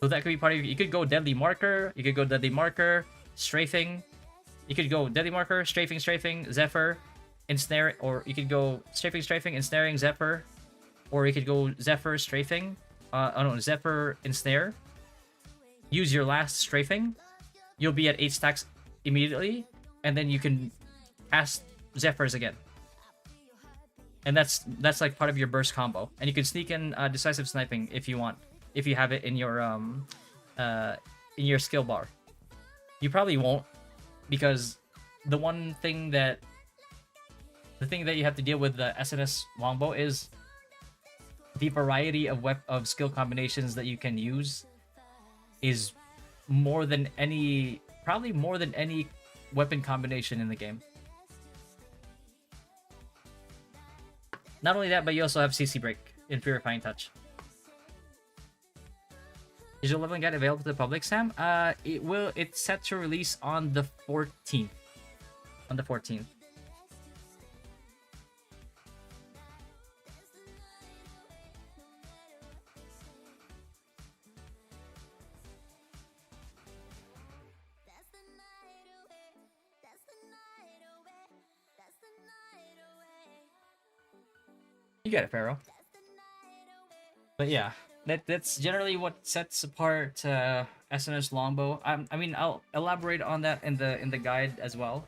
So that could be part of. You could go Deadly Marker. You could go Deadly Marker, Strafing. You could go Deadly Marker, Strafing, Zephyr, Ensnare, or you could go Strafing, Ensnaring, Zephyr, or you could go Zephyr, Strafing. Zephyr, Ensnare. Use your last Strafing. You'll be at 8 stacks immediately, and then you can cast Zephyrs again. And that's like part of your burst combo. And you can sneak in Decisive Sniping if you want, if you have it in your skill bar. You probably won't, because the thing that you have to deal with the SNS longbow is the variety of skill combinations that you can use is more than any, probably more than any weapon combination in the game. Not only that, but you also have CC Break in Purifying Touch. Is your leveling guide available to the public, Sam? It's set to release on the 14th. On the 14th. You get it, Pharaoh. But yeah, that's generally what sets apart SNS Longbow. I mean, I'll elaborate on that in the guide as well,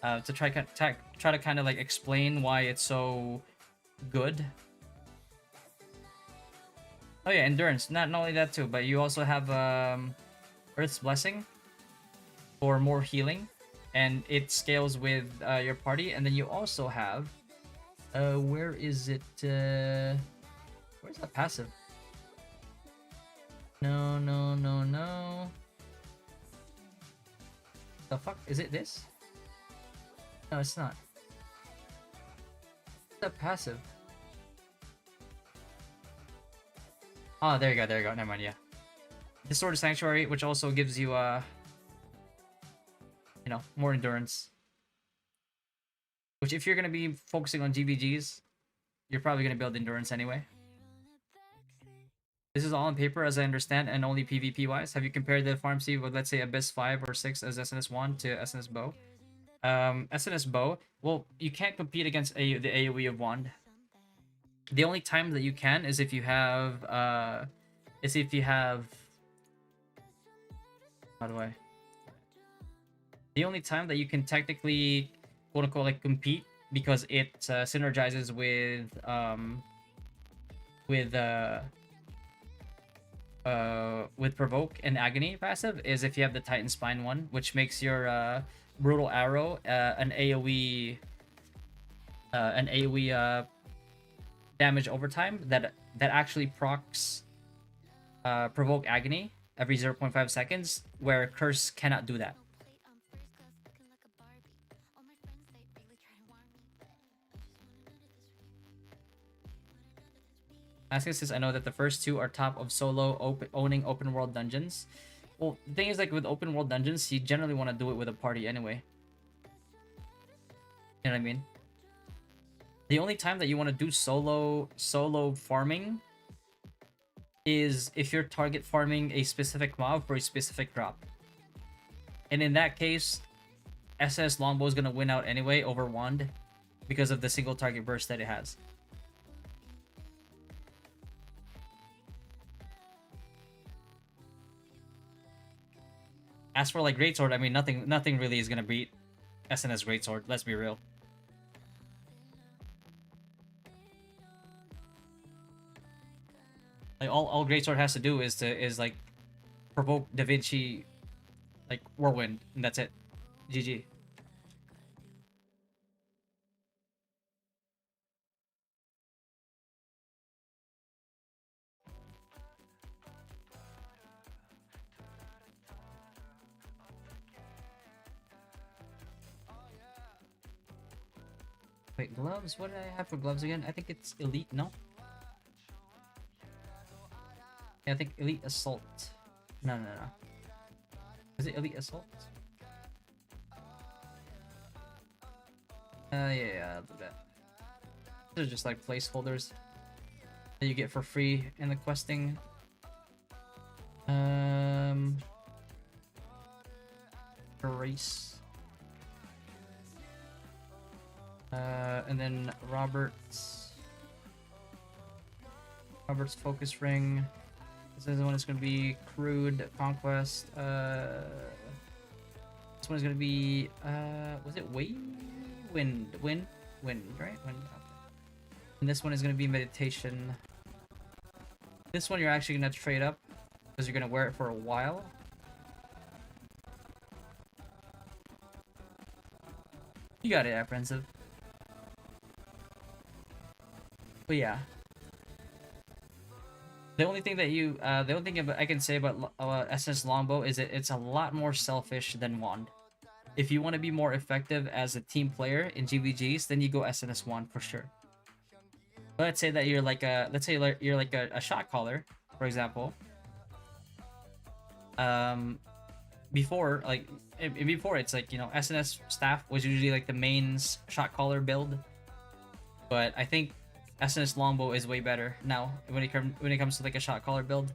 to try to kind of like explain why it's so good. Oh yeah, endurance. Not only that too, but you also have Earth's Blessing for more healing, and it scales with your party. And then you also have where is it? Where's that passive? No. The fuck? Is it this? No, it's not. What's that passive? Oh, there you go. Never mind, yeah. The Sword of Sanctuary, which also gives you, you know, more endurance. Which, if you're going to be focusing on GVGs, you're probably going to build endurance anyway. This is all on paper, as I understand, and only PvP-wise. Have you compared the farm speed with, let's say, Abyss 5 or 6 as SNS 1 to SNS Bow? SNS Bow, well, you can't compete against the AoE of Wand. The only time that you can is if you have, how do I? The only time that you can technically, quote unquote, like compete, because it synergizes with Provoke and Agony passive, is if you have the Titan Spine one, which makes your Brutal Arrow an AoE damage overtime that actually procs Provoke Agony every 0.5 seconds, where Curse cannot do that. Asking since I know that the first two are top of solo owning open world dungeons. Well, the thing is, like with open world dungeons, you generally want to do it with a party anyway. You know what I mean? The only time that you want to do solo farming is if you're target farming a specific mob for a specific drop. And in that case, SS Longbow is going to win out anyway over Wand because of the single target burst that it has. As for like Greatsword, I mean, nothing really is gonna beat SNS Greatsword. Let's be real. Like all Greatsword has to do is like provoke Da Vinci, like Whirlwind, and that's it. GG. Wait, gloves? What did I have for gloves again? I think it's Elite, no? Yeah, I think Elite Assault. No. Is it Elite Assault? Yeah, I'll do that. These are just like placeholders that you get for free in the questing. Race. And then Robert's focus ring. This is the one that's going to be Crude Conquest. This one is going to be was it Wind, right? Wind. Okay. And this one is going to be Meditation. This one you're actually going to trade up because you're going to wear it for a while. You got it, Apprehensive. But yeah. The only thing I can say about SNS Longbow is it's a lot more selfish than Wand. If you want to be more effective as a team player in GVGs, then you go SNS Wand for sure. But let's say that you're like a shot caller, for example. Before it's like, you know, SNS staff was usually like the main shot caller build, but I think SNS Longbow is way better now when it comes to like a shot caller build,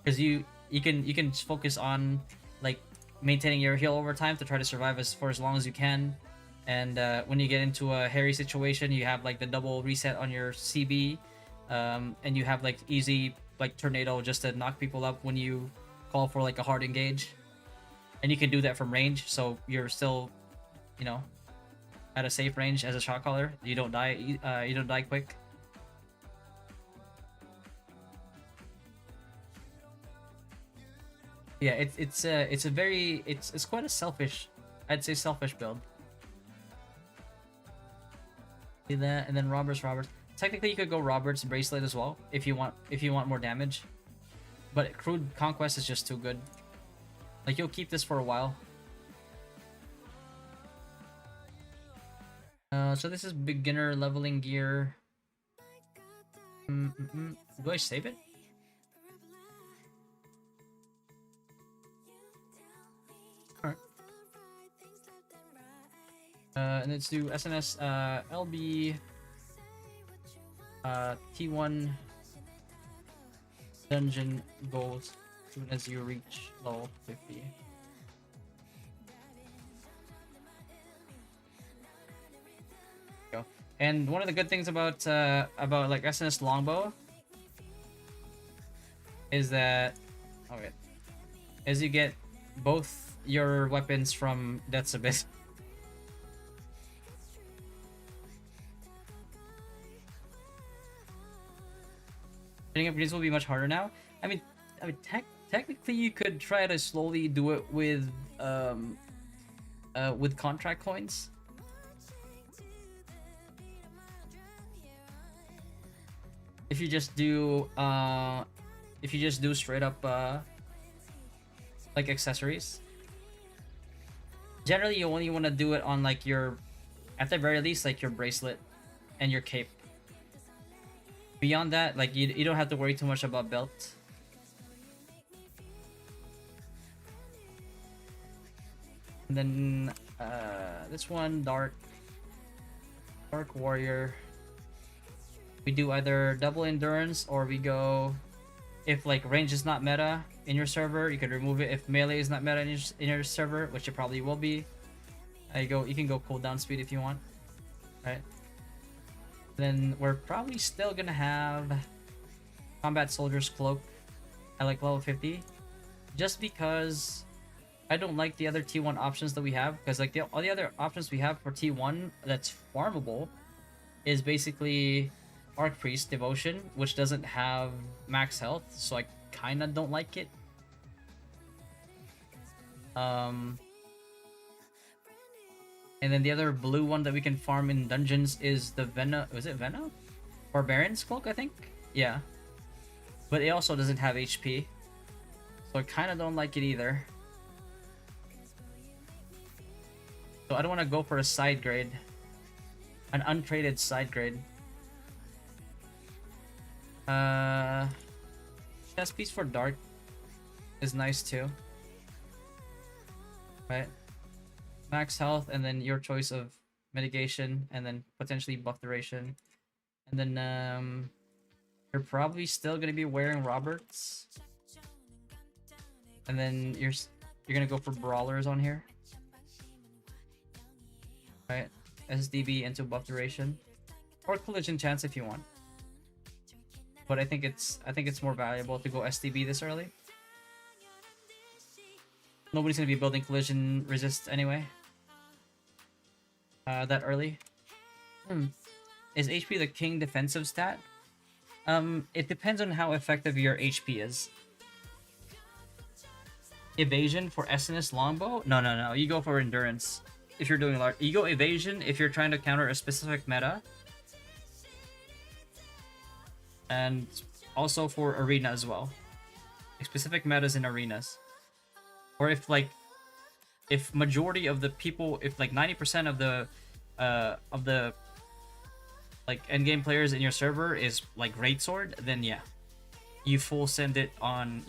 because you can focus on like maintaining your heal over time to try to survive for as long as you can, and when you get into a hairy situation, you have like the double reset on your CB, and you have like easy like tornado just to knock people up when you call for like a hard engage, and you can do that from range, so you're still, you know, at a safe range as a shot caller. You don't die. You don't die quick. Yeah, it's quite a selfish, I'd say selfish build. See that, and then Roberts. Technically, you could go Roberts Bracelet as well if you want more damage, but Crude Conquest is just too good. Like, you'll keep this for a while. So this is beginner leveling gear. Do I save it? Alright. And let's do SNS LB T1 dungeon goals as soon as you reach level 50. Go. And one of the good things about like SNS Longbow is that is you get both your weapons from Death's Abyss. Setting up greens will be much harder now. I mean, technically you could try to slowly do it with contract coins. If you just do straight up like accessories. Generally, you only want to do it on like your, at the very least, like your bracelet and your cape. Beyond that, like you don't have to worry too much about belt. And then this one, Dark Warrior. We do either double endurance, or we go, if like range is not meta in your server, you can remove it. If melee is not meta in your server, which it probably will be, you can go cooldown speed if you want, right? Then we're probably still gonna have Combat Soldier's Cloak at like level 50, just because I don't like the other T1 options that we have, because like all the other options we have for T1 that's farmable is basically Arc Priest Devotion, which doesn't have max health, so I kinda don't like it. And then the other blue one that we can farm in dungeons is the was it Vena? Barbarian's Cloak, I think? Yeah. But it also doesn't have HP, so I kinda don't like it either. So I don't want to go for a side grade. An untraded side grade. Chest piece for Dark is nice too. Right? Max health, and then your choice of mitigation, and then potentially buff duration. And then you're probably still gonna be wearing Roberts. And then you're gonna go for brawlers on here. Right? SDB into buff duration. Or collision chance if you want. But I think it's more valuable to go SDB this early. Nobody's gonna be building collision resist anyway. That early. Is HP the king defensive stat? It depends on how effective your HP is. Evasion for SNS Longbow? No. You go for endurance. If you're doing large, you go evasion if you're trying to counter a specific meta. and also for arena as well. Like specific metas in arenas, or if majority of the people, if like 90% of the like endgame players in your server is like greatsword, then yeah, you full send it on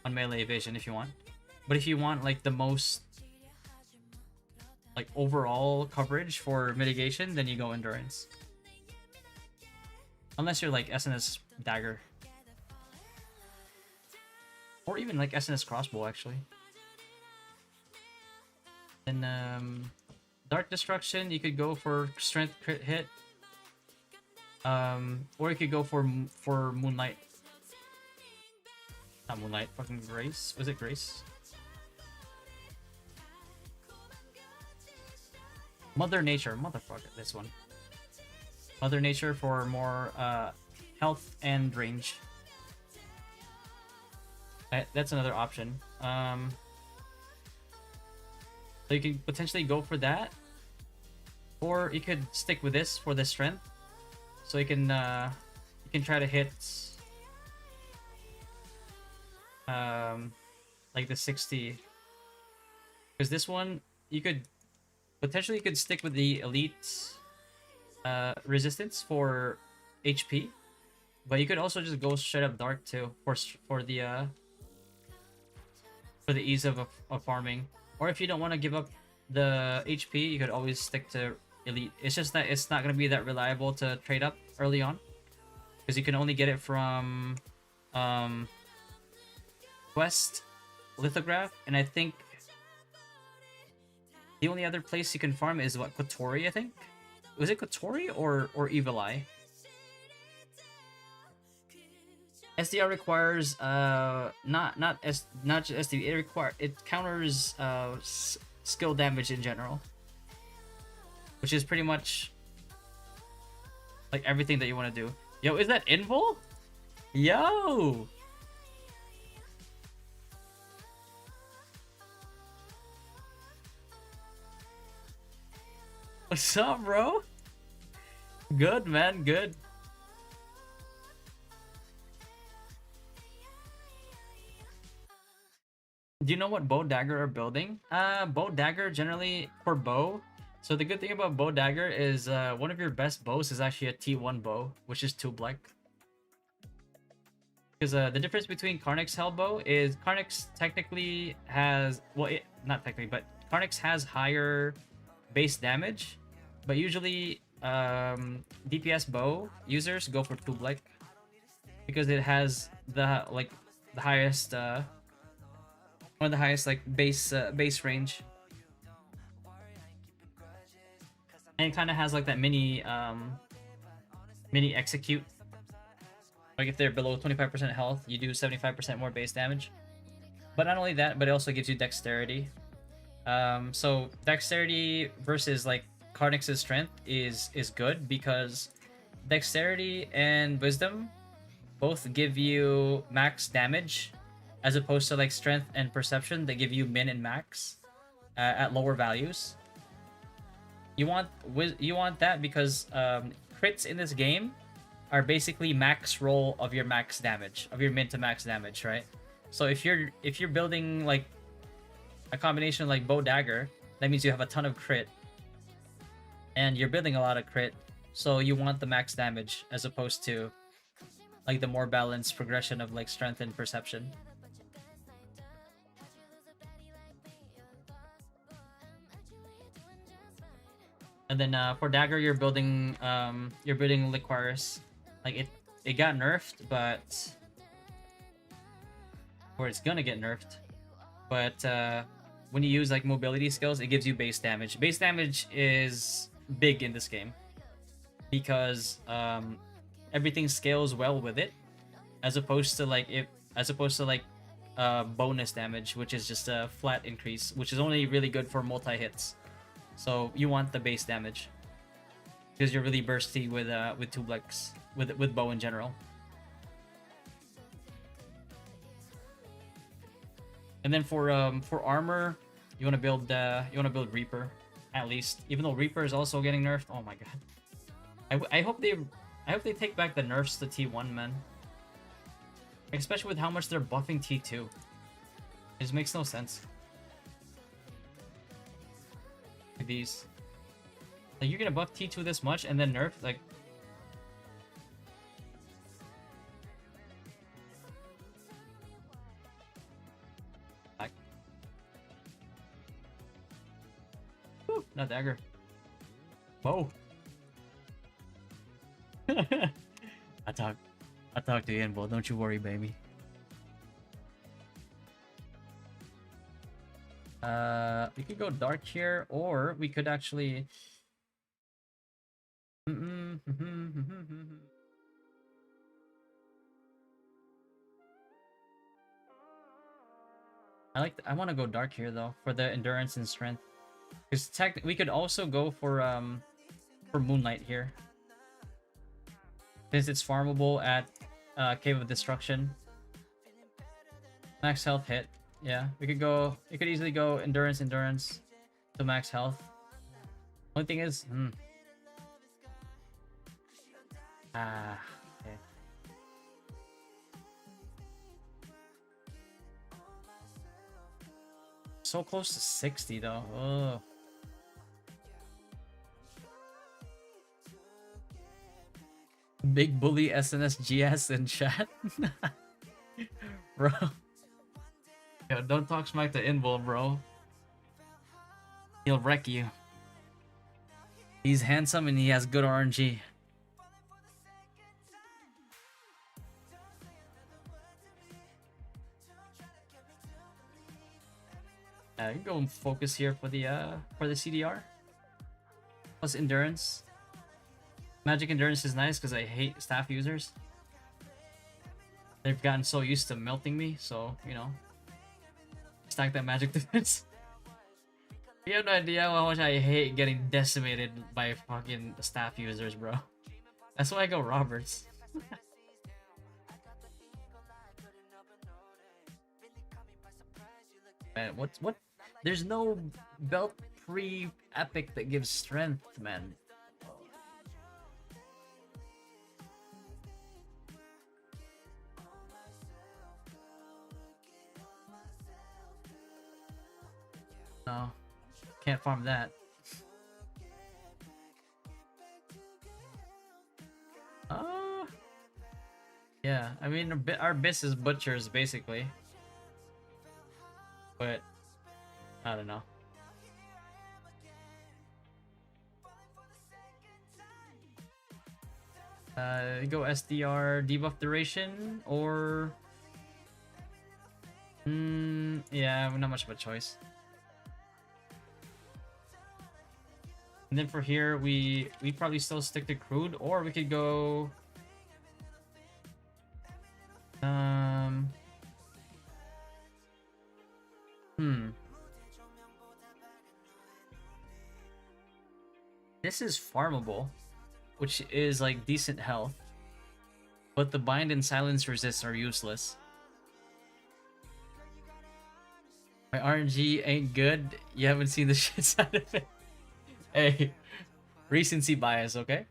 on melee evasion if you want. But if you want like the most like overall coverage for mitigation, then you go endurance. Unless you're like SNS dagger, or even like SNS crossbow actually. Then dark destruction, you could go for strength crit hit, or you could go for moonlight. Not moonlight, fucking grace. Was it grace? Mother Nature, motherfucker. This one. Mother Nature for more health and range. That's another option. So you can potentially go for that, or you could stick with this for the strength. So you can try to hit like the 60, because this one you could potentially stick with the elite resistance for HP, but you could also just go straight up dark too for the ease of farming. Or if you don't want to give up the HP, you could always stick to elite. It's just that it's not going to be that reliable to trade up early on, because you can only get it from quest, lithograph, and I think the only other place you can farm is what, Kotori, I think? Was it Kotori or Evil Eye? SDR requires not just SDR, it counters skill damage in general, which is pretty much like everything that you want to do. Yo, is that invul? Yo! What's up, bro? Good, man, good. Do you know what bow dagger are building? Bow dagger generally for bow. So the good thing about bow dagger is one of your best bows is actually a T1 bow, which is 2 black. Because the difference between Karnix Hellbow is Karnix technically has, well, not technically, but Karnix has higher base damage, but usually DPS bow users go for 2 black because it has the highest one of the highest like base range, and it kind of has like that mini execute. Like if they're below 25% health, you do 75% more base damage. But not only that, but it also gives you dexterity. So dexterity versus like Karnix's strength is good, because dexterity and wisdom both give you max damage, as opposed to like strength and perception that give you min and max at lower values. You want that because crits in this game are basically max roll of your max damage, of your min to max damage, right? So if you're building like a combination like bow dagger, that means you have a ton of crit, and you're building a lot of crit, so you want the max damage as opposed to like the more balanced progression of like strength and perception. And then for dagger, you're building Liquaris. Like it got nerfed, but or it's gonna get nerfed. But when you use like mobility skills, it gives you base damage. Base damage is big in this game because everything scales well with it, as opposed to like bonus damage, which is just a flat increase, which is only really good for multi hits. So you want the base damage because you're really bursty with 2 blacks with bow in general. And then for armor, you want to build Reaper at least, even though Reaper is also getting nerfed. Oh my god, I hope they I hope they take back the nerfs to T1, man. Especially with how much they're buffing T2. It just makes no sense. Like these. Like, you're gonna buff T2 this much and then nerf? Like... Woo, not dagger. Whoa. I talk to you, Invo. Don't you worry, baby. We could go dark here, or we could actually. I want to go dark here though for the endurance and strength, because we could also go for moonlight here, since it's farmable at Cave of Destruction. Max health hit. Yeah, we could go. You could easily go endurance to max health. Only thing is, okay. So close to 60 though. Oh. Big bully SNSGS in chat. Bro. Yo, don't talk smack to Invul, bro. He'll wreck you. He's handsome and he has good RNG. You can go and focus here for the CDR. Plus endurance. Magic endurance is nice because I hate staff users. They've gotten so used to melting me, so you know. Stack that magic defense. You have no idea how much I hate getting decimated by fucking staff users, bro. That's why I go Roberts. Man, what? There's no belt pre-epic that gives strength, man. No, can't farm that. Yeah, I mean, our Biss is butchers basically, but I don't know. Go SDR debuff duration or yeah, not much of a choice. And then for here, we probably still stick to crude, or we could go. This is farmable, which is like decent health, but the bind and silence resists are useless. My RNG ain't good. You haven't seen the shit side of it. Hey, recency bias, okay?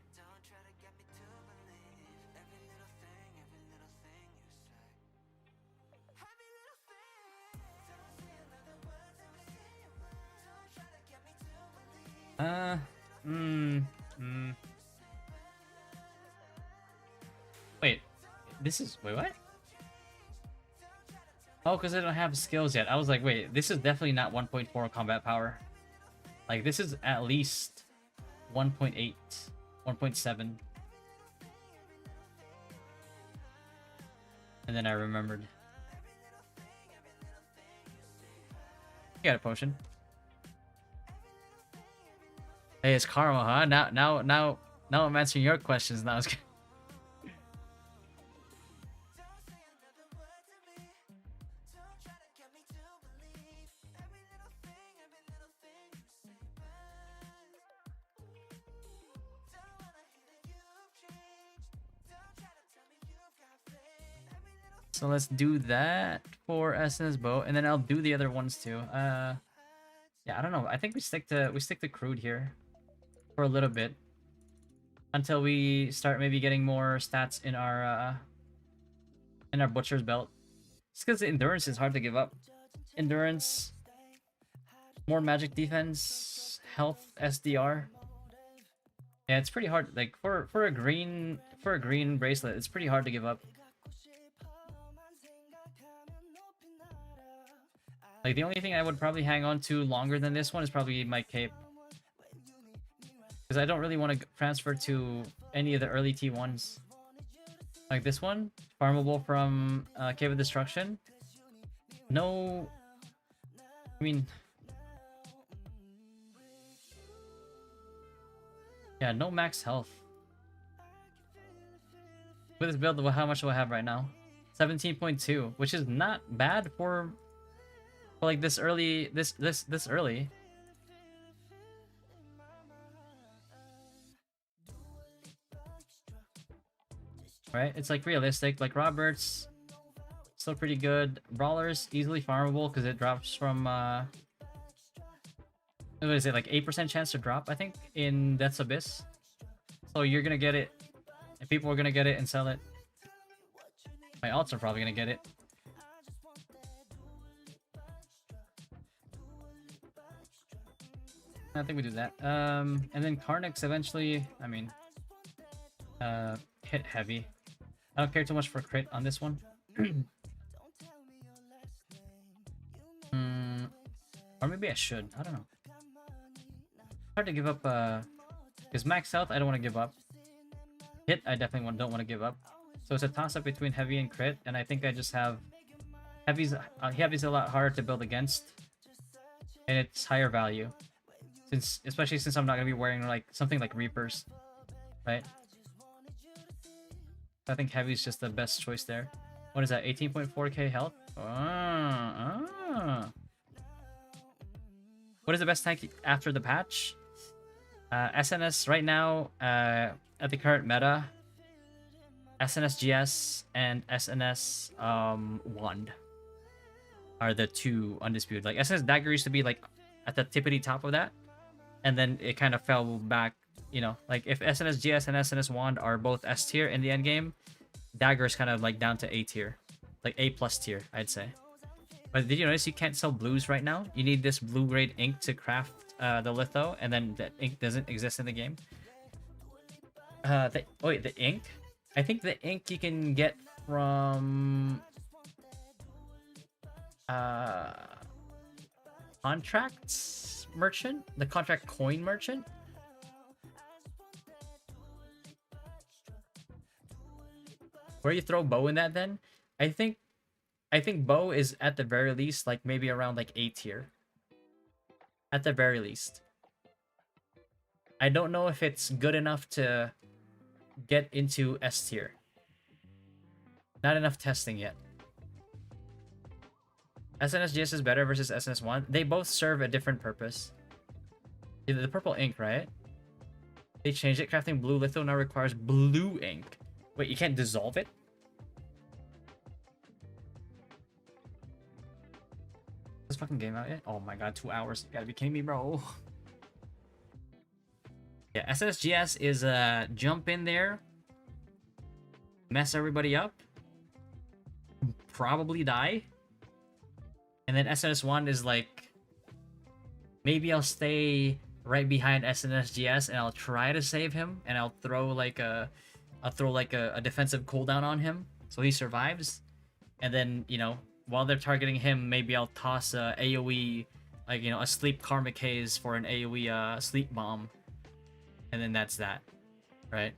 Wait, wait, what? Oh, because I don't have skills yet. I was like, wait, this is definitely not 1.4 combat power. Like, this is at least 1.8, 1.7. And then I remembered. You got a potion. Hey, it's karma, huh? Now I'm answering your questions. Now it's so let's do that for SNS bow, and then I'll do the other ones too. Yeah, I don't know. I think we stick to crude here for a little bit. until we start maybe getting more stats in our butcher's belt. It's because the endurance is hard to give up. Endurance, more magic defense, health, SDR. Yeah, it's pretty hard. Like for a green bracelet, it's pretty hard to give up. Like the only thing I would probably hang on to longer than this one is probably my cape. Because I don't really want to transfer to any of the early T1s. Like this one, farmable from Cave of Destruction. No... I mean... Yeah, no max health. With this build, how much do I have right now? 17.2, which is not bad for like this early, this early. Right? It's like realistic. Like Roberts, still pretty good. Brawlers, easily farmable because it drops from what is it, like 8% chance to drop, I think, in Death's Abyss. So you're gonna get it. And people are gonna get it and sell it. My alts are probably gonna get it. I think we do that. And then Karnix eventually, I mean, hit heavy. I don't care too much for crit on this one. Or maybe I should. I don't know. Hard to give up, because max health, I don't want to give up. Hit, I definitely don't want to give up. So it's a toss-up between heavy and crit, and I think I just have... Heavy's a lot harder to build against, and it's higher value. Especially since I'm not going to be wearing like something like Reapers, right? I think heavy's just the best choice there. What is that, 18.4k health? What is the best tank after the patch? SNS right now, at the current meta, SNS GS and SNS Wand are the two undisputed. Like SNS Dagger used to be like at the tippity top of that, and then it kind of fell back. You know, like if SNS GS and SNS Wand are both S tier in the end game, Dagger is kind of like down to A tier, like A plus tier, I'd say. But did you notice you can't sell blues right now? You need this blue grade ink to craft the litho, and then that ink doesn't exist in the game. The ink? I think the ink you can get from contracts merchant, the contract coin merchant. Where you throw bow in that then? I think bow is at the very least like maybe around like A tier. At the very least. I don't know if it's good enough to get into S tier. Not enough testing yet. SNSGS is better versus SNS1. They both serve a different purpose. The purple ink, right? They changed it. Crafting blue litho now requires blue ink. Wait, you can't dissolve it? This fucking game out yet? Oh my god, 2 hours. You gotta be kidding me, bro. Yeah, SSGS is jump in there, mess everybody up, probably die. And then SNS1 is like, maybe I'll stay right behind SNSGS and I'll try to save him, and I'll throw like a defensive cooldown on him so he survives. And then, you know, while they're targeting him, maybe I'll toss a AoE, like, you know, a sleep karmic haze for an AoE sleep bomb. And then that's that, right?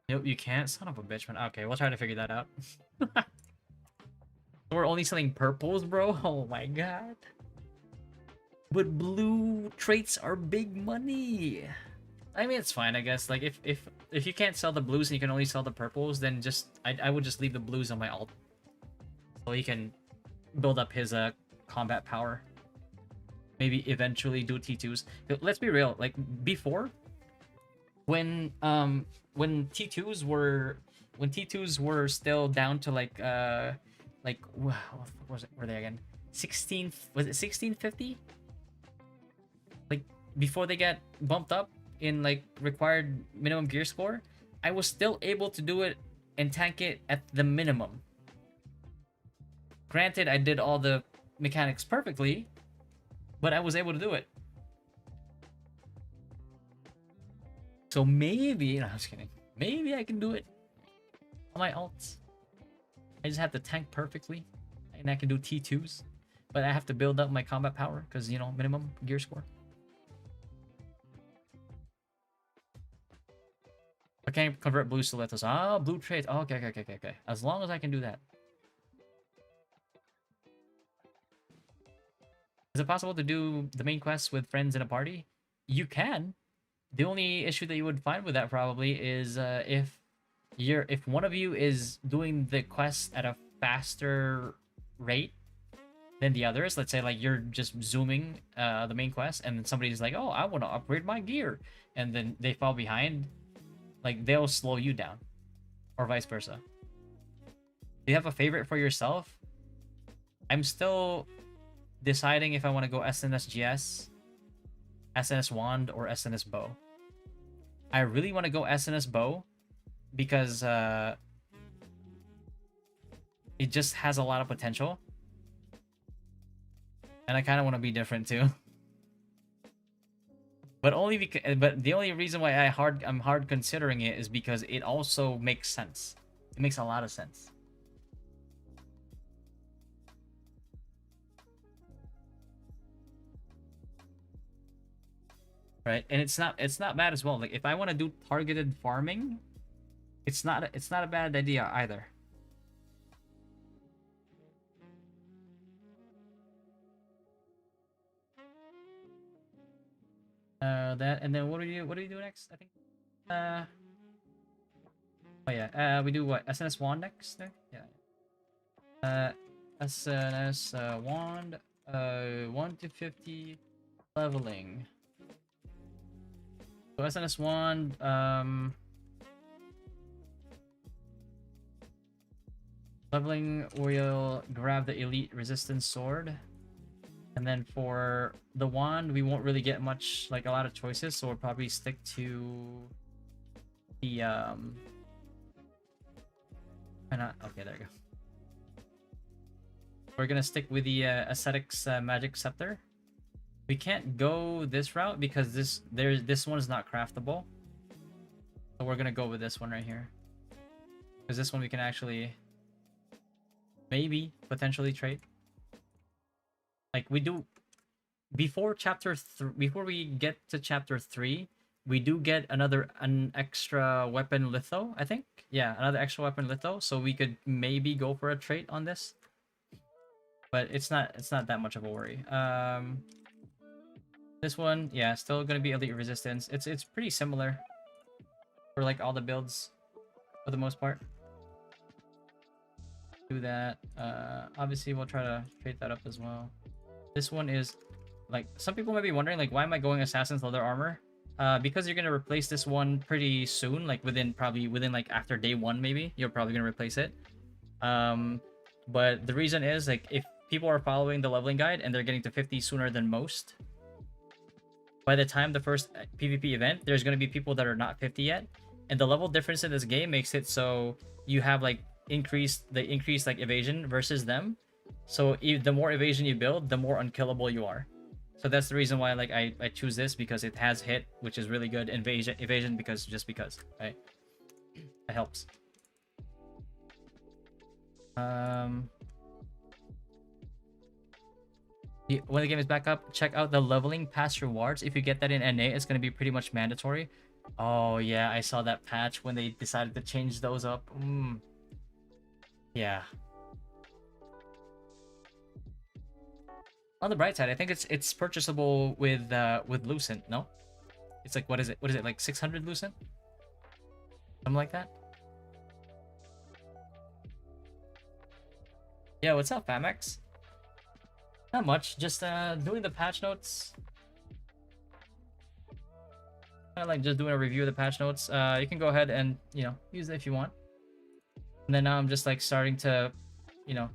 Nope, you can't? Son of a bitch, man. Okay, we'll try to figure that out. We're only selling purples, bro? Oh my god. But blue traits are big money. I mean, it's fine, I guess. Like, if you can't sell the blues and you can only sell the purples, then just... I would just leave the blues on my alt. So he can build up his combat power. Maybe eventually do T2s. Let's be real, like before, when T2s were still down to like what was it, were they again? 16, was it 1650? Like before they get bumped up in like required minimum gear score, I was still able to do it and tank it at the minimum. Granted, I did all the mechanics perfectly, but I was able to do it. So maybe, no, I was kidding. Maybe I can do it on my alts. I just have to tank perfectly, and I can do T2s. But I have to build up my combat power, because, you know, minimum gear score. I can't convert blue stilettos. Ah, blue trades. Oh, okay. As long as I can do that. Is it possible to do the main quest with friends in a party? You can. The only issue that you would find with that probably is if one of you is doing the quest at a faster rate than the others. Let's say like you're just zooming the main quest, and then somebody's like, "Oh, I want to upgrade my gear," and then they fall behind. Like they'll slow you down, or vice versa. Do you have a favorite for yourself? I'm still deciding if I want to go SNS GS, SNS Wand, or SNS Bow. I really want to go SNS Bow because it just has a lot of potential. And I kind of want to be different too. But only because, but the only reason why I'm hard considering it is because it also makes sense. It makes a lot of sense. Right? And it's not bad as well. Like if I want to do targeted farming, it's not a bad idea either. That, and then what do you do next? I think oh yeah, we do what? SNS Wand next there? Yeah. SNS Wand 1 to 50 leveling. So SNS Wand leveling, we'll grab the elite resistance sword. And then for the wand, we won't really get much, like a lot of choices, so we'll probably stick to the why not? Okay, there you go. We're gonna stick with the Ascetics Magic Scepter. We can't go this route because this one is not craftable. So we're gonna go with this one right here. Because this one we can actually maybe potentially trade. Like we do before before we get to chapter 3, we do get an extra weapon litho, I think. Yeah, another extra weapon litho, so we could maybe go for a trait on this. But it's not that much of a worry. This one, yeah, still gonna be elite resistance. It's pretty similar for like all the builds for the most part. Do that. Obviously we'll try to trade that up as well. This one is like, some people might be wondering like, why am I going Assassin's Leather Armor? Because you're gonna replace this one pretty soon, like probably within like after day 1 maybe, you're probably gonna replace it. But the reason is like, if people are following the leveling guide and they're getting to 50 sooner than most, by the time the first PvP event, there's gonna be people that are not 50 yet, and the level difference in this game makes it so you have like increased like evasion versus them. So the more evasion you build, the more unkillable you are. So that's the reason why like I choose this, because it has hit, which is really good, evasion because right? That helps. When the game is back up, check out the leveling pass rewards. If you get that in NA, it's going to be pretty much mandatory. Oh yeah, I saw that patch when they decided to change those up. Yeah. On the bright side, I think it's purchasable with Lucent. No, it's like, what is it like 600 Lucent, something like that. Yeah, what's up, Famex? Not much, just doing the patch notes. Kind of like just doing a review of the patch notes. You can go ahead and, you know, use it if you want. And then now I'm just like starting to, you know,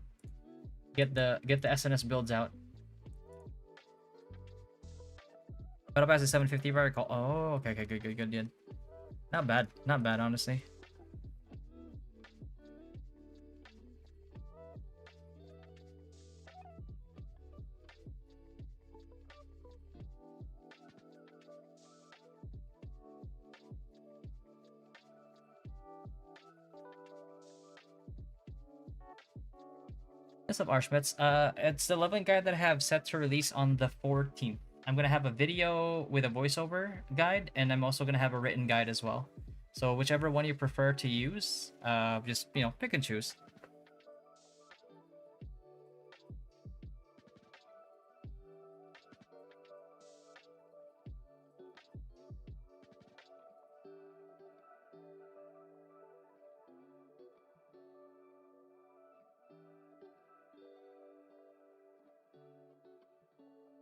Get the SNS builds out. Battle Pass is 750 if I recall. Oh, okay, okay, good, good, good, good. Not bad, not bad, honestly. What's up, Arschmitz? It's the leveling guide that I have set to release on the 14th. I'm gonna have a video with a voiceover guide, and I'm also gonna have a written guide as well. So whichever one you prefer to use, just pick and choose.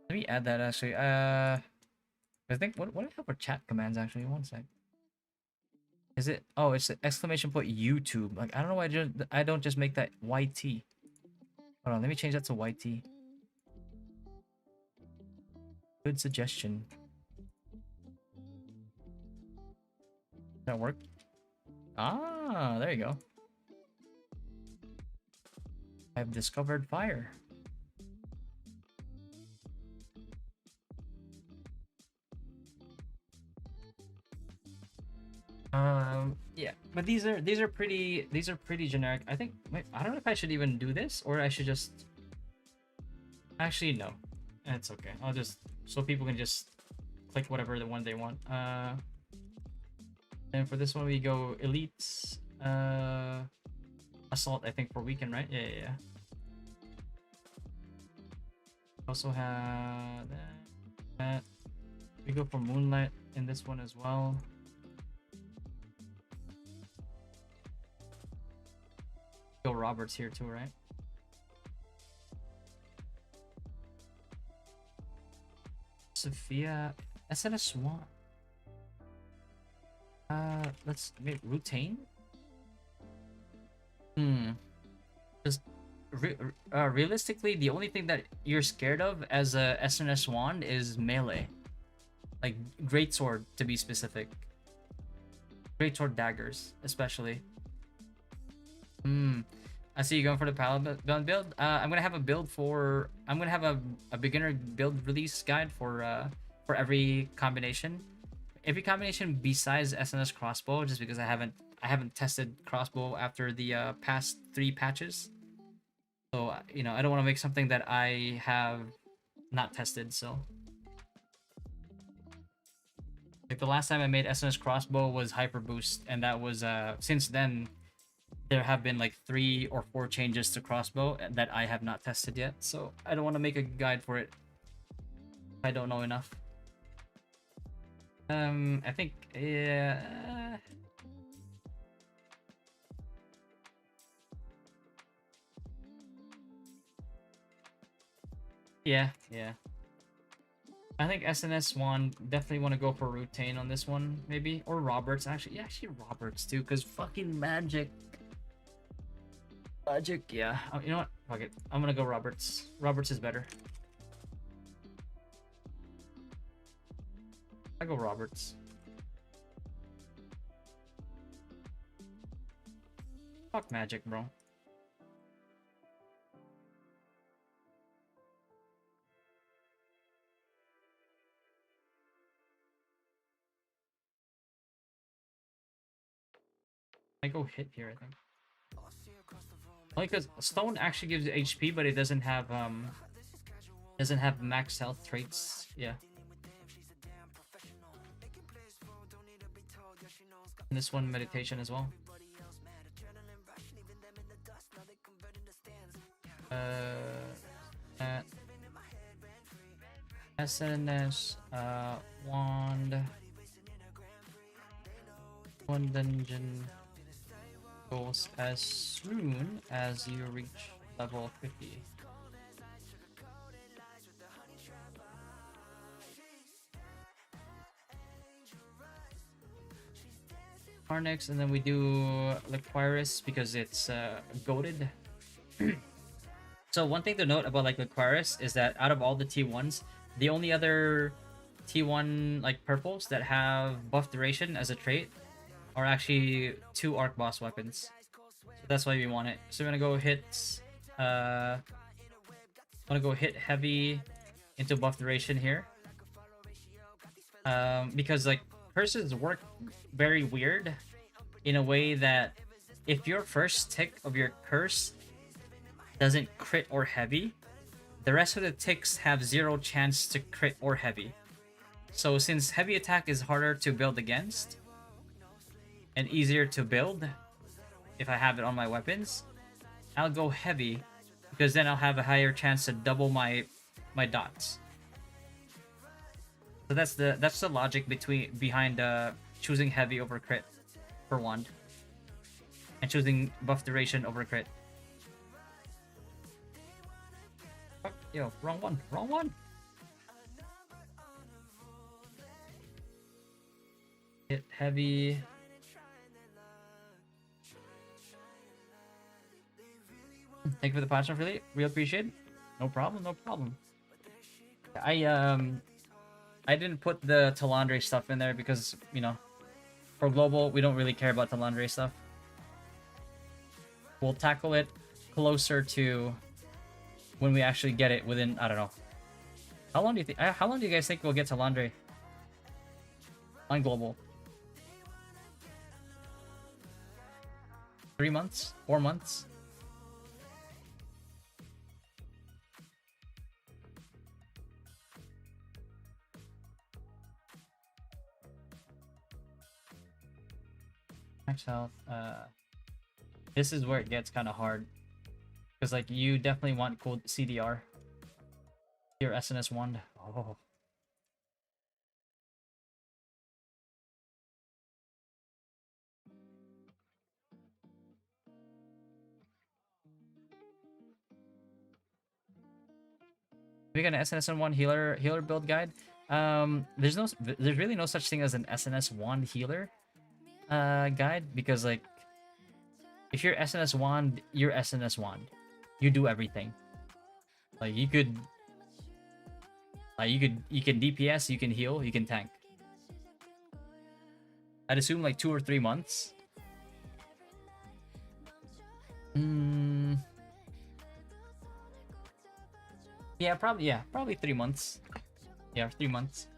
Let me add that actually. I think what do I have for chat commands actually? One sec. Is it? Oh, it's the exclamation point YouTube. Like I don't know why I don't just make that YT. Hold on, let me change that to YT. Good suggestion. That work? Ah, there you go. I've discovered fire. Yeah, but these are pretty generic. I think I don't know if I should even do this or I should just actually no. It's okay. I'll just so people can just click whatever the one they want. And for this one we go elites assault I think for weekend, right? Yeah. Also have that. We go for moonlight in this one as well. Go Roberts here too, right? Sophia SNS Swan. Let's make Rutain. Just realistically, the only thing that you're scared of as a SNS wand is melee, like greatsword to be specific. Greatsword daggers, especially. I see you going for the paladin build. I'm gonna have a build for. I'm gonna have a beginner build release guide for every combination. Every combination besides SNS crossbow, just because I haven't tested crossbow after the past 3 patches. So I don't want to make something that I have not tested. So like the last time I made SNS crossbow was hyper boost, and that was since then there have been like 3 or 4 changes to crossbow that I have not tested yet. So I don't want to make a guide for it. I don't know enough. I think yeah. Yeah. I think SNS one definitely want to go for Rutain on this one, maybe, or Roberts. Actually Roberts too, cause fucking magic. Yeah. You know what? Fuck it. I'm gonna go Roberts. Roberts is better. I go Roberts. Fuck magic, bro. I go hit here, I think. Only because stone actually gives HP, but it doesn't have max health traits. Yeah. And this one meditation as well. SNS wand. One dungeon goes as soon as you reach level 50. Arnix, and then we do Liquirus because it's goated. So one thing to note about like Lucaris is that out of all the T1s, the only other T1 like purples that have buff duration as a trait are actually 2 arc boss weapons. So that's why we want it. So we're gonna go hit heavy into buff duration here. Because like curses work very weird in a way that if your first tick of your curse doesn't crit or heavy, the rest of the ticks have 0 chance to crit or heavy. So since heavy attack is harder to build against and easier to build if I have it on my weapons, I'll go heavy because then I'll have a higher chance to double my dots. So that's the logic behind choosing heavy over crit for wand and choosing buff duration over crit. Fuck, yo, wrong one, wrong one. Hit heavy. Thank you for the patch, really appreciate it. No problem, no problem. I didn't put the Talandre stuff in there because, you know, for global, we don't really care about Talandre stuff. We'll tackle it closer to when we actually get it within, I don't know. How long do you guys think we'll get Talandre on global? 3 months? 4 months? Max health. This is where it gets kind of hard. Because, like, you definitely want cool CDR. Your SNS wand. Oh. We got an SNS1 healer build guide. There's really no such thing as an SNS1 healer guide because, like, if you're SNS wand, you're SNS wand. You do everything. Like you can DPS, you can heal, you can tank. I'd assume like 2 or 3 months. Yeah, probably 3 months. Yeah, 3 months.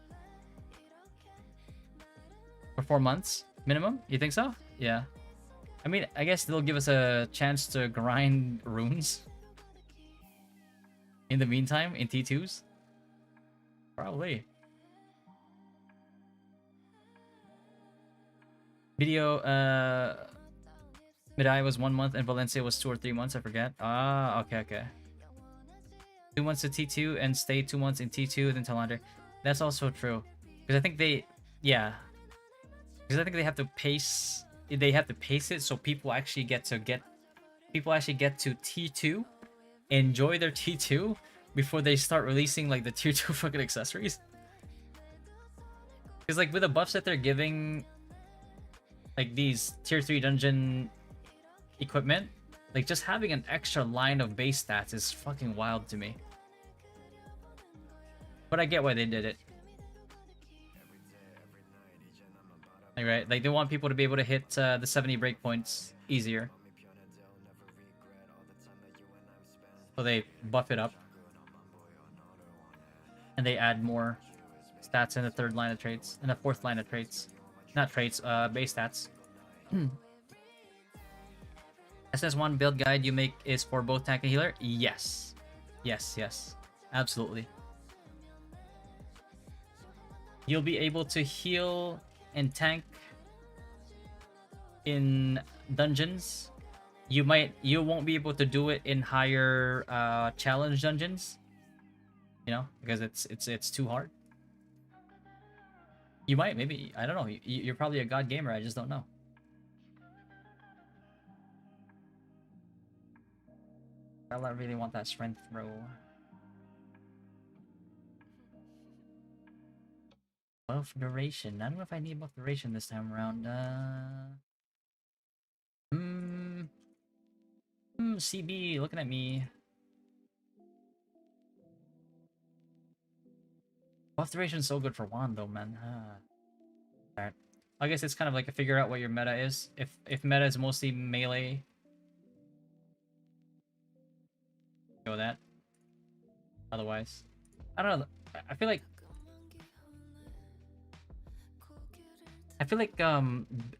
Or 4 months minimum? You think so? Yeah. I mean, I guess they'll give us a chance to grind runes. In the meantime, in T2s? Probably. Video, Midai was 1 month and Valencia was 2 or 3 months, I forget. Ah, okay. 2 months to T2 and stay 2 months in T2, then Talander. That's also true. Because I think yeah. Because I think they have to pace it so people actually get to T2, enjoy their T2 before they start releasing like the tier 2 fucking accessories. Because like with the buffs that they're giving, like these tier 3 dungeon equipment, like just having an extra line of base stats is fucking wild to me. But I get why they did it. Like, right? Like they want people to be able to hit the 70 breakpoints easier. So they buff it up. And they add more stats in the 3rd line of traits. In the 4th line of traits. Not traits, base stats. SS1 build guide you make is for both tank and healer? Yes. Yes. Absolutely. You'll be able to heal and tank in dungeons. You won't be able to do it in higher challenge dungeons. You know, because it's too hard. You might, maybe, I don't know. You're probably a god gamer, I just don't know. I don't really want that strength throw. Buff duration. I don't know if I need buff duration this time around. CB, looking at me. Buff duration is so good for wand though, man. Alright. I guess it's kind of like a figure out what your meta is. If meta is mostly melee, go that. Otherwise, I don't know. I feel like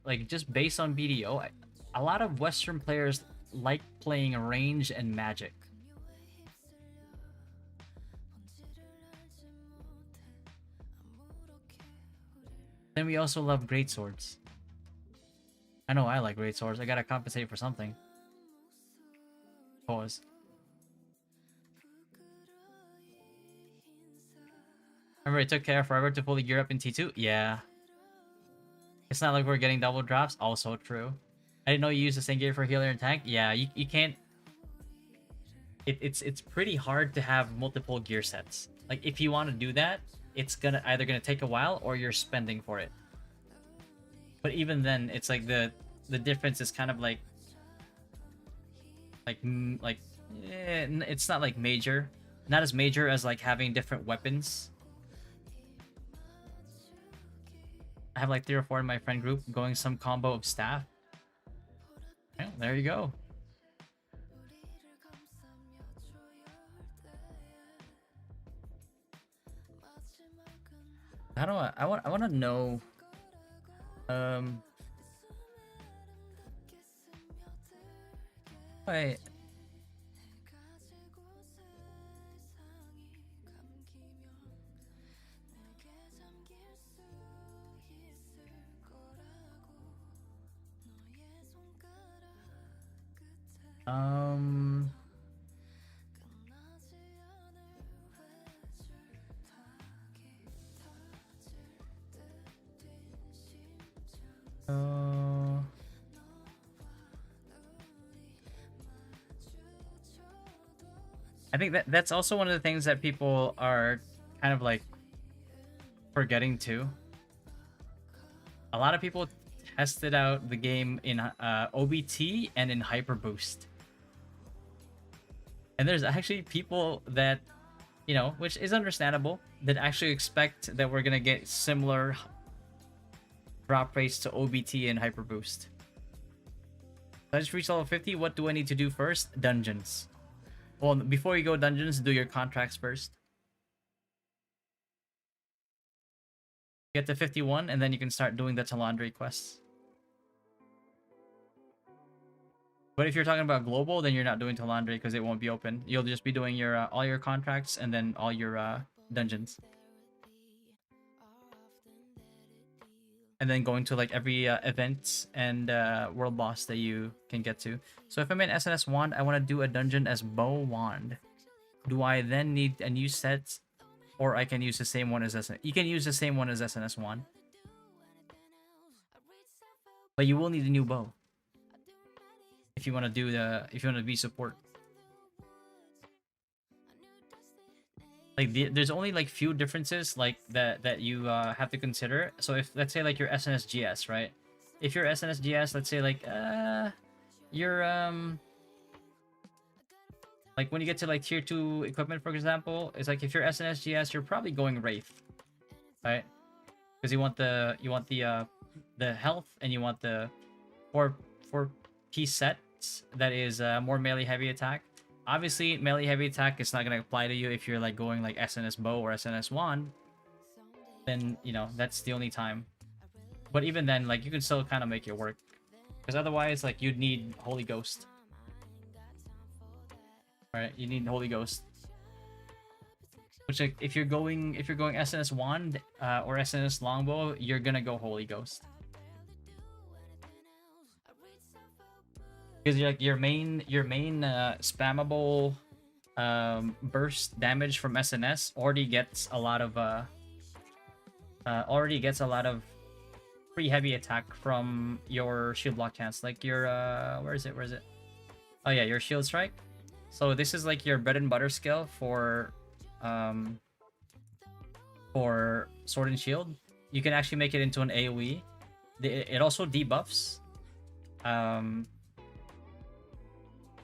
like just based on BDO, a lot of Western players like playing range and magic. Then we also love great swords. I know I like great swords. I gotta compensate for something. Pause. Remember, it took care forever to fully gear up in T2? Yeah. It's not like we're getting double drops. Also true. I didn't know you use the same gear for healer and tank. Yeah, you can't... It's pretty hard to have multiple gear sets. Like, if you want to do that, it's either gonna take a while or you're spending for it. But even then, it's like the difference is kind of like it's not like major. Not as major as like having different weapons. I have like 3 or 4 in my friend group going some combo of staff. Well, there you go. How do I want to know wait. I think that's also one of the things that people are kind of like forgetting too. A lot of people tested out the game in OBT and in Hyper Boost. And there's actually people that, you know, which is understandable, that actually expect that we're gonna get similar drop rates to OBT and Hyper Boost. So I just reached level 50. What do I need to do first? Dungeons. Well, before you go dungeons, do your contracts first. Get to 51, and then you can start doing the Talandri quests. But if you're talking about global, then you're not doing Talandri because it won't be open. You'll just be doing your all your contracts and then all your dungeons. And then going to like every event and world boss that you can get to. So if I'm in SNS Wand, I want to do a dungeon as Bow Wand. Do I then need a new set? Or I can use the same one as SNS. You can use the same one as SNS Wand. But you will need a new bow. If you want to do if you want to be support. Like there's only like few differences like that you have to consider. So if let's say like your SNSGS, right? If your SNSGS, let's say like you're like when you get to like tier 2 equipment, for example, it's like if you're SNSGS, you're probably going Wraith, right? Because you want the health and you want the 4 piece sets that is more melee heavy attack. Obviously, melee heavy attack is not going to apply to you if you're like going like SNS Bow or SNS Wand. Then, you know, that's the only time. But even then, like, you can still kind of make it work. Because otherwise, like, you'd need Holy Ghost. Right? You need Holy Ghost. Which, like, if you're going SNS Wand or SNS Longbow, you're gonna go Holy Ghost. Because like your main spammable burst damage from SNS already gets a lot of free heavy attack from your shield block chance. Like your where is it? Oh yeah, your shield strike. So this is like your bread and butter skill for sword and shield. You can actually make it into an AoE. It also debuffs.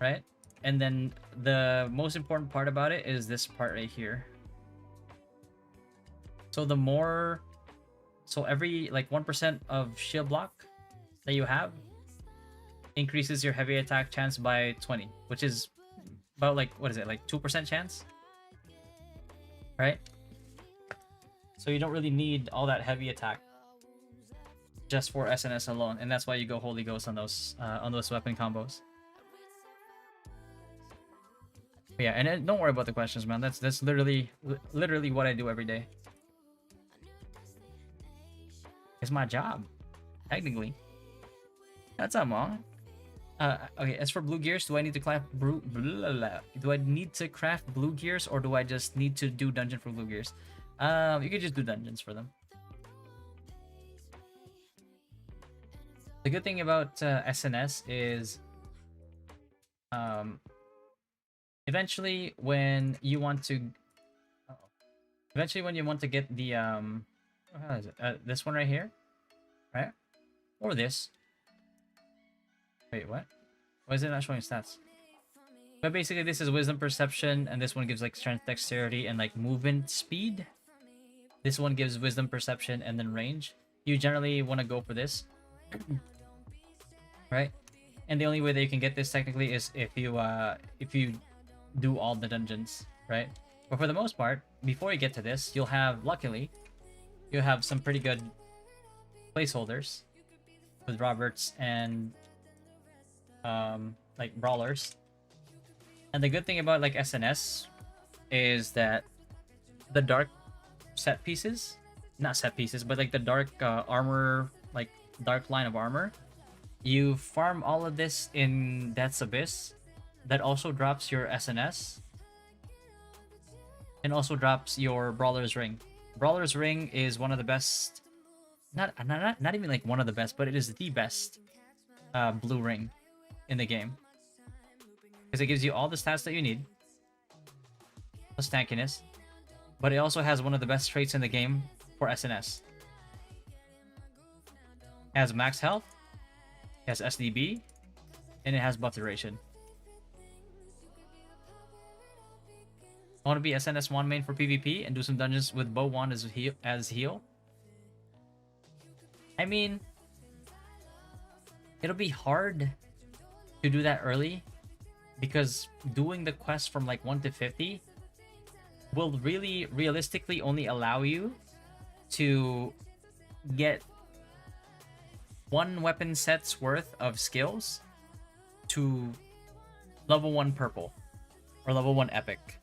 Right? And then the most important part about it is this part right here. So the more, so every like 1% of shield block that you have increases your heavy attack chance by 20, which is about like, what is it, like 2% chance, right? So you don't really need all that heavy attack just for SNS alone, and that's why you go Holy Ghost on those weapon combos. But yeah, and don't worry about the questions, man. That's literally what I do every day. It's my job, technically. That's not wrong. Okay, as for blue gears, do I need to craft blue gears, or do I just need to do dungeon for blue gears? You could just do dungeons for them. The good thing about SNS is, eventually when you want to get the how is it? This one right here, right? Or this. Wait, what? Why is it not showing stats? But basically, this is wisdom perception, and this one gives like strength, dexterity, and like movement speed. This one gives wisdom perception and then range. You generally want to go for this, right? And the only way that you can get this technically is if you do all the dungeons, right? But for the most part, before you get to this, luckily you'll have some pretty good placeholders with Roberts and like brawlers. And the good thing about like SNS is that the dark set pieces, not set pieces, but like the dark armor, like dark line of armor, you farm all of this in Death's Abyss. That also drops your SNS and also drops your Brawler's Ring. Brawler's Ring is one of the best, not even like one of the best, but it is the best blue ring in the game, because it gives you all the stats that you need plus tankiness, but it also has one of the best traits in the game for SNS. It has max health, it has SDB, and it has buff duration. I want to be SNS 1 main for PvP and do some dungeons with bow wand as heal. I mean, it'll be hard to do that early, because doing the quest from like 1 to 50 will really realistically only allow you to get one weapon set's worth of skills to level 1 purple or level 1 epic.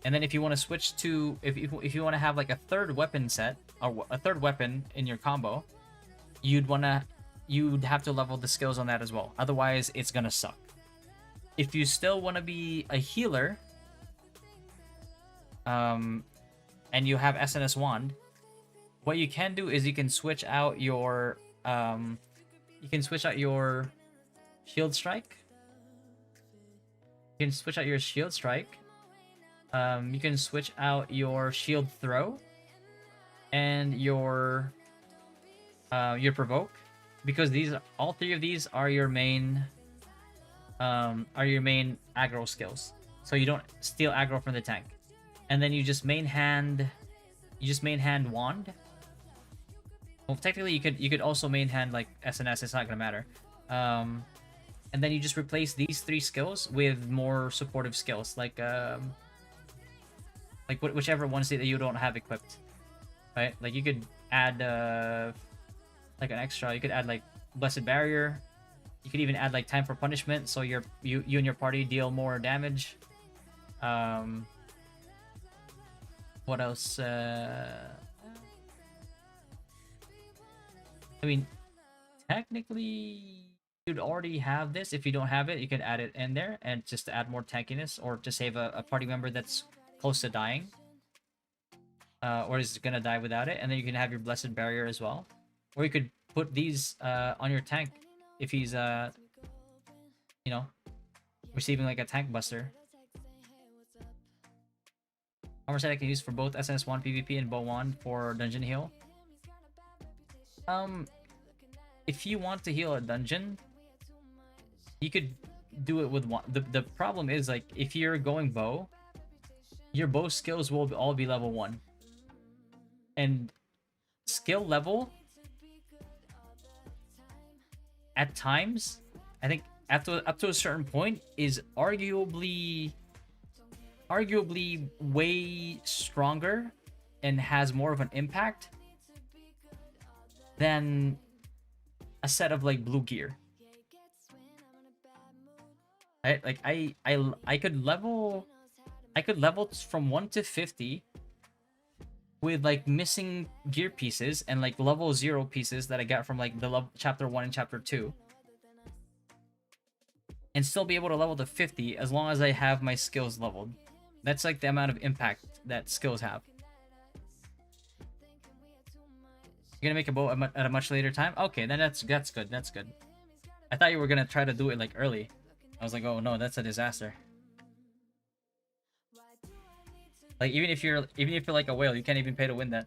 And then if you want to switch to, if you want to have like a third weapon set or a third weapon in your combo, you'd have to level the skills on that as well. Otherwise, it's gonna suck. If you still want to be a healer, and you have SNS wand, what you can do is you can switch out your shield strike. You can switch out your shield strike. You can switch out your shield throw and your provoke, because all three of these are your main aggro skills. So you don't steal aggro from the tank, and then you just main hand wand. Well, technically you could also main hand like SNS. It's not gonna matter. And then you just replace these 3 skills with more supportive skills, like whichever ones that you don't have equipped, right? Like you could add like an extra. You could add like Blessed Barrier. You could even add like Time for Punishment, so you and your party deal more damage. What else? I mean, technically, you'd already have this. If you don't have it, you can add it in there and just add more tankiness, or to save a party member that's close to dying, or is gonna die without it. And then you can have your Blessed Barrier as well, or you could put these on your tank if he's receiving like a tank buster. Armor set I can use for both SNS1 PvP and bow wand for dungeon heal. If you want to heal a dungeon, you could do it with one. The problem is, like, if you're going bow, your bow skills will all be level 1. And skill level at times, I think after up to a certain point is arguably way stronger and has more of an impact than a set of like blue gear. Like I could level from 1 to 50 with like missing gear pieces and like level 0 pieces that I got from like the chapter 1 and chapter 2, and still be able to level to 50 as long as I have my skills leveled. That's like the amount of impact that skills have. You're gonna make a bow at a much later time? Okay, then that's good. That's good. I thought you were gonna try to do it like early. I was like, oh no, that's a disaster. Like even if you're like a whale, you can't even pay to win that.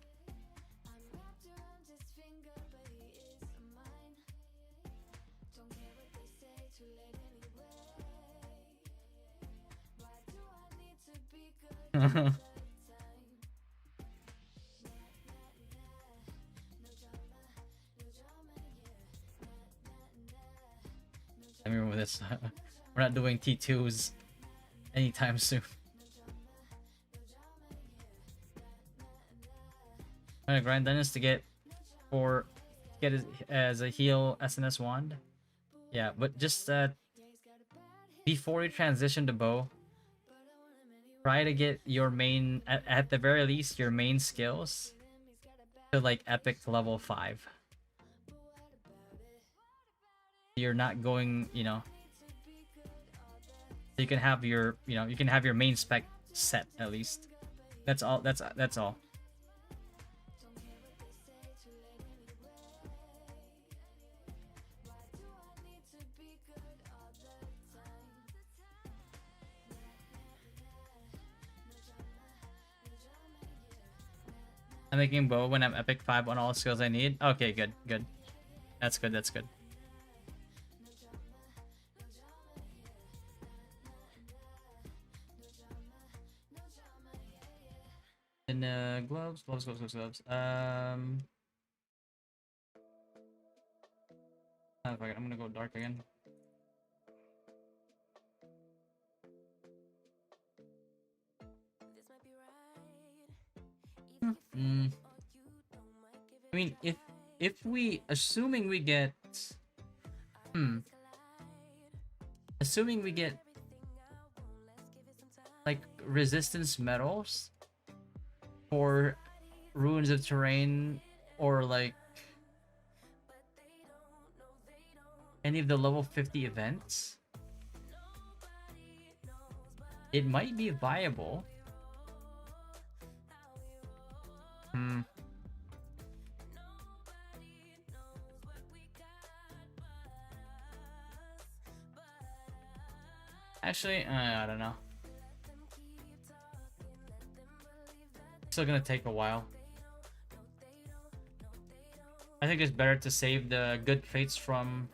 Let me remember this. We're not doing T2s anytime soon. I'm gonna grind dungeons to get it as a heal SNS wand. Yeah, but just before you transition to bow, try to get your main at the very least your main skills to like epic level 5. You're not going, you know, you can have your, you can have your main spec set at least. That's all. That's all. I'm making bow when I'm epic 5 on all skills I need. Okay, good. That's good. And gloves. Oh, fuck it, I'm gonna go dark again. I mean, if we assuming we get like resistance medals for ruins of terrain or like any of the level 50 events, it might be viable. Actually, I don't know. Still gonna take a while. I think it's better to save the good fates from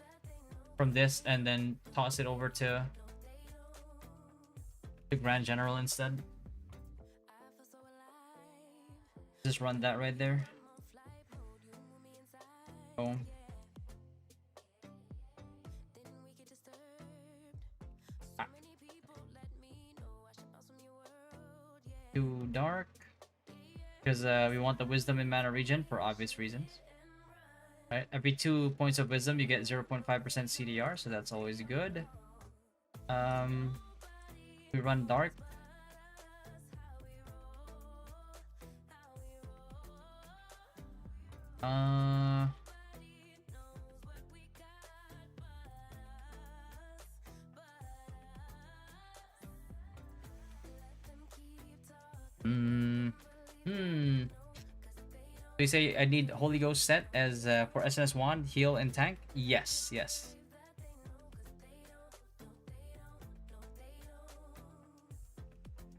this and then toss it over to the Grand General instead. Just run that right there. Oh. Too dark. Because we want the wisdom in mana regen for obvious reasons. Right? Every 2 points of wisdom you get 0.5% CDR, so that's always good. We run dark. So you say I need Holy Ghost set as for SNS wand, heal, and tank? Yes.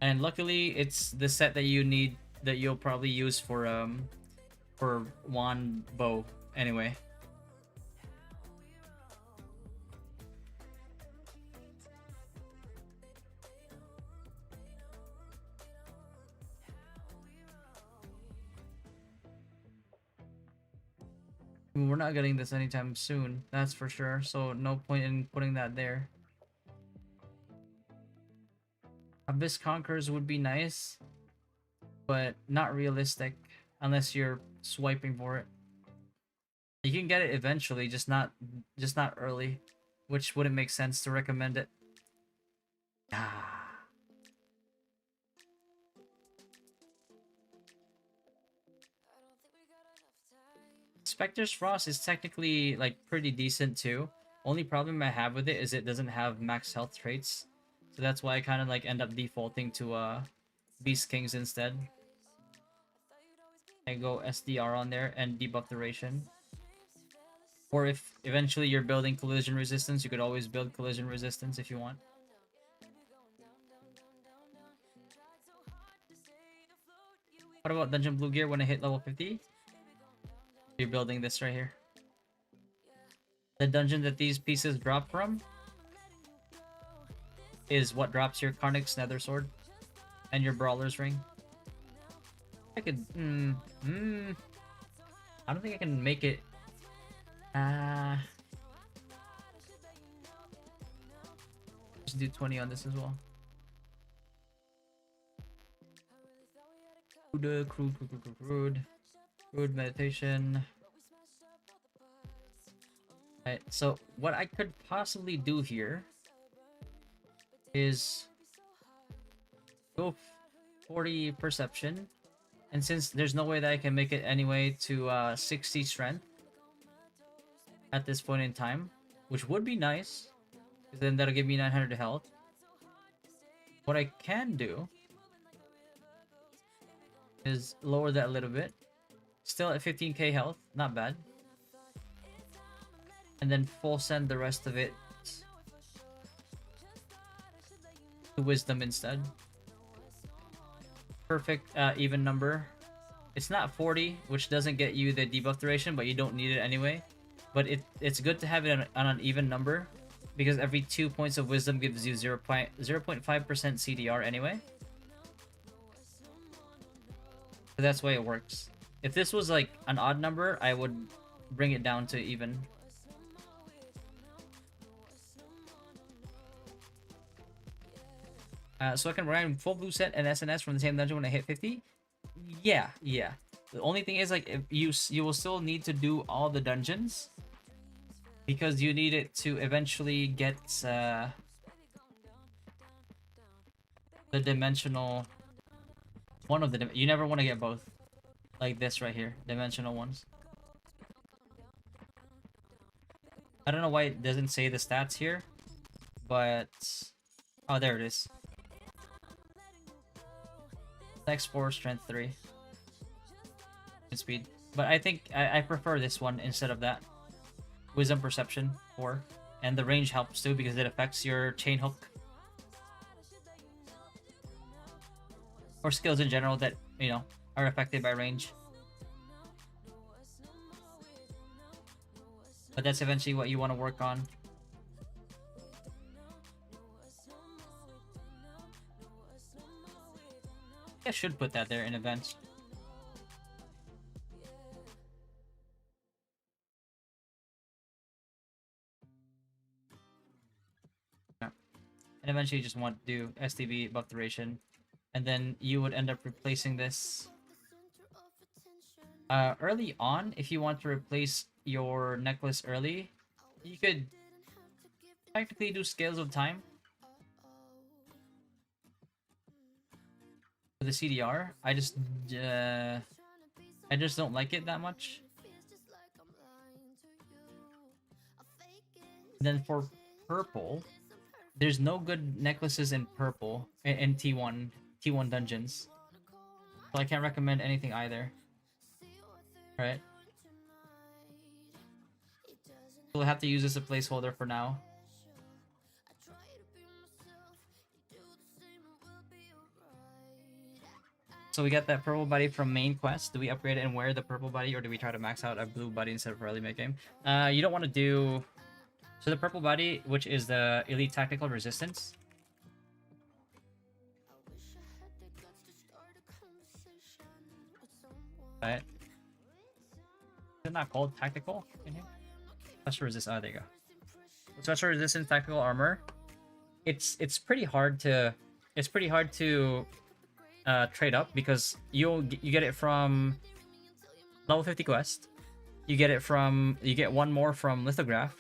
And luckily, it's the set that you need, that you'll probably use for wand bow anyway. I mean, we're not getting this anytime soon, that's for sure. So no point in putting that there. Abyss Conquerors would be nice, but not realistic unless you're swiping for it. You can get it eventually, just not early, which wouldn't make sense to recommend it. Ah. Spectre's Frost is technically like pretty decent too. Only problem I have with it is it doesn't have max health traits. So that's why I kind of like end up defaulting to Beast Kings instead. I go SDR on there and debuff duration. Or if eventually you're building collision resistance, you could always build collision resistance if you want. What about Dungeon Blue Gear when I hit level 50? You're building this right here. The dungeon that these pieces drop from is what drops your Karnix Nether Sword and your Brawler's Ring. I could... I don't think I can make it... Just do 20 on this as well. Crude meditation. Alright, so what I could possibly do here is go 40 perception, and since there's no way that I can make it anyway to 60 strength at this point in time, which would be nice, because then that'll give me 900 health. What I can do is lower that a little bit. Still at 15k health, not bad. And then full send the rest of it to Wisdom instead. Perfect even number. It's not 40, which doesn't get you the debuff duration, but you don't need it anyway. But it's good to have it on an even number, because every 2 points of Wisdom gives you 0.5% CDR anyway. So that's why it works. If this was like an odd number, I would bring it down to even. So I can run full blue set and SNS from the same dungeon when I hit 50? Yeah. The only thing is, like, if you will still need to do all the dungeons, because you need it to eventually get the dimensional one of the... You never want to get both. Like this right here, dimensional ones. I don't know why it doesn't say the stats here, but... Oh, there it is. Dex 4, Strength 3. And speed. But I think I prefer this one instead of that. Wisdom Perception 4. And the range helps too, because it affects your chain hook. Or skills in general that, you know, are affected by range. But that's eventually what you want to work on. I should put that there in events. Yeah. And eventually you just want to do STB buff duration. And then you would end up replacing this. Early on, if you want to replace your necklace early, you could technically do Scales of Time. For the CDR, I just don't like it that much. And then for purple, there's no good necklaces in purple in T1 dungeons, so I can't recommend anything either. Right? So we'll have to use this as a placeholder for now. So we got that purple body from main quest. Do we upgrade it and wear the purple body, or do we try to max out a blue body instead of early mid game? You don't want to do... So the purple body, which is the elite tactical resistance. Right. Is it not called tactical in here? Special resist. Oh, there you go. Special resistance tactical armor. It's pretty hard to trade up because you get it from level 50 quest. You get one more from lithograph.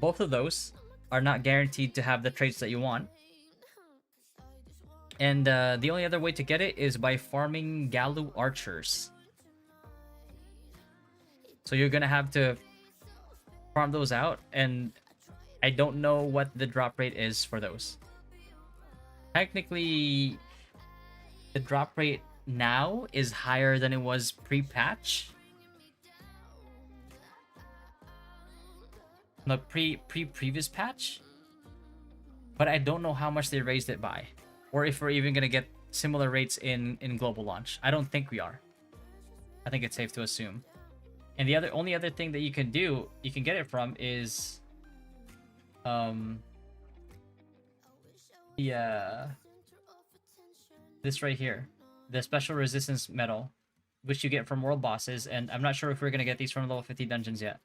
Both of those are not guaranteed to have the traits that you want. And the only other way to get it is by farming Galu archers. So you're gonna have to farm those out, and I don't know what the drop rate is for those. Technically, the drop rate now is higher than it was pre-patch. The previous patch, but I don't know how much they raised it by, or if we're even gonna get similar rates in global launch. I don't think we are. I think it's safe to assume. And the only other thing that you can get it from is this right here, the special resistance medal, which you get from world bosses, and I'm not sure if we're gonna get these from level 50 dungeons yet.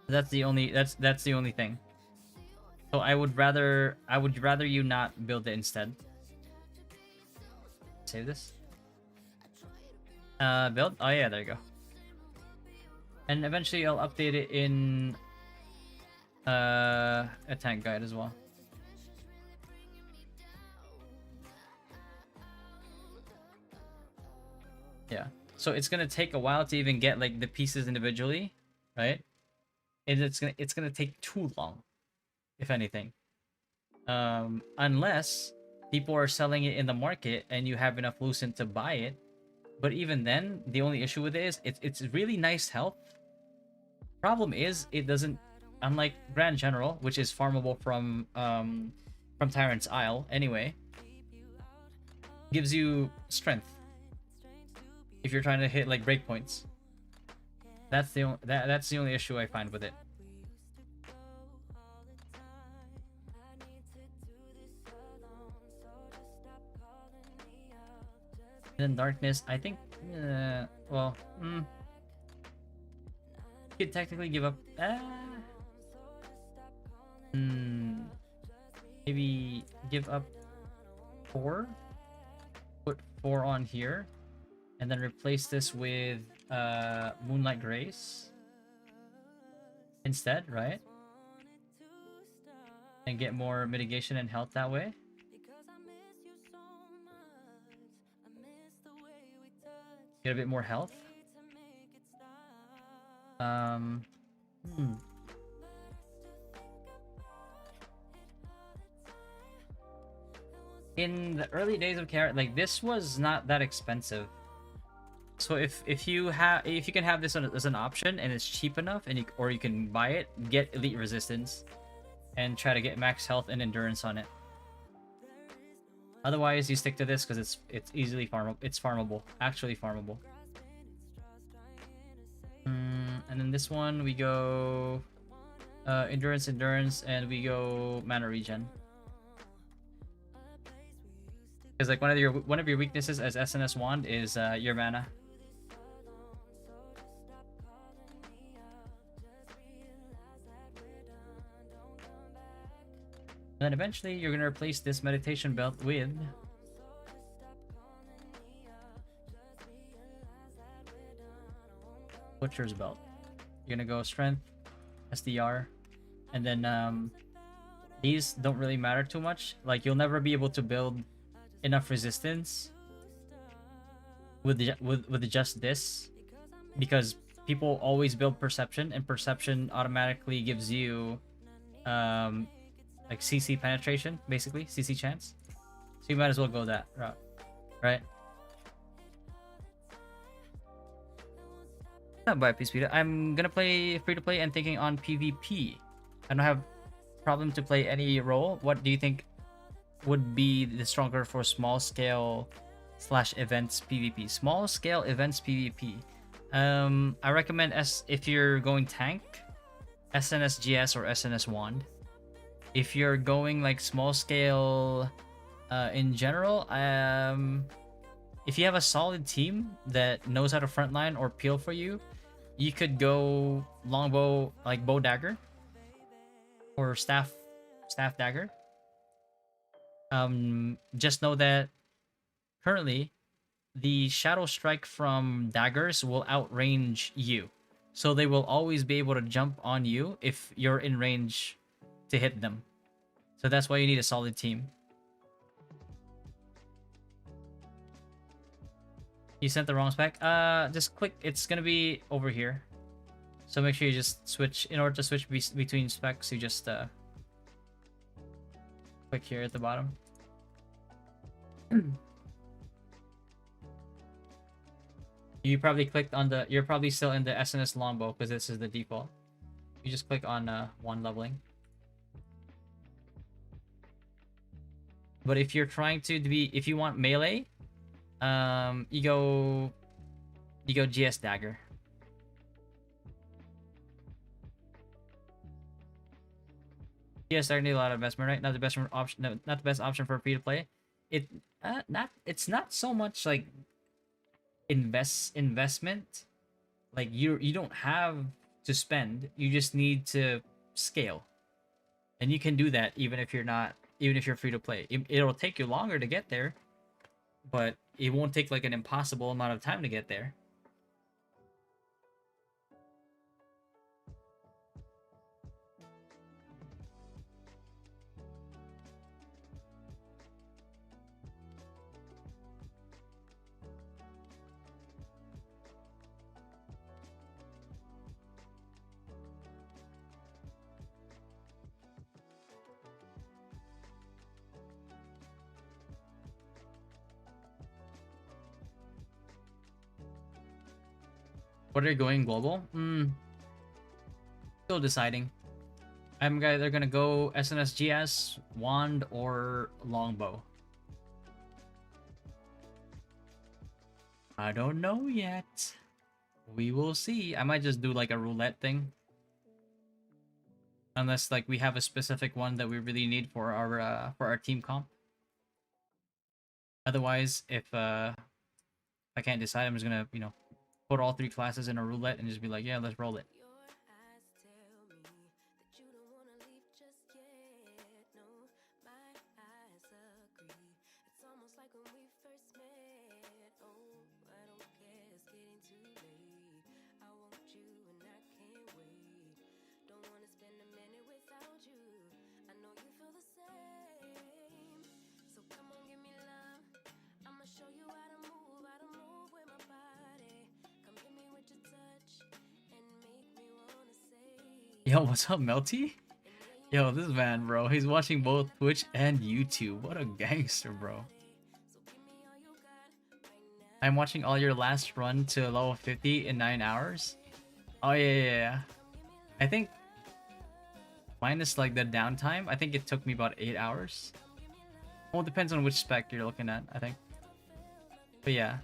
That's the only thing. So I would rather you not build it instead. Save this. Build. Oh yeah, there you go. And eventually I'll update it in a tank guide as well. Yeah. So it's gonna take a while to even get like the pieces individually, right? And it's gonna take too long, if anything. Unless people are selling it in the market and you have enough lucent to buy it. But even then, the only issue with it is it's really nice health. Problem is it doesn't, unlike Grand General, which is farmable from Tyrant's Isle anyway, gives you strength if you're trying to hit like breakpoints. That's the only issue I find with it. And then darkness, I think, well, you could technically give up. Maybe give up 4. Put 4 on here, and then replace this with Moonlight Grace instead, right? And get more mitigation and health that way. Get a bit more health. In the early days of Carrot, like this was not that expensive. So if you can have this as an option and it's cheap enough, and you can buy it, get elite resistance, and try to get max health and endurance on it. Otherwise, you stick to this because it's easily farmable. It's farmable, actually farmable. And then this one we go endurance, and we go mana regen. Because like one of your weaknesses as SNS wand is your mana. And then eventually you're gonna replace this meditation belt with Butcher's belt. You're gonna go strength, SDR, and then these don't really matter too much. Like you'll never be able to build enough resistance with just this, because people always build perception, and perception automatically gives you like CC penetration, basically CC chance. So you might as well go that route, right? Not by Speed. I'm gonna play free to play and thinking on PvP. I don't have problem to play any role. What do you think would be the stronger for small scale / events PvP? Small scale events PvP. I recommend if you're going tank, SNS GS or SNS wand. If you're going like small scale In general, if you have a solid team that knows how to frontline or peel for you, you could go longbow, like bow dagger, or staff dagger. Just know that currently the shadow strike from daggers will outrange you, so they will always be able to jump on you if you're in range to hit them. So that's why you need a solid team. You sent the wrong spec. Just click. It's gonna be over here. So make sure you just switch. In order to switch between specs, you just click here at the bottom. You probably clicked on the. You're probably still in the SNS longbow because this is the default. You just click on one leveling. But if you're trying to be, if you want melee, you go GS dagger. GS dagger need a lot of investment, right? Not the best option. No, not the best option for free to play. It's not so much like investment. Like you don't have to spend. You just need to scale, and you can do that even if you're free to play. It'll take you longer to get there, but it won't take like an impossible amount of time to get there. What are you going global? Still deciding. I'm either gonna go SNSGS, wand, or longbow. I don't know yet. We will see. I might just do like a roulette thing. Unless like we have a specific one that we really need for our team comp. Otherwise, if I can't decide, I'm just gonna, put all 3 classes in a roulette and just be like, yeah, let's roll it. Yo, what's up, Melty? Yo, this man, bro, he's watching both Twitch and YouTube. What a gangster, bro. I'm watching all your last run to level 50 in 9 hours. Oh, yeah. I think, minus like the downtime, I think it took me about 8 hours. Well, it depends on which spec you're looking at, I think. But yeah.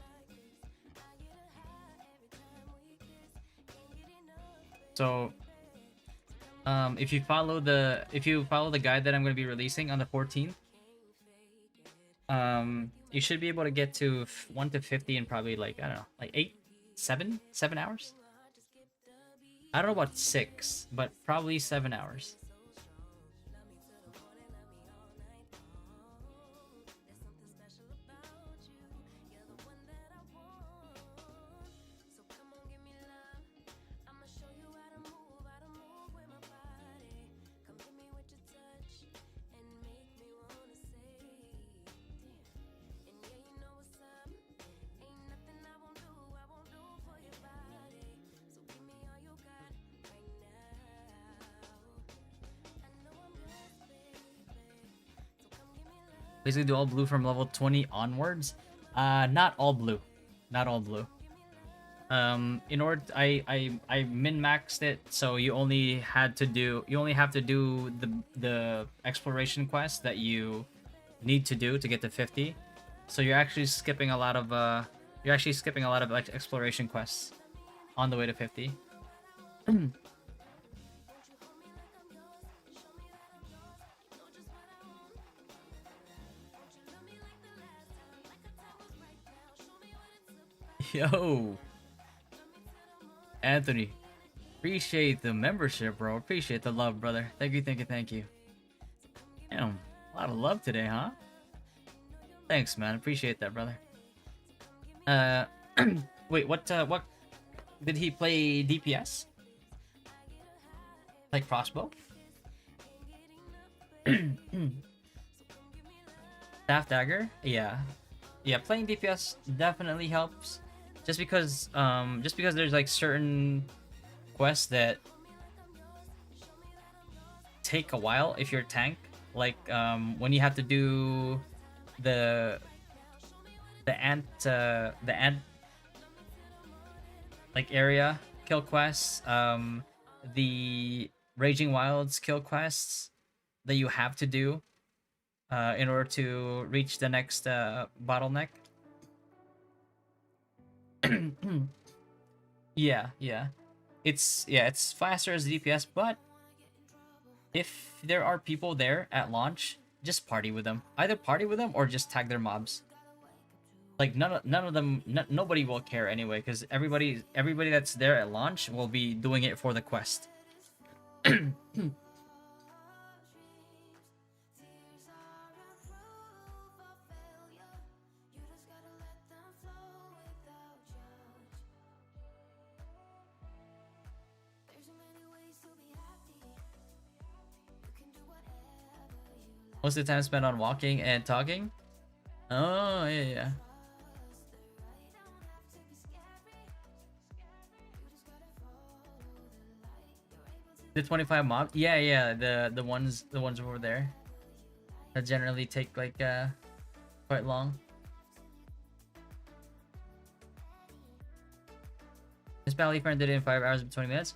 So, if you follow the guide that I'm going to be releasing on the 14th, you should be able to get to 1 to 50 in probably like, I don't know, like 7 hours. I don't know about 6, but probably 7 hours. Basically do all blue from level 20 onwards. Not all blue. Not all blue. In order I min-maxed it, so you only have to do the exploration quest that you need to do to get to 50. So you're actually skipping a lot of like exploration quests on the way to 50. Yo, Anthony. Appreciate the membership, bro. Appreciate the love, brother. Thank you, thank you, thank you. Damn, a lot of love today, huh? Thanks, man. Appreciate that, brother. Wait, what did he play DPS? Like crossbow? Staff dagger? Yeah. Yeah, playing DPS definitely helps. Just because there's like certain quests that take a while if you're a tank. Like when you have to do the ant like area kill quests, the Raging Wilds kill quests that you have to do in order to reach the next bottleneck. Yeah. It's faster as DPS, but if there are people there at launch, just party with them. Either party with them or just tag their mobs. Like none of them, nobody will care anyway, because everybody that's there at launch will be doing it for the quest. Most of the time spent on walking and talking. Oh yeah. The 25 mob? Yeah, the ones over there. That generally take like quite long. This Bally friend did it in 5 hours and 20 minutes.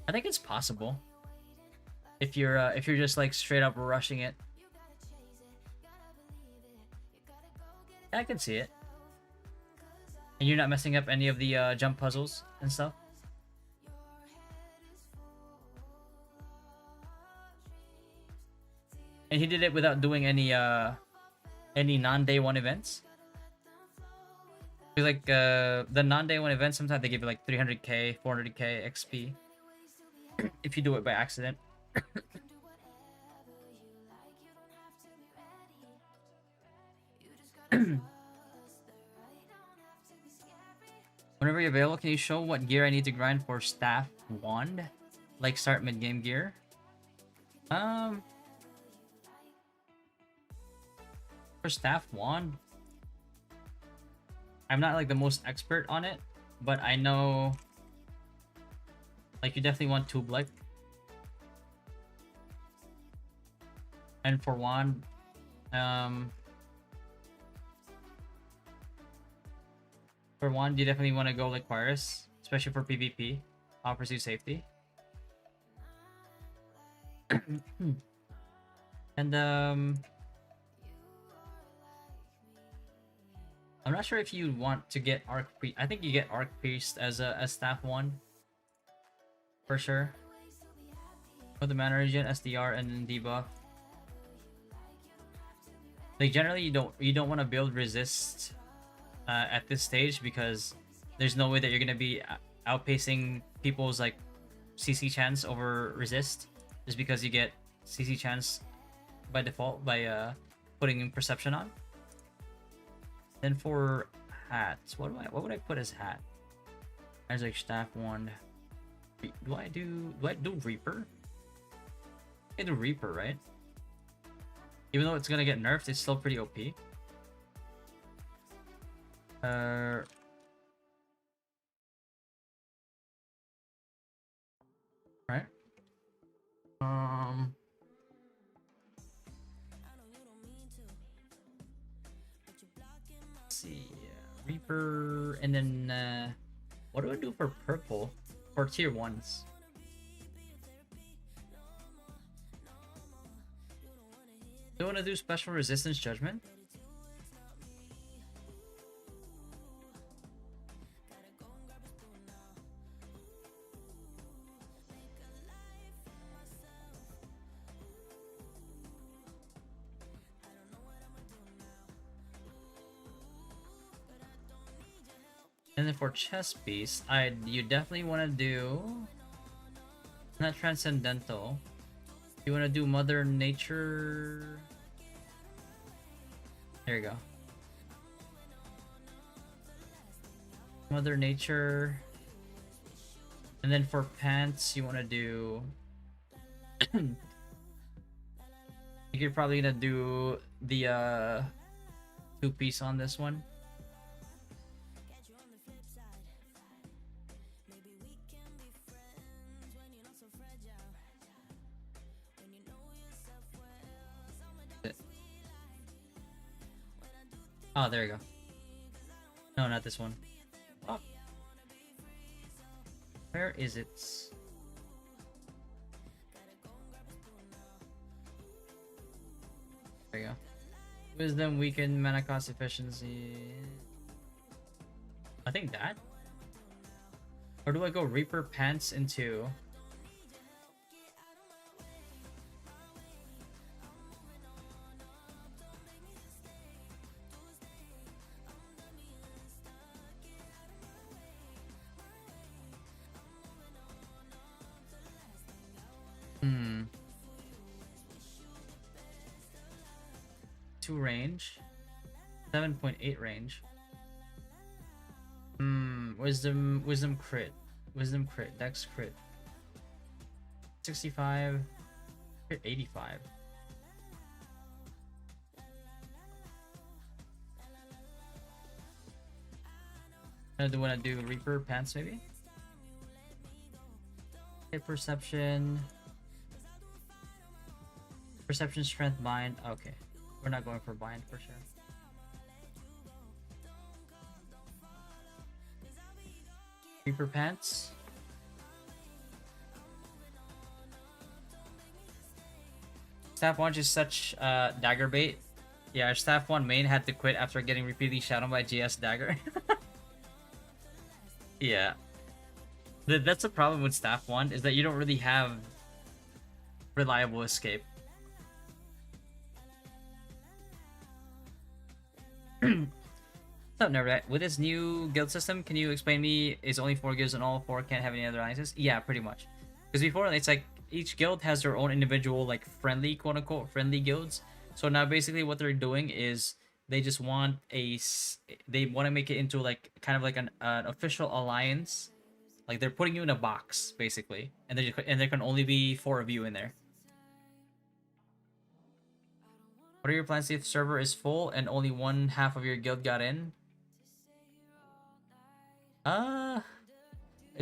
I think it's possible. If you're just like straight up rushing it. I can see it. And you're not messing up any of the jump puzzles and stuff. And he did it without doing any non-day one events. Like the non-day one events, sometimes they give you like 300k, 400k XP if you do it by accident. Whenever you're available, can you show what gear I need to grind for staff wand? Like start mid-game gear? For staff wand, I'm not like the most expert on it, but I know like you definitely want Tubelike. And for wand, you definitely want to go like Quarus, especially for PvP. Offers you safety. And I'm not sure if you want to get Arc Priest. I think you get Arc Priest as staff one. For sure. For the mana regen, SDR, and then debuff. Like generally you don't want to build resist at this stage, because there's no way that you're gonna be outpacing people's like CC chance over resist, just because you get CC chance by default by putting perception on. Then for hats, what would I put as hat? As like staff wand. Do I do Reaper? I do Reaper, right? Even though it's gonna get nerfed, it's still pretty OP. Right. Let's see, Reaper, and then what do I do for purple for tier 1s? Do I want to do special resistance judgment? And then for chest piece, you definitely want to do not transcendental. You want to do Mother Nature. There you go. Mother Nature. And then for pants, you want to do. You're probably gonna do the 2-piece on this one. Oh, there you go. No, not this one. Oh. Where is it? There you go. Wisdom, weaken, mana cost efficiency. I think that. Or do I go Reaper Pants into? Hmm. 2 range. 7.8 range. Wisdom crit. Wisdom crit. Dex crit. 65. Crit 85. I do want to do Reaper Pants maybe? Okay, perception. Perception, strength, bind. Okay. We're not going for bind for sure. Reaper Pants. Staff 1 is such dagger bait. Yeah, our Staff 1 main had to quit after getting repeatedly shadowed by GS Dagger. Yeah. That's the problem with Staff 1, is that you don't really have reliable escape. What's up, Nervat? With this new guild system, can you explain me, is only 4 guilds and all 4 can't have any other alliances? Yeah, pretty much. Because before, it's like, each guild has their own individual, like, friendly, quote-unquote, friendly guilds. So now, basically, what they're doing is, they just want they want to make it into, like, kind of like an official alliance. Like, they're putting you in a box, basically. And there can only be 4 of you in there. What are your plans if the server is full and only 1/2 of your guild got in?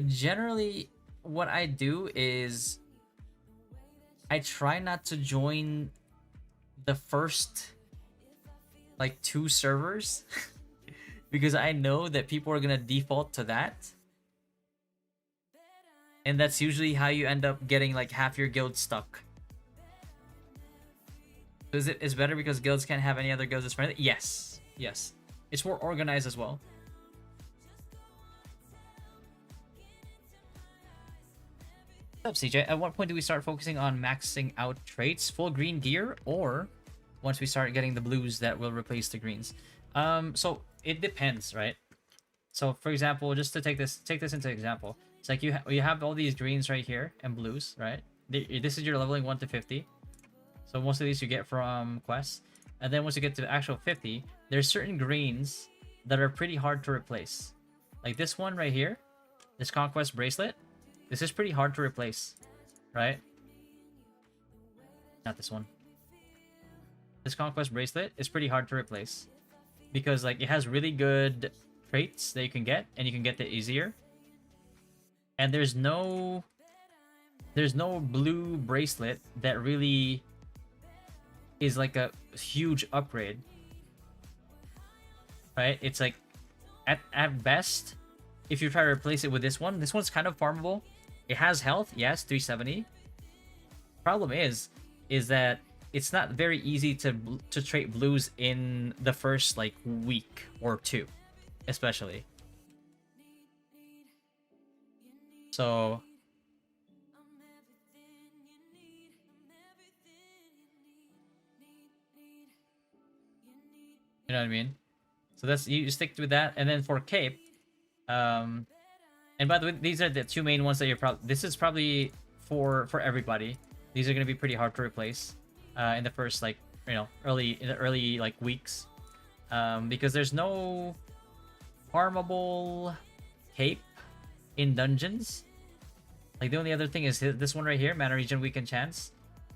Generally, what I do is I try not to join the first, like, 2 servers because I know that people are gonna default to that. And that's usually how you end up getting, like, half your guild stuck. Is it's better because guilds can't have any other guilds as friendly? Yes. Yes. It's more organized as well. What's up, CJ? At what point do we start focusing on maxing out traits? Full green gear, or once we start getting the blues that will replace the greens? So it depends, right? So for example, just to take this into example, it's like you have all these greens right here and blues, right? This is your leveling 1 to 50. So most of these you get from quests. And then once you get to actual 50, there's certain greens that are pretty hard to replace. Like this one right here, this Conquest Bracelet. This is pretty hard to replace, right? Not this one. This Conquest Bracelet is pretty hard to replace. Because, like, it has really good traits that you can get, and you can get it easier. And there's no blue bracelet that really is like a huge upgrade, right? It's like at best, if you try to replace it with this one's kind of farmable. It has health, yes, 370. Problem is that it's not very easy to trait blues in the first, like, week or 2, especially. So you know what I mean? So that's, you stick with that. And then for cape, Um, and by the way, these are the two main ones that you're probably. This is probably for everybody. These are gonna be pretty hard to replace in the first like early like weeks, because there's no farmable cape in dungeons. Like the only other thing is this one right here, mana regen weaken chance,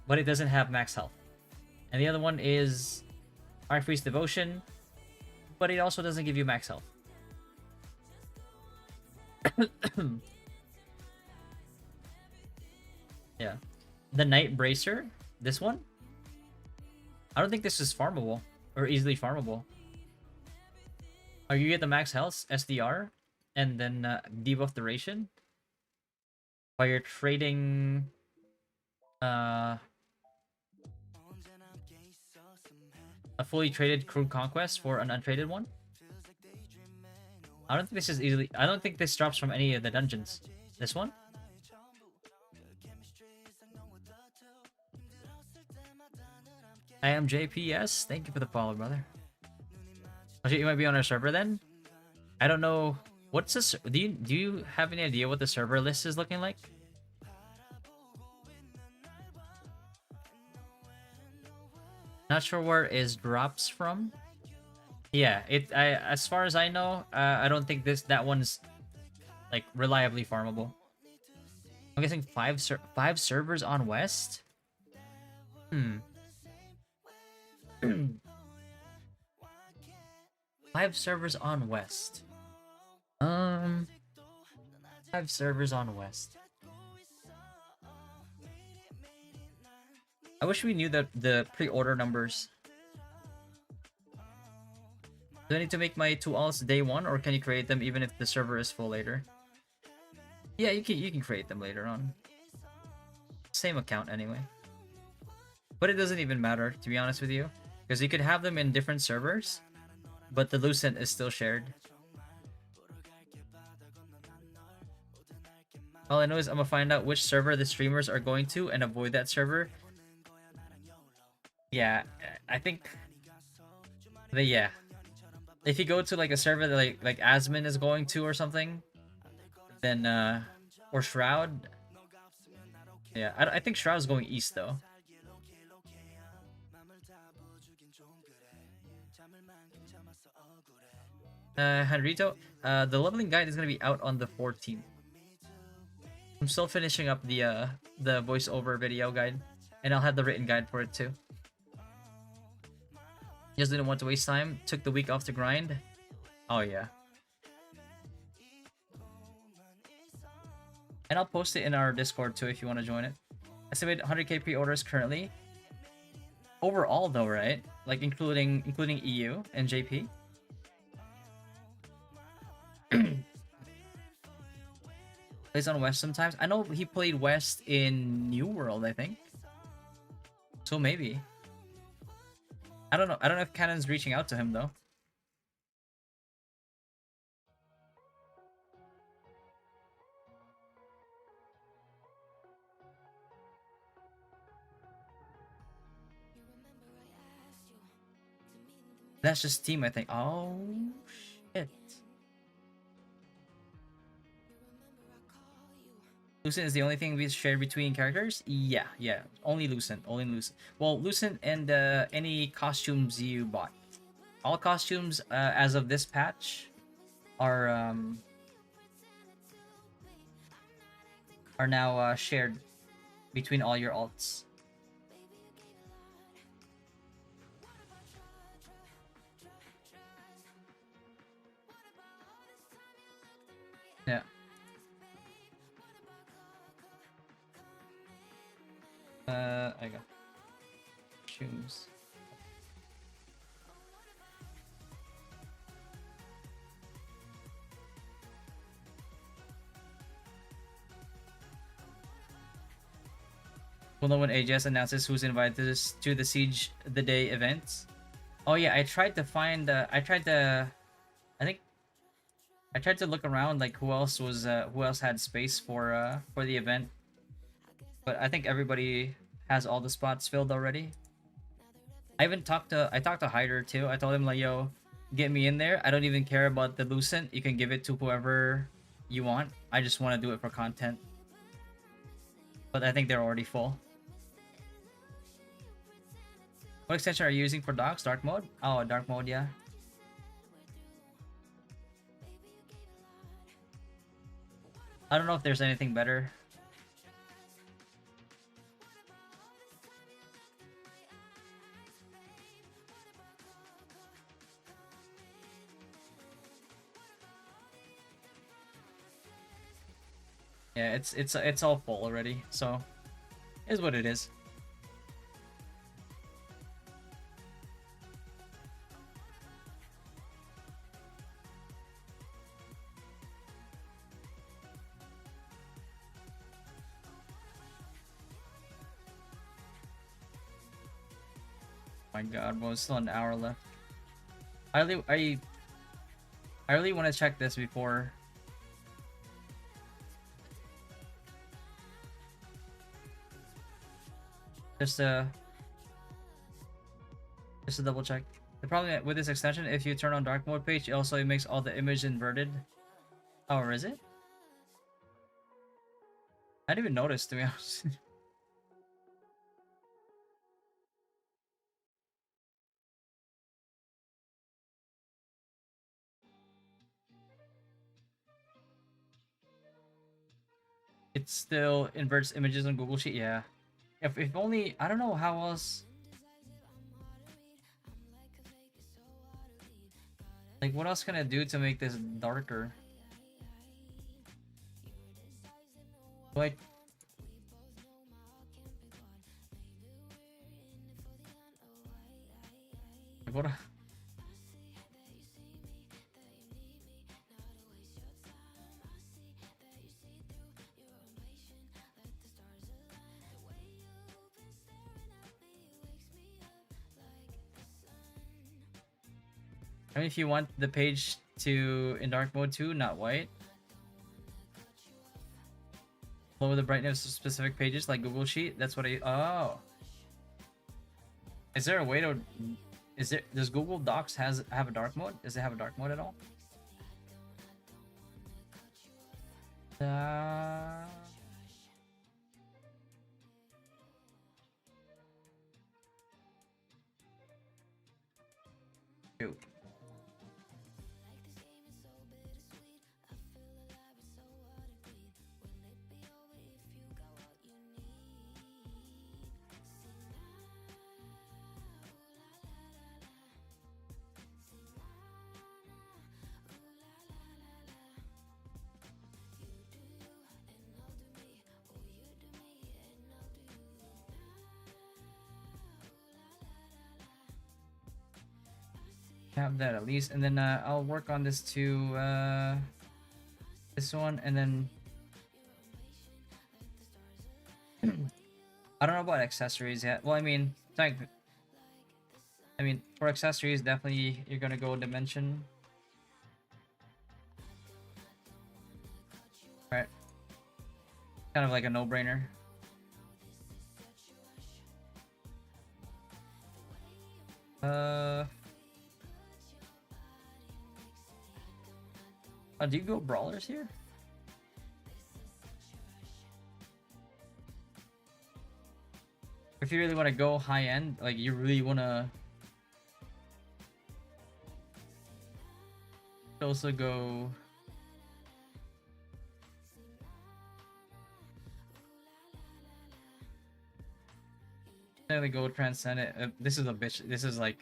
but it doesn't have max health. And the other one is Fire Freeze Devotion, but it also doesn't give you max health. Yeah. The Night Bracer, this one? I don't think this is farmable, or easily farmable. Oh, you get the max health, SDR, and then debuff duration. While you're trading... a fully traded Crude Conquest for an untraded one. I don't think this is easily... I don't think this drops from any of the dungeons. This one? I am JPS. Thank you for the follow, brother. Okay, you might be on our server then? I don't know... What's this? Do you have any idea what the server list is looking like? Not sure where is drops from. Yeah, as far as I know, I don't think that one's like reliably farmable. I'm guessing five servers on West. 5 servers on West. 5 servers on West. I wish we knew the pre-order numbers. Do I need to make my 2 alts day 1, or can you create them even if the server is full later? Yeah, you can create them later on. Same account anyway. But it doesn't even matter, to be honest with you, because you could have them in different servers, but the Lucent is still shared. All I know is I'm gonna find out which server the streamers are going to and avoid that server. Yeah, I think... yeah. If you go to like a server that like Asmin is going to or something, then or Shroud. Yeah, I think Shroud is going east though. Henrito, the leveling guide is gonna be out on the 14th. I'm still finishing up the voiceover video guide, and I'll have the written guide for it too. Just didn't want to waste time. Took the week off to grind. Oh yeah. And I'll post it in our Discord too if you want to join it. Estimated 100k pre-orders currently. Overall though, right? Like including EU and JP. Plays on West sometimes. I know he played West in New World, I think. So maybe. I don't know. I don't know if Cannon's reaching out to him though. That's just Steam, I think. Oh shit. Lucent is the only thing we share between characters? Yeah. Only Lucent. Well, Lucent and any costumes you bought. All costumes as of this patch are now shared between all your alts. Yeah. I got shoes. We'll know when AJS announces who's invited to the Siege the Day events. Oh yeah, I tried to find. I tried to look around like who else had space for the event. But I think everybody has all the spots filled already. I talked to Hyder too. I told him like, yo, get me in there. I don't even care about the Lucent. You can give it to whoever you want. I just want to do it for content. But I think they're already full. What extension are you using for docs? Dark mode? Oh, dark mode, yeah. I don't know if there's anything better. Yeah, it's all full already, so it is what it is. My god, bro, still an hour left. I really want to check this before. Just to double check. The problem with this extension, if you turn on dark mode page, it makes all the image inverted. Oh, or is it? I didn't even notice, to be honest. It still inverts images on Google Sheet, yeah. If only, I don't know how else. Like, what else can I do to make this darker? Like, what? I mean, if you want the page to in dark mode too, not white. Lower the brightness of specific pages like Google Sheet. That's what I. Oh. Is there a way to? Does Google Docs have a dark mode? Does it have a dark mode at all? Shoot. Have that at least, and then I'll work on this to this one, and then I don't know about accessories yet. Well, I mean, for accessories, definitely you're gonna go dimension. Right, kind of like a no-brainer. Do you go brawlers here? If you really want to go high end, like you really want to also go. Definitely go transcendent. This is a bitch. This is like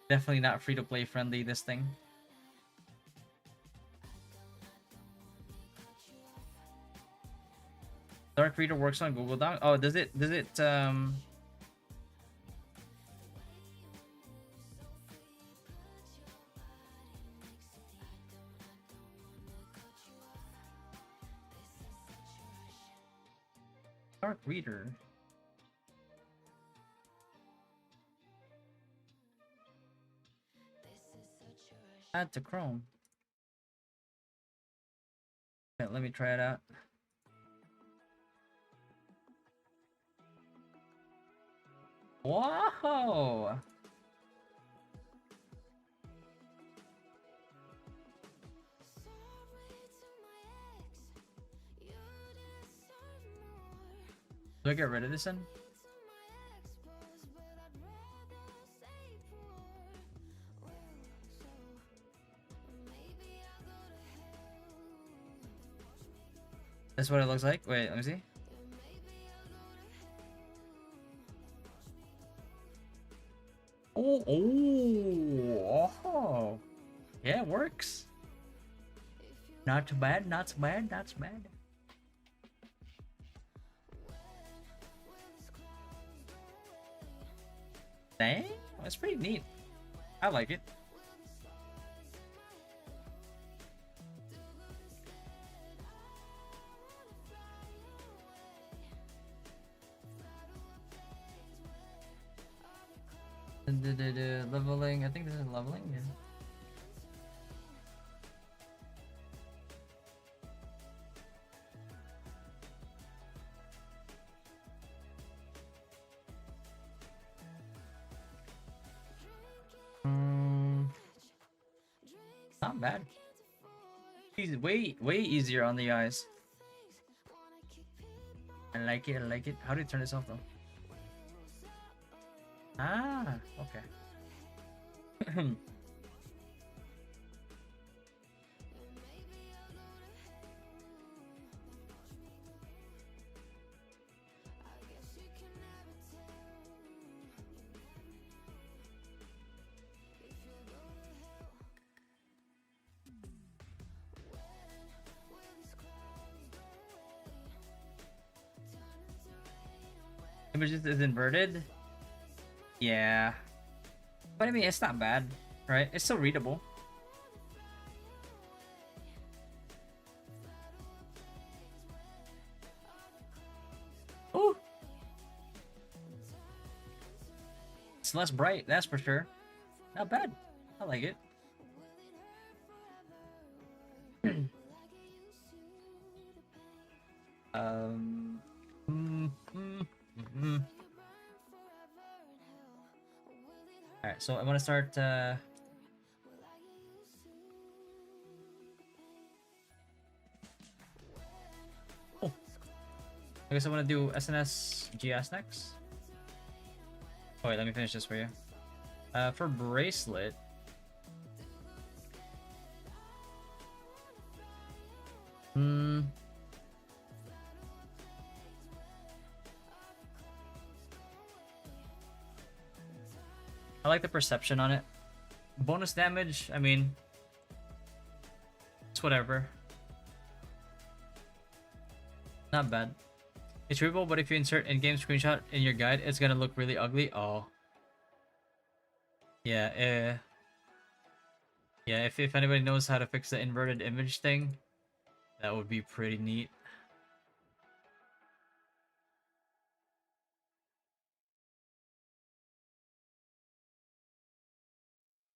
definitely not free to play friendly. This thing. Dark Reader works on Google Docs. Oh, does it? Dark Reader. Add to Chrome. Okay, let me try it out. Wow! Do I get rid of this then? That's what it looks like. Wait, let me see. Oh. Yeah, it works. Not too bad, not too bad, not too bad. Dang, that's pretty neat. I like it. The leveling, I think this is leveling, yeah. Not bad. He's way easier on the eyes. I like it, I like it. How do you turn this off though? Ah, okay. Images is inverted? Yeah. But I mean, it's not bad, right? It's still readable. Oh! It's less bright, that's for sure. Not bad. I like it. Alright, so I'm gonna start oh. I guess I wanna do SNS GS next. Oh wait, let me finish this for you. For bracelet. I like the perception on it. Bonus damage, I mean, it's whatever. Not bad. It's readable, but if you insert in-game screenshot in your guide, it's gonna look really ugly. Oh. Yeah, yeah, if anybody knows how to fix the inverted image thing, that would be pretty neat.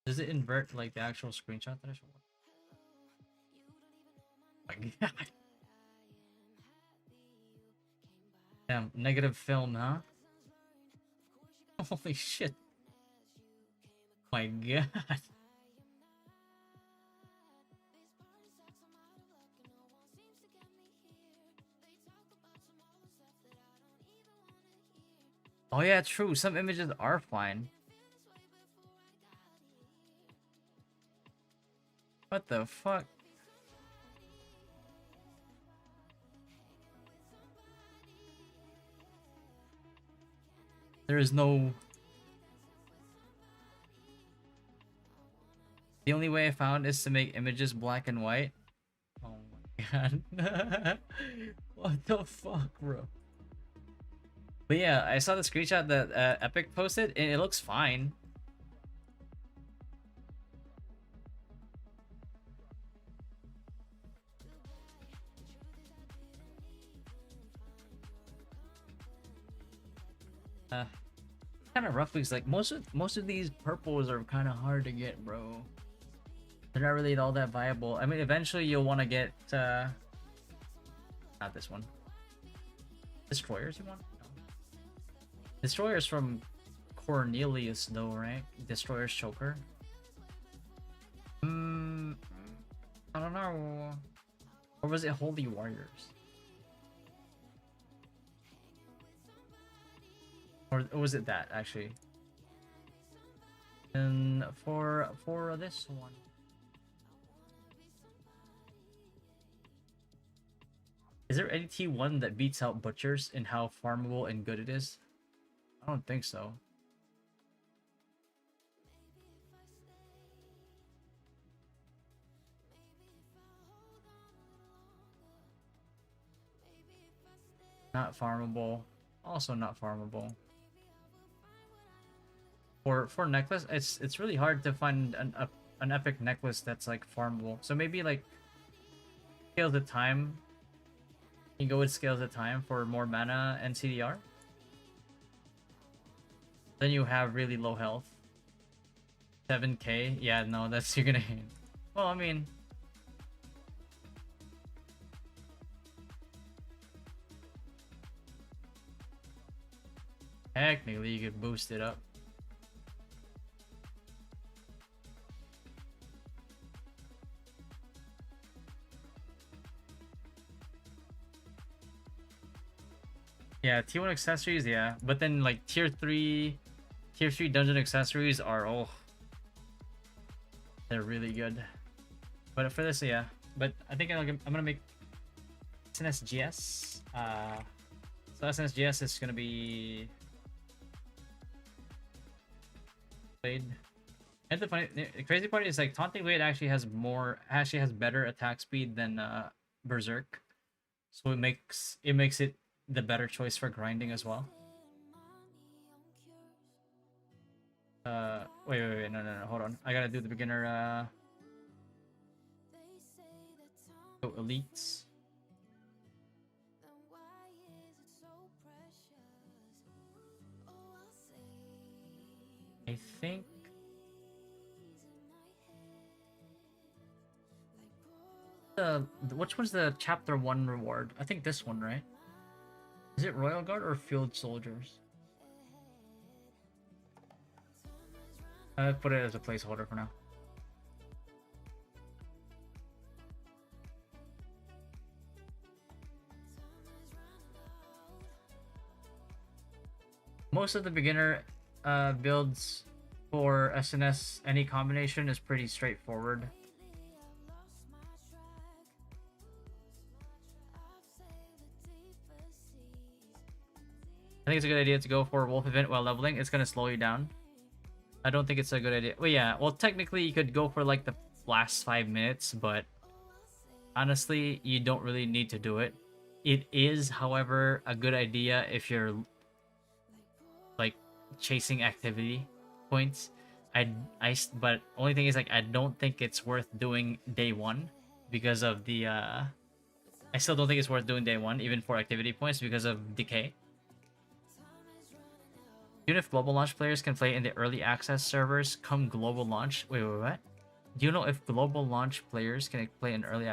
Does it invert like the actual screenshot that I showed? Oh my god. Damn, negative film, huh? Holy shit. My god. Oh yeah, true. Some images are fine. What the fuck? There is no... The only way I found is to make images black and white. Oh my god. What the fuck, bro? But yeah, I saw the screenshot that Epic posted, and it looks fine. Kind of rough because like most of these purples are kind of hard to get, bro. They're not really all that viable. I mean, eventually you'll want to get not this one. Destroyers you want? No. Destroyers from Cornelius though, right? Destroyer's choker. I don't know. Or was it Holy Warriors? Or was it that actually? And for this one, is there any T1 that beats out Butchers in how farmable and good it is? I don't think so. Not farmable. Also not farmable. For necklace, it's really hard to find an epic necklace that's like farmable. So maybe like scales of time. You go with scales of time for more mana and CDR. Then you have really low health. 7k? Yeah, no, that's you're gonna. Well, I mean, technically you could boost it up. Yeah, T1 accessories, yeah. But then like tier 3 dungeon accessories are they're really good. But for this, yeah. But I think I'm gonna make SNSGS. So SNSGS is gonna be Blade. And the crazy part is like Taunting Blade actually has better attack speed than Berserk. So it makes it the better choice for grinding as well. Wait, no, hold on. I gotta do the beginner, elites. I think... which one's the chapter 1 reward? I think this one, right? Is it Royal Guard or Field Soldiers? I put it as a placeholder for now. Most of the beginner builds for SNS, any combination is pretty straightforward. I think it's a good idea to go for Wolf Event while leveling. It's going to slow you down. I don't think it's a good idea. Well, yeah. Well, technically, you could go for like the last 5 minutes, but honestly, you don't really need to do it. It is, however, a good idea if you're like chasing activity points. But only thing is like I don't think it's worth doing day 1 because of the I still don't think it's worth doing day 1 even for activity points because of decay. Even if global launch players can play in the early access servers come global launch. Wait, what? Do you know if global launch players can play in early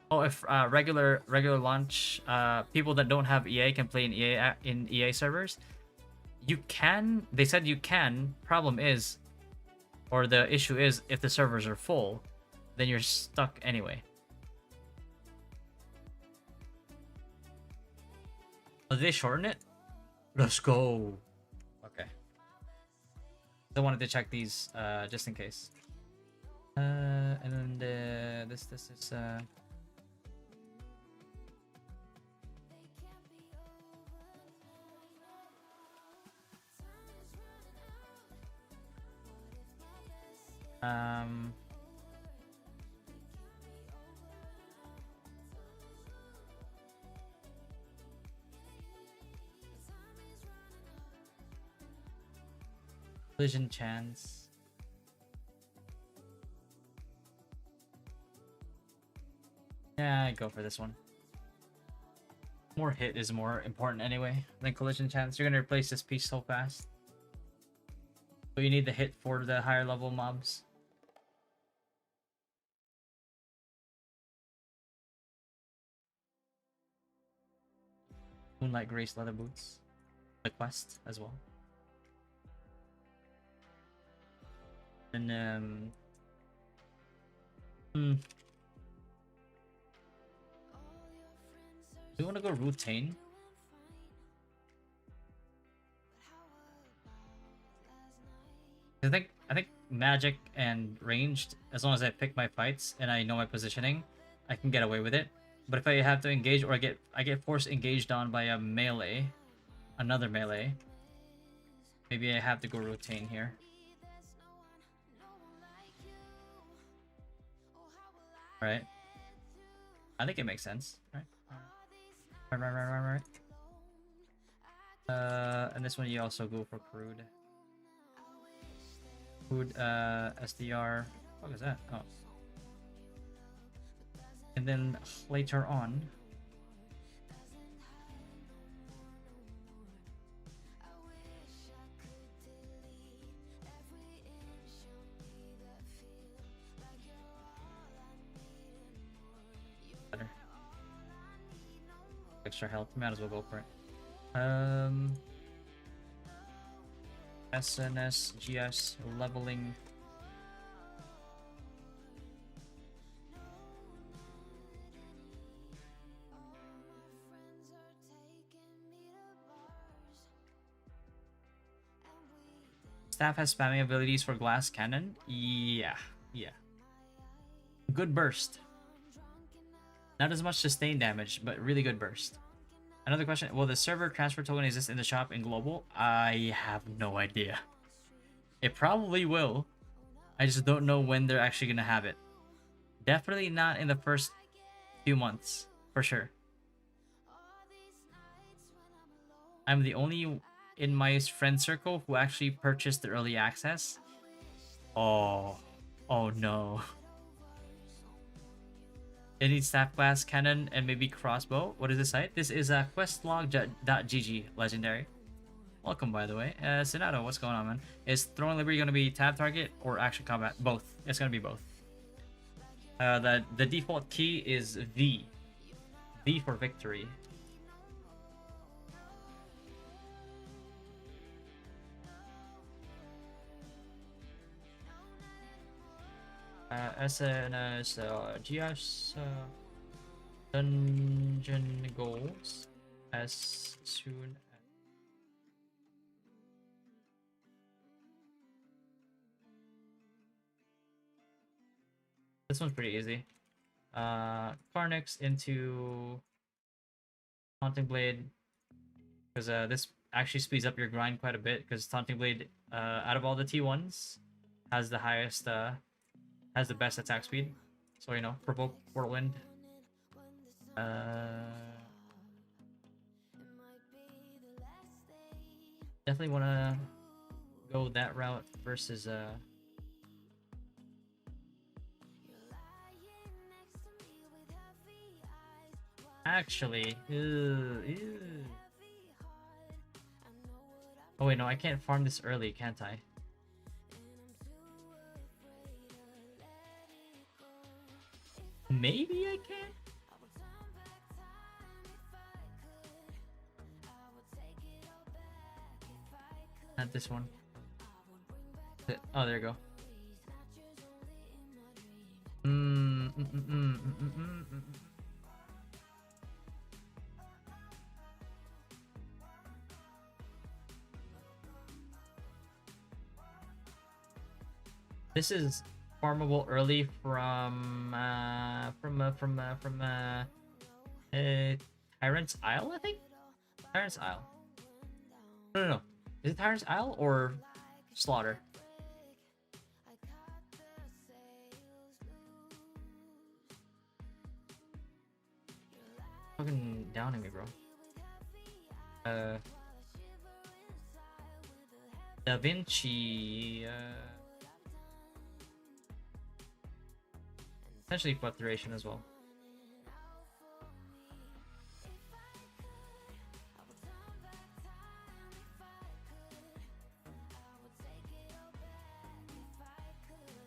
Oh, if regular launch people that don't have EA can play in EA servers? You can. They said you can. Problem is, or the issue is, if the servers are full, then you're stuck anyway. Oh, did they shorten it? Let's go. Okay. I wanted to check these just in case. And then this is collision chance. Yeah, I go for this one. More hit is more important anyway than collision chance. You're gonna replace this piece so fast. So you need the hit for the higher level mobs. Moonlight Grace leather boots. The quest as well. And do you want to go Ruthane? I think magic and ranged, as long as I pick my fights and I know my positioning, I can get away with it. But if I have to engage or I get force engaged on by a melee, another melee, maybe I have to go routine here. Right? I think it makes sense. Right? Right. And this one you also go for crude. Crude, SDR. What is that? Oh. And then later on, better. Extra health, might as well go for it. SNS, GS, leveling. Staff has spamming abilities for glass cannon? Yeah. Good burst. Not as much sustained damage, but really good burst. Another question, will the server transfer token exist in the shop in global? I have no idea. It probably will. I just don't know when they're actually going to have it. Definitely not in the first few months, for sure. I'm the only in my friend circle who actually purchased the early access. Oh no. It needs staff glass cannon and maybe crossbow. What is the site? This is questlog.gg legendary. Welcome, by the way. Senato, what's going on, man? Is Throwing Liberty going to be tab target or action combat? Both. It's going to be both. The default key is V. V for victory. SNS, GS, dungeon goals as soon as... This one's pretty easy. Carnix into Taunting Blade, because this actually speeds up your grind quite a bit, because Taunting Blade, out of all the T1s, has the highest, has the best attack speed. So, you know, provoke Whirlwind. Definitely want to go that route versus actually, oh wait, no, I can't farm this early, can't I? Maybe I can? Not this one. Oh, there you go. This is farmable early from Tyrant's Isle, I think? Tyrant's Isle. No. Is it Tyrant's Isle or Slaughter? Fucking downing me, bro. Da Vinci, potentially Fluctuation as well.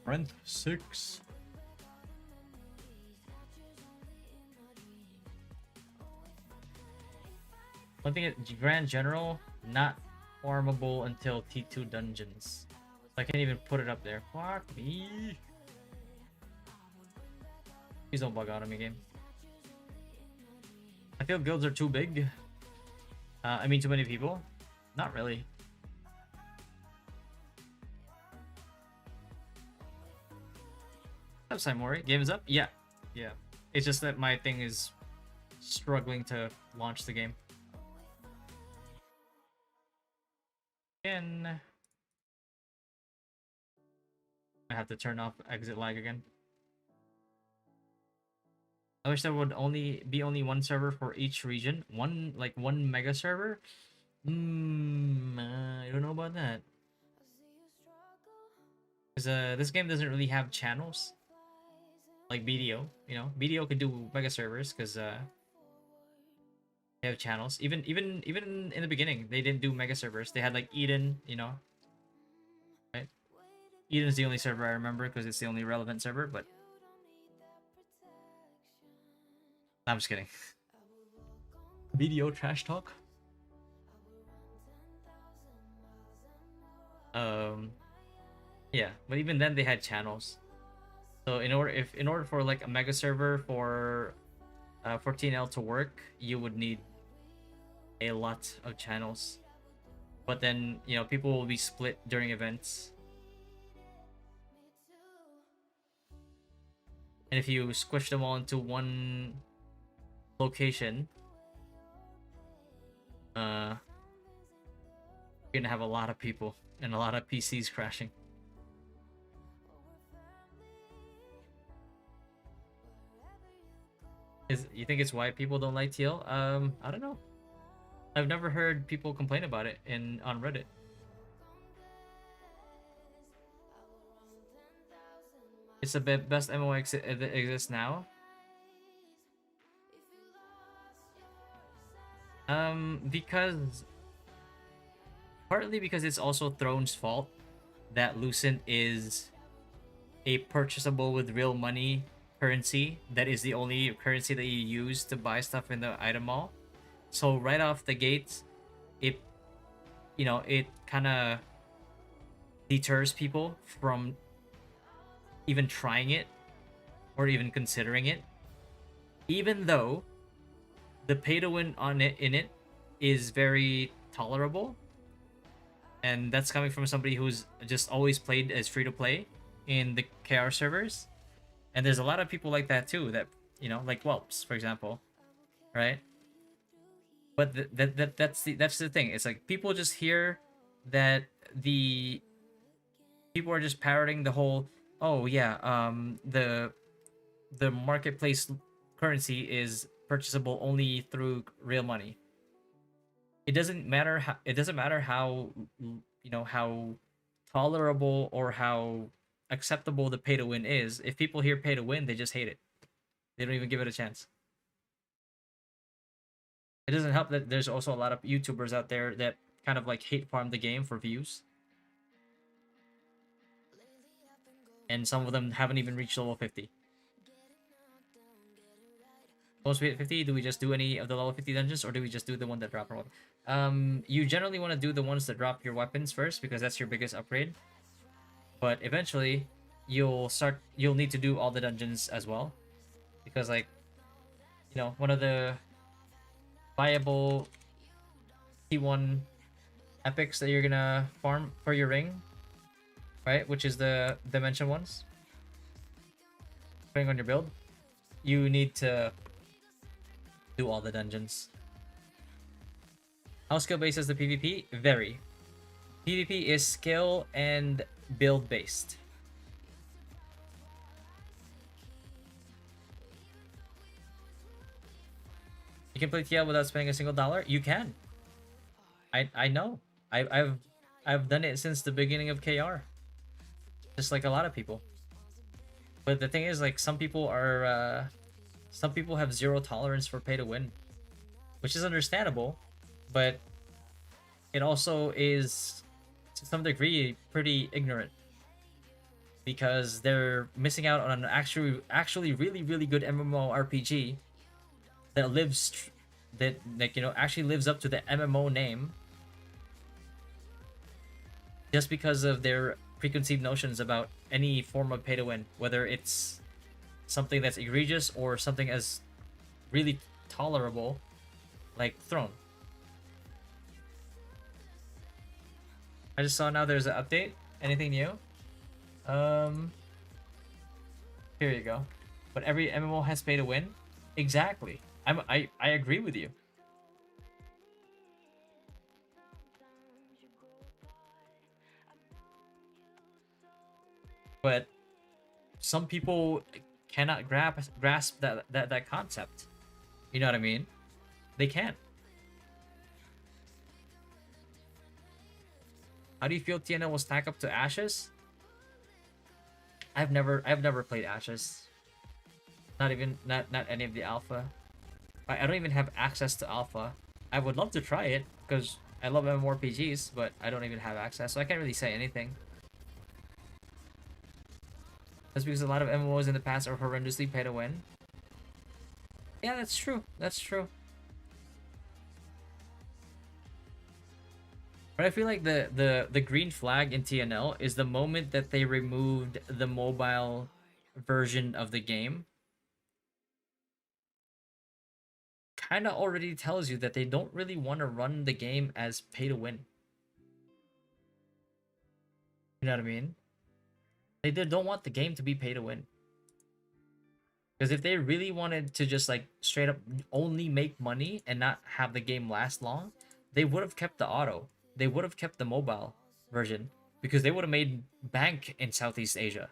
Strength 6. One thing, Grand General, not farmable until T2 dungeons. I can't even put it up there. Fuck me. Please don't bug out on me, game. I feel guilds are too big. I mean, too many people. Not really. Up, Saimori. Game is up? Yeah. Yeah. It's just that my thing is struggling to launch the game. Again. I have to turn off exit lag again. I wish there would be only one server for each region. One mega server? I don't know about that. Because this game doesn't really have channels. Like BDO, you know? BDO could do mega servers because they have channels. Even in the beginning, they didn't do mega servers. They had like Eden, you know? Right? Eden's the only server I remember because it's the only relevant server, but I'm just kidding. BDO trash talk. Yeah, but even then they had channels. So in order for like a mega server for 14L to work, you would need a lot of channels. But then, you know, people will be split during events. And if you squish them all into one location, you're gonna have a lot of people and a lot of PCs crashing. You think it's why people don't like TL? I don't know. I've never heard people complain about it on Reddit. It's the best MMO that exists now. Because partly because it's also Throne's fault that Lucent is a purchasable with real money currency that is the only currency that you use to buy stuff in the item mall. So right off the gate, it kind of deters people from even trying it or even considering it, even though the pay to win in it is very tolerable. And that's coming from somebody who's just always played as free to play in the KR servers. And there's a lot of people like that too, that, you know, like Whelps, for example, right? But that's the thing. It's like people just hear that the people are just parroting the whole, oh yeah, the marketplace currency is purchasable only through real money. It doesn't matter how you know how tolerable or how acceptable the pay to win is. If people hear pay to win, they just hate it. They don't even give it a chance. It doesn't help that there's also a lot of YouTubers out there that kind of like hate farm the game for views. And some of them haven't even reached level 50. Once we hit 50, do we just do any of the level 50 dungeons, or do we just do the one that drop our weapon? You generally want to do the ones that drop your weapons first, because that's your biggest upgrade. But eventually, you'll need to do all the dungeons as well. Because, like, you know, one of the viable T1 epics that you're gonna farm for your ring, right, which is the dimension ones, depending on your build, you need to do all the dungeons. How skill based is the PvP? Very. PvP is skill and build based. You can play TL without spending a single dollar? You can. I know. I've done it since the beginning of KR. Just like a lot of people. But the thing is, like, some people have zero tolerance for pay to win, which is understandable, but it also is to some degree pretty ignorant, because they're missing out on an actually really good MMORPG that actually lives up to the MMO name, just because of their preconceived notions about any form of pay to win, whether it's something that's egregious or something as really tolerable like Thron. I just saw now there's an update. Anything new? Here you go. But every MMO has pay to win. Exactly. I agree with you. But some people cannot grasp that concept. You know what I mean? They can't. How do you feel TNL will stack up to Ashes? I've never played Ashes. Not any of the alpha. I don't even have access to alpha. I would love to try it because I love MMORPGs, but I don't even have access, so I can't really say anything. That's because a lot of MMOs in the past are horrendously pay to win. Yeah, that's true. That's true. But I feel like the green flag in TNL is the moment that they removed the mobile version of the game. Kind of already tells you that they don't really want to run the game as pay to win. You know what I mean? They don't want the game to be pay to win. Because if they really wanted to just like straight up only make money and not have the game last long, they would have kept the auto. They would have kept the mobile version because they would have made bank in Southeast Asia.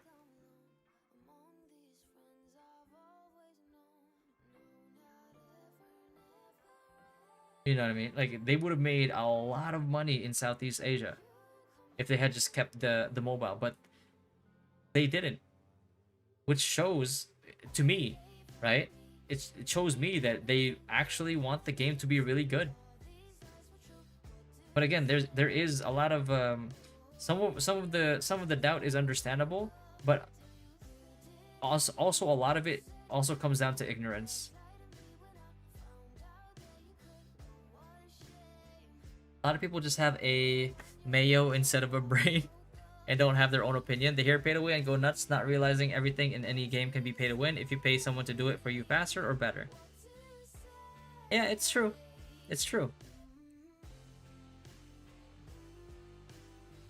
You know what I mean? Like they would have made a lot of money in Southeast Asia if they had just kept the mobile, but they didn't, which shows to me, right? It shows me that they actually want the game to be really good. But again, there is a lot of some of the doubt is understandable, but also a lot of it also comes down to ignorance. A lot of people just have a mayo instead of a brain and don't have their own opinion. They hear pay to win and go nuts, not realizing everything in any game can be pay to win if you pay someone to do it for you faster or better. Yeah, it's true. It's true.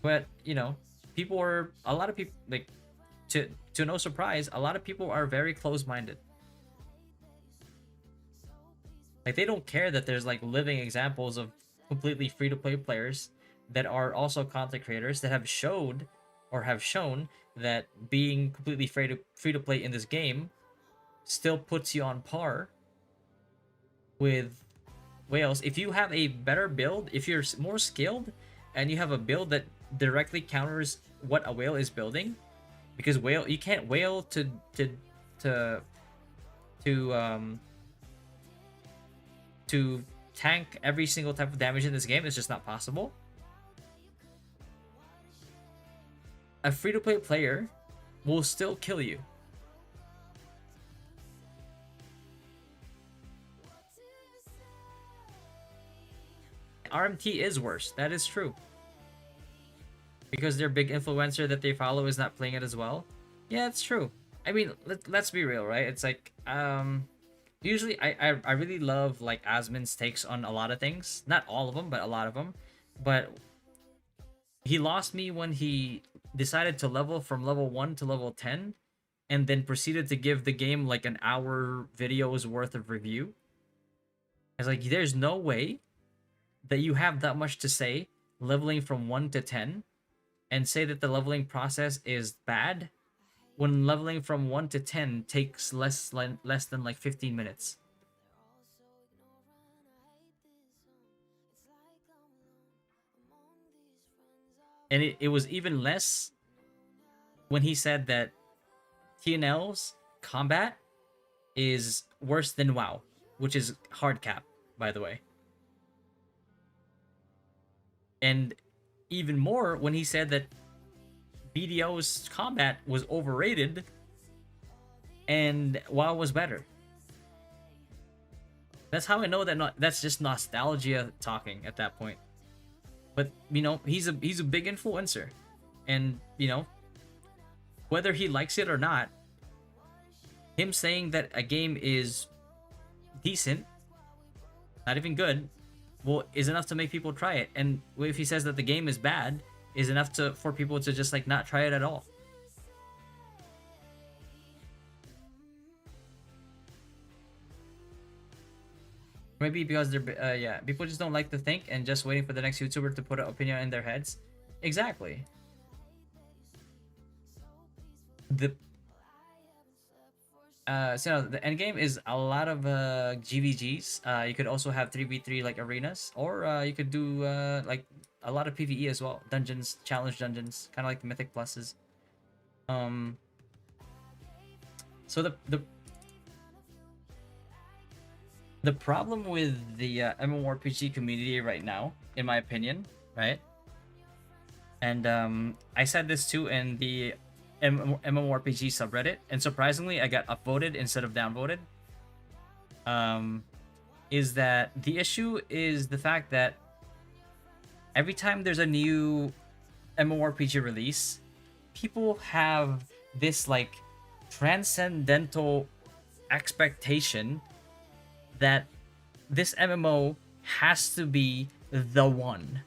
But, you know, a lot of people, like, to no surprise, a lot of people are very close-minded. Like, they don't care that there's, like, living examples of completely free-to-play players that are also content creators that have showed or have shown that being completely free to play in this game still puts you on par with whales. If you have a better build, if you're more skilled and you have a build that directly counters what a whale is building, because whale, you can't whale to tank every single type of damage in this game. It's just not possible. A free-to-play player will still kill you. RMT is worse. That is true. Because their big influencer that they follow is not playing it as well. Yeah, it's true. I mean, let's be real, right? It's like, usually I really love like Asmon's takes on a lot of things. Not all of them, but a lot of them. But he lost me when he decided to level from level 1 to level 10 and then proceeded to give the game like an hour video's worth of review. It's like, there's no way that you have that much to say leveling from 1 to 10 and say that the leveling process is bad when leveling from 1 to 10 takes less than like 15 minutes. And it was even less when he said that TNL's combat is worse than WoW, which is hard cap, by the way. And even more when he said that BDO's combat was overrated and WoW was better. That's how I know that that's just nostalgia talking at that point. But you know, he's a big influencer, and you know, whether he likes it or not, him saying that a game is decent, not even good, well, is enough to make people try it. And if he says that the game is bad, is enough for people to just like not try it at all. Maybe because they're yeah, people just don't like to think and just waiting for the next YouTuber to put an opinion in their heads. Exactly. The so the end game is a lot of GVGs. You could also have 3v3 like arenas, or you could do like a lot of PvE as well. Dungeons, challenge dungeons, kind of like the Mythic Pluses. Um, so the problem with the MMORPG community right now, in my opinion, right? And I said this too in the MMORPG subreddit, and surprisingly, I got upvoted instead of downvoted. Is that the issue is the fact that every time there's a new MMORPG release, people have this like transcendental expectation that this MMO has to be the one.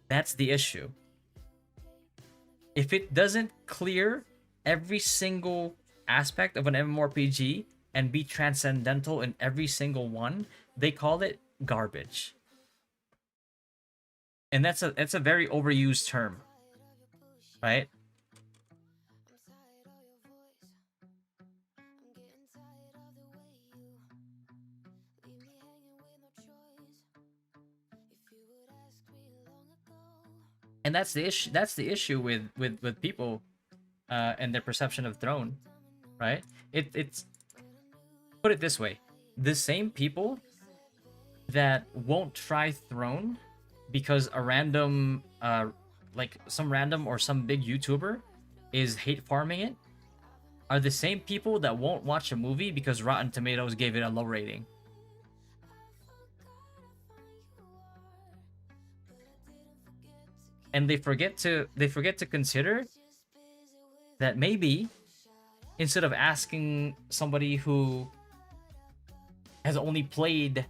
That's the issue. If it doesn't clear every single aspect of an MMORPG and be transcendental in every single one, they call it garbage. And that's a very overused term, right? And that's the issue. That's the issue with people and their perception of Throne, right? It's put it this way: the same people that won't try Throne because a random like some random or some big YouTuber is hate farming it are the same people that won't watch a movie because Rotten Tomatoes gave it a low rating. And they forget to consider that maybe instead of asking somebody who has only played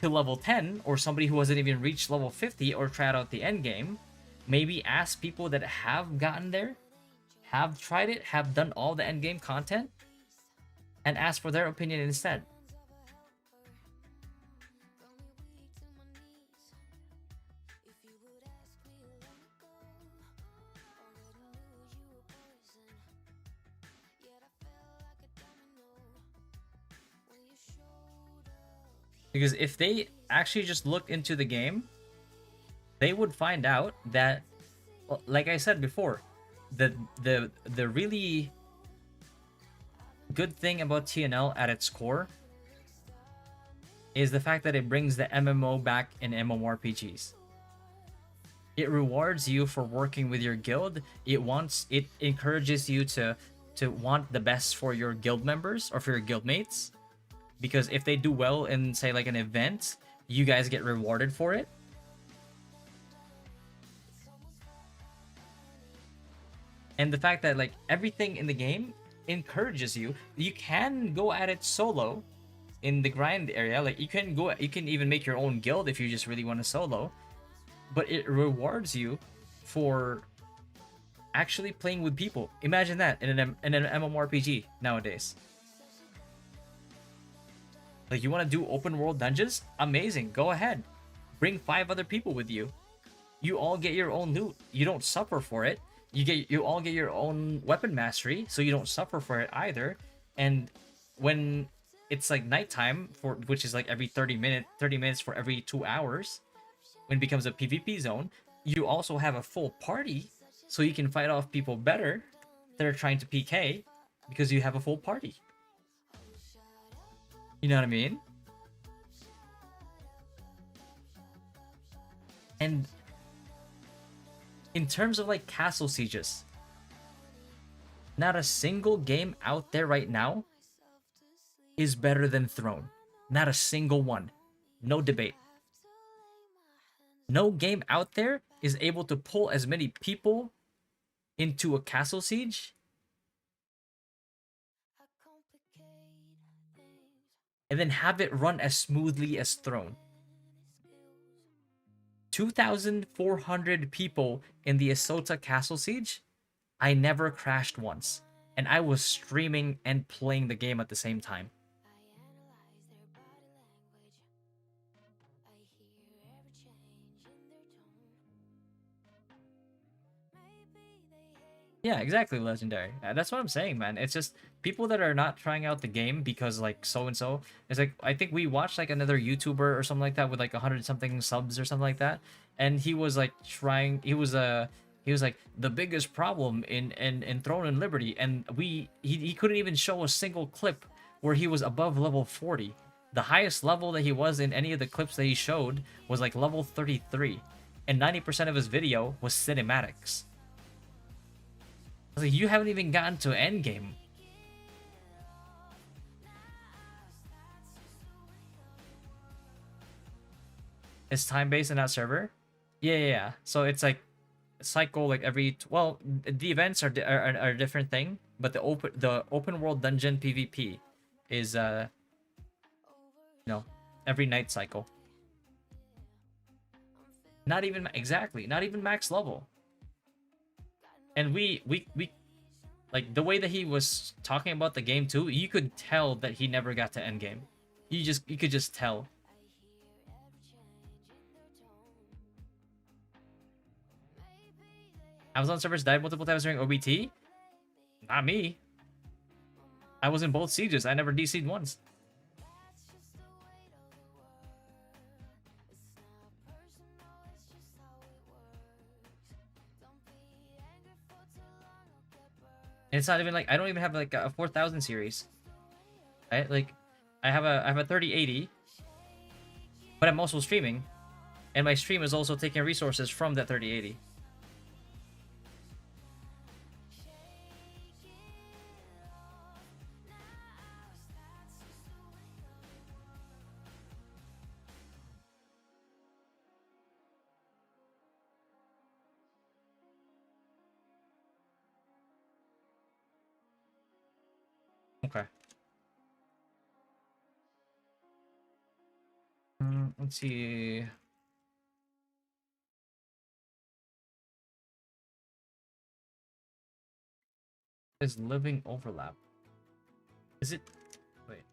to level 10 or somebody who hasn't even reached level 50 or tried out the end game, maybe ask people that have gotten there, have tried it, have done all the end game content, and ask for their opinion instead. Because if they actually just looked into the game, they would find out that, like I said before, the really good thing about TNL at its core is the fact that it brings the MMO back in MMORPGs. It rewards you for working with your guild. It encourages you to want the best for your guild members or for your guild mates. Because if they do well in, say, like an event, you guys get rewarded for it. And the fact that, like, everything in the game encourages you. You can go at it solo in the grind area. Like, you can even make your own guild if you just really want to solo. But it rewards you for actually playing with people. Imagine that in an MMORPG nowadays. Like, you want to do open world dungeons? Amazing. Go ahead. Bring 5 other people with you. You all get your own loot. You don't suffer for it. You all get your own weapon mastery, so you don't suffer for it either. And when it's like nighttime, which is like every 30 minutes for every 2 hours, when it becomes a PvP zone, you also have a full party, so you can fight off people better that are trying to PK because you have a full party. You know what I mean? And in terms of like castle sieges, not a single game out there right now is better than Throne. Not a single one. No debate. No game out there is able to pull as many people into a castle siege and then have it run as smoothly as Throne. 2,400 people in the Esota Castle Siege. I never crashed once. And I was streaming and playing the game at the same time. Yeah, exactly, legendary. That's what I'm saying, man. It's just people that are not trying out the game because like so and so. It's like I think we watched like another YouTuber or something like that with like 100 something subs or something like that, and he was like trying. He was like the biggest problem in Throne and Liberty, and he couldn't even show a single clip where he was above level 40. The highest level that he was in any of the clips that he showed was like level 33, and 90% of his video was cinematics. I was like, you haven't even gotten to endgame. It's time-based in that server? Yeah, yeah, yeah. So it's like cycle like every well, the events are a different thing, but the open world dungeon PvP is you know, every night cycle. Not even exactly, not even max level. And we like the way that he was talking about the game too, you could tell that he never got to endgame. You could just tell. Amazon servers died multiple times during OBT? Not me. I was in both sieges. I never DC'd once. And it's not even like I don't even have like a 4000 series. Right? Like I have a 3080, but I'm also streaming, and my stream is also taking resources from that 3080. Okay. Let's see. Is living overlap? Is it? Wait.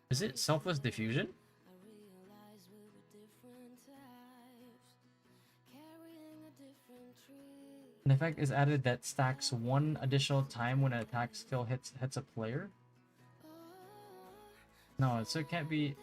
Is it selfless diffusion? An effect is added that stacks one additional time when an attack skill hits a player. No, so it can't be.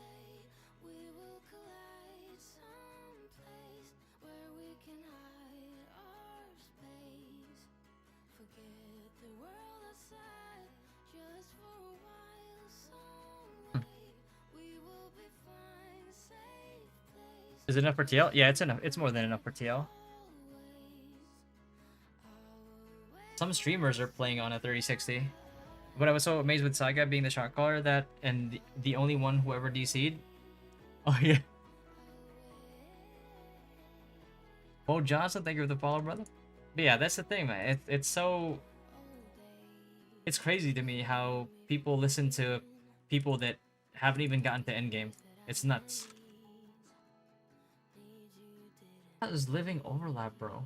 Is it enough for TL? Yeah, it's enough. It's more than enough for TL. Some streamers are playing on a 3060. But I was so amazed with Saga being the shot caller that and the only one who ever DC'd. Oh yeah. Bo Johnson, thank you for the follow, brother. But yeah, that's the thing, man. It's so it's crazy to me how people listen to people that haven't even gotten to endgame. It's nuts. That is living overlap, bro.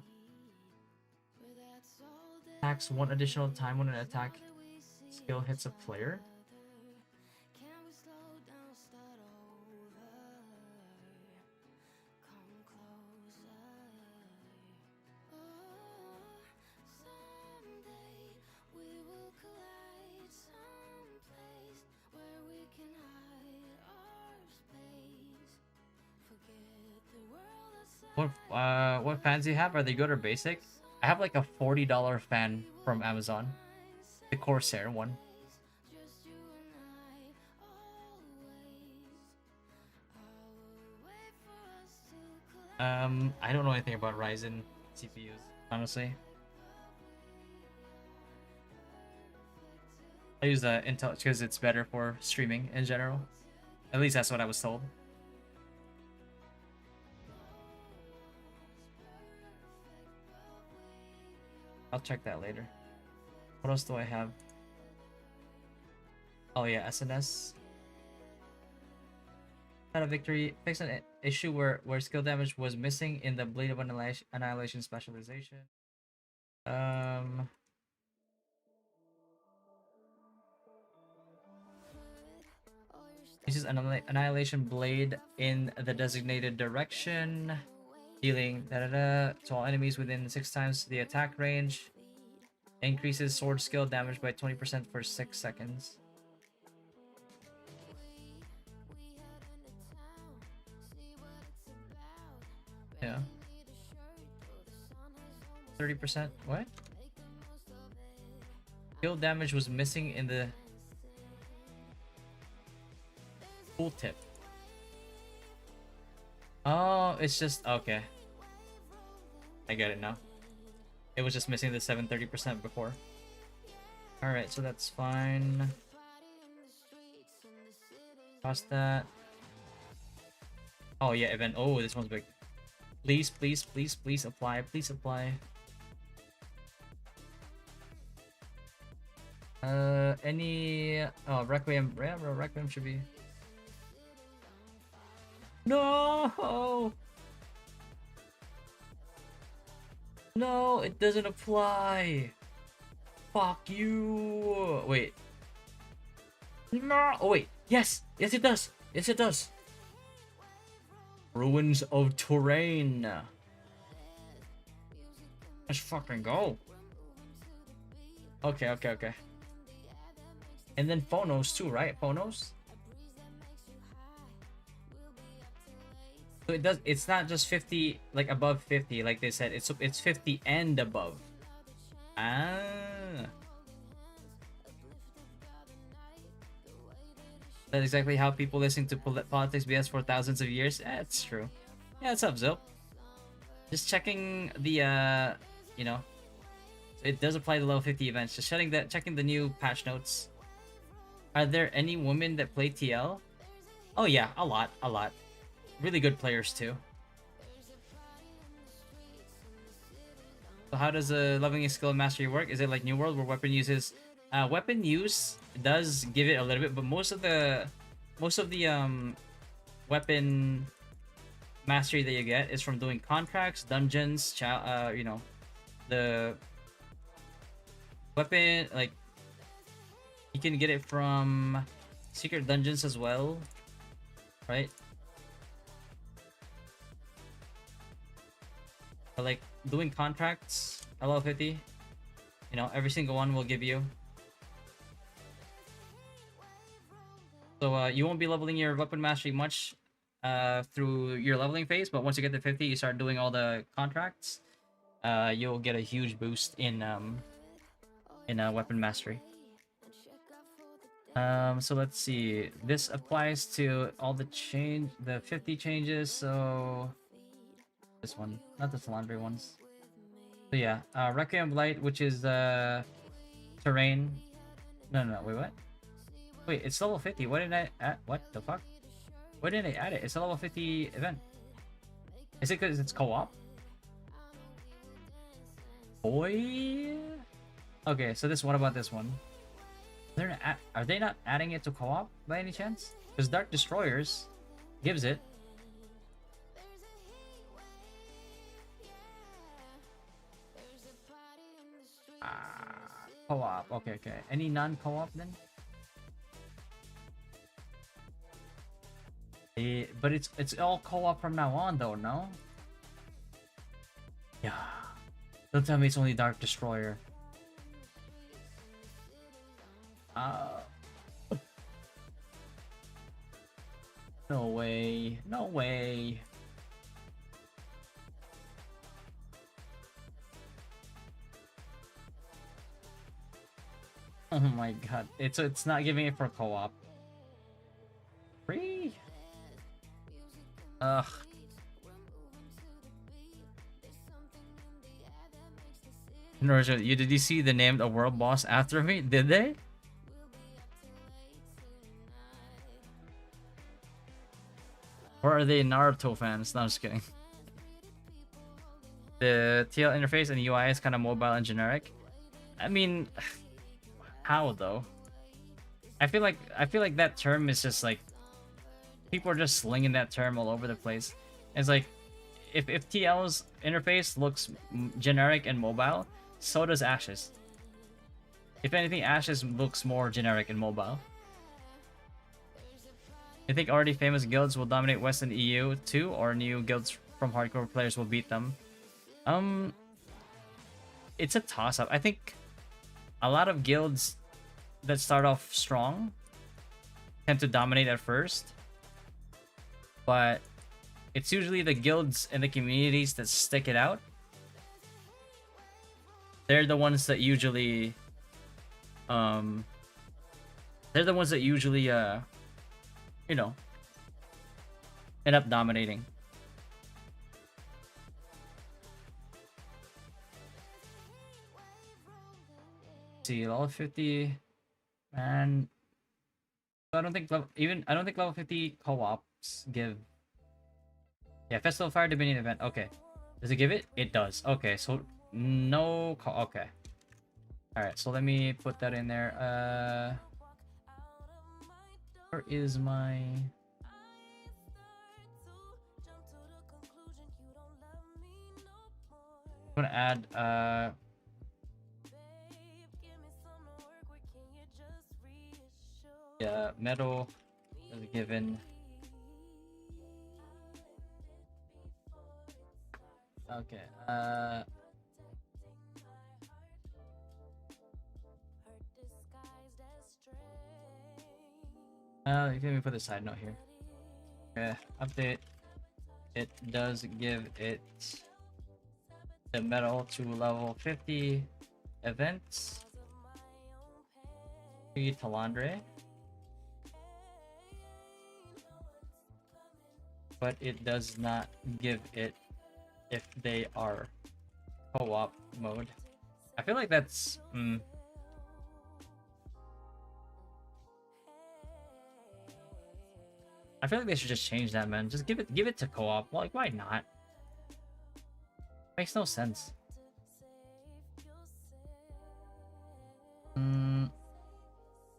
Attacks one additional time when an attack skill hits a player. What fans do you have? Are they good or basic? I have like a $40 fan from Amazon. The Corsair one. I don't know anything about Ryzen CPUs, honestly. I use Intel because it's better for streaming in general. At least that's what I was told. I'll check that later. What else do I have? Oh yeah, SNS. Had a victory. Fix an issue where skill damage was missing in the Blade of Annihilation specialization. Uses Annihilation Blade in the designated direction, dealing to all enemies within 6 times the attack range. Increases sword skill damage by 20% for 6 seconds. Yeah. 30%. What? Skill damage was missing in the tooltip. Oh, it's just okay. I get it now. It was just missing the 730% before. Alright, so that's fine. Cost that. Oh yeah, event. Oh, this one's big. Please, please, please, please apply. Please apply. Any... Oh, Requiem. Yeah, Requiem should be... No! No, it doesn't apply. Fuck you. Wait. No. Oh, wait. Yes. Yes, it does. Yes, it does. Ruins of Terrain. Let's fucking go. Okay, okay, okay. And then Phonos too, right? Phonos? So it does. It's not just 50, like above 50, like they said. It's 50 and above. Ah. That's exactly how people listen to politics BS for thousands of years. That's true. Yeah, what's up, Zil? Just checking the you know, it does apply to level 50 events. Just checking the new patch notes. Are there any women that play TL? Oh yeah, a lot. Really good players too. So how does leveling a skill and mastery work? Is it like New World where weapon uses weapon use does give it a little bit, but most of the weapon mastery that you get is from doing contracts, dungeons, you know, the weapon, like you can get it from secret dungeons as well, right? But like doing contracts, level 50, you know, every single one will give you. So you won't be leveling your weapon mastery much through your leveling phase, but once you get to 50, you start doing all the contracts. You'll get a huge boost in weapon mastery. So let's see. This applies to all the 50 changes. So this one, not the laundry ones. So yeah, Requiem Blight, which is terrain. No, wait, what? Wait, it's level 50. What did I add? What the fuck? Why didn't I add it? It's a level 50 event. Is it because it's co-op? Boy. Okay, so what about this one? Are they not adding it to co-op by any chance? Because Dark Destroyers gives it. Co-op. Okay. Any non-co-op then? But it's all co-op from now on though, no? Yeah. Don't tell me it's only Dark Destroyer. No way. No way. Oh my god. It's not giving it for co-op. Free? Ugh. Did you see the name of world boss after me? Did they? Or are they Naruto fans? No, I'm just kidding. The TL interface and UI is kind of mobile and generic. I mean, how though? I feel like that term is just like people are just slinging that term all over the place. And it's like, if TL's interface looks generic and mobile, so does Ash's. If anything, Ash's looks more generic and mobile. You think already famous guilds will dominate Western EU too, or new guilds from hardcore players will beat them? It's a toss-up. I think a lot of guilds that start off strong tend to dominate at first, but it's usually the guilds and the communities that stick it out. They're the ones that usually you know, end up dominating. Let's see, level 50, man. I don't think level 50 co-ops give. Yeah, Festival of Fire Dominion event. Okay, does it give it? It does. Okay, so no. Okay. All right, so let me put that in there. Where is my? I'm gonna add yeah, metal as a given. Okay. Let me put the side note here. Okay, update. It does give it the metal to level 50 events. Talandre. But it does not give it if they are co-op mode. I feel like that's I feel like they should just change that, man. Just give it to co-op. Like, why not? Makes no sense.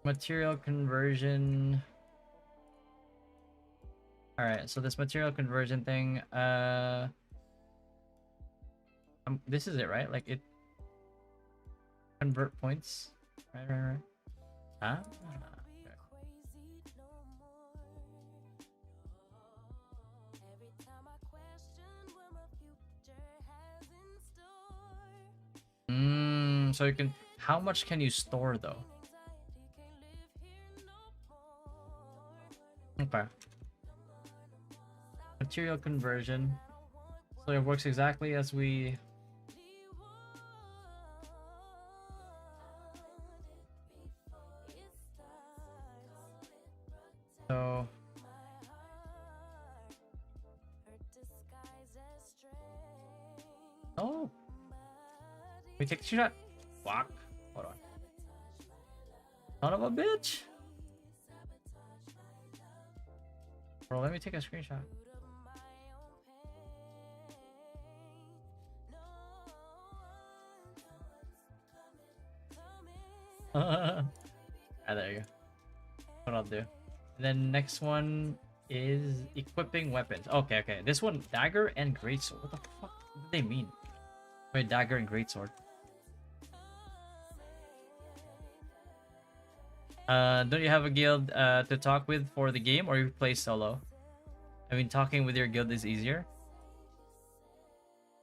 Material conversion. Alright, so this material conversion thing, this is it, right? Like, it convert points. Right. Huh? So you can. How much can you store though? Okay. Material conversion. So it works exactly as we. So. Oh. We take the shot. Fuck. Hold on. Son of a bitch. Bro, let me take a screenshot. There you go. What I'll do. And then next one is equipping weapons. Okay. This one, dagger and greatsword. What the fuck do they mean? Wait, dagger and greatsword. Don't you have a guild to talk with for the game, or you play solo? I mean, talking with your guild is easier.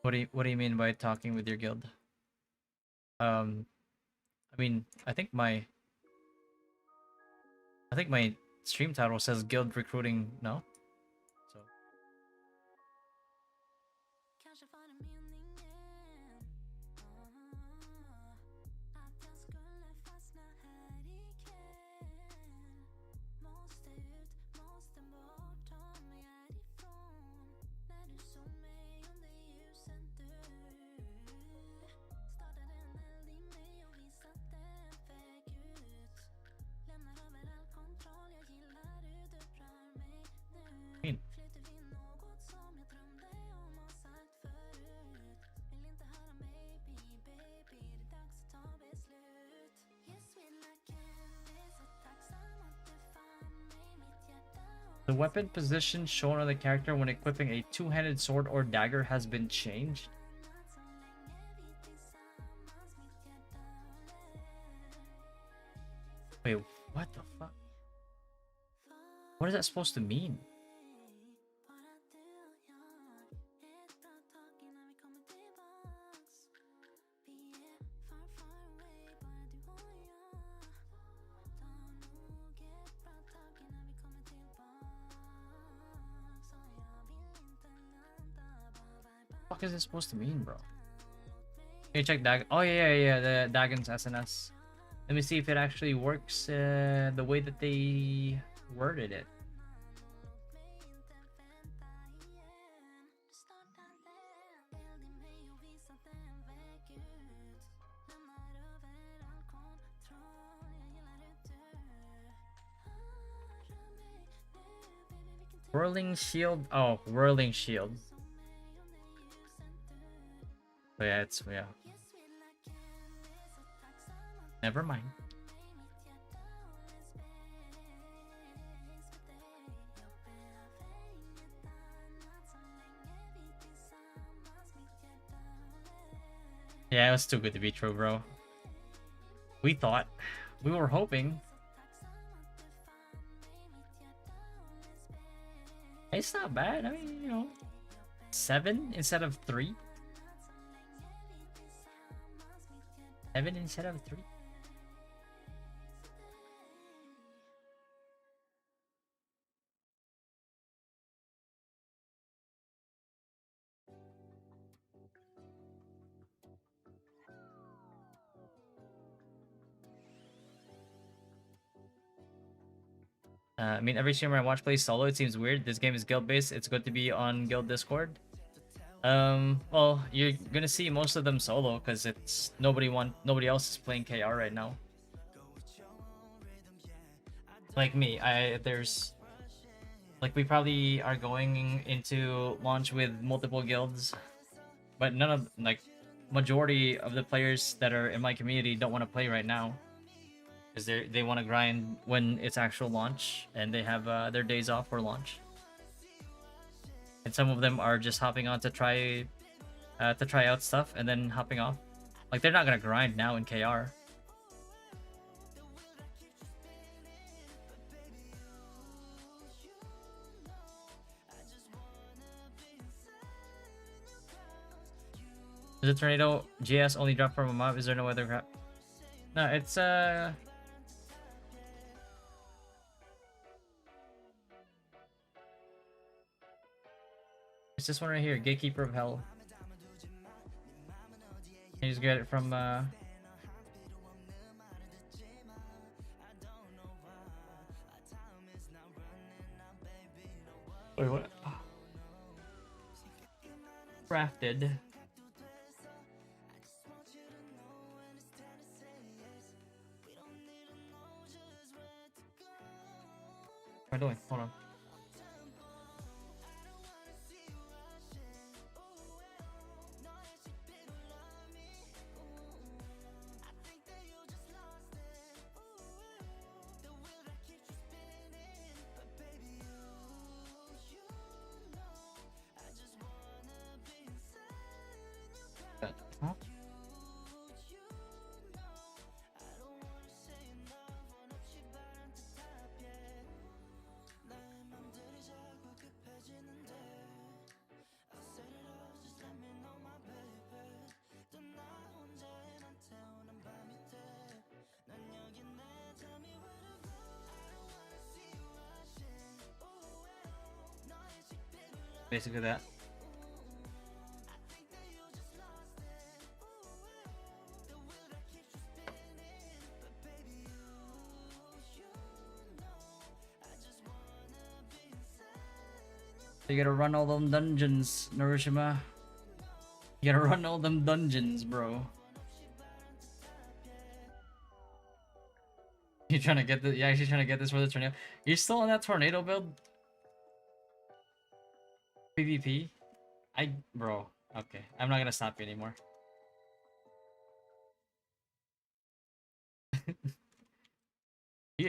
What do you mean by talking with your guild? I mean, I think my stream title says guild recruiting. No. So. The weapon position shown on the character when equipping a two-handed sword or dagger has been changed. Wait, what the fuck? What is that supposed to mean? What the fuck is this supposed to mean, bro? Can you check Dag? Oh yeah, the Dagon's SNS. Let me see if it actually works the way that they worded it. Whirling shield. Oh, whirling shield. Oh yeah, it's yeah. Never mind. Yeah, it was too good to be true, bro. We thought. We were hoping. It's not bad. I mean, you know, 7 instead of 3. 7 instead of 3. I mean, every streamer I watch plays solo. It seems weird. This game is guild-based. It's good to be on guild Discord. Well, you're gonna see most of them solo because it's nobody else is playing KR right now. Like me, there's like we probably are going into launch with multiple guilds, but none of like majority of the players that are in my community don't want to play right now. Because they want to grind when it's actual launch, and they have their days off for launch. And some of them are just hopping on to try out stuff and then hopping off. Like they're not gonna grind now in KR. Does the tornado GS only drop from a mob? Is there no other crap? No, it's it's this one right here, Gatekeeper of Hell. You just get it from wait, what? Crafted. What am I doing? Hold on. Huh? Basically that. You gotta run all them dungeons, Narishima. You gotta run all them dungeons, bro. You're trying to get this? You're actually trying to get this for the tornado? You're still on that tornado build? PvP? Bro. Okay, I'm not gonna stop you anymore.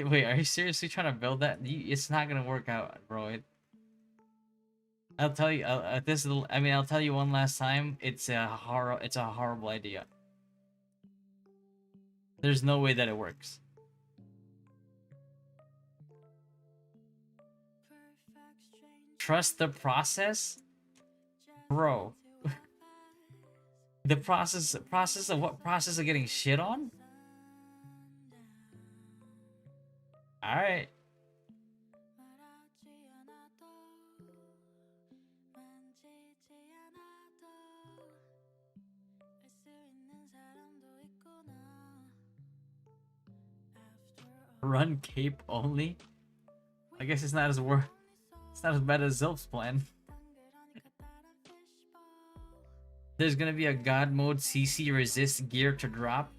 Wait, are you seriously trying to build that? It's not gonna work out, bro. I'll tell you. I mean, I'll tell you one last time. It's a horrible idea. There's no way that it works. Trust the process, bro. The process of what? Process of getting shit on? All right. Run cape only. I guess it's not as It's not as bad as Zilf's plan. There's gonna be a god mode CC resist gear to drop.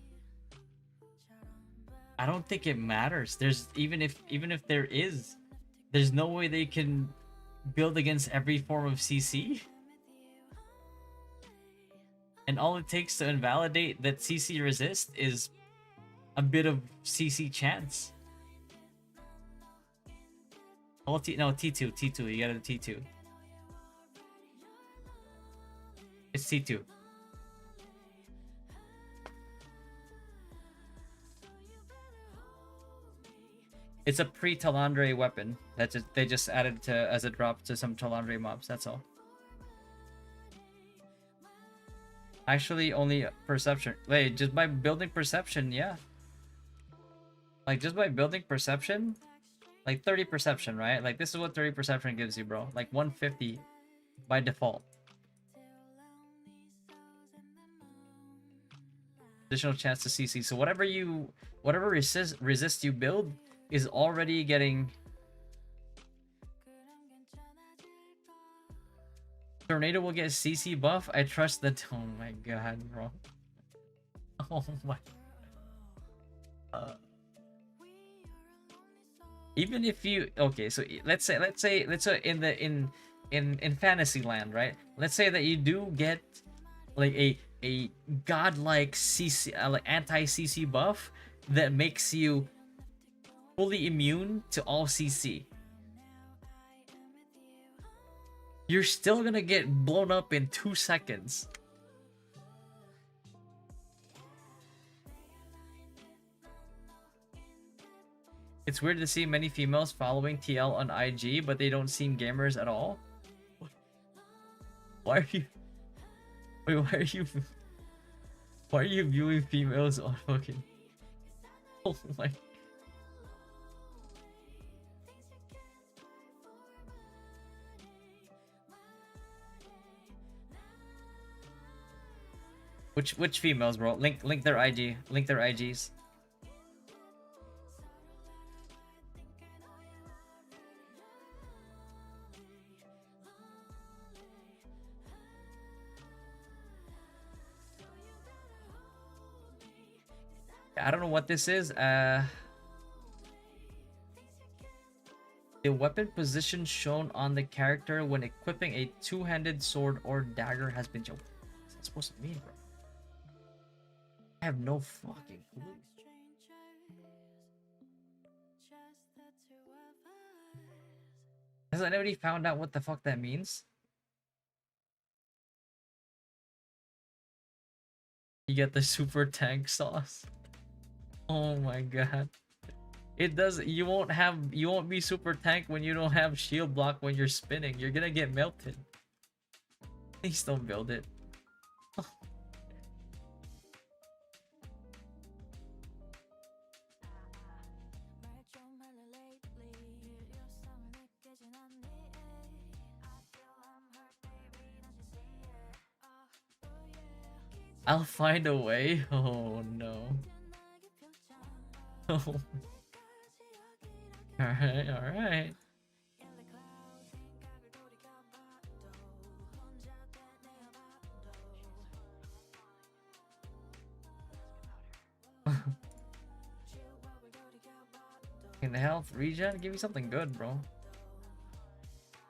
I don't think it matters. There's even if there is, there's no way they can build against every form of CC. And all it takes to invalidate that CC resist is a bit of CC chance. Oh, no, T2, you got a T2. It's T2. It's a pre-Talandre weapon that they just added to as a drop to some Talandre mobs, that's all. Actually, only perception. Wait, just by building perception, yeah. Like, just by building perception, like 30 perception, right? Like, this is what 30 perception gives you, bro. Like, 150 by default. Additional chance to CC. So whatever resist you build is already getting... Tornado will get CC buff. I trust that. Oh my god, bro. Oh my. Even if you so let's say in fantasy land, right? Let's say that you do get like a godlike CC like anti CC buff that makes you fully immune to all CC. You're still gonna get blown up in 2 seconds. It's weird to see many females following TL on IG, but they don't seem gamers at all. Why are you... Wait, why are you... Why are you viewing females on fucking... Oh my... Which females, bro? Link their IG. Link their IGs. I don't know what this is. The weapon position shown on the character when equipping a two-handed sword or dagger has been changed. What's that supposed to mean, bro? I have no fucking clue. Has anybody found out what the fuck that means? You get the super tank sauce. Oh my god. It does. You won't be super tank when you don't have shield block when you're spinning. You're gonna get melted. Please don't build it. I'll find a way. Oh no. Oh. Alright, alright. In the health regen, give me something good, bro.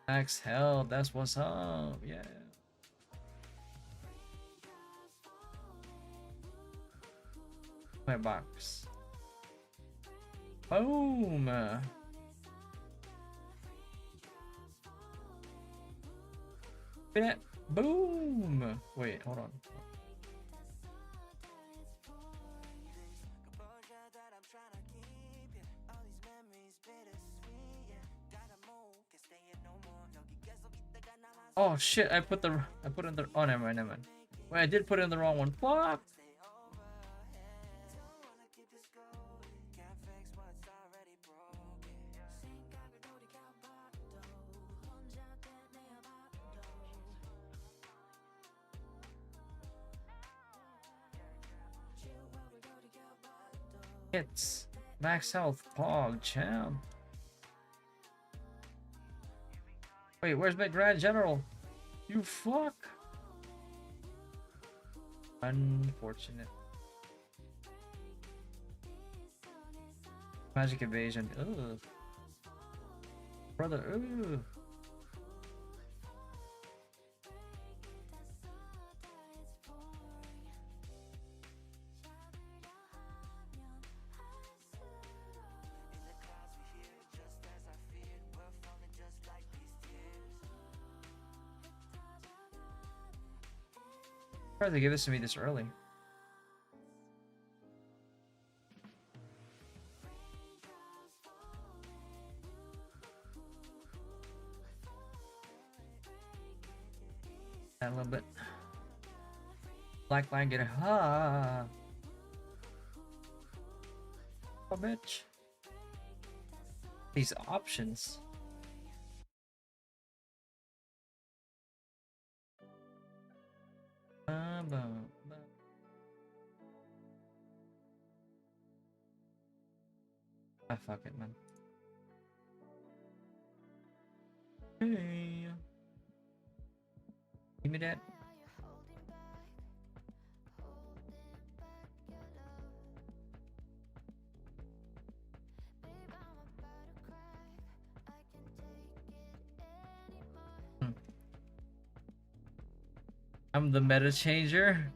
Max health, that's what's up. Yeah. My box. Boom. Boom. Wait, hold on. Oh shit! I put in the. Oh, never mind, never mind. Wait, I did put in the wrong one. Fuck. Hits. Max health. Pog. Champ. Wait, where's my Grand General? You fuck. Unfortunate. Magic evasion. Ugh. Brother. Ugh. Why did they give this to me this early? A little bit. Black line get a ha. Oh, bitch. These options. Ah, fuck it, man. Hey. Give me that. I'm the meta changer.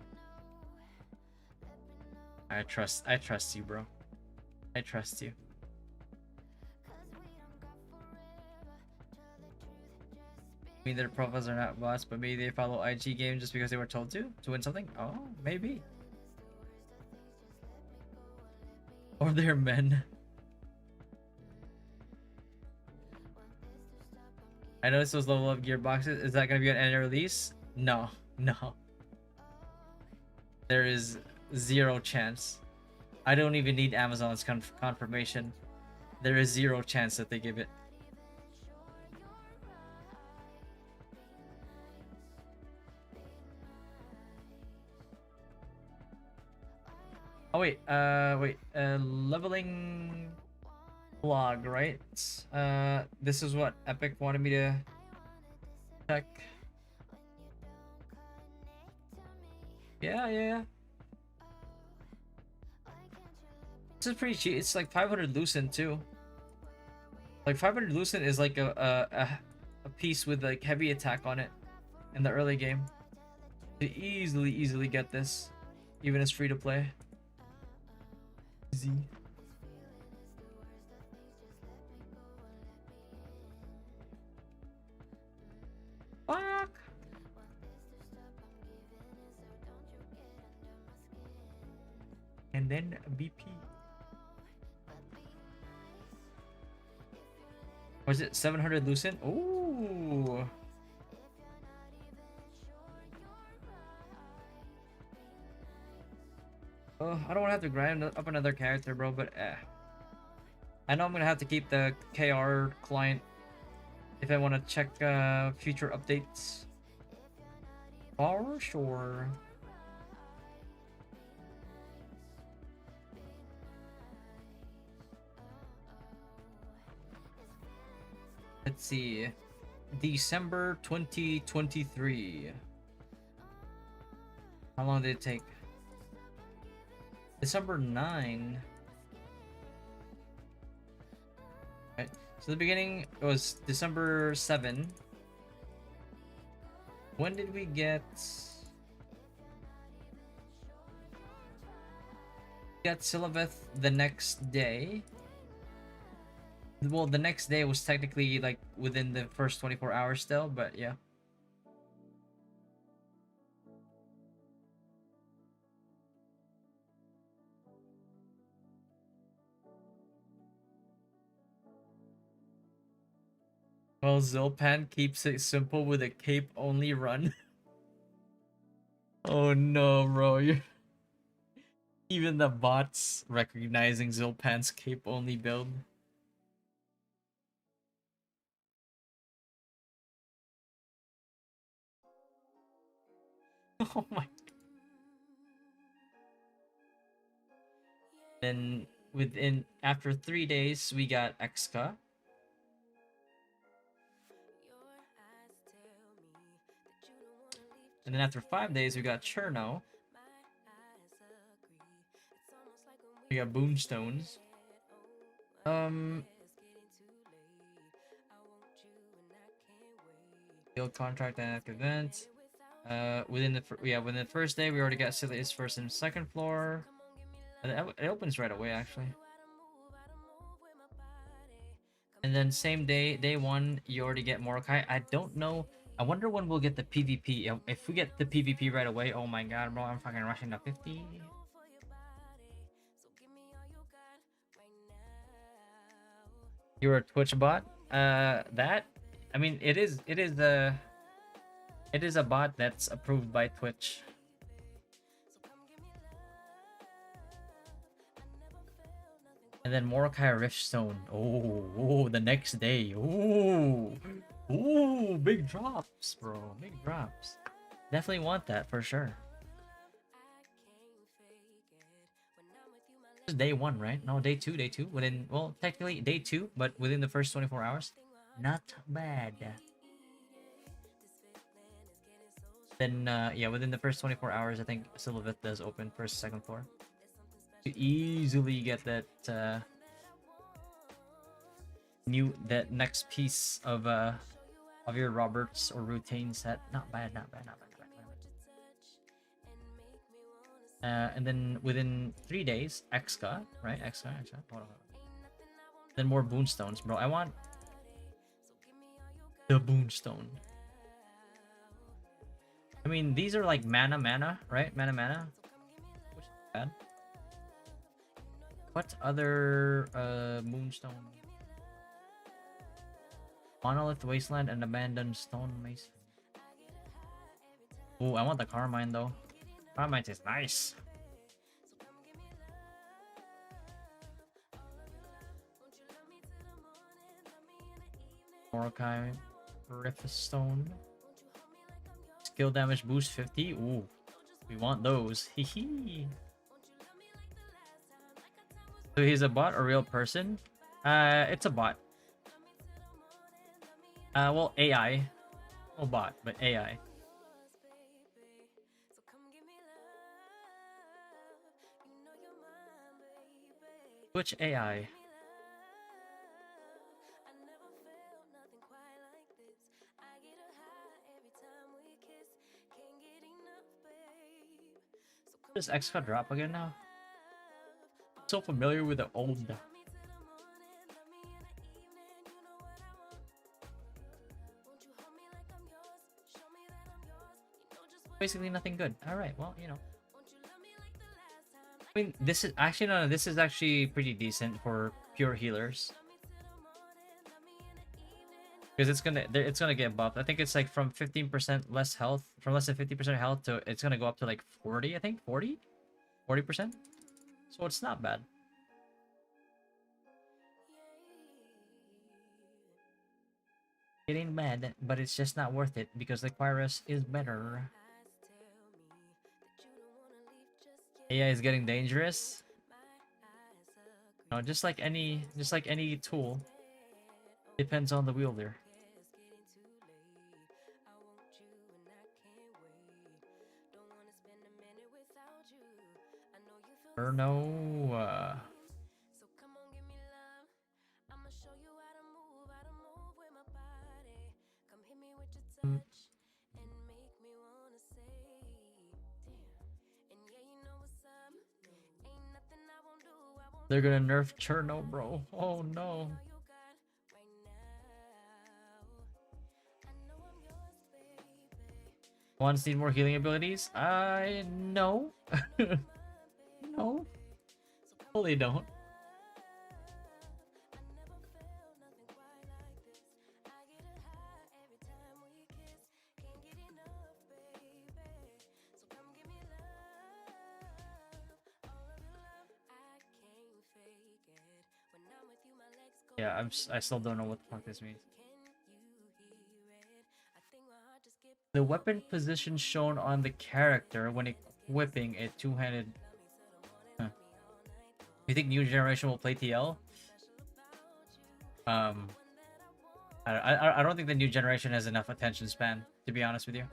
I trust you, bro. I trust you. I mean, their profiles are not bots, but maybe they follow IG game just because they were told to win something. Oh, maybe. Or they're men. I noticed those level up gear boxes. Is that gonna be an annual release? No, no. There is zero chance. I don't even need Amazon's confirmation. There is zero chance that they give it. Oh wait, leveling blog, right? This is what Epic wanted me to check. Yeah. This is pretty cheap. It's like 500 Lucent too. Like 500 Lucent is like a piece with like heavy attack on it in the early game. You easily get this, even as free to play. Easy. Fuck. And then BP. Was it 700 Lucent? Ooh. Oh, I don't want to have to grind up another character, bro, but I know I'm gonna have to keep the KR client if I want to check future updates. For sure. Let's see. December 2023. How long did it take? December 9. Right. So the beginning was December 7. When did we get... We got Silaveth the next day. Well, the next day was technically like within the first 24 hours still, but yeah. Well, Zilpan keeps it simple with a cape only run. Oh no, bro. Even the bots recognizing Zilpan's cape only build. Oh my. Then within after 3 days we got Exca. And then after 5 days we got Cherno. We got Boomstones. Field contract and active event. Within the first day we already got Silius first and second floor. And it opens right away actually. And then same day one, you already get Mordecai. I don't know. I wonder when we'll get the PvP. If we get the PvP right away, oh my god, bro, I'm fucking rushing to 50. You're a Twitch bot? That? I mean, it is a bot that's approved by Twitch. And then Mordecai Riftstone. Oh, the next day. Oh, big drops, bro. Big drops. Definitely want that for sure. This is day one, right? No, day two. Well, technically day two, but within the first 24 hours. Not bad. Then, yeah, within the first 24 hours, I think Silvervet does open first, second floor. To easily get that, that next piece of your Roberts or routine set. Not bad. And then within 3 days, Exca, right? Exca. Hold on. Then more Boonstones, bro. I want the Boonstone. I mean, these are like mana, right? Mana. Which is bad. What other Moonstone? Monolith Wasteland and Abandoned Stone Mason. Oh, I want the Carmine though. Carmine is nice. Mordecai Riftstone. Skill damage boost 50. Ooh, we want those. Hehe. So he's a bot or real person? It's a bot. Well, AI. Well, bot, but AI. Which AI? Does Exca drop again now? I'm so familiar with the old. Basically nothing good. Alright, well, you know. I mean, this is actually no, this is actually pretty decent for pure healers. Because it's gonna get buffed. I think it's like from 15% less health, from less than 50% health to it's gonna go up to like 40, I think. 40%? So it's not bad. It ain't bad, but it's just not worth it because the Quirus is better. AI is getting dangerous. No, just like any tool. Depends on the wielder. Or no. They're gonna nerf Cherno, bro. Oh no. Ones need more healing abilities? I no. No. Totally don't. Yeah, I still don't know what the fuck this means. The weapon position shown on the character when equipping a two-handed. Huh. You think new generation will play TL? Um, I don't think the new generation has enough attention span, to be honest with you,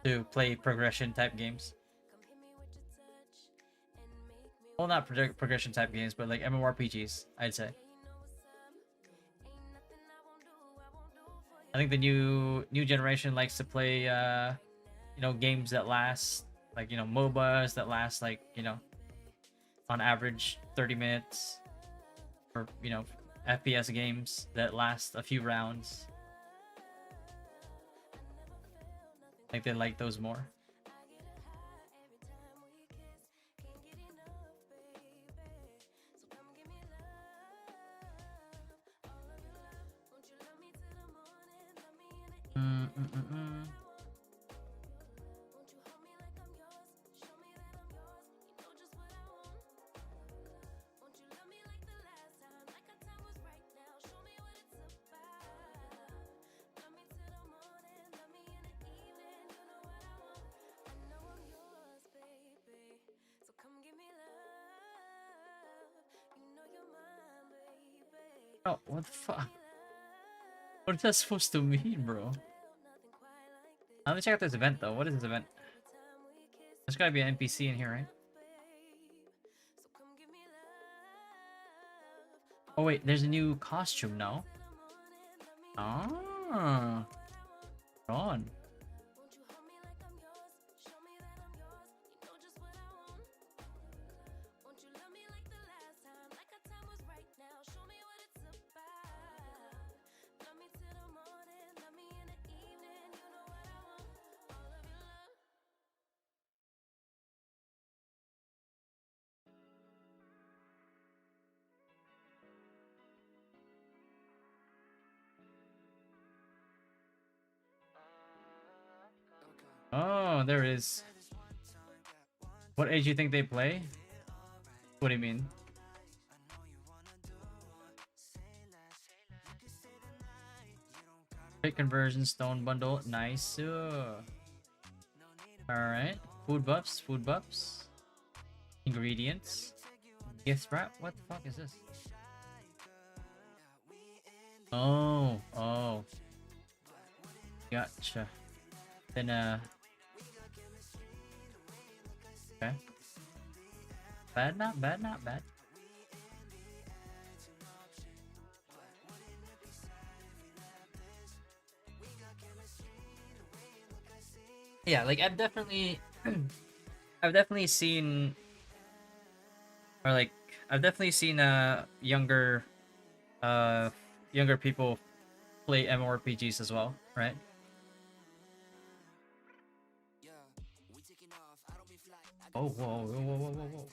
to play progression type games. Well, not progression type games, but like MMORPGs, I'd say. I think the new generation likes to play games that last, like, MOBAs that last, like, on average 30 minutes, or FPS games that last a few rounds. Like, they like those more. Oh, what the fuck? What is that supposed to mean, bro? Let me check out this event, though. What is this event? There's gotta be an NPC in here, right? Oh, wait. There's a new costume now. Ah. Thron. Oh, there is. What age do you think they play? What do you mean? Great conversion, stone bundle. Nice. Alright. Food buffs, food buffs. Ingredients. Gift wrap? What the fuck is this? Oh, oh. Gotcha. Then, okay. Bad, not bad, not bad. Yeah, like I've definitely seen, or like I've definitely seen younger people play MMORPGs as well, right? Oh, whoa, whoa, whoa, whoa, whoa, whoa.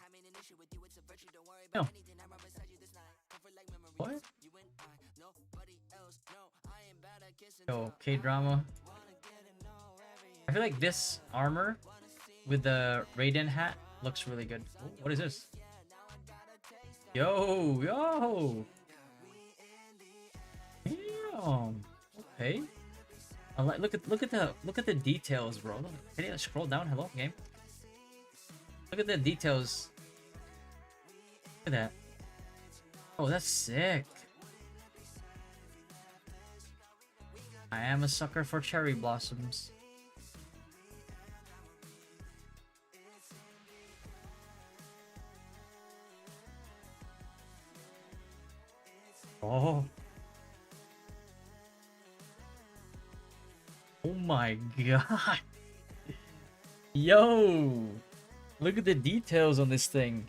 No. What? Yo, K-drama. I feel like this armor with the Raiden hat looks really good. Ooh, what is this? Yo, yo. Damn. Okay. I like, look at the details, bro. Can you scroll down? Hello, game. Look at the details. Look at that. Oh, that's sick. I am a sucker for cherry blossoms. Oh. Oh my god. Yo. Look at the details on this thing.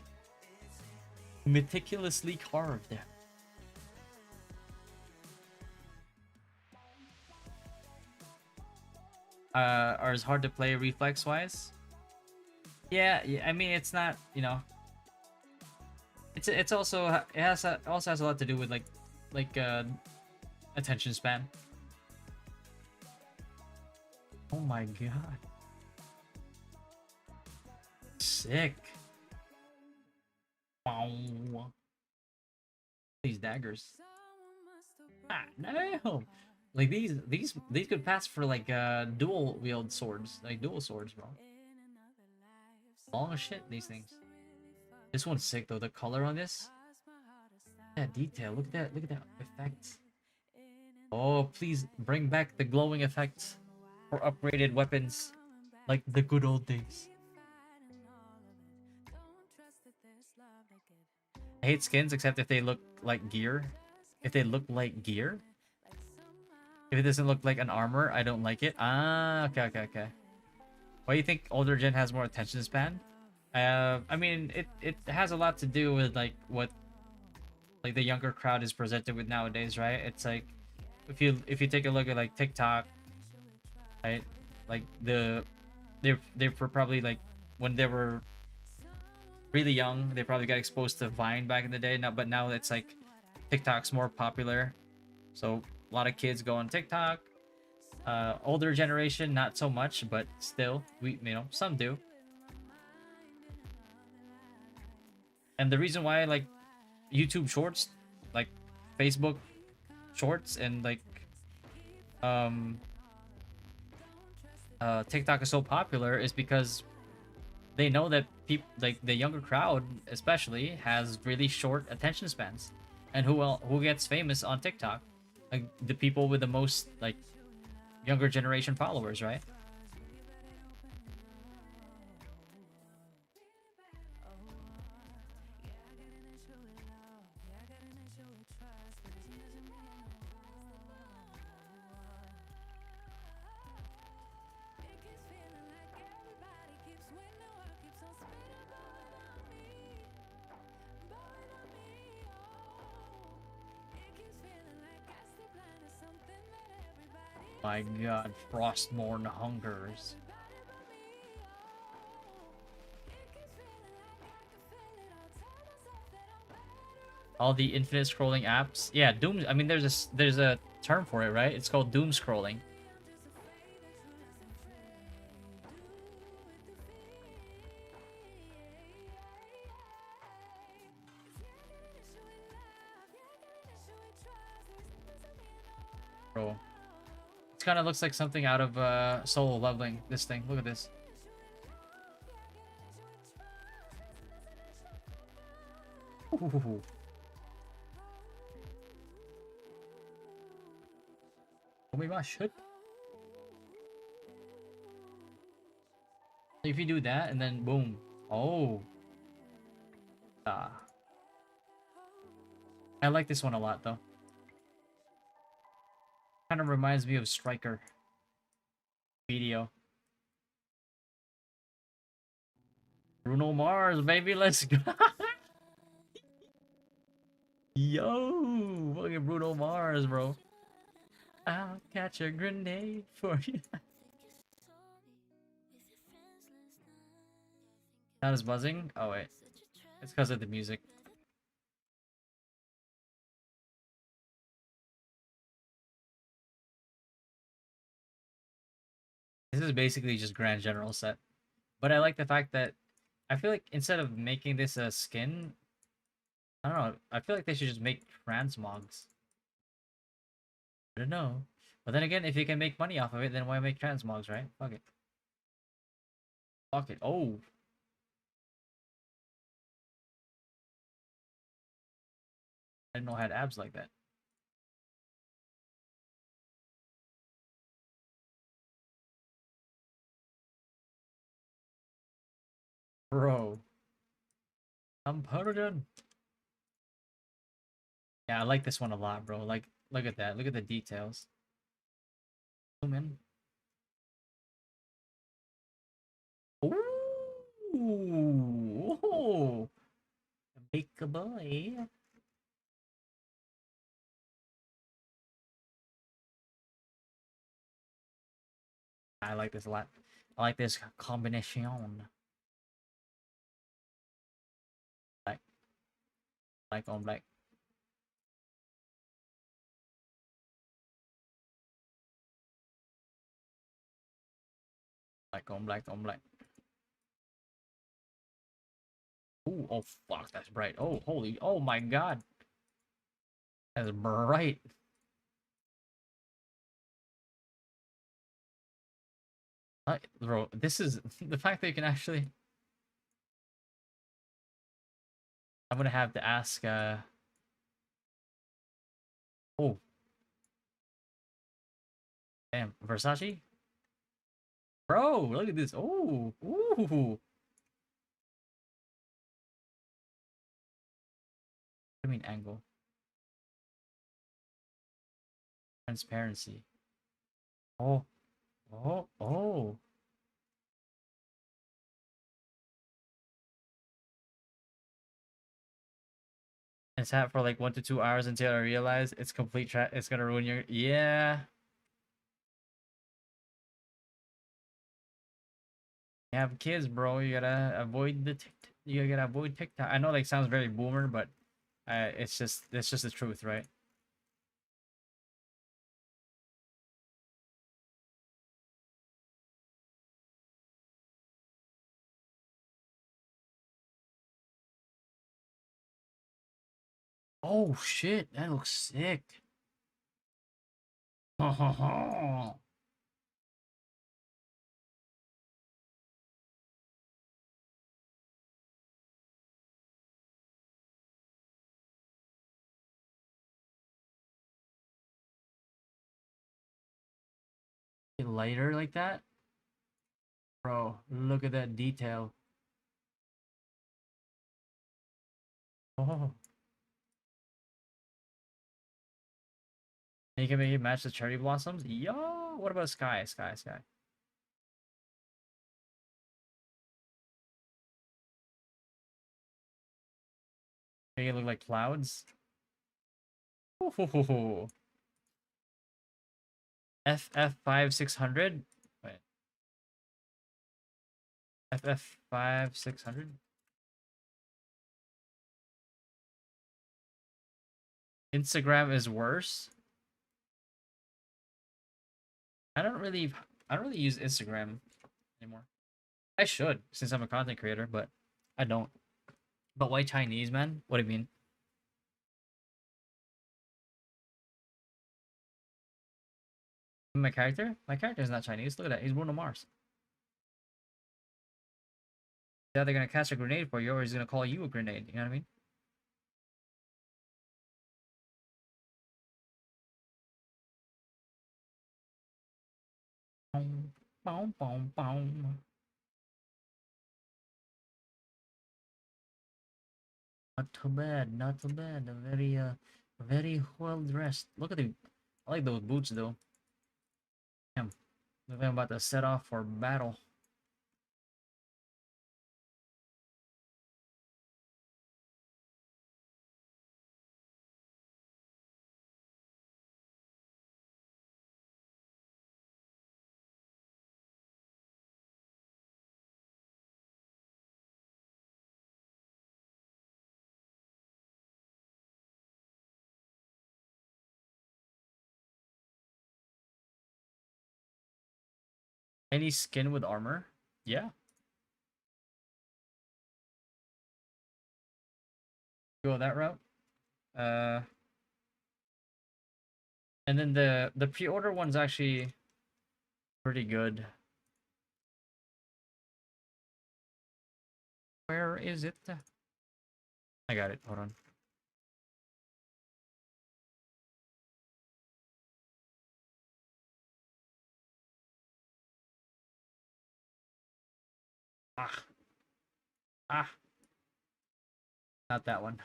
Meticulously carved there. are as hard to play reflex wise. Yeah, yeah. I mean, it's not, you know, it's also also has a lot to do with like attention span. Oh my god, sick! Wow, these daggers. Ah, no. Like these could pass for like dual wield swords, like dual swords, bro. Long as shit, these things. This one's sick though. The color on this, that detail. Look at that. Look at that effect. Oh, please bring back the glowing effects for upgraded weapons, like the good old days. I hate skins except if they look like gear. If they look like gear. If it doesn't look like an armor, I don't like it. Ah, okay, okay, okay. Why do you think older gen has more attention span? I mean, it has a lot to do with like what like the younger crowd is presented with nowadays, right? It's like if you take a look at like TikTok, right? Like they were probably like when they were really young, they probably got exposed to Vine back in the day. Now, but now it's like TikTok's more popular, so a lot of kids go on TikTok. Older generation, not so much, but still, some do. And the reason why like YouTube Shorts, like Facebook Shorts, and like um TikTok is so popular is because they know that people like the younger crowd especially has really short attention spans. And who gets famous on TikTok? Like the people with the most like younger generation followers, right? My god, Frostmourne hungers. All the infinite scrolling apps. Yeah, Doom. I mean, there's a term for it, right? It's called doom scrolling. Bro, it kind of looks like something out of Solo Leveling. This thing. Look at this. Ooh. Should. If you do that and then boom. Oh. Ah. I like this one a lot though. Kind of reminds me of Striker video. Bruno Mars, baby, let's go. Yo, fucking Bruno Mars, bro. I'll catch a grenade for you. Not as buzzing? Oh, wait. It's because of the music. This is basically just Grand General set. But I like the fact that I feel like instead of making this a skin, I don't know. I feel like they should just make transmogs. I don't know. But then again, if you can make money off of it, then why make transmogs, right? Fuck it. Fuck it. Oh. I didn't know I had abs like that. Bro. I'm pardoned. Yeah, I like this one a lot, bro. Like, look at that. Look at the details. Zoom in. Ooh. Oh. Make a boy. I like this a lot. I like this combination. Black, black on black. Black on black on black. Ooh, oh fuck, that's bright. Oh, holy, oh my god. That's bright. Bro, this is the fact that you can actually. I'm gonna have to ask. Oh, damn, Versace, bro, look at this. Oh, ooh. I mean angle, transparency. Oh, oh. And sat for like 1 to 2 hours until I realized it's complete. It's gonna ruin your. Yeah. You have kids, bro. You gotta avoid you gotta avoid TikTok. I know like sounds very boomer, but it's just the truth, right? Oh shit, that looks sick. Lighter like that, bro. Look at that detail. Oh, and you can make it match the cherry blossoms. Yo, what about sky, sky, sky? Make it look like clouds. Ooh. FF 5600. Wait, FF 5600. Instagram is worse. I don't really I don't really use Instagram anymore. I should since I'm a content creator, but I don't. But why Chinese, man? What do you mean? My character? My character is not Chinese. Look at that. He's Bruno Mars. He's either gonna cast a grenade for you or he's gonna call you a grenade. You know what I mean? Boom, boom, boom, boom. Not too bad, not too bad. Very well dressed. Look at the, I like those boots though. Damn, look like I'm about to set off for battle. Any skin with armor? Yeah, go that route. Uh, and then the pre-order one's actually pretty good. Where is it? I got it. Hold on. Ah, ah, not that one.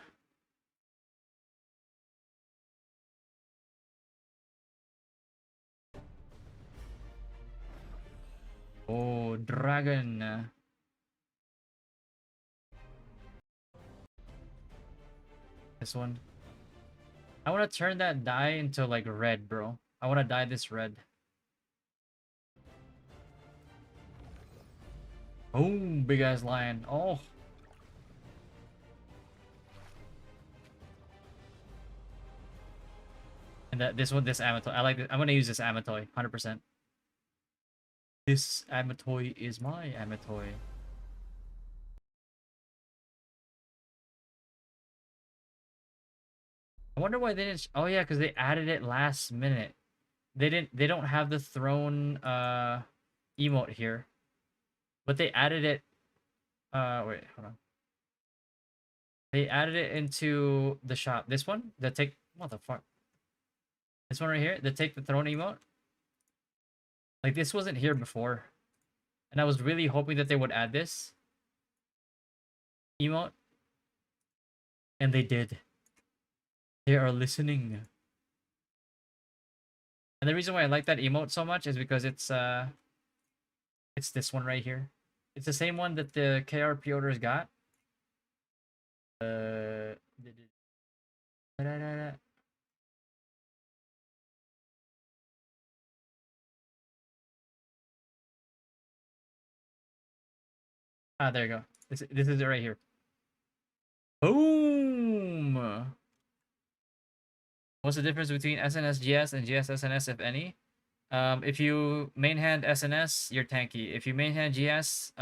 Oh, dragon. This one. I want to turn that dye into like red, bro. I want to dye this red. Oh, big ass lion. Oh. And that this one, this Amatoy. I like it. I'm gonna use this Amatoy, 100%. This Amatoy is my Amatoy. I wonder why they didn't. Oh yeah, because they added it last minute. They didn't. They don't have the Throne emote here, but they added it. Wait, hold on. They added it into the shop. This one, the take. What the fuck? This one right here, the take the Throne emote. Like this wasn't here before, and I was really hoping that they would add this emote, and they did. They are listening. And the reason why I like that emote so much is because it's this one right here. It's the same one that the KR pre-orders got. Uh, there you go. This is it right here. Boom. What's the difference between SNS GS and GS SNS, if any? If you main hand SNS, you're tanky. If you main hand GS,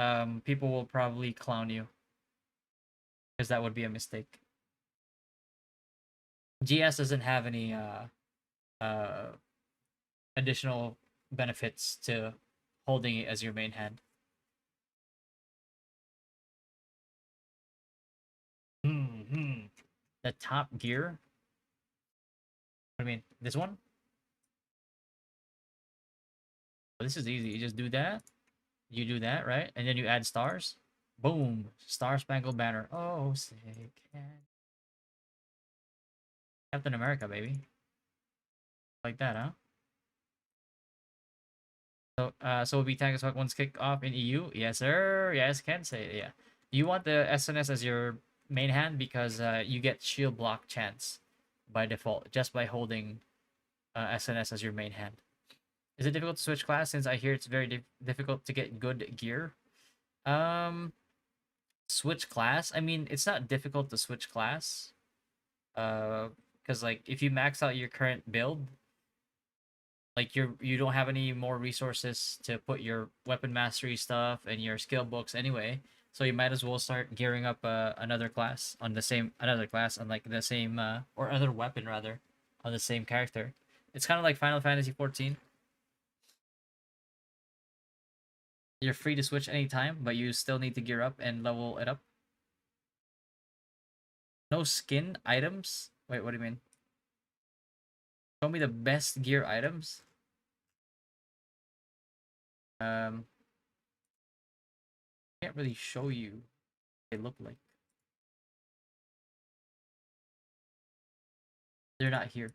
people will probably clown you because that would be a mistake. GS doesn't have any uh additional benefits to holding it as your main hand. Hmm. The top gear. What do you mean? This one? Well, this is easy. You just do that. You do that, right? And then you add stars. Boom. Star Spangled Banner. Oh, sick. Captain America, baby. Like that, huh? So will be Tank as once kick off in EU? Yes, sir. Yes, can say it. Yeah. You want the SNS as your main hand because you get shield block chance by default just by holding SNS as your main hand. Is it difficult to switch class? Since I hear it's very difficult to get good gear. Switch class. I mean, it's not difficult to switch class. Because like if you max out your current build, like you don't have any more resources to put your weapon mastery stuff and your skill books anyway. So you might as well start gearing up another class on the same another class on like the same or another weapon rather on the same character. It's kind of like Final Fantasy 14. You're free to switch anytime, but you still need to gear up and level it up. No skin items? Wait, what do you mean? Show me the best gear items. Um, can't really show you what they look like. They're not here.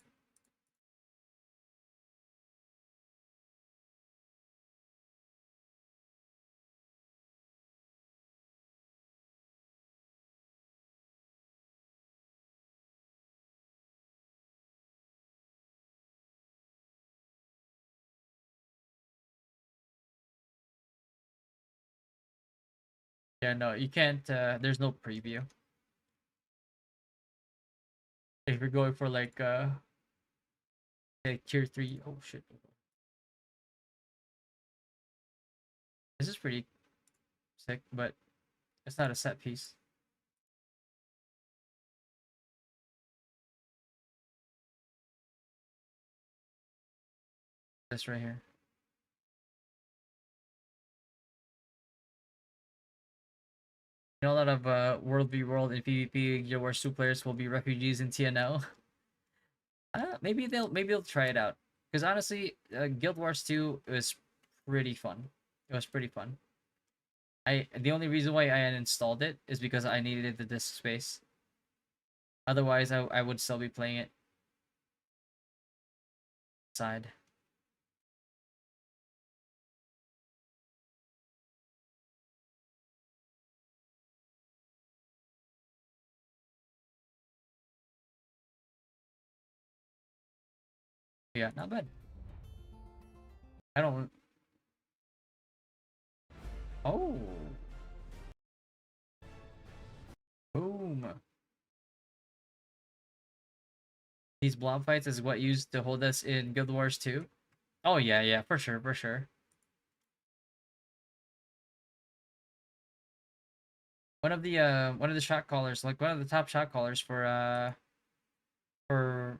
Yeah, no, you can't. There's no preview. If you're going for like tier 3. Oh shit. This is pretty sick, but it's not a set piece. This right here. You know, a lot of World v World and PvP Guild Wars 2 players will be refugees in TNL. Maybe they'll try it out. Because honestly, Guild Wars 2 was pretty fun. It was pretty fun. The only reason why I uninstalled it is because I needed the disk space. Otherwise, I would still be playing it side. Yeah, not bad. I don't. Oh. These blob fights is what used to hold us in Guild Wars 2. Oh yeah, yeah, for sure, for sure. One of the shot callers, like one of the top shot callers for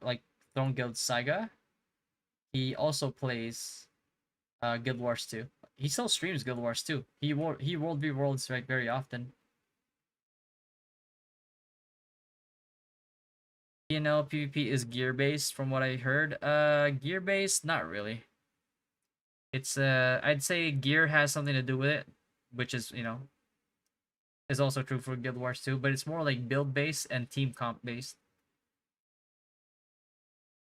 like Thron Guild Saiga, he also plays Guild Wars 2. He still streams Guild Wars 2. He world v worlds like very often. PvP is gear based from what I heard. Gear based, not really. It's I'd say gear has something to do with it, which is, is also true for Guild Wars 2, but it's more like build based and team comp based.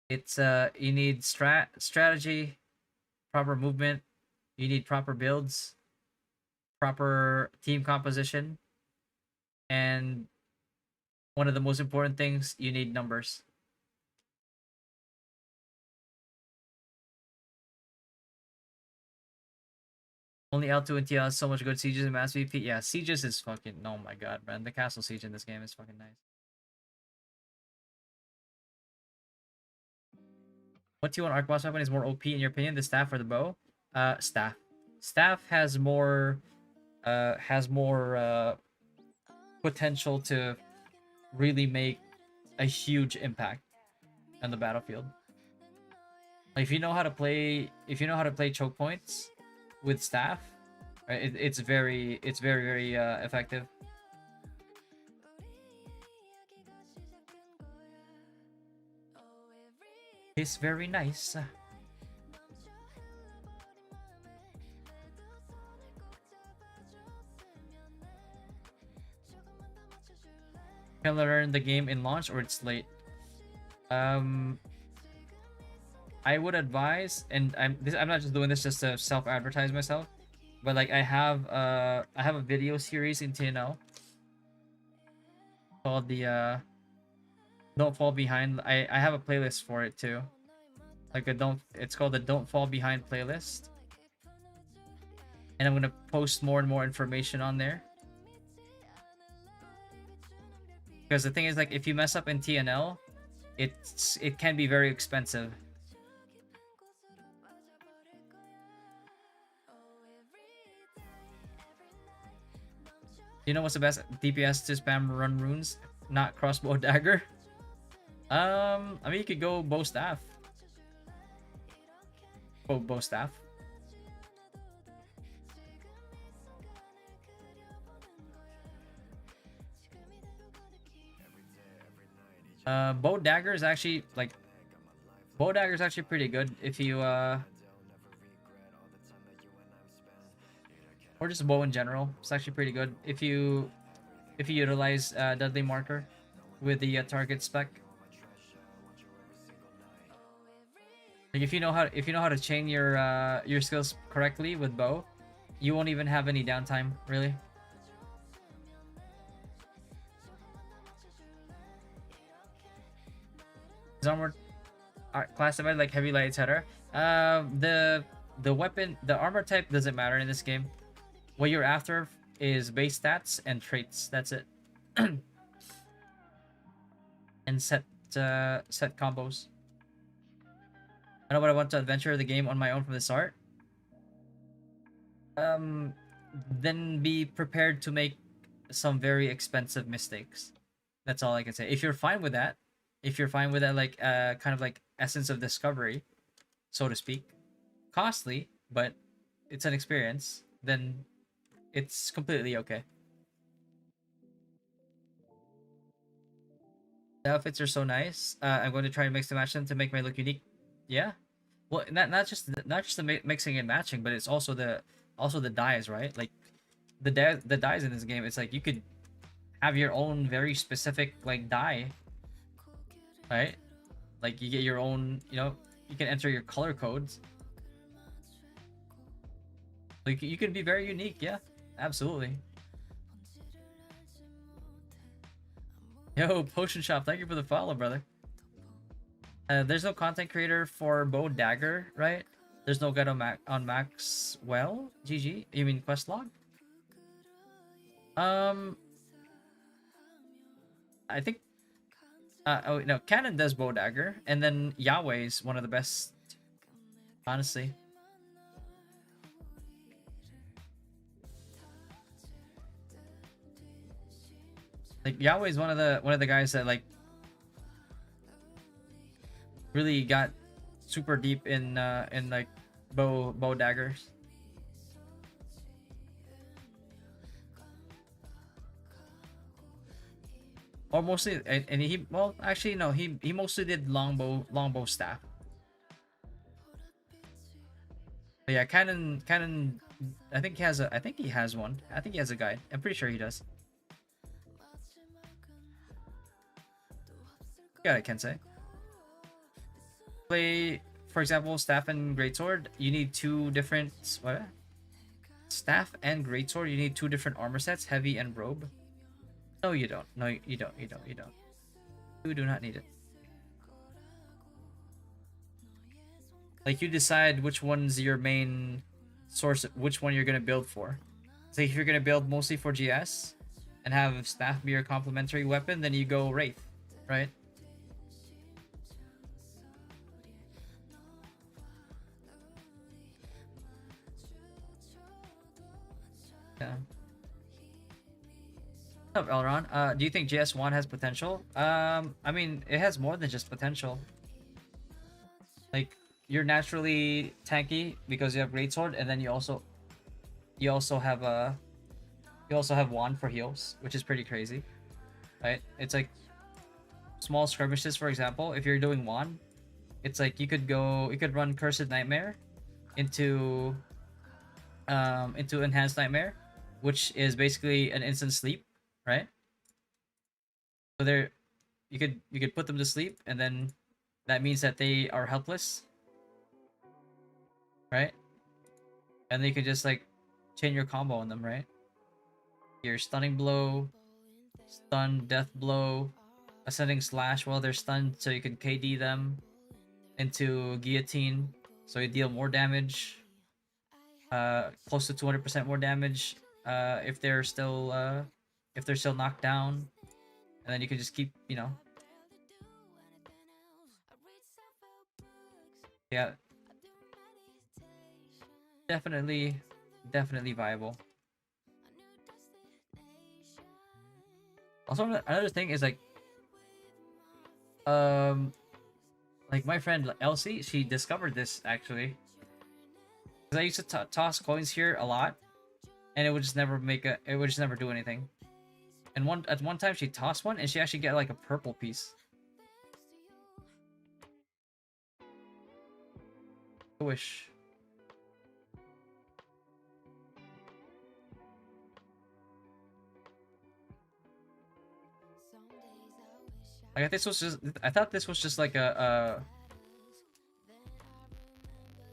It's you need strategy, proper movement, you need proper builds, proper team composition, and one of the most important things, you need numbers. Only L2 and TL has so much good sieges and mass VP. Yeah, sieges is fucking, oh my god, man. The castle siege in this game is fucking nice. What T1 arc boss weapon is more OP in your opinion, the staff or the bow? Staff. Staff has more potential to really make a huge impact on the battlefield. Like if you know how to play choke points with staff, right, it's very effective. It's very nice. Can I learn the game in launch or it's late? I would advise, and I'm not just doing this just to self-advertise myself, but like I have a video series in TNL called the Don't Fall Behind. I have a playlist for it too. Like a don't it's called the Don't Fall Behind playlist. And I'm gonna post more and more information on there. Because the thing is, like, if you mess up in TNL, it can be very expensive. You know what's the best DPS to spam run runes? Not crossbow dagger. I mean, you could go bow staff. Bow staff. Bow dagger is actually like bow dagger is actually pretty good if you or just bow in general. It's actually pretty good if you utilize Dudley marker with the target spec. Like if you know how to chain your skills correctly with bow, you won't even have any downtime really. Is armor classified like heavy, light, etc.? The weapon, the armor type doesn't matter in this game. What you're after is base stats and traits. That's it. And set combos. I know what I want to adventure the game on my own from the start. Then be prepared to make some very expensive mistakes. That's all I can say. If you're fine with that, like kind of like essence of discovery, so to speak, costly, but it's an experience, then it's completely okay. The outfits are so nice. I'm going to try and mix and match them to make my look unique. Yeah. Well, not just the mixing and matching, but it's also the dyes, right? Like the dyes in this game. It's like you could have your own very specific like dye, right? Like you get your own, you can enter your color codes. Like you can be very unique. Yeah, absolutely. Yo, Potion Shop, thank you for the follow, brother. There's no content creator for Bow Dagger, right? There's no guide on Maxwell. GG. You mean Questlog? I think Oh no, Canon does bow dagger, and then Yahweh is one of the best, honestly. Like Yahweh is one of the guys that like really got super deep in like bow daggers. Or mostly, and he, well, actually no, he mostly did longbow staff. But yeah, Canon. I think he has one. I think he has a guide. I'm pretty sure he does. Got it, Kensei. Play, for example, staff and greatsword. You need two different what? Staff and greatsword. You need two different armor sets, heavy and robe. No, you don't. No, you don't. You don't. You don't. You do not need it. Like you decide which one's your main source, which one you're gonna build for. So if you're gonna build mostly for GS and have staff be your complementary weapon, then you go Wraith, right? Yeah. What's up, Elron? Do you think GS1 has potential? I mean, it has more than just potential. Like, you're naturally tanky because you have greatsword, and then you also have a you also have wand for heals, which is pretty crazy, right? It's like small skirmishes, for example. If you're doing wand, it's like you could run Cursed Nightmare into Enhanced Nightmare, which is basically an instant sleep, right? So there, you could put them to sleep, and then that means that they are helpless, right? And then you can just like chain your combo on them, right? Your stunning blow, stun, death blow, ascending slash while they're stunned, so you can KD them into guillotine, so you deal more damage, close to 200% more damage, if they're still knocked down, and then you can just keep, yeah, definitely viable. Also, another thing is um like my friend Elsie, she discovered this actually. Because I used to toss coins here a lot, and it would just never do anything. And at one time she tossed one, and she actually got like a purple piece. I wish. Like I thought this was just like a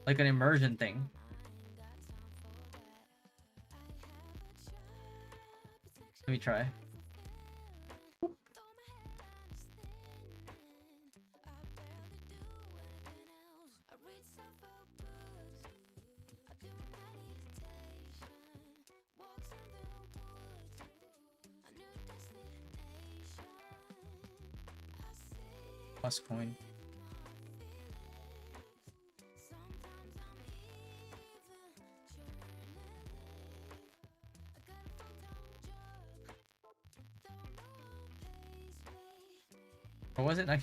like an immersion thing. Let me try. Plus coin. Or was it? I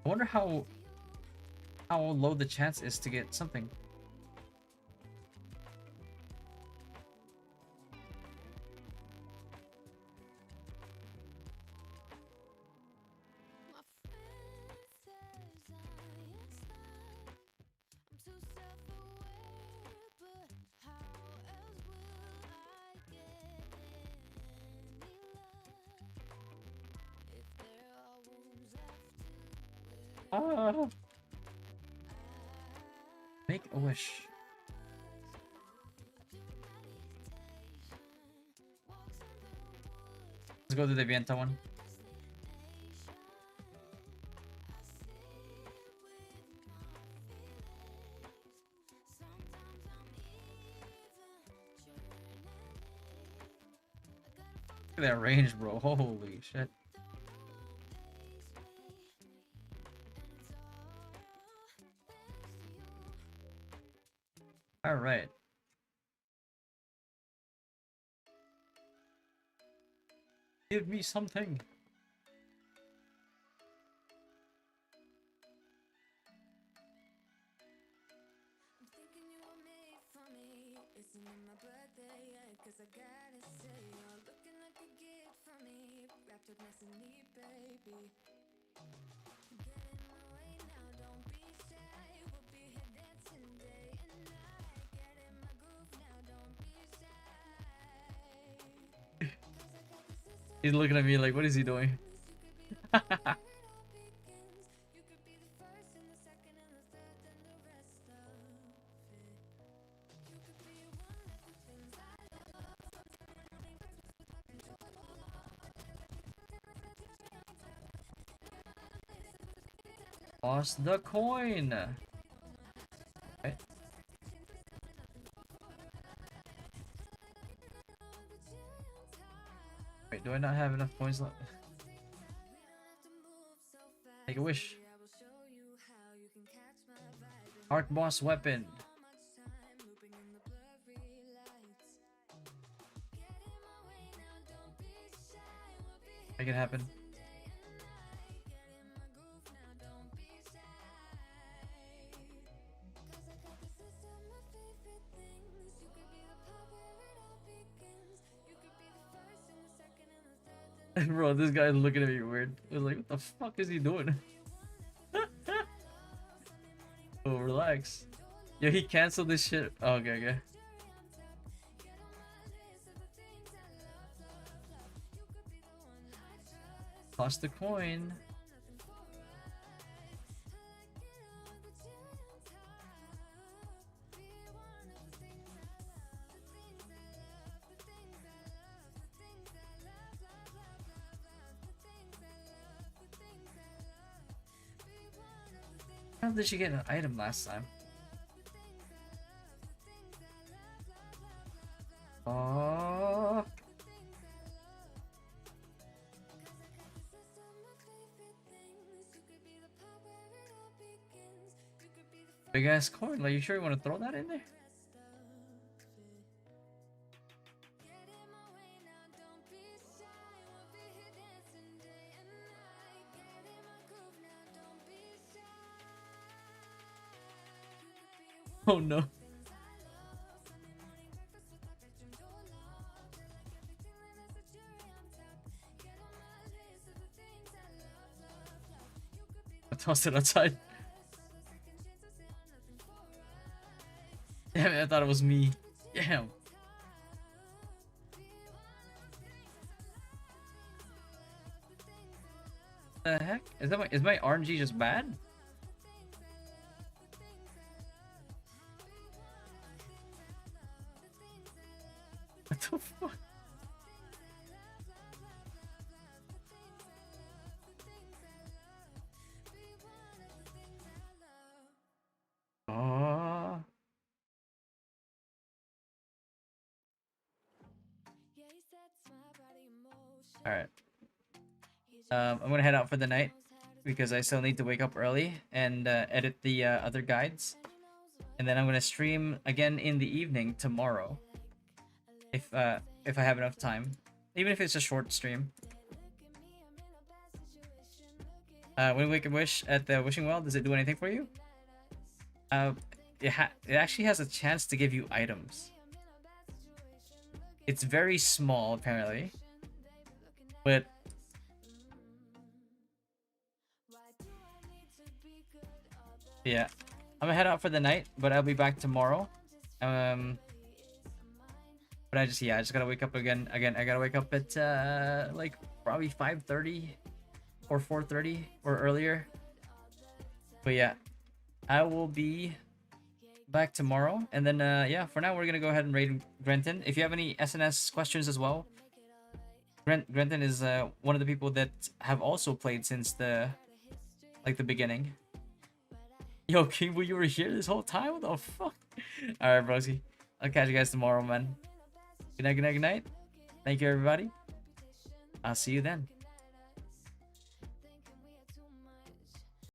wonder how low the chance is to get something. Ah, make a wish. Let's go to the Vienta one. Look at that range, bro. Holy shit. All right. Give me something. He's looking at me like, what is he doing? Lost the coin. Right. Wait, do I not have enough coins left? Take a wish. Arc boss weapon. Make it happen. Bro, this guy's looking at me weird. I was like, what the fuck is he doing? Oh, relax. Yo, he canceled this shit. Oh, okay, okay. Lost the coin. How did she get an item last time? Oh. Big ass coin. Like, you sure you want to throw that in there? Oh no. I tossed it outside. Damn it, I thought it was me. Damn. The heck? Is my RNG just bad? What the fuck? Oh. Alright. I'm gonna head out for the night because I still need to wake up early and edit the other guides. And then I'm gonna stream again in the evening tomorrow. If I have enough time. Even if it's a short stream. When you wake a wish at the wishing well, does it do anything for you? It actually has a chance to give you items. It's very small, apparently. But yeah, I'm gonna head out for the night, but I'll be back tomorrow. But I just gotta wake up again. I gotta wake up at like probably 5:30 or 4:30 or earlier. But yeah, I will be back tomorrow, and then yeah, for now we're gonna go ahead and raid Grenton. If you have any SNS questions as well, Grenton is one of the people that have also played since the beginning. Yo, King, you were here this whole time? What the fuck? All right, broski. I'll catch you guys tomorrow, man. Good night, good night, good night. Thank you, everybody. I'll see you then.